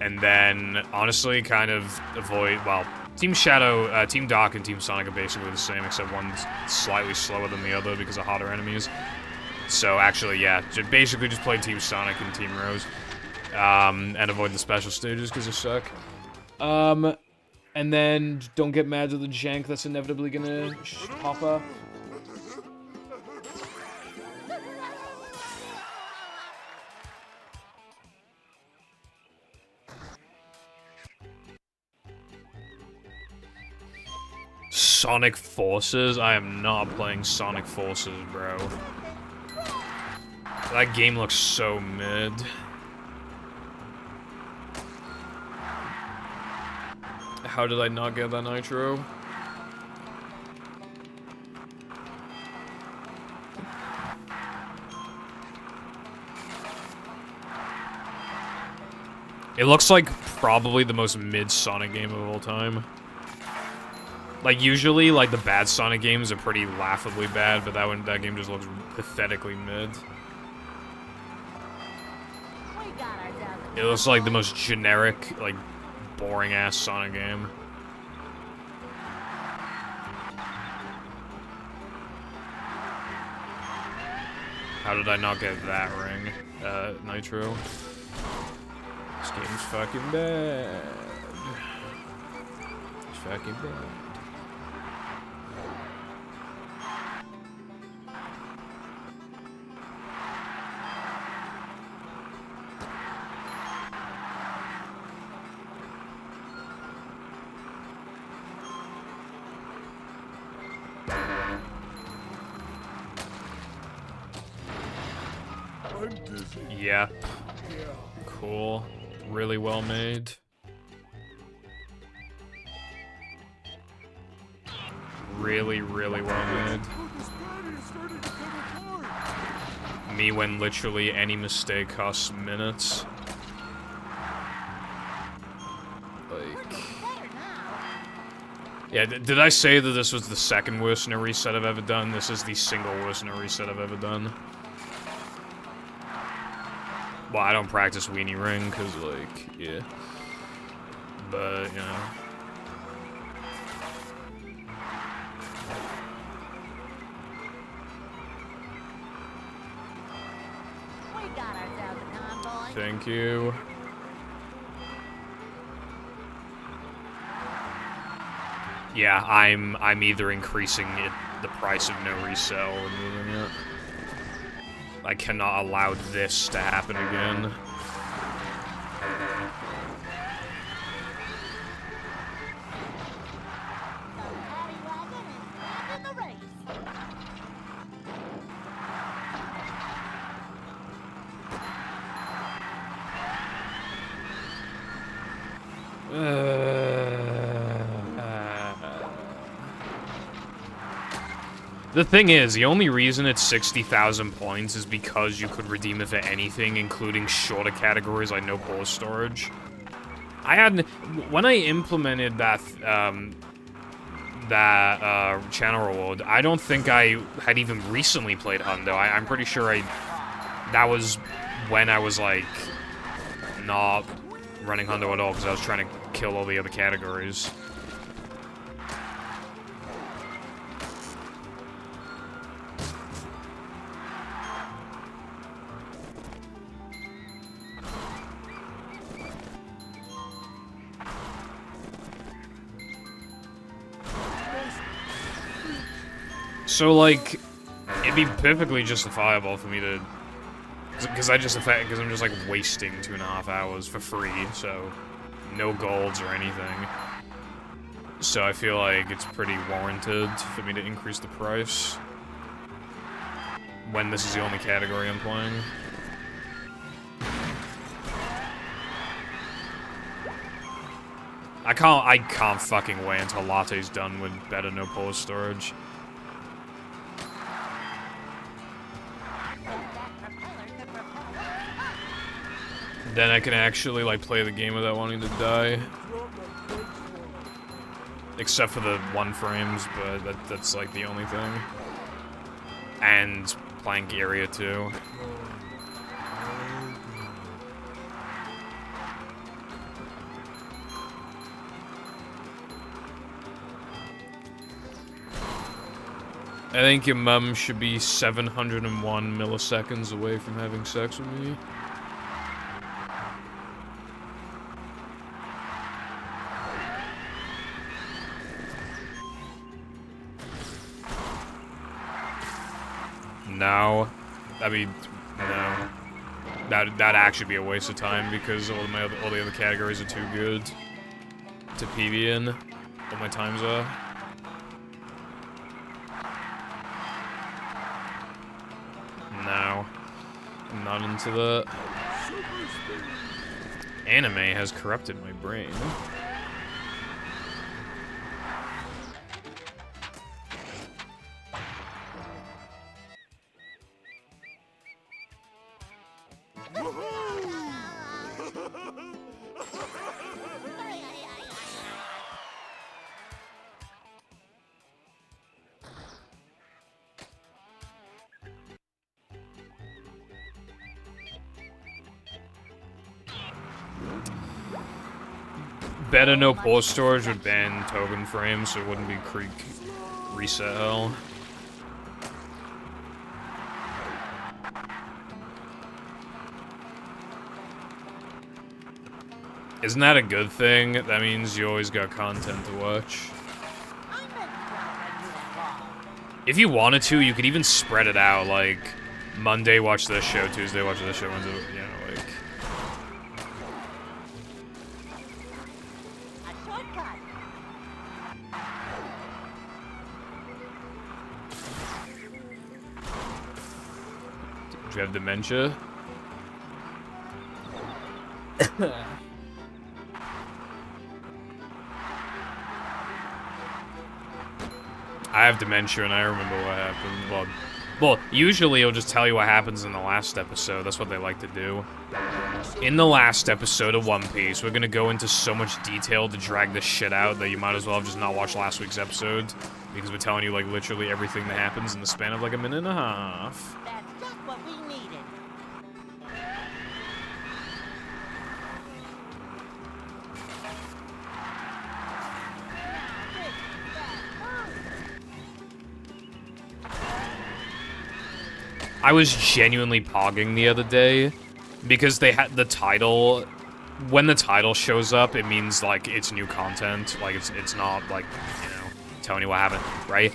And then, honestly, kind of avoid, well, Team Shadow, Team Dark and Team Sonic are basically the same, except one's slightly slower than the other because of hotter enemies. So actually, yeah, basically just play Team Sonic and Team Rose. And avoid the special stages because they suck. And then don't get mad at the jank that's inevitably gonna pop up. Sonic Forces? I am not playing Sonic Forces, bro. That game looks so mid. How did I not get that nitro? It looks like probably the most mid Sonic game of all time. Like usually, like the bad Sonic games are pretty laughably bad, but that game just looks pathetically mid. It looks like the most generic, like boring ass Sonic game. How did I not get that ring? Nitro. This game's fucking bad. It's fucking bad. I'm dizzy. Yep. Yeah. Cool. Really well made. Really, really well made. Oh, this body is starting to come apart. Me when literally any mistake costs minutes. Like... Yeah, did I say that this was the second worst in a reset I've ever done? This is the single worst in a reset I've ever done. Well, I don't practice Weenie Ring, because, like, yeah. But, you know. We got ourselves a convoy. Thank you. Yeah, I'm either increasing the price of no resale or moving it. I cannot allow this to happen again. The thing is, the only reason it's 60,000 points is because you could redeem it for anything, including shorter categories like no pause storage. When I implemented that, channel reward, I don't think I had even recently played Hundo. I'm pretty sure that was when I was, like, not running Hundo at all, because I was trying to kill all the other categories. So, like, it'd be perfectly justifiable for me to... Because I'm just, like, wasting 2.5 hours for free, so... No golds or anything. So I feel like it's pretty warranted for me to increase the price. When this is the only category I'm playing. I can't fucking wait until Latte's done with better no pause storage. Then I can actually, like, play the game without wanting to die. Except for the 1 frames, but that's, like, the only thing. And plank area, too. I think your mum should be 701 milliseconds away from having sex with me. No. I mean, no. That'd actually be a waste of time because all the other categories are too good to PB in. All my times are. No. I'm not into that. Anime has corrupted my brain. Better no pause storage would ban token frames, so it wouldn't be creek reset hell. Isn't that a good thing? That means you always got content to watch. If you wanted to, you could even spread it out, like, Monday watch this show, Tuesday watch this show, Wednesday, you know, like... Do you have dementia? I have dementia and I remember what happened. Well, usually it'll just tell you what happens in the last episode. That's what they like to do. In the last episode of One Piece, we're gonna go into so much detail to drag this shit out that you might as well have just not watched last week's episode. Because we're telling you, like, literally everything that happens in the span of, like, a minute and a half. That's just what we needed. I was genuinely pogging the other day because they had the title. When the title shows up, it means, like, it's new content. Like, it's not, like, you know, telling you what happened, right?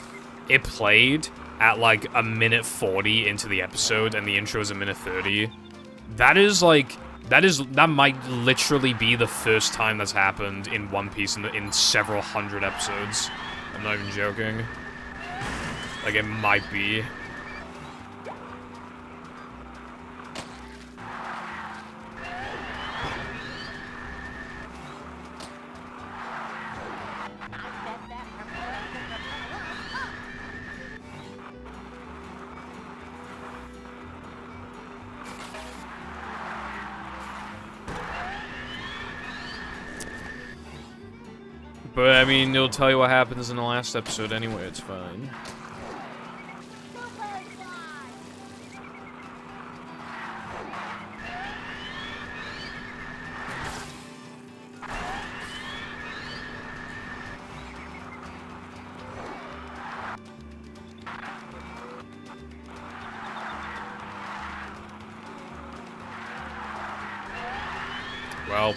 It played at, like, a minute 40 into the episode, and the intro is a minute 30. That is, like, that might literally be the first time that's happened in One Piece in several hundred episodes. I'm not even joking. Like, it might be. But, I mean, it'll tell you what happens in the last episode anyway, it's fine. Well...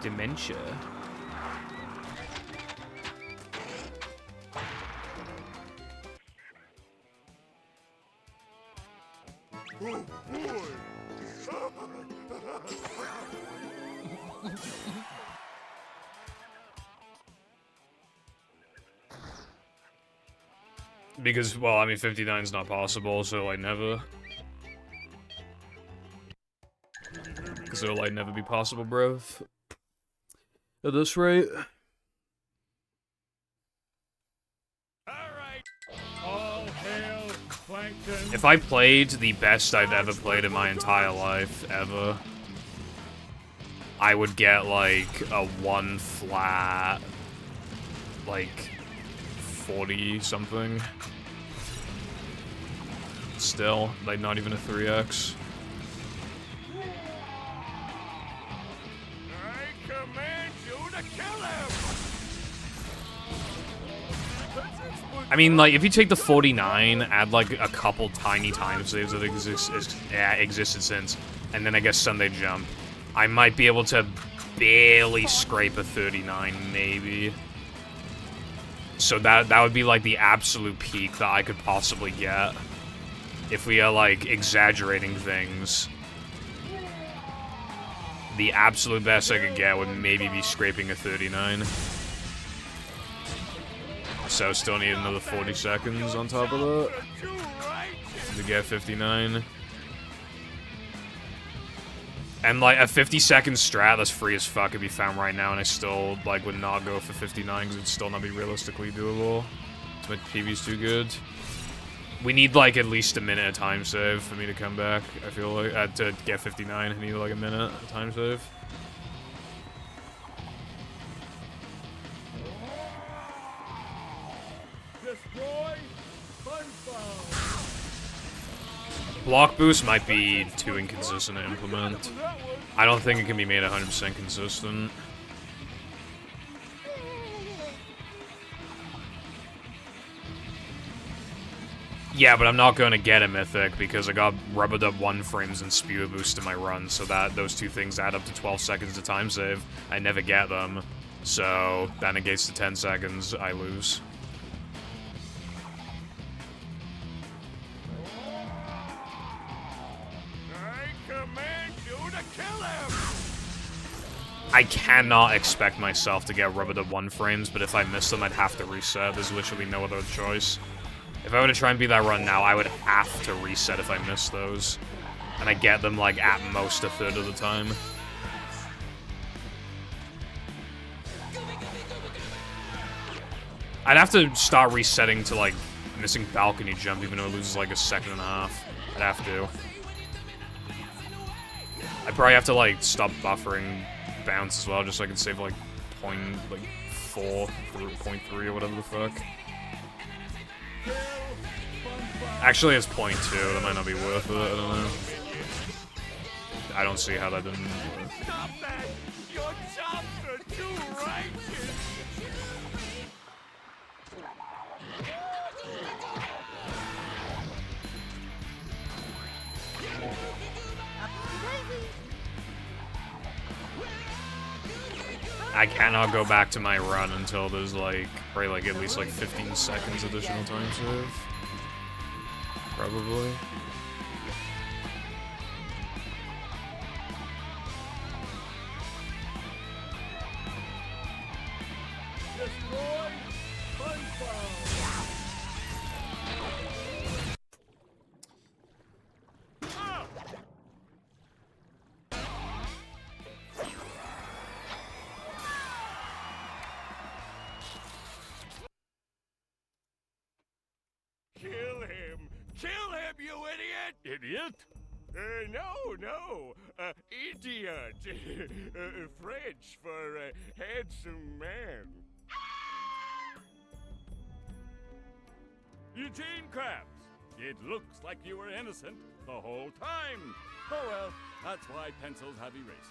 Dementia. Oh boy! Because, well, I mean, 59 is not possible, so like never. Because it'll like never be possible, bro. At this rate. All hail Plankton! If I played the best I've ever played in my entire life, ever, I would get, like, a 1 flat, like, 40-something. Still, like, not even a 3x. I command you to kill him! I mean, like, if you take the 49, add, like, a couple tiny time saves that existed since, and then I guess Sunday Jump, I might be able to barely scrape a 39, maybe. So that would be, like, the absolute peak that I could possibly get. If we are, like, exaggerating things. The absolute best I could get would maybe be scraping a 39. So still need another 40 seconds on top of that to get 59. And like a 50-second strat that's free as fuck could be found right now, and I still like would not go for 59 because it'd still not be realistically doable. My PB's too good. We need like at least a minute of time save for me to come back. I feel like to get 59, I need like a minute of time save. Destroy SpongeBob! Block boost might be too inconsistent to implement. I don't think it can be made 100% consistent. Yeah, but I'm not going to get a mythic because I got rubbered up 1 frames and spear boost in my run, so that those two things add up to 12 seconds to time save. I never get them, so that negates the 10 seconds. I lose. I command you to kill him! I cannot expect myself to get rubbered up 1 frames, but if I miss them, I'd have to reset. There's literally no other choice. If I were to try and beat that run now, I would have to reset if I miss those. And I get them, like, at most a third of the time. I'd have to start resetting to, like, missing balcony jump, even though it loses, like, a second and a half. I'd have to. I'd probably have to, like, stop buffering bounce as well, just so I can save, like, 0.4 through 0.3 or whatever the fuck. Actually, it's 0.2. That might not be worth it. I don't know. I don't see how that didn't work. Stop that! Your chops are too righteous! I cannot go back to my run until there's like probably like at least like 15 seconds additional time save. Probably. Destroy SpongeBob! Kill him! Kill him, you idiot! Idiot? No. Idiot. French for handsome man. Eugene Krabs, it looks like you were innocent the whole time. Oh well, that's why pencils have erasers.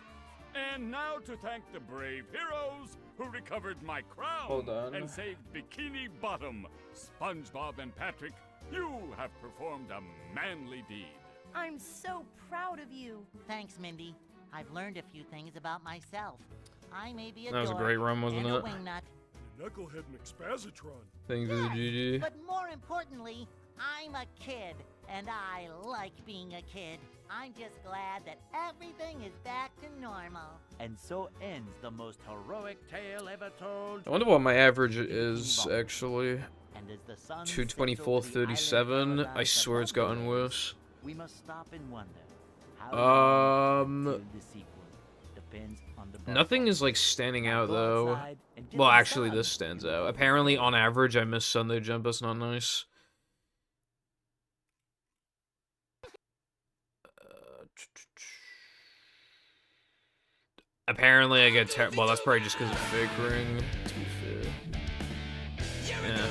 And now to thank the brave heroes who recovered my crown Hold on. and saved Bikini Bottom, SpongeBob and Patrick, you have performed a manly deed. I'm so proud of you. Thanks, Mindy. I've learned a few things about myself. I may be a That was a dork great run, wasn't and a it? wingnut, Knucklehead and Expazitron. Thanks for the GG. but more importantly, I'm a kid. And I like being a kid. I'm just glad that everything is back to normal. And so ends the most heroic tale ever told. I wonder what my average is, actually. And as the sun 224.37. I swear it's gotten worse. We must stop and wonder. How the sequel depends on the Nothing is like standing out though. Well, actually, this stands out. Apparently, on average, I miss Sunday jump. That's not nice. Apparently, I get well. That's probably just because of fake ring. To be fair. Yeah.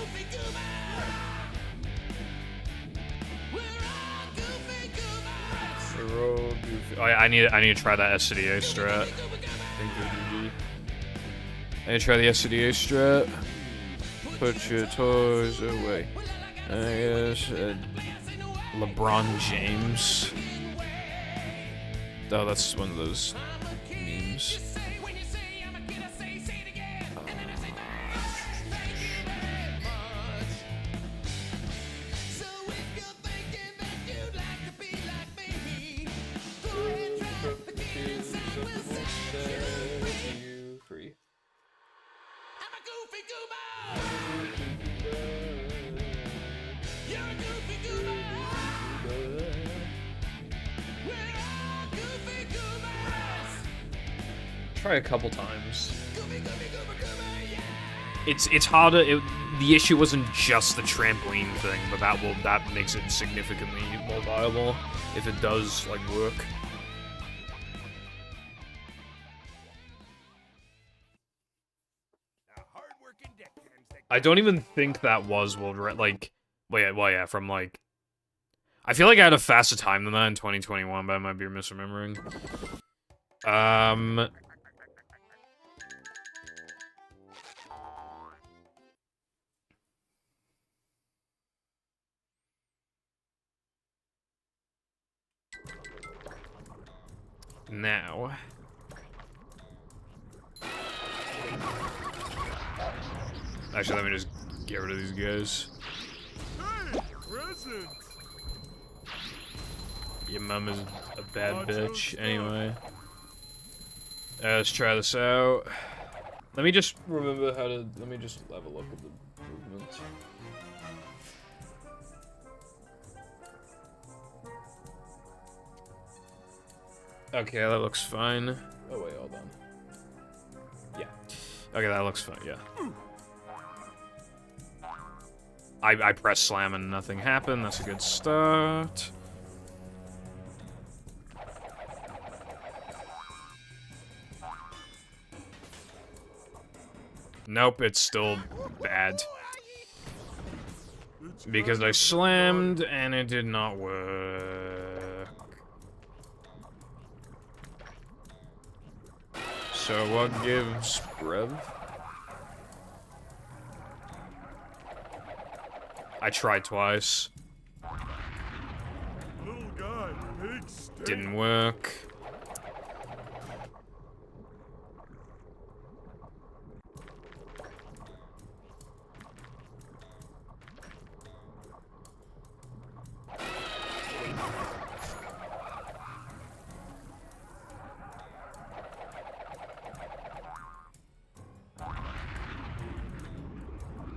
Oh, yeah, I need to try that SCDA strat. I need to try the SCDA strat. Put your toys away. I guess LeBron James. Oh, that's one of those memes. Free. Try a couple times. It's harder. The issue wasn't just the trampoline thing, but that makes it significantly more viable if it does like work. I don't even think that was World like. Well, yeah, from like. I feel like I had a faster time than that in 2021, but I might be misremembering. Now. Actually, let me just get rid of these guys. Hey, present. Your mom is a bad bitch. Anyway. Let's try this out. Let me just remember how to... Let me just have a look at the movement. Okay, that looks fine. Oh wait, hold on. Yeah. Okay, that looks fine, yeah. I press slam and nothing happened. That's a good start. Nope, it's still bad. Because I slammed and it did not work. So what gives Brev? I tried twice. Little guy, big steak. Didn't work.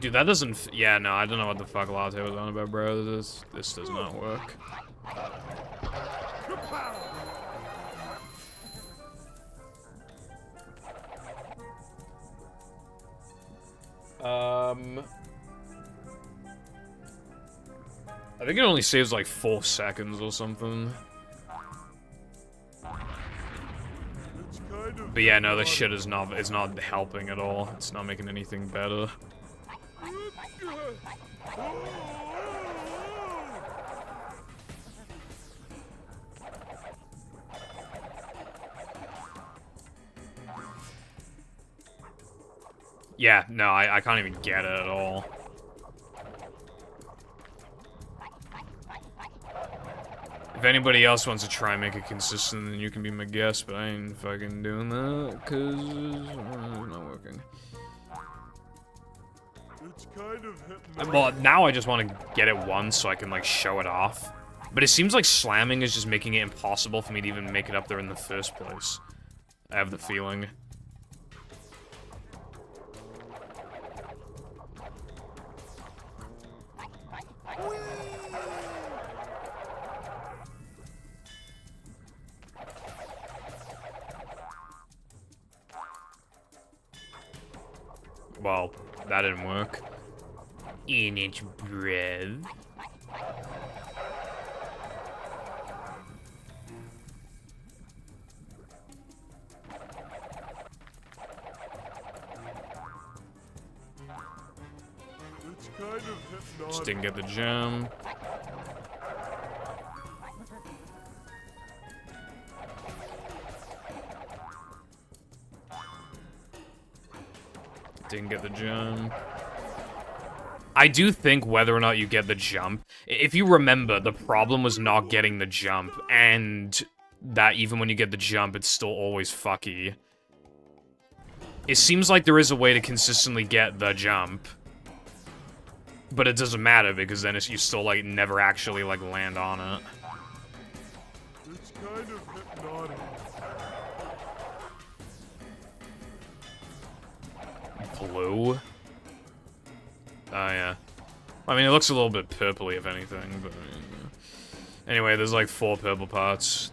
Dude, that doesn't. Yeah, no, I don't know what the fuck Latte was on about, bro. This does not work. I think it only saves like 4 seconds or something. But yeah, no, this shit is not helping at all. It's not making anything better. Yeah, no, I can't even get it at all. If anybody else wants to try and make it consistent, then you can be my guest, but I ain't fucking doing that, because it's not working. It's kind of Well, now I just want to get it once so I can, like, show it off. But it seems like slamming is just making it impossible for me to even make it up there in the first place. I have the feeling. Well, that didn't work. In it, bruv. It's kind of hypnotic. Just didn't get the gem. Didn't get the jump. I do think whether or not you get the jump, if you remember, the problem was not getting the jump, and that even when you get the jump, it's still always fucky. It seems like there is a way to consistently get the jump, but it doesn't matter because then you still like never actually like land on it. It's kind of hypnotic. Blue? Oh, yeah. I mean, it looks a little bit purpley, if anything, but... Anyway, there's like 4 purple parts.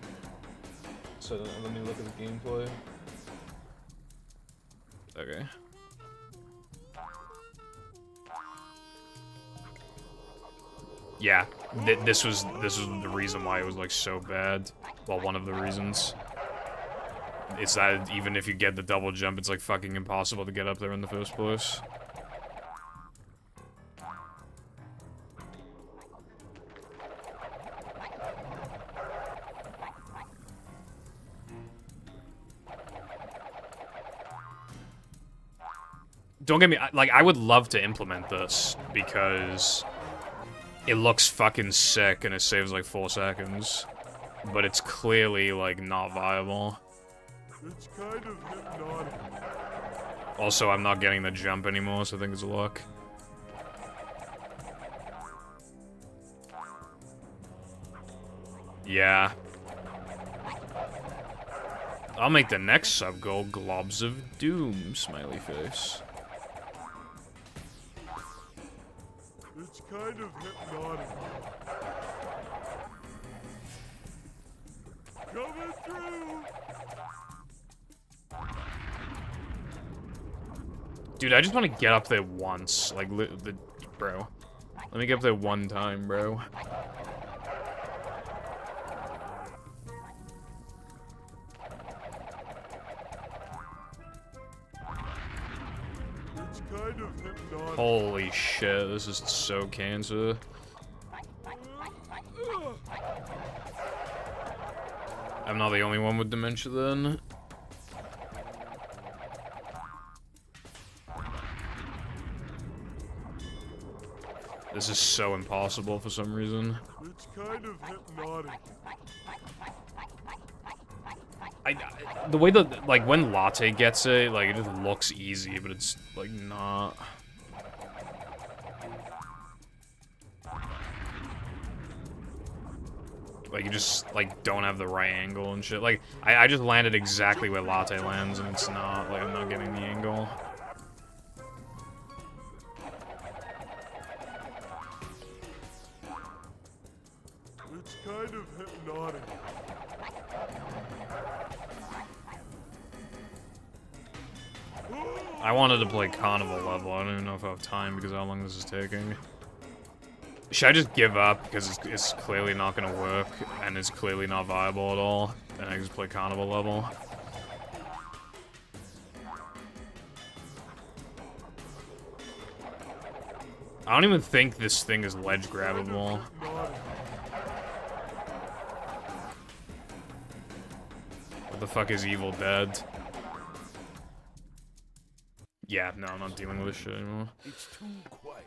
So, let me look at the gameplay. Okay. Yeah, this was the reason why it was, like, so bad. Well, one of the reasons. It's that even if you get the double jump, it's like fucking impossible to get up there in the first place. Don't get me, like, I would love to implement this because it looks fucking sick and it saves like 4 seconds, but it's clearly like not viable. It's kind of hypnotic. Also, I'm not getting the jump anymore, so I think it's luck. Yeah. I'll make the next sub-goal Globs of Doom, smiley face. It's kind of hypnotic. Coming through! Dude, I just want to get up there once. Like, bro. Let me get up there one time, bro. It's kind of hypnotic. Holy shit, this is so cancer. I'm not the only one with dementia then. This is so impossible for some reason. It's kind of hypnotic. The way that, like, when Latte gets it, like, it just looks easy, but it's, like, not. Like, you just, like, don't have the right angle and shit. Like, I just landed exactly where Latte lands, and it's not, like, I'm not getting the angle. It's kind of hypnotic. I wanted to play Carnival level. I don't even know if I have time because of how long this is taking. Should I just give up because it's clearly not going to work and it's clearly not viable at all? And I just play Carnival level. I don't even think this thing is ledge grabbable. What the fuck is Evil Dead? Yeah, no, I'm not dealing with this shit anymore. It's too quiet.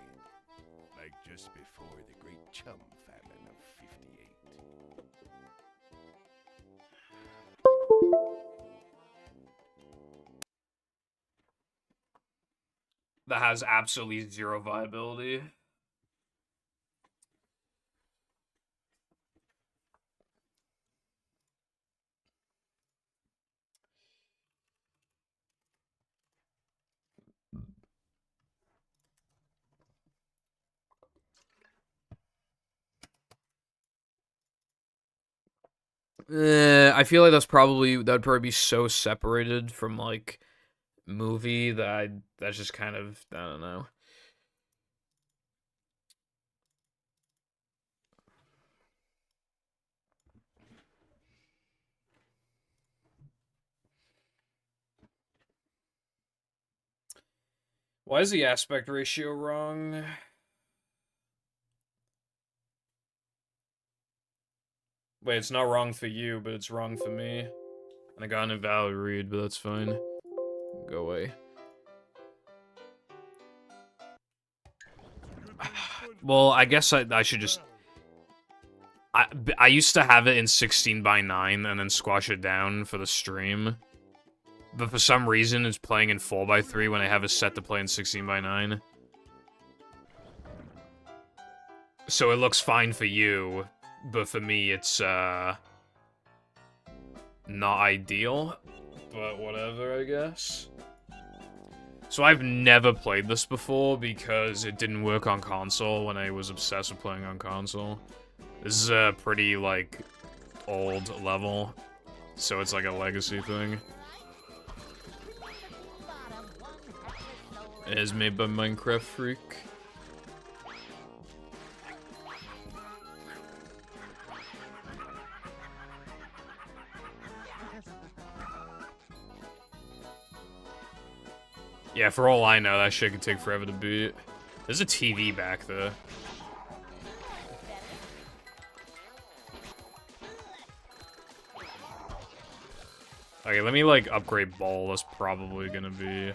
Like just before the Great Chum Famine of '58. That has absolutely zero viability. I feel like that'd probably be so separated from like movie that that's just kind of I don't know. Why is the aspect ratio wrong? Wait, it's not wrong for you, but it's wrong for me. And I got an invalid read, but that's fine. Go away. Well, I guess I should just... I used to have it in 16:9 and then squash it down for the stream. But for some reason, it's playing in 4:3 when I have it set to play in 16:9. So it looks fine for you, but for me, it's, not ideal. But whatever, I guess. So I've never played this before because it didn't work on console when I was obsessed with playing on console. This is a pretty, like, old level, so it's like a legacy thing. It is made by Minecraft Freak. Yeah, for all I know, that shit could take forever to beat. There's a TV back there. Okay, let me, like, upgrade Ball. That's probably gonna be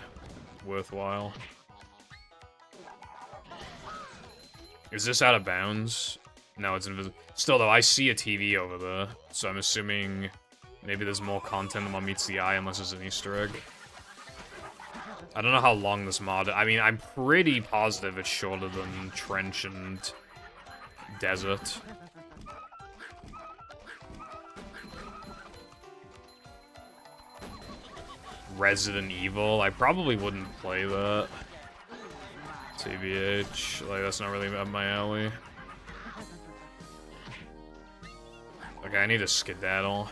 worthwhile. Is this out of bounds? No, it's invisible. Still, though, I see a TV over there, so I'm assuming maybe there's more content than what meets the eye unless it's an Easter egg. I don't know how long this mod... I mean, I'm pretty positive it's shorter than Trench and Desert. Resident Evil. I probably wouldn't play that. TBH. Like, that's not really up my alley. Okay, I need to skedaddle.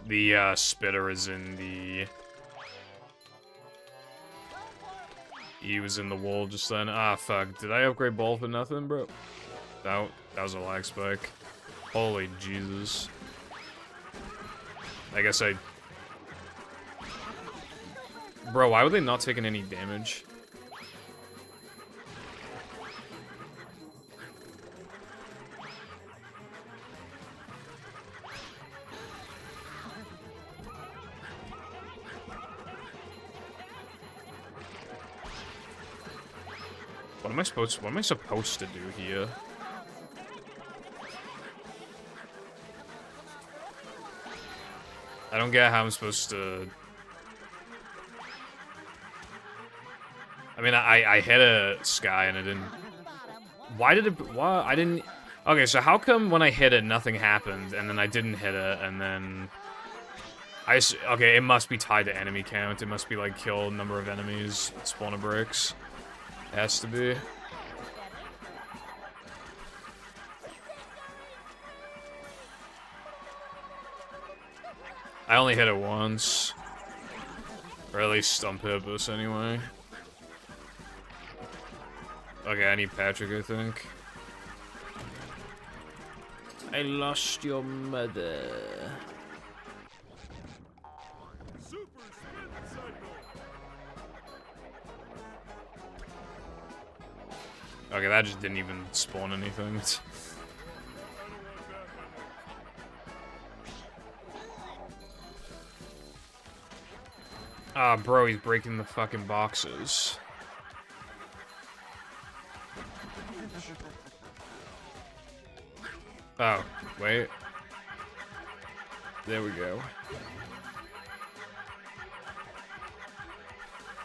The, spitter is in the... He was in the wall just then. Ah, fuck. Did I upgrade Ball for nothing, bro? That was a lag spike. Holy Jesus. I guess I... Bro, why were they not taking any damage? What am I supposed to do here? I don't get how I'm supposed to... I mean, I hit a sky and it didn't... Why did it... Why? I didn't... Okay, so how come when I hit it, nothing happened, and then I didn't hit it, and then... Okay, it must be tied to enemy count. It must be, like, kill number of enemies, spawner breaks. Has to be. I only hit it once. Or at least on purpose, anyway. Okay, I need Patrick, I think. I lost your mother. Okay, that just didn't even spawn anything. Ah, bro, he's breaking the fucking boxes. Oh, wait. There we go.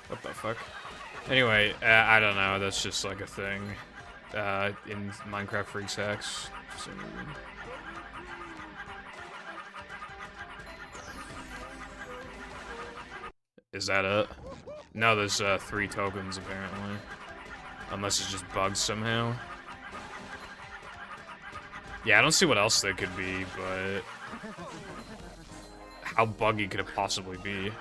What the fuck? Anyway, I don't know, that's just like a thing. In Minecraft Freaks Hacks. For some reason. Is that it? No, there's 3 tokens apparently. Unless it's just bugged somehow. Yeah, I don't see what else there could be, but... How buggy could it possibly be?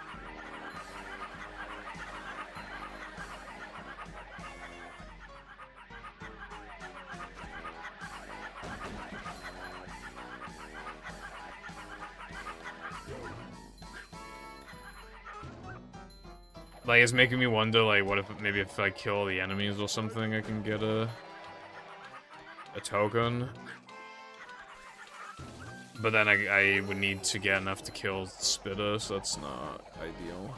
Like, it's making me wonder, like, what if, maybe if I kill the enemies or something, I can get a token? But then I would need to get enough to kill Spitter, so that's not ideal.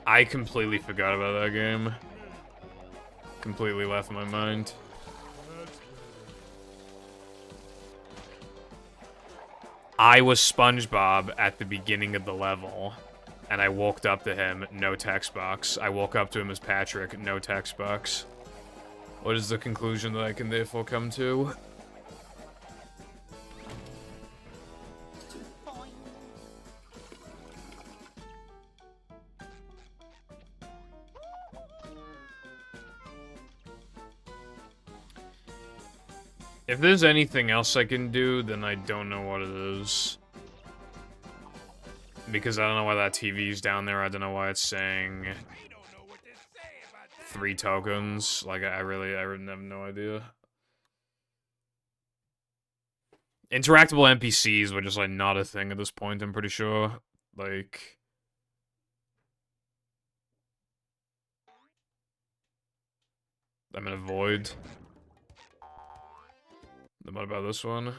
I completely forgot about that game. Completely left my mind. I was SpongeBob at the beginning of the level, and I walked up to him, no text box. I woke up to him as Patrick, no text box. What is the conclusion that I can therefore come to? If there's anything else I can do, then I don't know what it is. Because I don't know why that TV's down there, I don't know why it's saying 3 tokens. Like, I really have no idea. Interactable NPCs were just, like, not a thing at this point, I'm pretty sure. Like... I'm in a void. Then what about this one?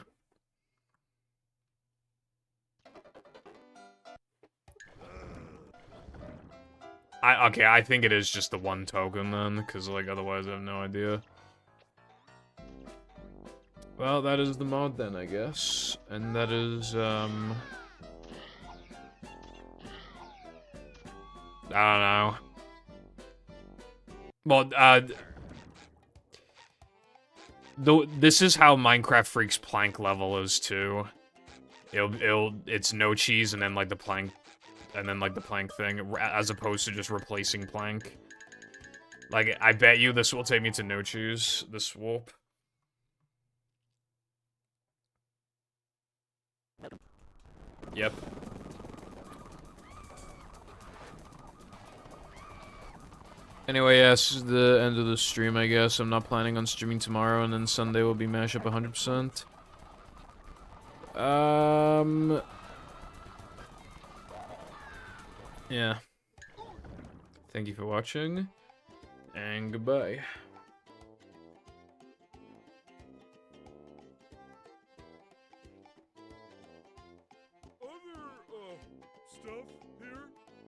Okay, I think it is just the 1 token then, because, like, otherwise I have no idea. Well, that is the mod then, I guess. And that is, I don't know. Well, this is how Minecraft Freak's plank level is, too. It's no cheese and then, like, the plank... And then, like, the plank thing, as opposed to just replacing plank. Like, I bet you this will take me to no cheese, this warp. Yep. Anyway, yeah, this is the end of the stream, I guess. I'm not planning on streaming tomorrow, and then Sunday will be mashup 100%. Yeah. Thank you for watching, and goodbye. Other, stuff?